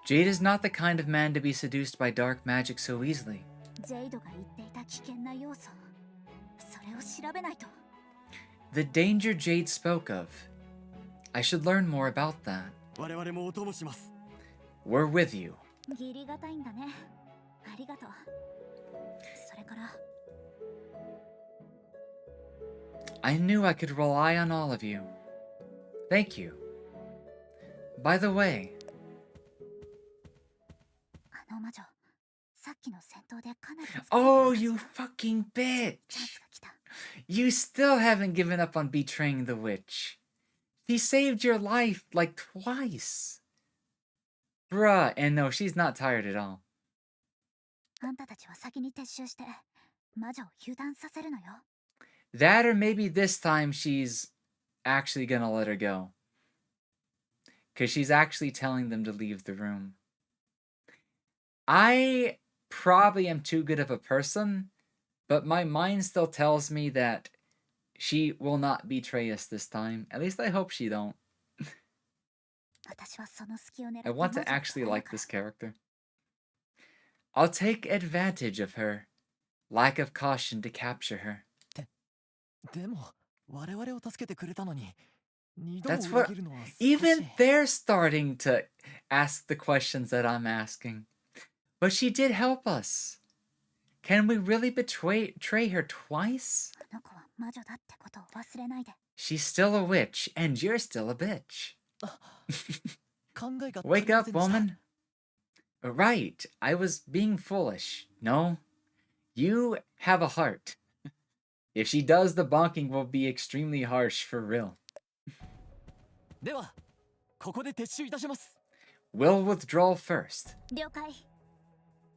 Jade is not the kind of man to be seduced by dark magic so easily. ジェイドが言っていた危険な要素、それを調べないと。The danger Jade spoke of. I should learn more about that. 我々もお供します。We're with you. 義理がたいんだね。ありがとう。それから。I knew I could rely on all of you. Thank you. By the way, あの魔女、さっきの戦闘でかなり。Oh, you fucking チャン bitch! スが来た。You still haven't given up on betraying the witch. He saved your life like twice. Bruh, and no, she's not tired at all. あんたたちは先に撤収して魔女を油断させるのよ。That or maybe this time she's actually gonna let her go. Because she's actually telling them to leave the room. I probably am too good of a person, but my mind still tells me that she will not betray us this time. At least I hope she don't. 私はその隙を狙って I want to actually like this character. I'll take advantage of her lack of caution to capture her. でも我々を助けてくれたのに二度も That's 裏 what 切るのは少し even they're starting to ask the questions that I'm asking. But she did help us. Can we really betray her twice? あの子は魔女だってことを忘れないで。She's still a witch, and you're still a bitch. 考えが足 Wake りま up, せんでした woman. Right, I was being foolish. No, you have a heart. If she does, the bonking will be extremely harsh for real. ではここで撤収いたします。 We'll withdraw first. 了解。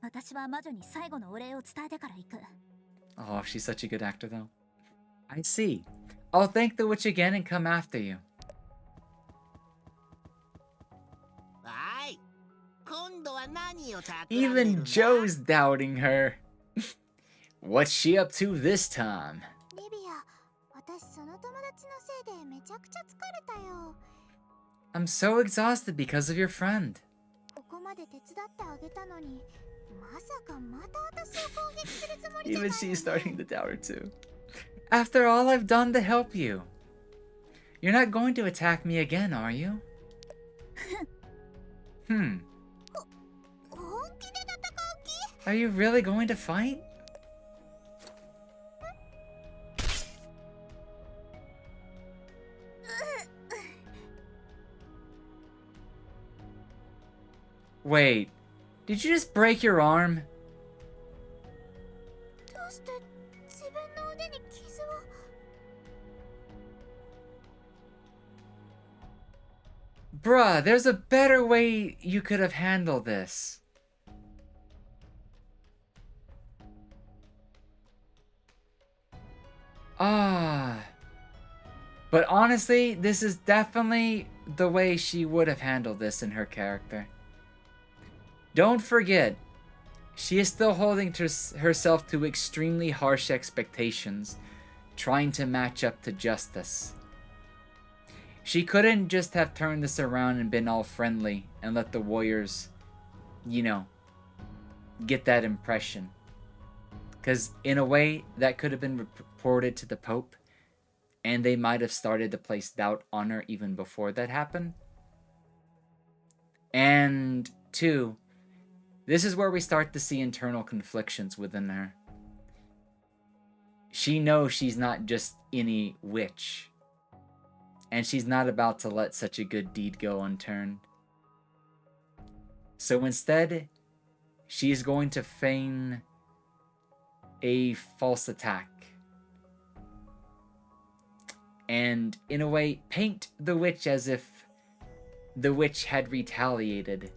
私は魔女に最後のお礼を伝えてから行く。 Oh, she's such a good actor, though. I see. I'll thank the witch again and come after you. はい。今度は何を企んでる Even んだ Joe's doubting her. What's she up to this time? リビア、私その友達のせいでめちゃくちゃ疲れたよ。 I'm so exhausted because of your friend. ここまで手伝ってあげたのに、まさかまた私を攻撃するつもりじゃない Even よね。 she's starting to doubt her too. After all I've done to help you. You're not going to attack me again, are you? 本気で戦う気？ Are you really going to fight? Wait, did you just break your arm? どうして自分の腕に傷を？ Bruh, there's a better way you could have handled this. But honestly, this is definitely the way she would have handled this in her character. Don't forget, she is still holding herself to extremely harsh expectations, trying to match up to justice. She couldn't just have turned this around and been all friendly and let the warriors, you know, get that impression. Because in a way, that could have been reported to the Pope, and they might have started to place doubt on her even before that happened. And two, this is where we start to see internal conflictions within her. she knows she's not just any witch. And she's not about to let such a good deed go unturned. So instead, she's going to feign a false attack. And in a way, paint the witch as if the witch had retaliated.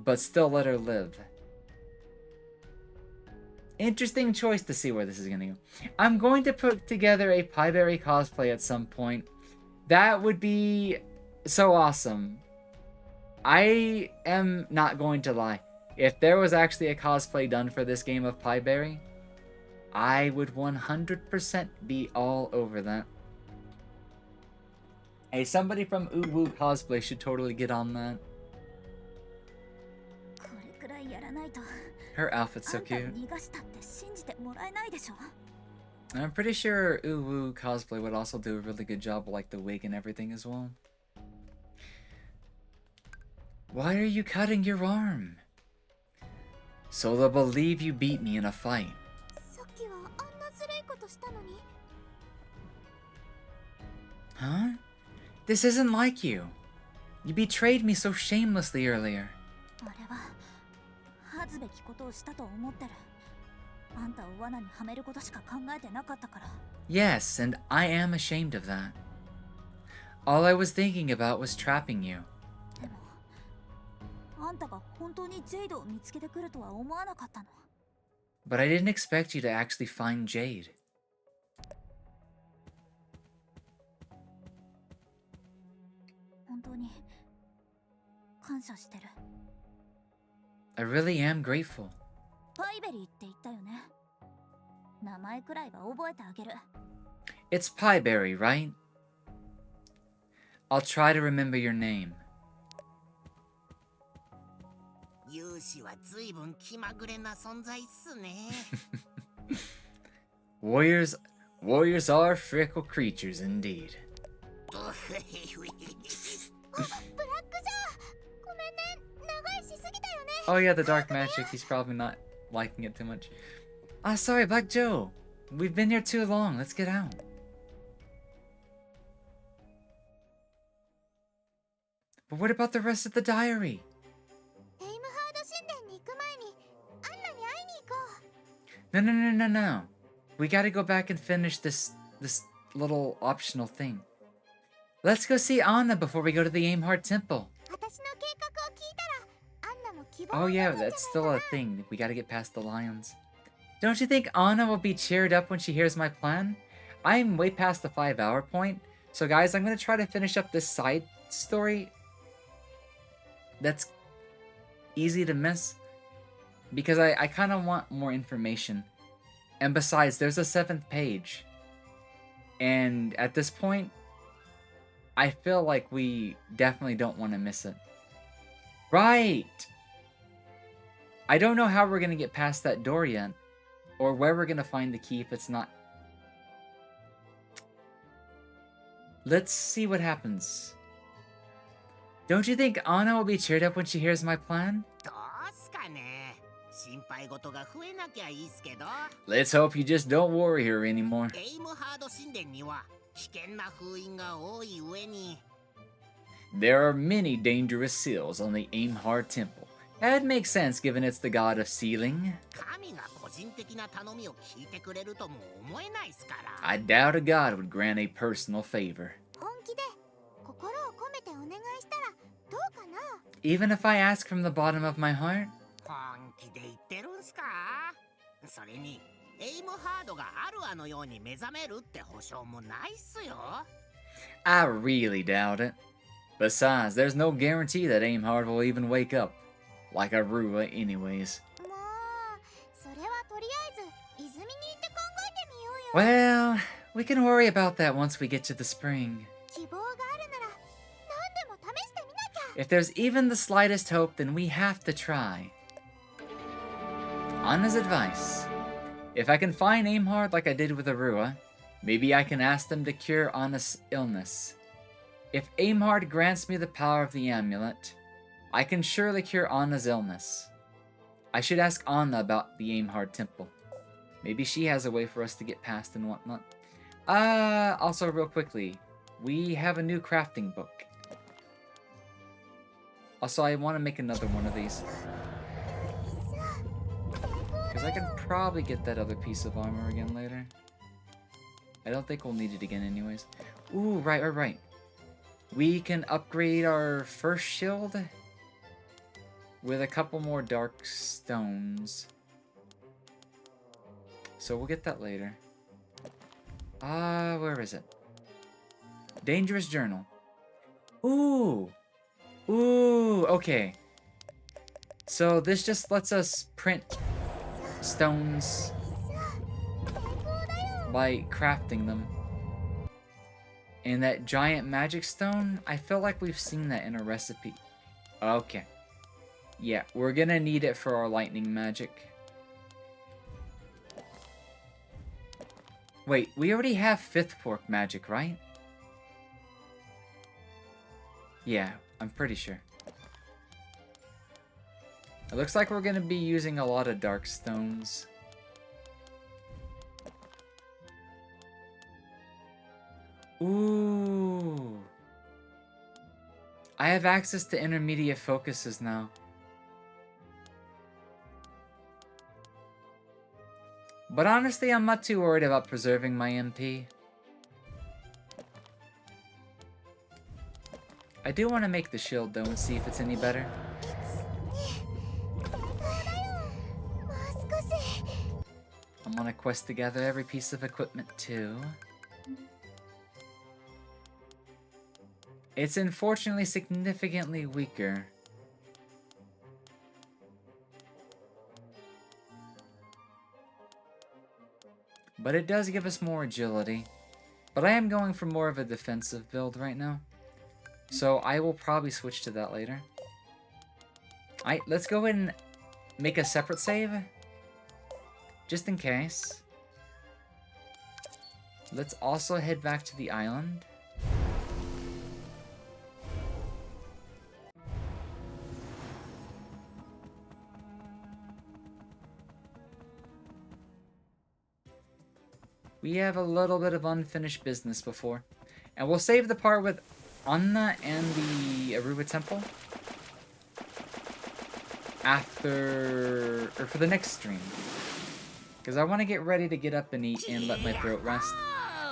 But still let her live. Interesting choice to see where this is going to go. I'm going to put together a Pieberry cosplay at some point. That would be so awesome. I am not going to lie. If there was actually a cosplay done for this game of Pieberry, I would 100% be all over that. Hey, somebody from Uwu Cosplay should totally get on that. Her outfit's so cute. I'm pretty sure Uwu Cosplay would also do a really good job with like the wig and everything as well. Why are you cutting your arm? So they'll believe you beat me in a fight. Huh? This isn't like you. You betrayed me so shamelessly earlier. Yes, and I am ashamed of that. All I was thinking about was trapping you. But I didn't expect you to actually find Jade. I really am grateful. It's Pieberry, right? I'll try to remember your name. Warriors are fickle creatures indeed. Oh yeah, the dark magic, he's probably not liking it too much. Ah, sorry, Black Joe. We've been here too long, let's get out. But what about the rest of the diary? No. We gotta go back and finish this little optional thing. Let's go see Anna before we go to the Aimhard Temple. Oh yeah, that's still a thing. We gotta get past the lions. Don't you think Anna will be cheered up when she hears my plan? I'm way past the 5-hour point. So guys, I'm gonna try to finish up this side story that's easy to miss. Because I kind of want more information. And besides, there's a 7th page. And at this point, I feel like we definitely don't want to miss it. Right! I don't know how we're going to get past that door yet. Or where we're going to find the key if it's not. Let's see what happens. Don't you think Anna will be cheered up when she hears my plan? Let's hope you just don't worry her anymore. There are many dangerous seals on the Aimhard Temple. That makes sense given it's the god of sealing. I doubt a god would grant a personal favor. Even if I ask from the bottom of my heart? I really doubt it. Besides, there's no guarantee that Aimhard will even wake up. Like Arua anyways. Well, we can worry about that once we get to the spring. If there's even the slightest hope, then we have to try. Anna's advice. If I can find Aimhard like I did with Arua, maybe I can ask them to cure Anna's illness. If Aimhard grants me the power of the amulet, I can surely cure Anna's illness. I should ask Anna about the Aimhard Temple. Maybe she has a way for us to get past and whatnot. Also real quickly, we have a new crafting book. Also, I want to make another one of these. Because I can probably get that other piece of armor again later. I don't think we'll need it again anyways. Ooh, right. We can upgrade our first shield with a couple more dark stones. So we'll get that later. Where is it? Dangerous Journal. Ooh, okay. So this just lets us print stones by crafting them. And that giant magic stone, I feel like we've seen that in a recipe. Okay. Yeah, we're gonna need it for our lightning magic. Wait, we already have 5th fork magic, right? Yeah, I'm pretty sure. It looks like we're gonna be using a lot of dark stones. Ooh. I have access to intermediate focuses now. But honestly, I'm not too worried about preserving my MP. I do want to make the shield though and see if it's any better. I'm on a quest to gather every piece of equipment too. It's unfortunately significantly weaker. But it does give us more agility. But I am going for more of a defensive build right now. So I will probably switch to that later. Alright, let's go ahead and make a separate save. Just in case. Let's also head back to the island. We have a little bit of unfinished business before. And we'll save the part with Anna and the Aruba Temple after, or for the next stream. Because I want to get ready to get up and eat and let my throat rest.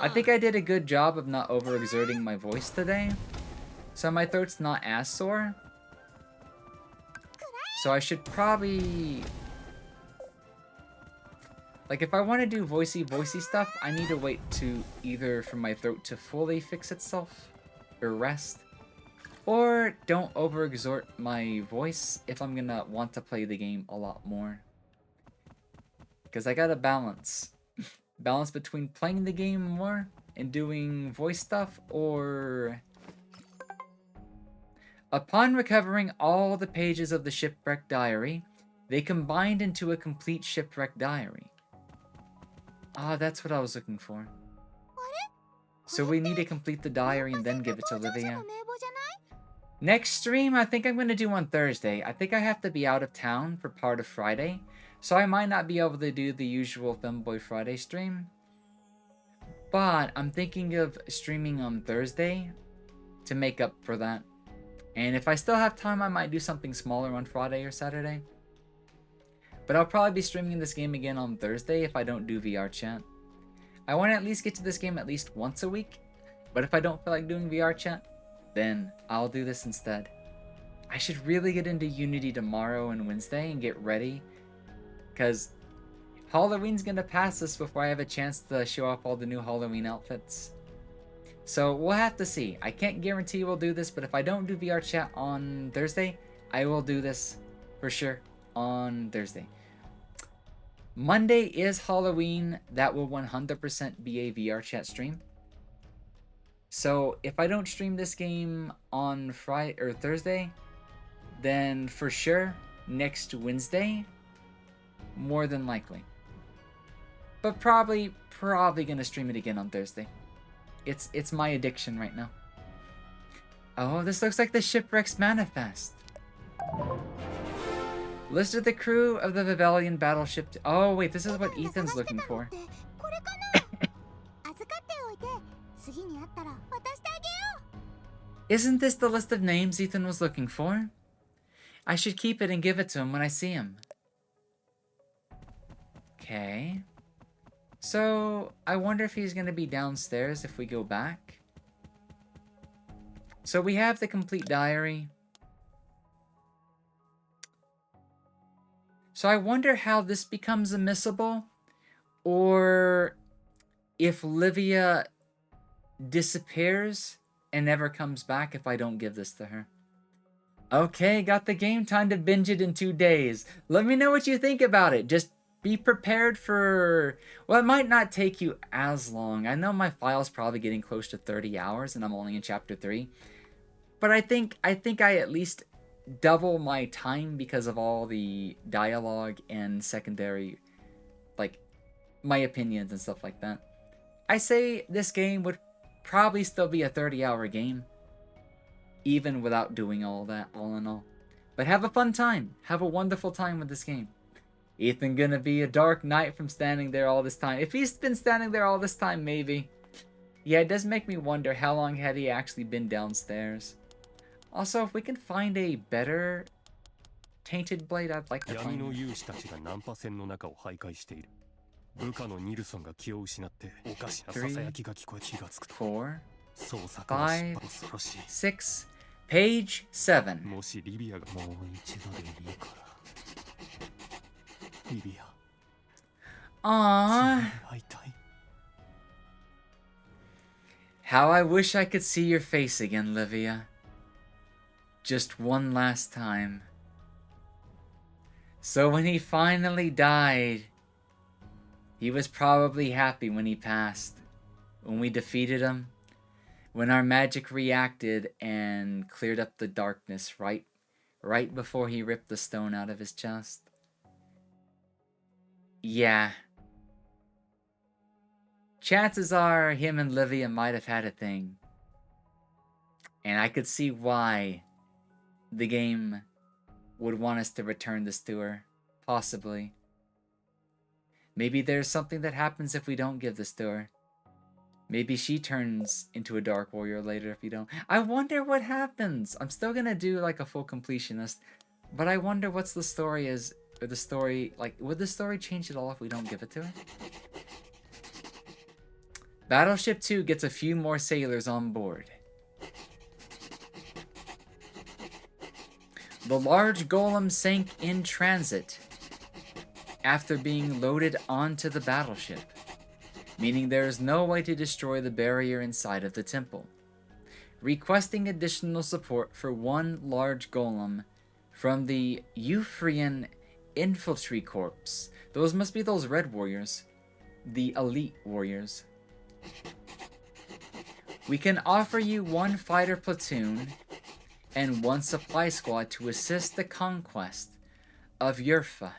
I think I did a good job of not overexerting my voice today. So my throat's not as sore. So I should probably... Like, if I want to do voicey stuff, I need to wait to either for my throat to fully fix itself, or rest, or don't overexert my voice if I'm gonna want to play the game a lot more. Because I gotta balance. Balance between playing the game more and doing voice stuff, or... Upon recovering all the pages of the Shipwreck Diary, they combined into a complete Shipwreck Diary. Ah, that's what I was looking for. So we need to complete the diary and then give it to Olivia. Next stream, I think I'm going to do on Thursday. I think I have to be out of town for part of Friday. So I might not be able to do the usual Femboy Friday stream. But I'm thinking of streaming on Thursday to make up for that. And if I still have time, I might do something smaller on Friday or Saturday. But I'll probably be streaming this game again on Thursday if I don't do VR chat. I want to at least get to this game at least once a week. But if I don't feel like doing VR chat, then I'll do this instead. I should really get into Unity tomorrow and Wednesday and get ready. Because Halloween's going to pass us before I have a chance to show off all the new Halloween outfits. So we'll have to see. I can't guarantee we'll do this, but if I don't do VR chat on Thursday, I will do this for sure on Thursday. Monday is Halloween. That will 100% be a VR chat stream. So if I don't stream this game on Friday or Thursday, then for sure next Wednesday, more than likely. But probably gonna stream it again on Thursday. It's my addiction right now. Oh, this looks like the Shipwreck's manifest. List of the crew of the Vivelian battleship. Oh, wait, this is what Ethan's looking for. これかな預かっておいて次に会ったら渡してあげよう Isn't this the list of names Ethan was looking for? I should keep it and give it to him when I see him. Okay. So, I wonder if he's going to be downstairs if we go back. So we have the complete diary. So I wonder how this becomes admissible, or if Livia disappears and never comes back if I don't give this to her. Okay, got the game. Time to binge it in 2 days. Let me know what you think about it. Just be prepared for... Well, it might not take you as long. I know my file's probably getting close to 30 hours and I'm only in chapter 3. But I think I at least double my time because of all the dialogue and secondary, like, my opinions and stuff like that. I say this game would probably still be a 30-hour game, even without doing all that, all in all. But have a fun time. Have a wonderful time with this game. Ethan gonna be a dark knight from standing there all this time. If he's been standing there all this time, maybe. Yeah, it does make me wonder how long had he actually been downstairs. Also, if we can find a better tainted blade, I'd like to find it. 部下のニルソンが気を失っておかしなささやきが聞こえ気がつくと 4, 捜索は失敗恐ろしい 6, page 7. もしリビアがもう一度でいいからリビア Aww. 会いたい How I wish I could see your face again, Livia. Just one last time. So when he finally died, he was probably happy when he passed. When we defeated him. When our magic reacted and cleared up the darkness right before he ripped the stone out of his chest. Yeah. Chances are him and Livia might have had a thing. And I could see why the game would want us to return this to her. Possibly. Maybe there's something that happens if we don't give this to her. Maybe she turns into a Dark Warrior later if you don't. I wonder what happens. I'm still gonna do like a full completionist. But I wonder what's the story is. Or the story, like, would the story change at all if we don't give it to her? Battleship 2 gets a few more sailors on board. The large golem sank in transit after being loaded onto the battleship, meaning there is no way to destroy the barrier inside of the temple. Requesting additional support for one large golem from the Euphrian Infantry Corps. Those must be those red warriors. The elite warriors. We can offer you one fighter platoon and one supply squad to assist the conquest of Yurfa.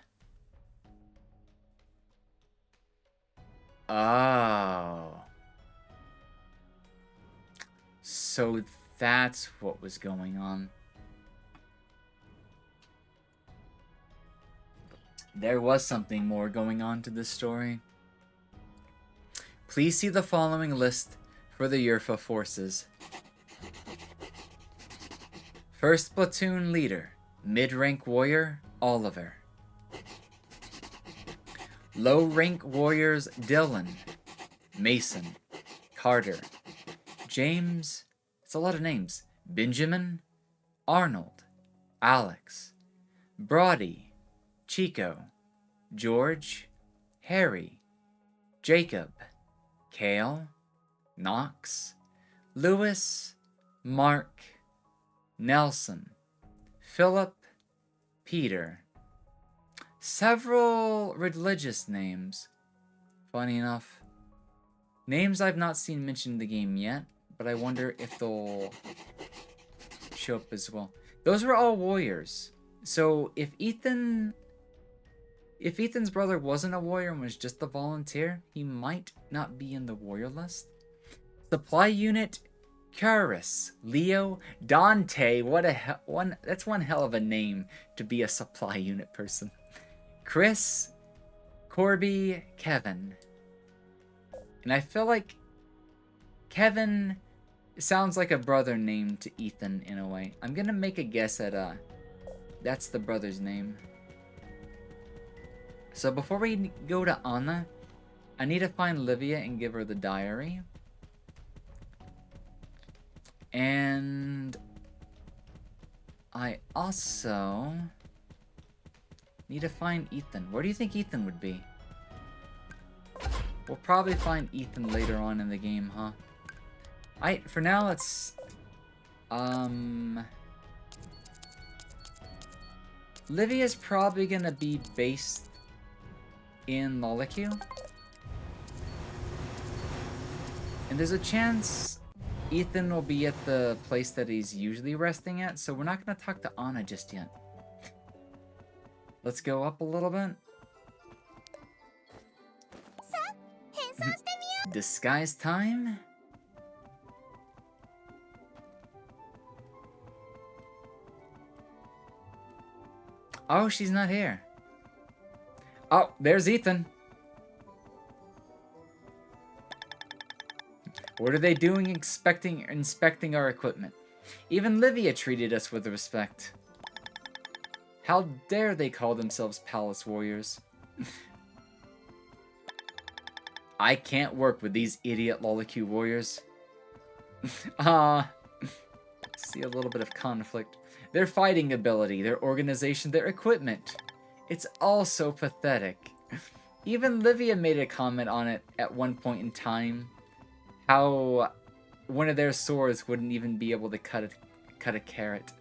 Oh. So that's what was going on. There was something more going on to this story. Please see the following list for the Yurfa forces. First platoon leader, mid-rank warrior, Oliver. Low-rank warriors, Dylan, Mason, Carter, James, it's a lot of names, Benjamin, Arnold, Alex, Brody, Chico, George, Harry, Jacob, Kale, Knox, Lewis, Mark, Nelson, Philip, Peter. Several religious names. Funny enough. Names I've not seen mentioned in the game yet, but I wonder if they'll show up as well. Those were all warriors. So if Ethan's brother wasn't a warrior and was just a volunteer, he might not be in the warrior list. Supply unit Curus, Leo, Dante. What a one! That's one hell of a name to be a supply unit person. Chris, Corby, Kevin. And I feel like Kevin sounds like a brother name to Ethan in a way. I'm gonna make a guess at that's the brother's name. So before we go to Anna, I need to find Livia and give her the diary. And I also need to find Ethan. Where do you think Ethan would be? We'll probably find Ethan later on in the game, huh? For now, let's... Livia's probably gonna be based in Lolicu. And there's a chance Ethan will be at the place that he's usually resting at, so we're not gonna talk to Anna just yet. Let's go up a little bit. Disguise time? Oh, she's not here. Oh, there's Ethan. What are they doing inspecting our equipment? Even Livia treated us with respect. How dare they call themselves palace warriors? I can't work with these idiot Lolicu warriors. See a little bit of conflict. Their fighting ability, their organization, their equipment. It's all so pathetic. Even Livia made a comment on it at one point in time. How one of their swords wouldn't even be able to cut a carrot.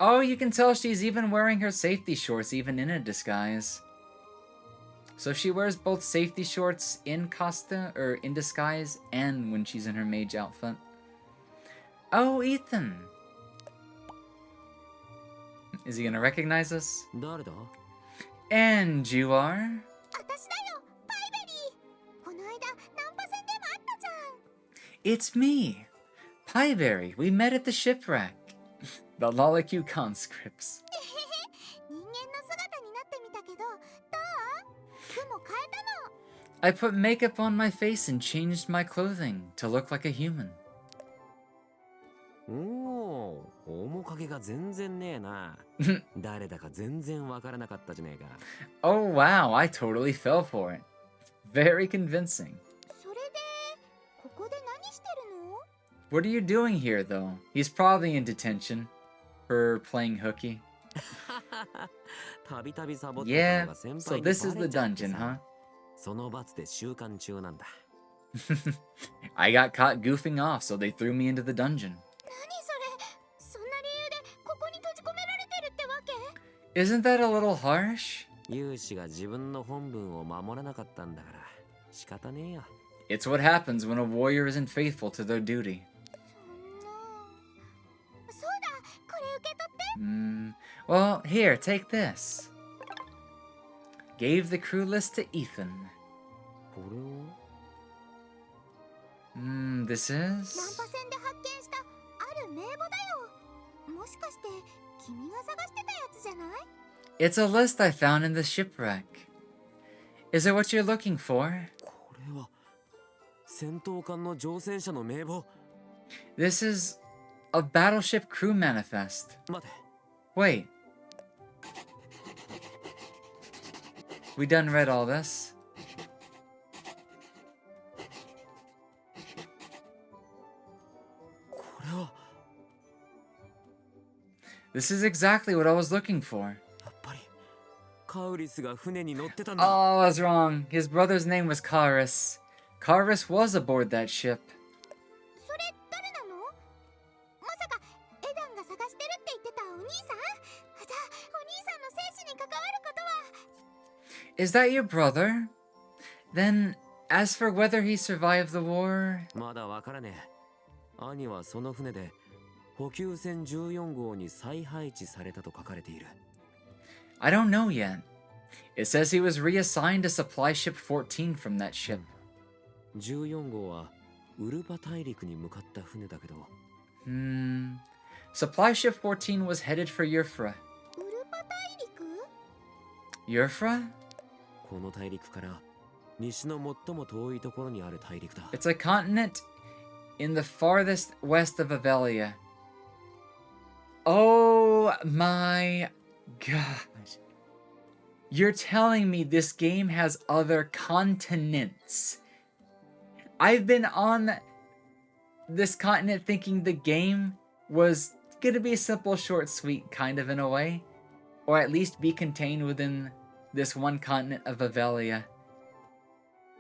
Oh, you can tell she's even wearing her safety shorts, even in a disguise. So she wears both safety shorts in costume, or in disguise, and when she's in her mage outfit. Oh, Ethan! Is he gonna recognize us? And you are? It's me, Pieberry. We met at the shipwreck. The Lolicu conscripts. I put makeup on my face and changed my clothing to look like a human. Oh, wow, I totally fell for it. Very convincing. What are you doing here, though? He's probably in detention for playing hooky. Yeah, so this is the dungeon, huh? I got caught goofing off, so they threw me into the dungeon. Isn't that a little harsh? It's what happens when a warrior isn't faithful to their duty. Well, here, take this. Gave the crew list to Ethan. This is... It's a list I found in the shipwreck. Is it what you're looking for? This is a battleship crew manifest. Wait. We done read all this? This is exactly what I was looking for. Oh, I was wrong. His brother's name was Karis. Karis was aboard that ship. Is that your brother? Then, as for whether he survived the war... I don't know yet. It says he was reassigned to Supply Ship 14 from that ship. 14号はウルパ大陸に向かった船だけど、Supply Ship 14 was headed for Yurfra. ウルパ大陸 Yurfra? この大陸から西の最も遠いところにある大陸だ。It's a continent in the farthest west of Avelia. Oh my god. You're telling me this game has other continents. I've been on this continent thinking the game was gonna be simple, short, sweet, kind of in a way. Or at least be contained within this one continent of Avelia.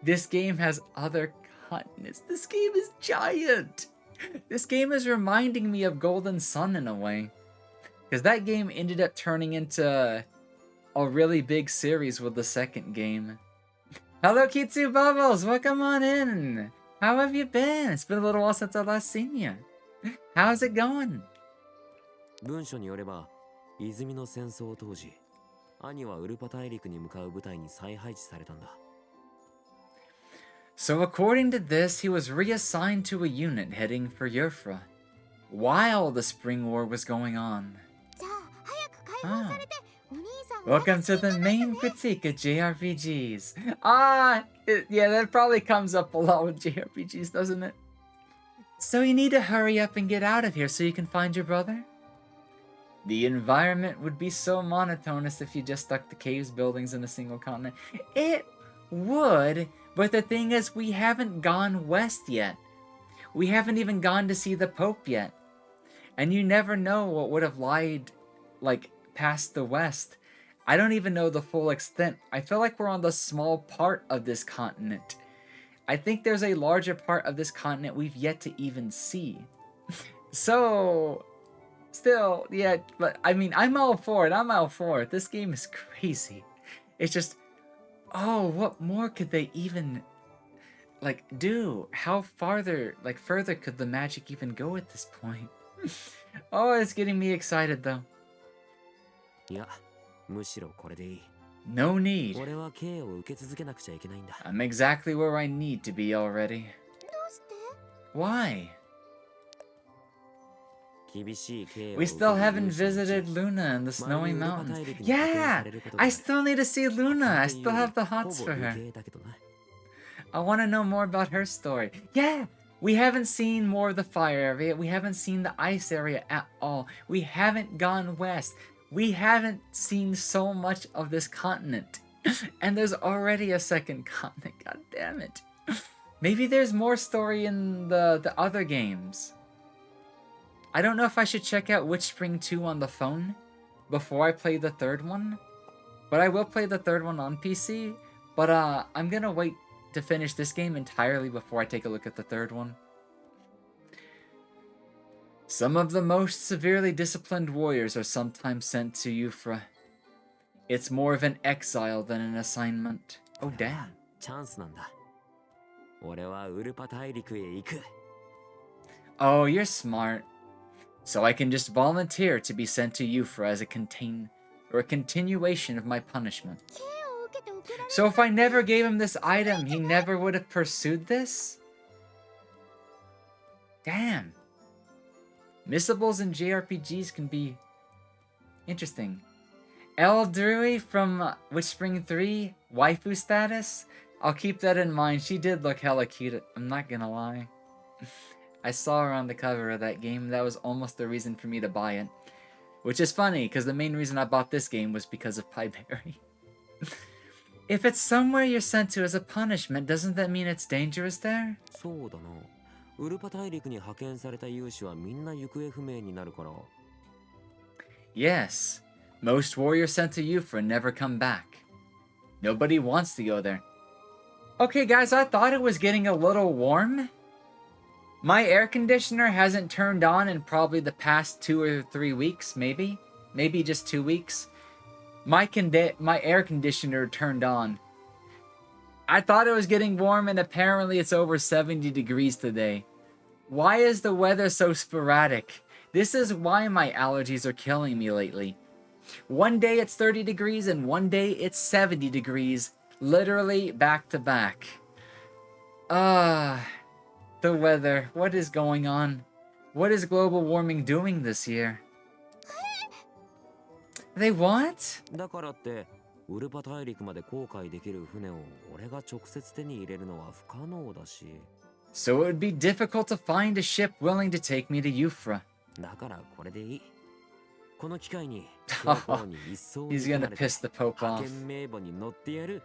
This game has other continents. This game is giant! This game is reminding me of Golden Sun in a way. Because that game ended up turning into a really big series with the second game. Hello, Kitsu Bubbles! Welcome on in! How have you been? It's been a little while since I last seen you. How's it going? 文書によれば、泉の戦争当時、兄はウルパ大陸に向かう部隊に再配置されたんだ。So according to this, he was reassigned to a unit heading for Yurfra while the Spring War was going on. じゃあ早く解放されて、お兄さん Welcome to the main critique of JRPGs. Yeah, that probably comes up a lot with JRPGs, doesn't it? So you need to hurry up and get out of here so you can find your brother? The environment would be so monotonous if you just stuck to caves, buildings, in a single continent. It would, but the thing is, we haven't gone west yet. We haven't even gone to see the Pope yet. And you never know what would have lied, like, past the west. I don't even know the full extent. I feel like we're on the small part of this continent. I think there's a larger part of this continent we've yet to even see. So, still, yeah, but I mean, I'm all for it. I'm all for it. This game is crazy. It's just, oh, what more could they even, like, do? How further could the magic even go at this point? Oh, it's getting me excited, though. いや、むしろこれでいい。 No need. 俺は刑を受け続けなくちゃいけないんだ。 I'm exactly where I need to be already. どうして Why? 厳しい刑を We 受け still る haven't 勇者のうち visited Luna in the snowy 前にウルパ mountains. 大陸に派遣 Yeah! されることが I still need to see Luna. I still have the ほ hots ぼ for 未 her. 定だけどな。 I want to know more about her story. Yeah! We haven't seen more of the fire area. We haven't seen the ice area at all. We haven't gone west. We haven't seen so much of this continent. And there's already a second continent. God damn it. Maybe there's more story in the other games. I don't know if I should check out WitchSpring 2 on the phone before I play the third one. But I will play the third one on PC. But I'm gonna wait to finish this game entirely before I take a look at the third one. Some of the most severely disciplined warriors are sometimes sent to Yufra. It's more of an exile than an assignment. Oh, damn. チャンスなんだ。俺はウルパ大陸へ行く。 Oh, you're smart. So I can just volunteer to be sent to Yufra as a continuation of my punishment. 刑を受けて送られ So if I never gave him this item, he never would have pursued this? Damn. Missables in JRPGs can be interesting. Eldrui from WitchSpring 3, waifu status? I'll keep that in mind. She did look hella cute, I'm not gonna lie. I saw her on the cover of that game. That was almost the reason for me to buy it. Which is funny, because the main reason I bought this game was because of Pieberry. If it's somewhere you're sent to as a punishment, doesn't that mean it's dangerous there? そうだな。ウルパ大陸に派遣された勇士はみんな行方不明になるから。 Yes. Most warriors sent to Yufra never come back. Nobody wants to go there. Okay, guys, I thought it was getting a little warm. My air conditioner hasn't turned on in probably the past 2 or 3 weeks, maybe. Maybe just 2 weeks. My air conditioner turned on. I thought it was getting warm, and apparently it's over 70 degrees today. Why is the weather so sporadic? This is why my allergies are killing me lately. One day it's 30 degrees and one day it's 70 degrees. Literally back to back. The weather. What is going on? What is global warming doing this year? They what? だからってウルパ大陸まで航海できる船を俺が直接手に入れるのは不可能だし。 So it would be difficult to find a ship willing to take me to Euphra. だからこれでいい。この機会に He's gonna piss the Pope off. 派遣名簿に乗ってやる。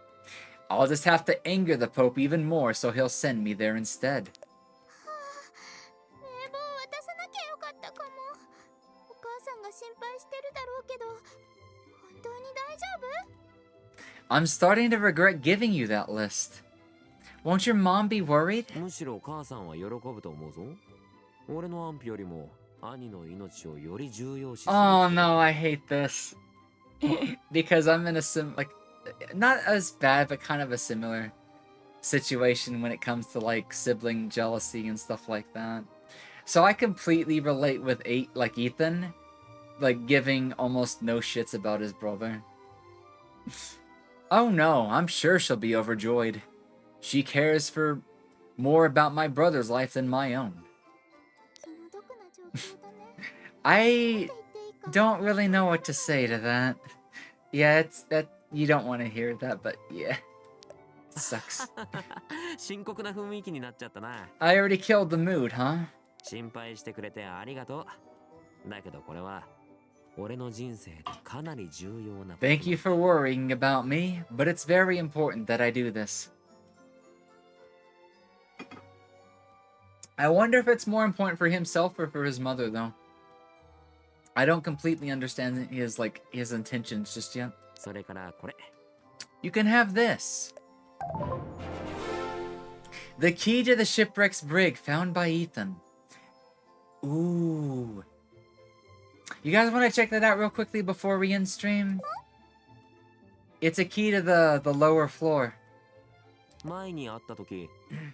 I'll just have to anger the Pope even more, so he'll send me there instead. 名簿を渡さなきゃよかったかも。お母さんが心配してるだろうけど、本当に大丈夫？ I'm starting to regret giving you that list. Won't your mom be worried? むしろ母さんは喜ぶと思うぞ。俺の安否よりも兄の命をより重要視する。 Oh no, I hate this. Because I'm in a not as bad, but kind of a similar situation when it comes to like sibling jealousy and stuff like that. So I completely relate with Ethan, like giving almost no shits about his brother. Oh no, I'm sure she'll be overjoyed. She cares for more about my brother's life than my own. I don't really know what to say to that. Yeah, it's that you don't want to hear that, but yeah. It sucks. 深刻な雰囲気になっちゃったな。 I already killed the mood, huh? 心配してくれてありがとう。だけどこれは俺の人生でかなり重要な。 Thank you for worrying about me, but it's very important that I do this. I wonder if it's more important for himself or for his mother, though. I don't completely understand his intentions just yet. それからこれ。 You can have this. The key to the shipwreck's brig found by Ethan. Ooh. You guys want to check that out real quickly before we end stream? It's a key to the lower floor. 前に会った時、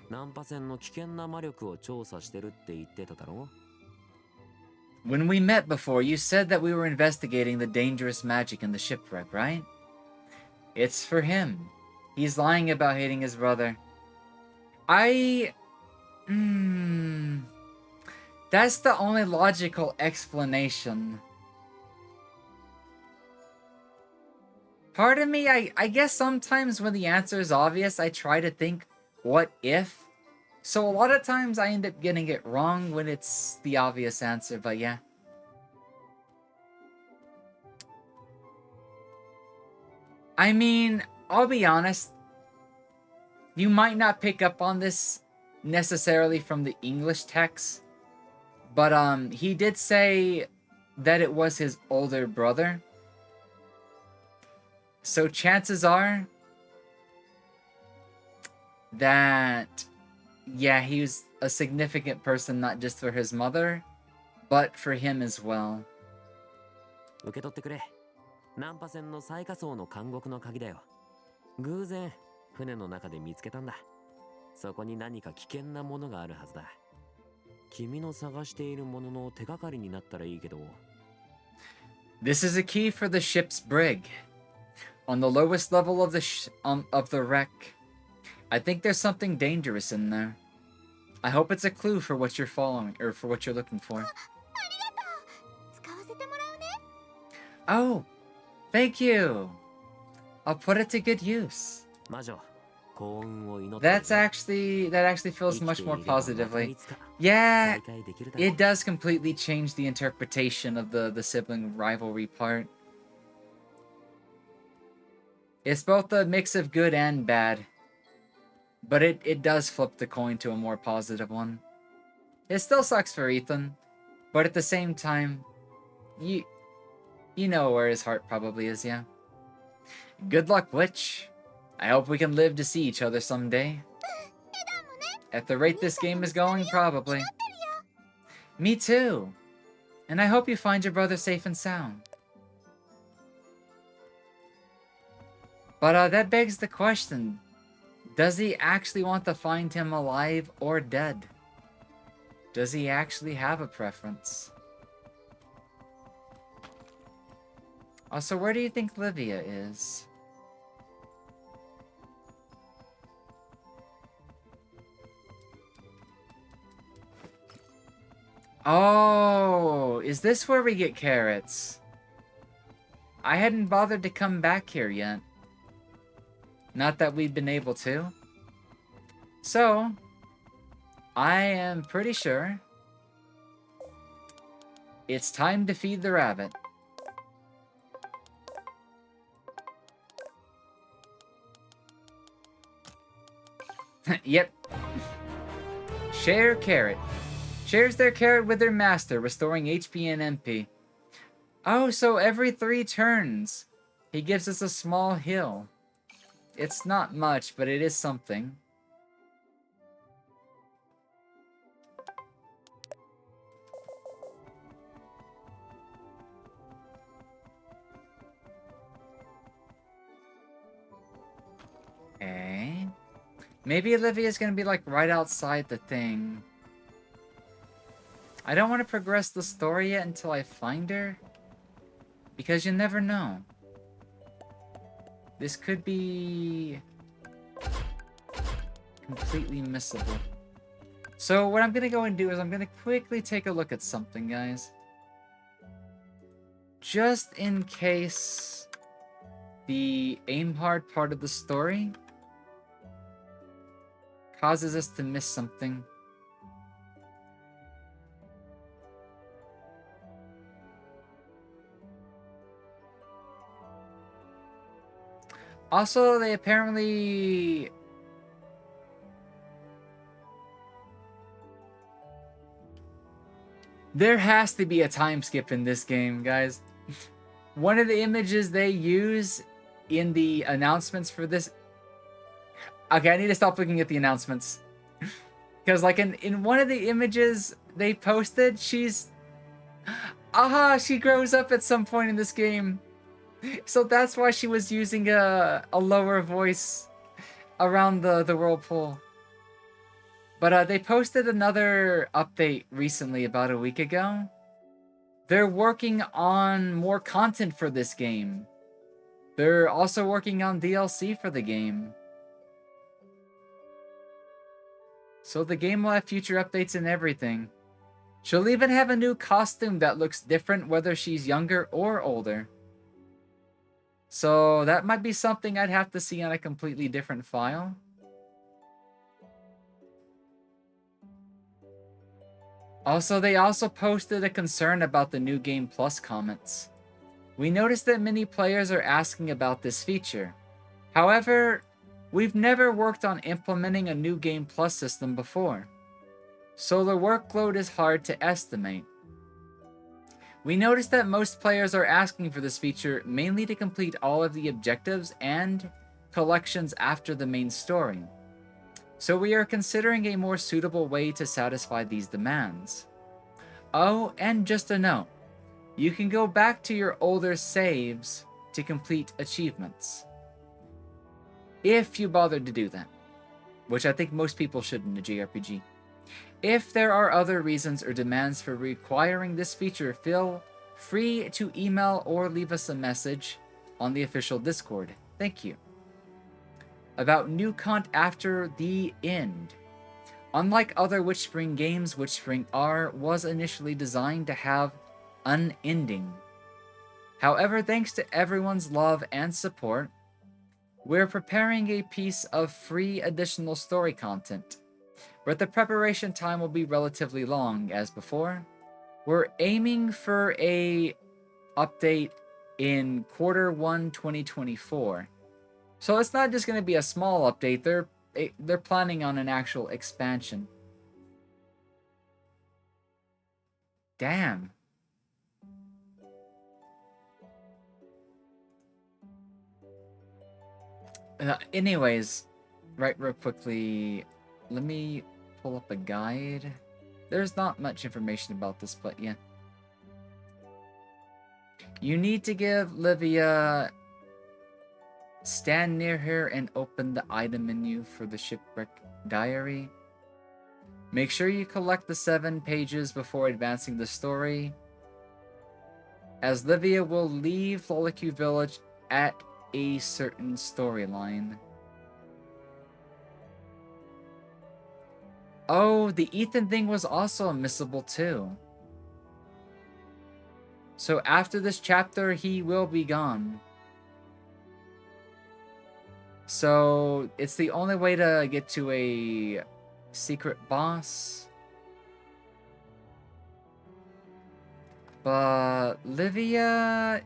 ナンパ船の危険な魔力を調査してるって言ってただろ? When we met before, you said that we were investigating the dangerous magic in the shipwreck, right? It's for him. He's lying about hating his brother. That's the only logical explanation. Part of me, I guess sometimes when the answer is obvious, I try to think, what if? So a lot of times I end up getting it wrong when it's the obvious answer, but yeah. I mean, I'll be honest. You might not pick up on this necessarily from the English text, but he did say that it was his older brother. So chances are that, yeah, he was a significant person not just for his mother, but for him as well. 受け取ってくれ。ナンパ船の最下層の監獄の鍵だよ。偶然船の中で見つけたんだ。そこに何か危険なものがあるはずだ。君の探しているものの手がかりになったらいいけど。This is a key for the ship's brig. On the lowest level of the wreck. I think there's something dangerous in there. I hope it's a clue for what you're following, or for what you're looking for. Oh, thank you. I'll put it to good use. That actually feels much more positively. Yeah, it does completely change the interpretation of the sibling rivalry part. It's both a mix of good and bad. But it does flip the coin to a more positive one. It still sucks for Ethan. But at the same time, you know where his heart probably is, yeah. Good luck, Witch. I hope we can live to see each other someday. At the rate this game is going, probably. Me too. And I hope you find your brother safe and sound. But that begs the question. Does he actually want to find him alive or dead? Does he actually have a preference? Also, where do you think Livia is? Oh, is this where we get carrots? I hadn't bothered to come back here yet. Not that we've been able to. So, I am pretty sure it's time to feed the rabbit. Yep. Share carrot. Shares their carrot with their master, restoring HP and MP. Oh, so every 3 turns, he gives us a small heal. It's not much, but it is something. Okay. Maybe Olivia's gonna be like right outside the thing. I don't want to progress the story yet until I find her. Because you never know. This could be completely missable. So what I'm gonna go and do is I'm gonna quickly take a look at something, guys. Just in case the aim hard part of the story causes us to miss something. Also, they apparently... There has to be a time skip in this game, guys. One of the images they use in the announcements for this... Okay, I need to stop looking at the announcements. Because, like, in one of the images they posted, she's... Aha! She grows up at some point in this game. So that's why she was using a lower voice around the whirlpool. But they posted another update recently, about a week ago. They're working on more content for this game. They're also working on DLC for the game. So the game will have future updates and everything. She'll even have a new costume that looks different whether she's younger or older. So that might be something I'd have to see on a completely different file. Also, they also posted a concern about the New Game Plus comments. We noticed that many players are asking about this feature. However, we've never worked on implementing a New Game Plus system before, so the workload is hard to estimate. We noticed that most players are asking for this feature mainly to complete all of the objectives and collections after the main story. So we are considering a more suitable way to satisfy these demands. Oh, and just a note. You can go back to your older saves to complete achievements. If you bothered to do that. Which I think most people should in a JRPG. If there are other reasons or demands for requiring this feature, feel free to email or leave us a message on the official Discord. Thank you. About new content after the end. Unlike other WitchSpring games, WitchSpring R was initially designed to have an ending. However, thanks to everyone's love and support, we're preparing a piece of free additional story content, but the preparation time will be relatively long as before. We're aiming for a update in Q1 2024. So it's not just going to be a small update, they're planning on an actual expansion. Damn. Anyways, right real quickly, let me pull up a guide. There's not much information about this, but yeah. You need to give Livia... Stand near her and open the item menu for the Shipwreck Diary. Make sure you collect the 7 pages before advancing the story. as Livia will leave Lolicu Village at a certain storyline. Oh, the Ethan thing was also missable too. So after this chapter, he will be gone. So it's the only way to get to a secret boss. But Livia,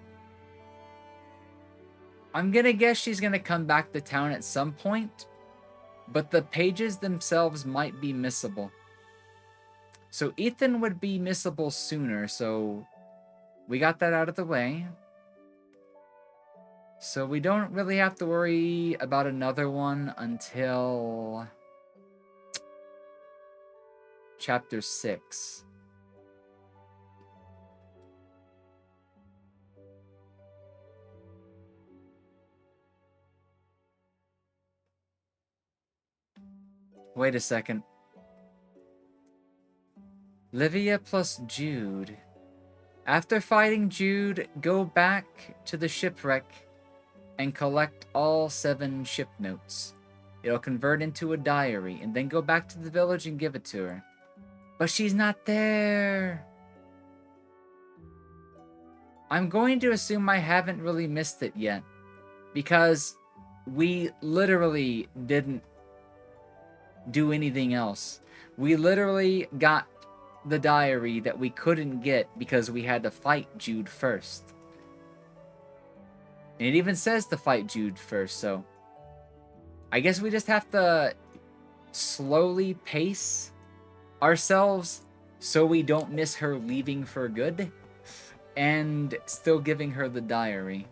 I'm gonna guess she's gonna come back to town at some point, but the pages themselves might be missable. So Ethan would be missable sooner, so we got that out of the way. So we don't really have to worry about another one until chapter 6. Wait a second. Livia plus Jude. After fighting Jude, go back to the shipwreck and collect all 7 ship notes. It'll convert into a diary, and then go back to the village and give it to her. But she's not there! I'm going to assume I haven't really missed it yet, because we literally didn't do anything else. We literally got the diary that we couldn't get because we had to fight Jude first. And it even says to fight Jude first, so I guess we just have to slowly pace ourselves so we don't miss her leaving for good and still giving her the diary.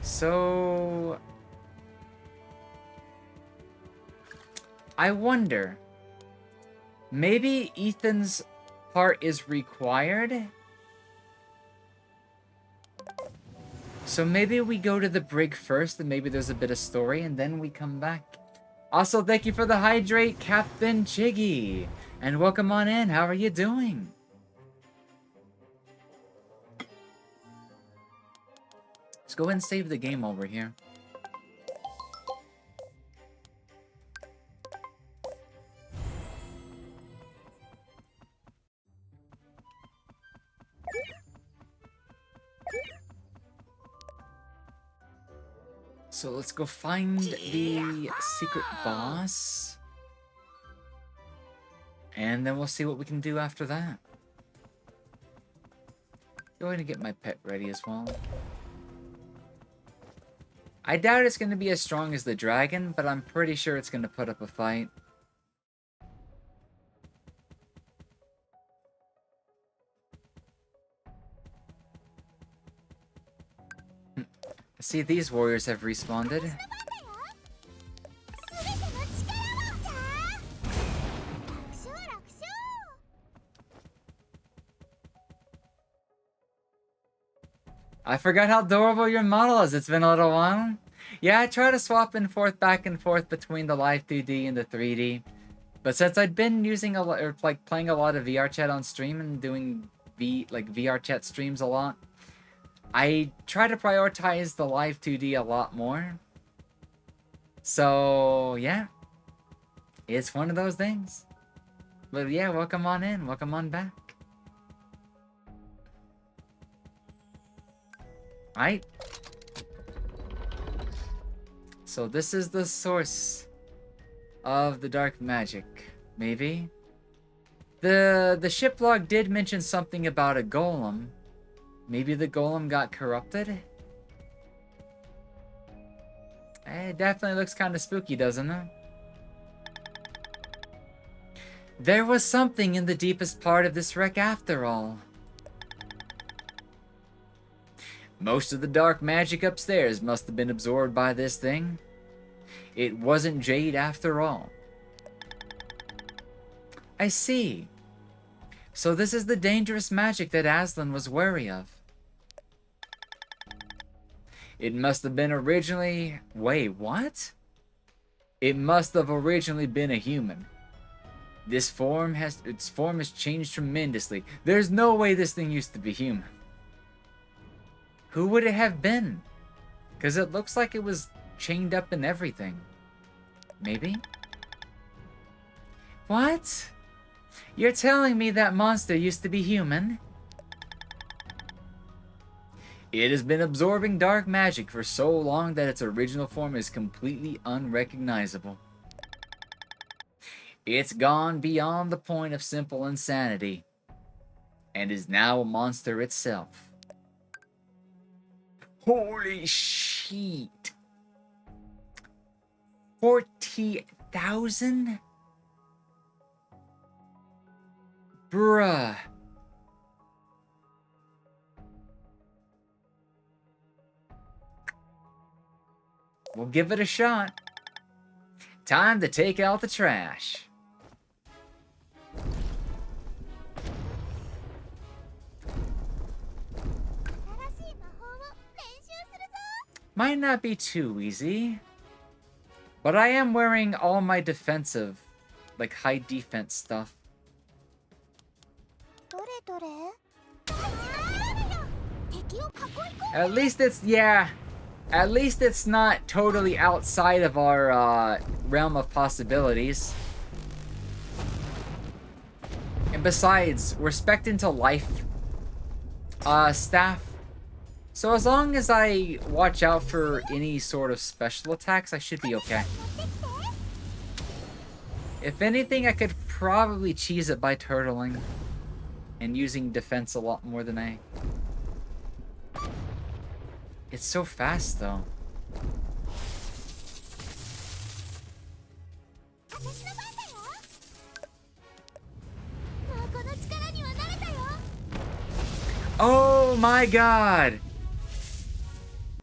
So I wonder, maybe Ethan's part is required? So maybe we go to the brig first, and maybe there's a bit of story, and then we come back. Also, thank you for the hydrate, Captain Chiggy. And welcome on in. How are you doing? Let's go ahead and save the game while we're here. So let's go find the secret boss. And then we'll see what we can do after that. Go ahead and get my pet ready as well. I doubt it's going to be as strong as the dragon, but I'm pretty sure it's going to put up a fight. See, these warriors have responded. I forgot how adorable your model is. It's been a little while. Yeah, I try to swap back and forth between the live 2D and the 3D. But since I'd been using a lot, or like playing a lot of VR chat on stream and doing VR chat streams a lot, I try to prioritize the live 2D a lot more. So, yeah. It's one of those things. But yeah, welcome on in. Welcome on back. Alright. So this is the source of the dark magic. Maybe? The ship log did mention something about a golem. Maybe the golem got corrupted? It definitely looks kind of spooky, doesn't it? There was something in the deepest part of this wreck after all. Most of the dark magic upstairs must have been absorbed by this thing. It wasn't jade after all. I see. So this is the dangerous magic that Aslan was wary of. It must have been originally... Wait, what? It must have originally been a human. its form has changed tremendously. There's no way this thing used to be human. Who would it have been? Because it looks like it was chained up and everything. Maybe? What? You're telling me that monster used to be human? It has been absorbing dark magic for so long that its original form is completely unrecognizable. It's gone beyond the point of simple insanity, and is now a monster itself. Holy shit! 40,000? Bruh. We'll give it a shot. Time to take out the trash. Might not be too easy. But I am wearing all my defensive, like high defense stuff. At least it's, yeah. At least it's not totally outside of our realm of possibilities. And besides, we're spec'd into life staff. So as long as I watch out for any sort of special attacks, I should be okay. If anything, I could probably cheese it by turtling and using defense a lot more than I... It's so fast, though. Oh my god!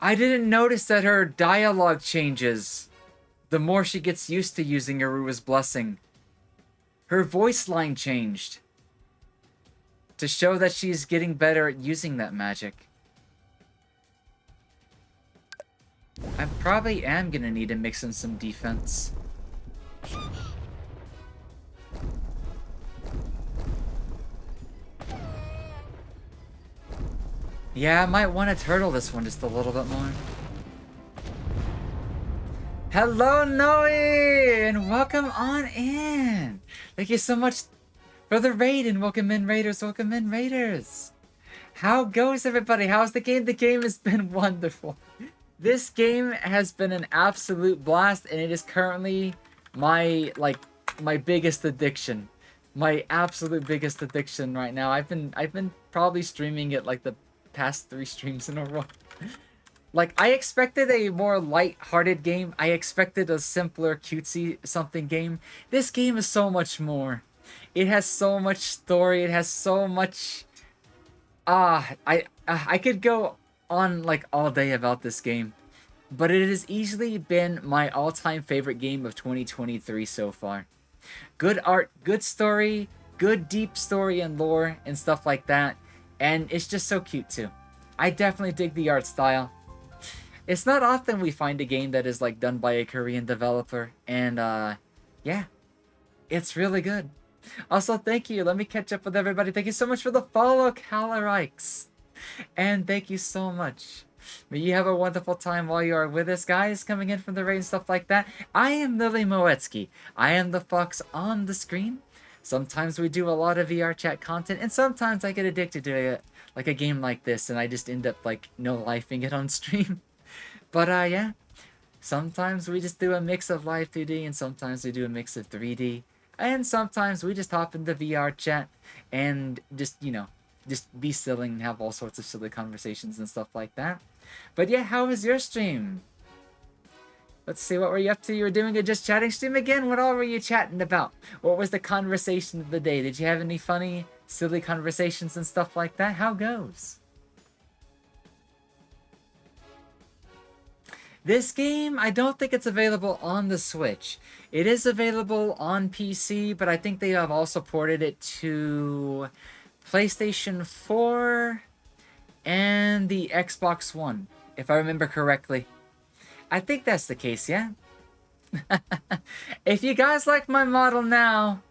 I didn't notice that her dialogue changes the more she gets used to using Arua's Blessing. Her voice line changed to show that she's getting better at using that magic. I probably am gonna need to mix in some defense. Yeah, I might want to turtle this one just a little bit more. Hello, Noe! And welcome on in! Thank you so much for the raid, and welcome in, Raiders. Welcome in, Raiders. How goes, everybody? How's the game? The game has been wonderful. This game has been an absolute blast, and it is currently my biggest addiction. My absolute biggest addiction right now. I've been probably streaming it like the past 3 streams in a row. Like, I expected a more light-hearted game. I expected a simpler, cutesy something game. This game is so much more. It has so much story. It has so much... I could go on, like, all day about this game. But it has easily been my all-time favorite game of 2023 so far. Good art, good story, good deep story and lore and stuff like that. And it's just so cute, too. I definitely dig the art style. It's not often we find a game that is, like, done by a Korean developer. And, yeah. It's really good. Also, thank you. Let me catch up with everybody. Thank you so much for the follow, Calarikes. And thank you so much. May you have a wonderful time while you are with us, guys, coming in from the raid and stuff like that. I am Lily Moetsuki. I am the fox on the screen. Sometimes we do a lot of VR chat content, and sometimes I get addicted to it, like a game like this, and I just end up, like, no-lifing it on stream. But, yeah. Sometimes we just do a mix of live 2D, and sometimes we do a mix of 3D. And sometimes we just hop into VR chat and just, you know, just be silly and have all sorts of silly conversations and stuff like that. But yeah, how was your stream? Let's see, what were you up to? You were doing a Just Chatting stream again? What all were you chatting about? What was the conversation of the day? Did you have any funny, silly conversations and stuff like that? How goes? This game, I don't think it's available on the Switch. It is available on PC, but I think they have also ported it to PlayStation 4 and the Xbox One, if I remember correctly. I think that's the case, yeah? If you guys like my model now,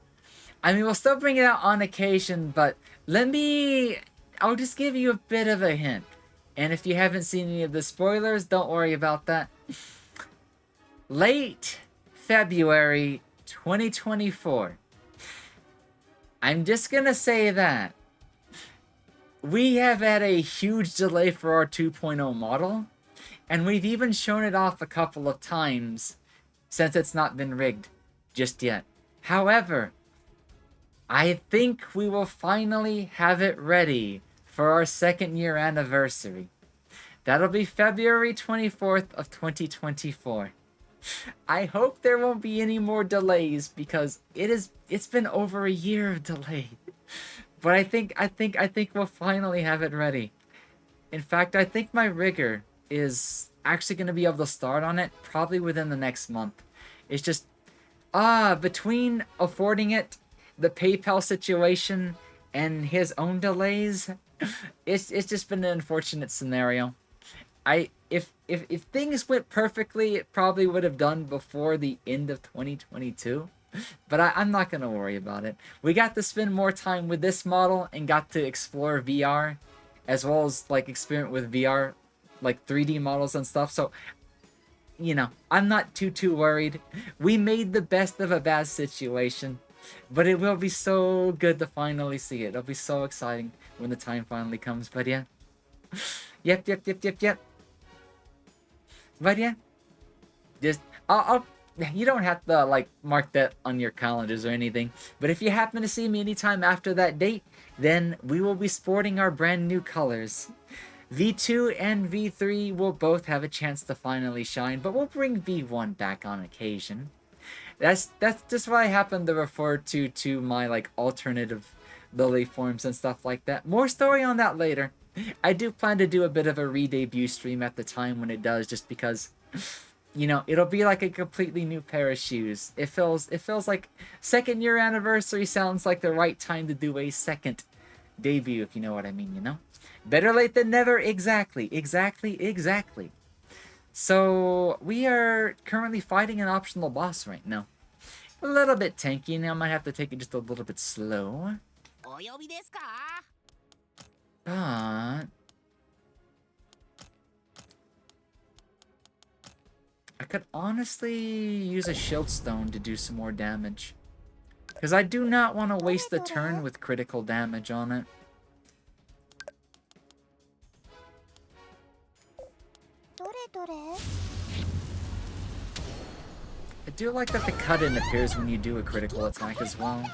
I mean, we'll still bring it out on occasion, but I'll just give you a bit of a hint. And if you haven't seen any of the spoilers, don't worry about that. Late February 2024. I'm just gonna say that. We have had a huge delay for our 2.0 model, and we've even shown it off a couple of times since it's not been rigged just yet. However, I think we will finally have it ready for our 2nd year anniversary. That'll be February 24th of 2024. I hope there won't be any more delays because it's been over a year of delay. But I think we'll finally have it ready. In fact, I think my rigger is actually going to be able to start on it probably within the next month. It's just between affording it, the PayPal situation, and his own delays, it's just been an unfortunate scenario. If things went perfectly, it probably would have done before the end of 2022. But I'm not going to worry about it. We got to spend more time with this model and got to explore VR, as well as, like, experiment with VR, like, 3D models and stuff. So, you know, I'm not too worried. We made the best of a bad situation. But it will be so good to finally see it. It'll be so exciting when the time finally comes. But yeah. Yep. But yeah. Just, you don't have to, like, mark that on your calendars or anything. But if you happen to see me anytime after that date, then we will be sporting our brand new colors. V2 and V3 will both have a chance to finally shine, but we'll bring V1 back on occasion. That's just what I happen to refer to my, like, alternative lily forms and stuff like that. More story on that later. I do plan to do a bit of a re-debut stream at the time when it does, just because, you know, it'll be like a completely new pair of shoes. It feels like 2nd year anniversary sounds like the right time to do a second debut, if you know what I mean, you know? Better late than never, exactly. So, we are currently fighting an optional boss right now. A little bit tanky, and I might have to take it just a little bit slow. But I could honestly use a shield stone to do some more damage. Because I do not want to waste the turn with critical damage on it. I do like that the cut-in appears when you do a critical attack as well.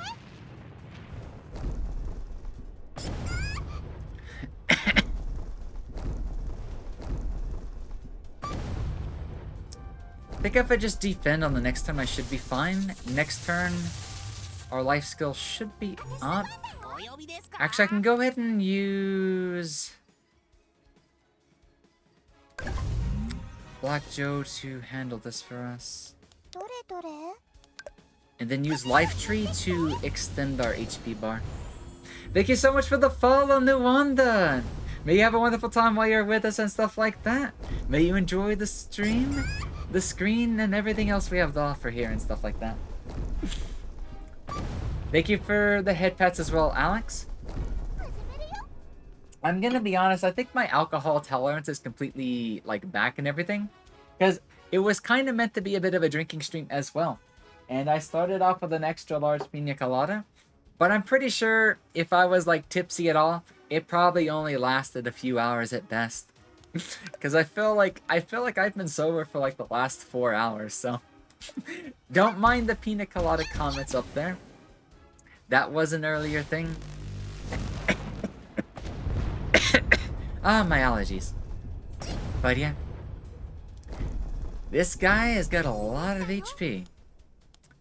I think if I just defend on the next turn, I should be fine. Next turn, our life skill should be up. Actually, I can go ahead and use Black Joe to handle this for us. And then use Life Tree to extend our HP bar. Thank you so much for the follow, Nuwanda! May you have a wonderful time while you're with us and stuff like that. May you enjoy the stream, the screen, and everything else we have to offer here and stuff like that. Thank you for the head pats as well, Alex. I'm gonna be honest, I think my alcohol tolerance is completely, like, back and everything. Because it was kind of meant to be a bit of a drinking stream as well. And I started off with an extra large pina colada. But I'm pretty sure if I was, like, tipsy at all, it probably only lasted a few hours at best. Because I feel like I've been sober for, like, the last 4 hours, so... Don't mind the pina colada comments up there. That was an earlier thing. Ah, my allergies. But yeah. This guy has got a lot of HP.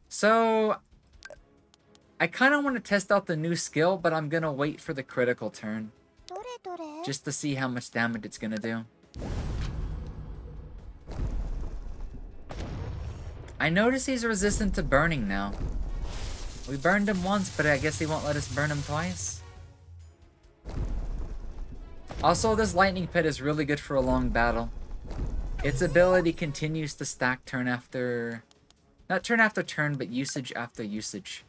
So, I kind of want to test out the new skill, but I'm going to wait for the critical turn. Just to see how much damage it's going to do. I notice he's resistant to burning now. We burned him once, but I guess he won't let us burn him twice. Also, this lightning pit is really good for a long battle. Its ability continues to stack turn after... Not turn after turn, but usage after usage.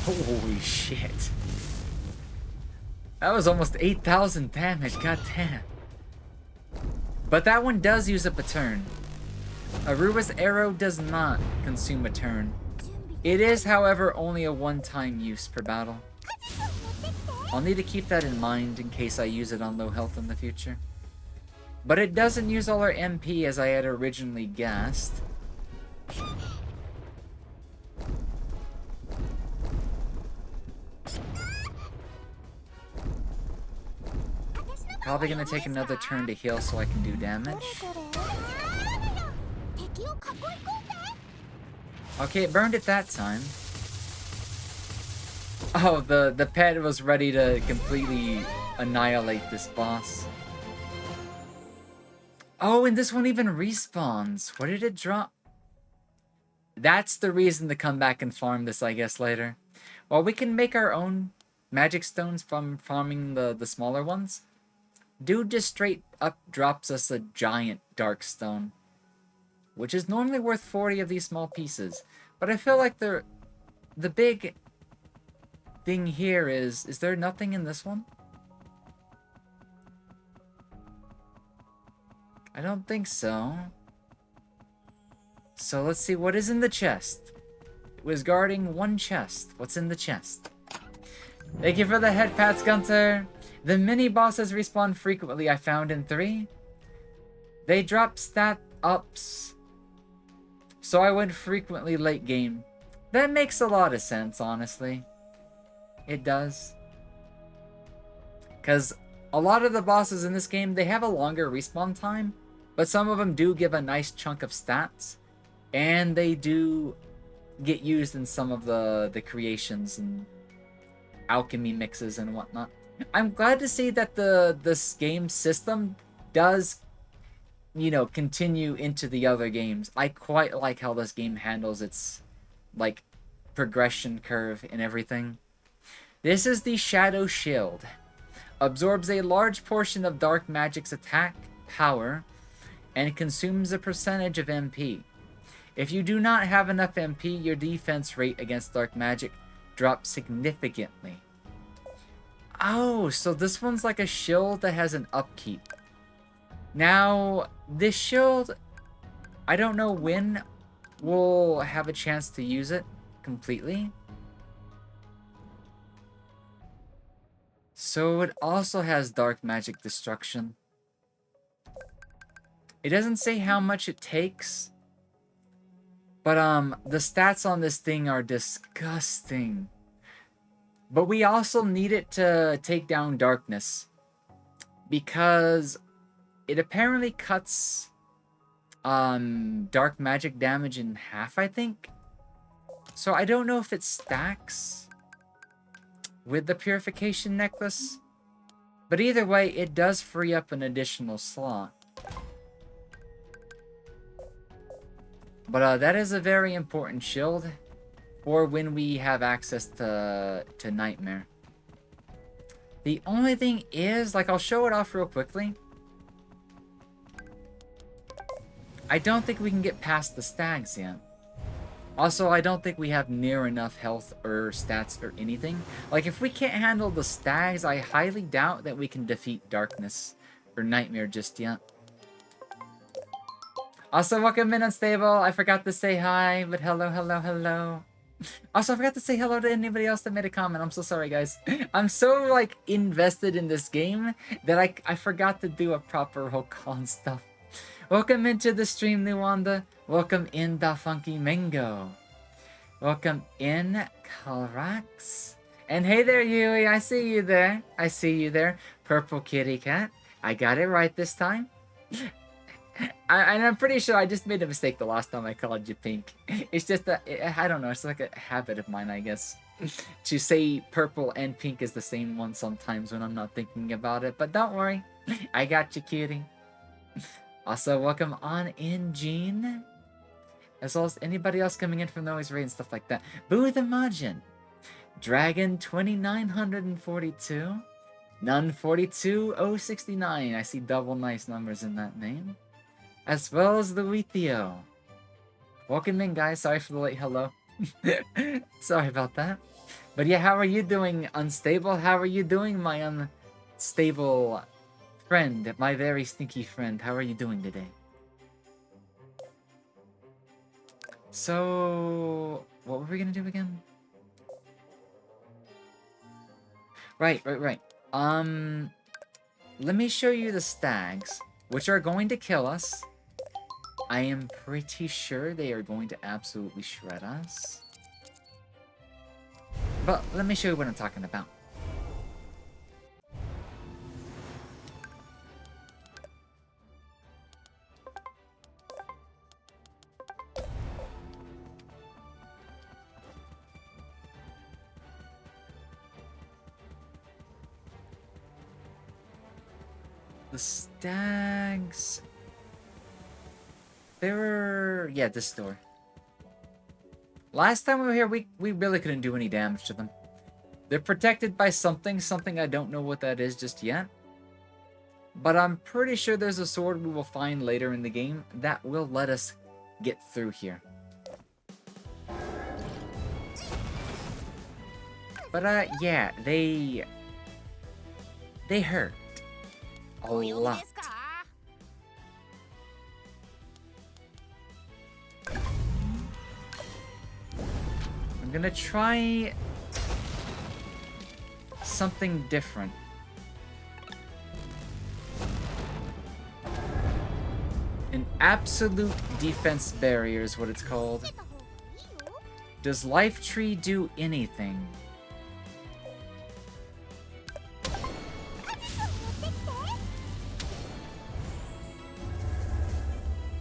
Holy shit. That was almost 8,000 damage, god damn. But that one does use up a turn. Aruba's arrow does not consume a turn. It is, however, only a one-time use per battle. I'll need to keep that in mind in case I use it on low health in the future. But it doesn't use all our MP as I had originally guessed. Probably gonna take another turn to heal so I can do damage. Okay, it burned it that time. Oh, the pet was ready to completely annihilate this boss. Oh, and this one even respawns. What did it drop? That's the reason to come back and farm this, I guess, later. Well, we can make our own magic stones from farming the smaller ones. Dude just straight up drops us a giant dark stone, which is normally worth 40 of these small pieces. But I feel like the big thing here is there nothing in this one? I don't think so. So let's see what is in the chest. It was guarding one chest. What's in the chest? Thank you for the head pats, Gunter. The mini bosses respawn frequently. I found in 3. They drop stat ups, so I went frequently late game. That makes a lot of sense, honestly. It does. Because a lot of the bosses in this game, they have a longer respawn time, but some of them do give a nice chunk of stats, and they do get used in some of the creations and alchemy mixes and whatnot. I'm glad to see that this game system does, you know, continue into the other games. I quite like how this game handles its, like, progression curve and everything. This is the Shadow Shield. Absorbs a large portion of dark magic's attack power and consumes a percentage of MP. If you do not have enough MP, your defense rate against dark magic drops significantly. Oh, so this one's like a shield that has an upkeep. Now, this shield, I don't know when we'll have a chance to use it completely. So it also has dark magic destruction. It doesn't say how much it takes, but the stats on this thing are disgusting. But we also need it to take down darkness, because it apparently cuts dark magic damage in half, I think. So I don't know if it stacks with the purification necklace, but either way, it does free up an additional slot. But that is a very important shield for when we have access to Nightmare. The only thing is, like, I'll show it off real quickly. I don't think we can get past the stags yet. Also, I don't think we have near enough health or stats or anything. Like, if we can't handle the stags, I highly doubt that we can defeat Darkness or Nightmare just yet. Also, welcome in, Unstable. I forgot to say hi, but hello, hello, hello. Also, I forgot to say hello to anybody else that made a comment. I'm so sorry, guys. I'm so, like, invested in this game that I forgot to do a proper Hokan stuff. Welcome into the stream, Nuwanda. Welcome in, Da Funky Mango. Welcome in, Kalrax. And hey there, Yui. I see you there. I see you there. Purple Kitty Cat. I got it right this time. And I'm pretty sure I just made a mistake the last time I called you Pink. It's just that, I don't know, it's like a habit of mine, I guess. To say purple and pink is the same one sometimes when I'm not thinking about it. But don't worry, I got you, cutie. Also, welcome on in, Jean. As well as anybody else coming in from the Noise Raid and stuff like that. Boo the Majin. Dragon 2942. Nun 42069. I see double nice numbers in that name. As well as Luithio. Welcome in, guys. Sorry for the late hello. Sorry about that. But yeah, how are you doing, Unstable? How are you doing, my unstable friend? My very stinky friend. How are you doing today? So, what were we gonna do again? Right. Let me show you the stags, which are going to kill us. I am pretty sure they are going to absolutely shred us. But let me show you what I'm talking about. The stags... They're... Yeah, this door. Last time we were here, we really couldn't do any damage to them. They're protected by something I don't know what that is just yet. But I'm pretty sure there's a sword we will find later in the game that will let us get through here. But yeah, they hurt a lot. I'm gonna try something different. An absolute defense barrier is what it's called. Does Life Tree do anything?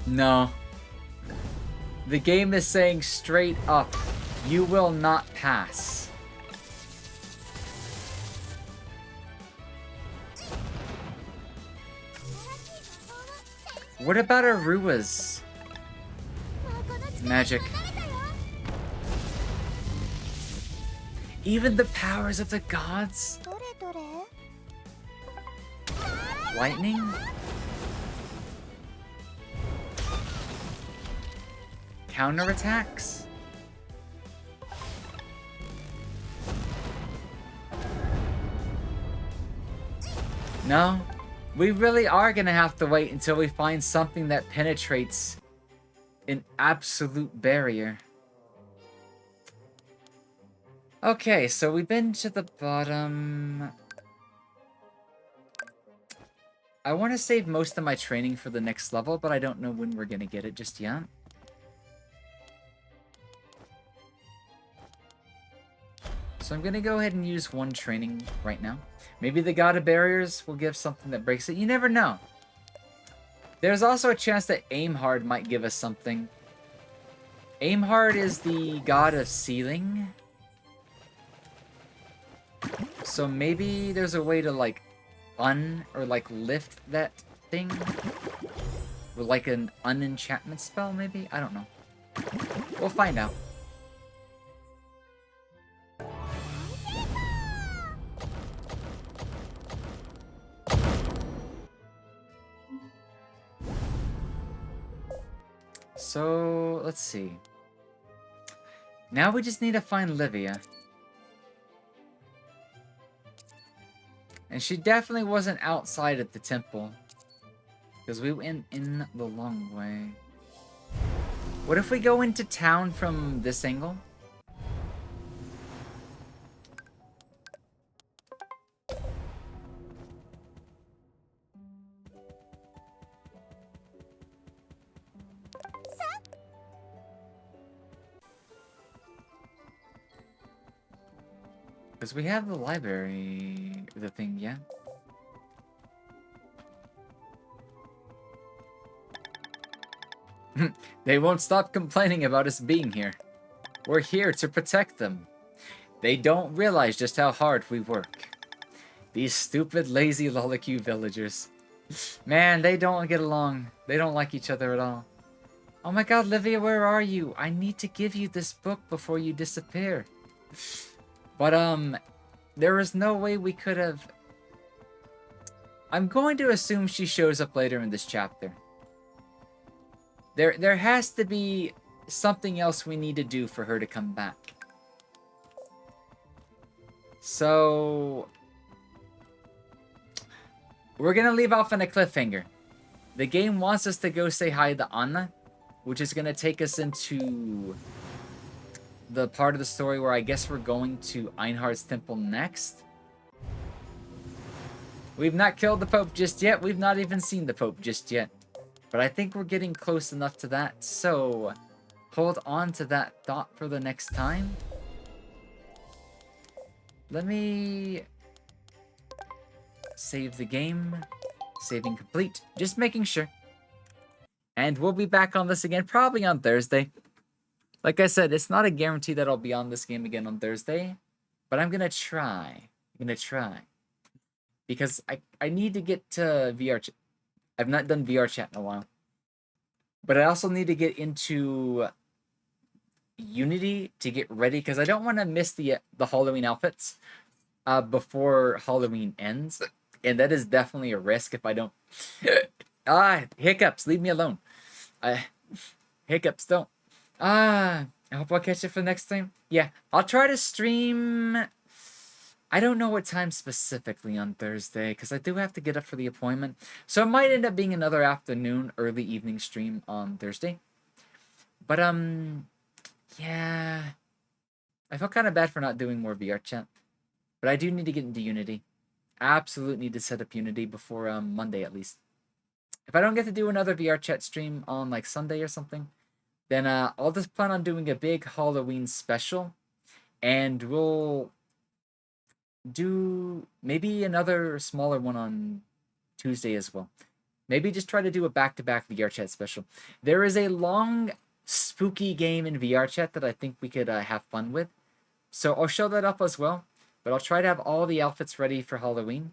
No. The game is saying straight up, you will not pass. What about Arua's magic? Even the powers of the gods? Lightning? Counterattacks? No? We really are gonna have to wait until we find something that penetrates an absolute barrier. Okay, so we've been to the bottom. I want to save most of my training for the next level, but I don't know when we're gonna get it just yet. So I'm gonna go ahead and use one training right now. Maybe the God of Barriers will give something that breaks it. You never know. There's also a chance that Aim Hard might give us something. Aim Hard is the God of Sealing. So maybe there's a way to like lift that thing. With like an unenchantment spell maybe? I don't know. We'll find out. So, let's see. Now we just need to find Livia. And she definitely wasn't outside at the temple. Because we went in the long way. What if we go into town from this angle? Because we have the library, the thing, yeah? They won't stop complaining about us being here. We're here to protect them. They don't realize just how hard we work. These stupid, lazy Lollicue villagers. Man, they don't get along. They don't like each other at all. Oh my god, Livia, where are you? I need to give you this book before you disappear. But, there is no way we could have... I'm going to assume she shows up later in this chapter. There has to be something else we need to do for her to come back. So we're gonna leave off on a cliffhanger. The game wants us to go say hi to Anna, which is gonna take us into the part of the story where I guess we're going to Einhard's temple next. We've not killed the Pope just yet. We've not even seen the Pope just yet. But I think we're getting close enough to that, so hold on to that thought for the next time. Let me save the game. Saving complete. Just making sure. And we'll be back on this again probably on Thursday. Like I said, it's not a guarantee that I'll be on this game again on Thursday. But I'm gonna try. Because I need to get to VR chat. I've not done VR chat in a while. But I also need to get into Unity to get ready, because I don't want to miss the Halloween outfits before Halloween ends. And that is definitely a risk if I don't... hiccups, leave me alone. Hiccups, don't. I hope I'll catch it for next time. Yeah, I'll try to stream... I don't know what time specifically on Thursday, because I do have to get up for the appointment. So it might end up being another afternoon, early evening stream on Thursday. But, yeah. I felt kind of bad for not doing more VR chat. But I do need to get into Unity. Absolutely need to set up Unity before Monday at least. If I don't get to do another VR chat stream on like Sunday or something, then I'll just plan on doing a big Halloween special. And we'll do maybe another smaller one on Tuesday as well. Maybe just try to do a back-to-back VR chat special. There is a long, spooky game in VR chat that I think we could have fun with. So I'll show that up as well. But I'll try to have all the outfits ready for Halloween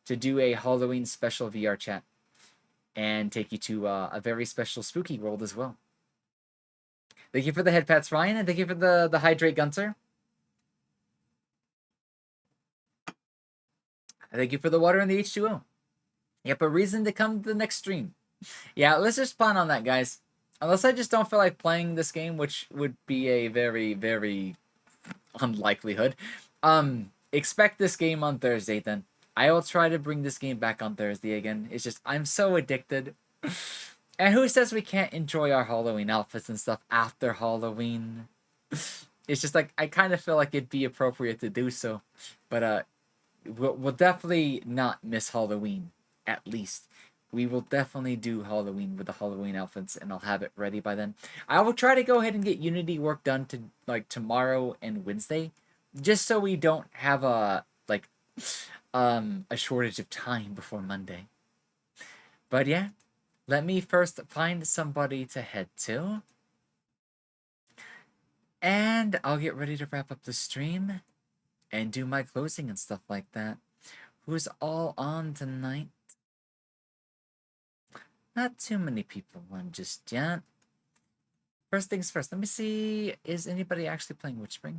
to do a Halloween special VR chat. And take you to a very special spooky world as well. Thank you for the head pats, Ryan, and thank you for the hydrate, Gunter. Thank you for the water and the H2O. Yep, a reason to come to the next stream. Yeah, let's just plan on that, guys. Unless I just don't feel like playing this game, which would be a very, very unlikelihood. Expect this game on Thursday then. I will try to bring this game back on Thursday again. It's just, I'm so addicted. And who says we can't enjoy our Halloween outfits and stuff after Halloween? It's just like, I kind of feel like it'd be appropriate to do so. But, we'll definitely not miss Halloween, at least. We will definitely do Halloween with the Halloween outfits, and I'll have it ready by then. I will try to go ahead and get Unity work done to like tomorrow and Wednesday, just so we don't have a shortage of time before Monday. But yeah, let me first find somebody to head to, and I'll get ready to wrap up the stream and do my closing and stuff like that. Who's all on tonight? Not too many people on just yet. First things first, let me see, is anybody actually playing WitchSpring?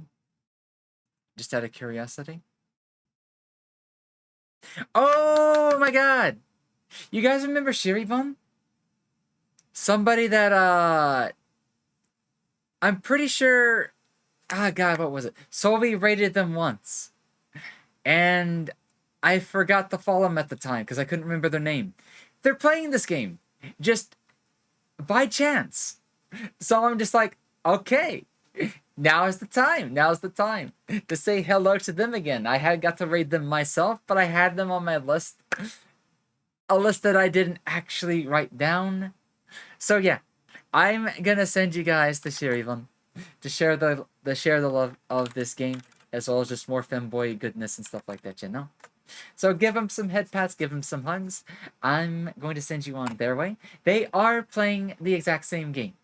Just out of curiosity. Oh my god! You guys remember Shiribun? Somebody that, I'm pretty sure... Ah, god, what was it? Solvi rated them once. And I forgot to follow them at the time, because I couldn't remember their name. They're playing this game. Just by chance. So I'm just like, okay. Now is the time. Now's the time to say hello to them again. I had got to raid them myself, but I had them on my list. A list that I didn't actually write down. So yeah, I'm gonna send you guys to Shirivon to share the love of this game, as well as just more femboy goodness and stuff like that, you know? So give them some head pats, give them some hugs. I'm going to send you on their way. They are playing the exact same game.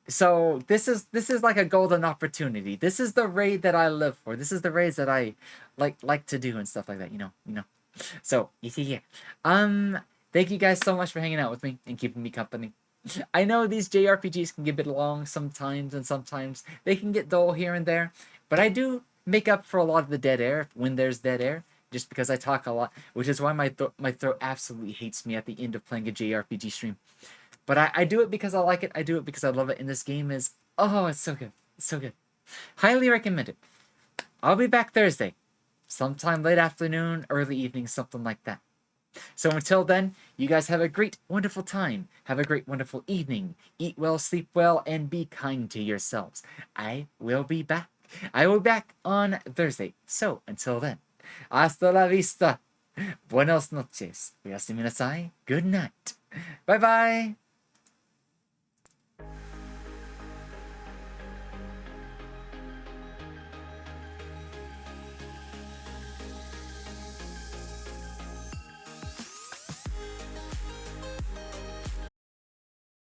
So this is like a golden opportunity. This is the raid that I live for. This is the raids that I like to do and stuff like that, you know. So yeah. Thank you guys so much for hanging out with me and keeping me company. I know these JRPGs can get a bit long sometimes, and sometimes they can get dull here and there, but I do make up for a lot of the dead air when there's dead air, just because I talk a lot, which is why my throat absolutely hates me at the end of playing a JRPG stream. But I do it because I like it. I do it because I love it. And this game is, oh, it's so good. It's so good. Highly recommend it. I'll be back Thursday. sometime late afternoon, early evening, something like that. So until then, you guys have a great, wonderful time. Have a great, wonderful evening. Eat well, sleep well, and be kind to yourselves. I will be back. I will be back on Thursday. So until then, hasta la vista. Buenos noches. おやすみなさい. Good night. Bye bye.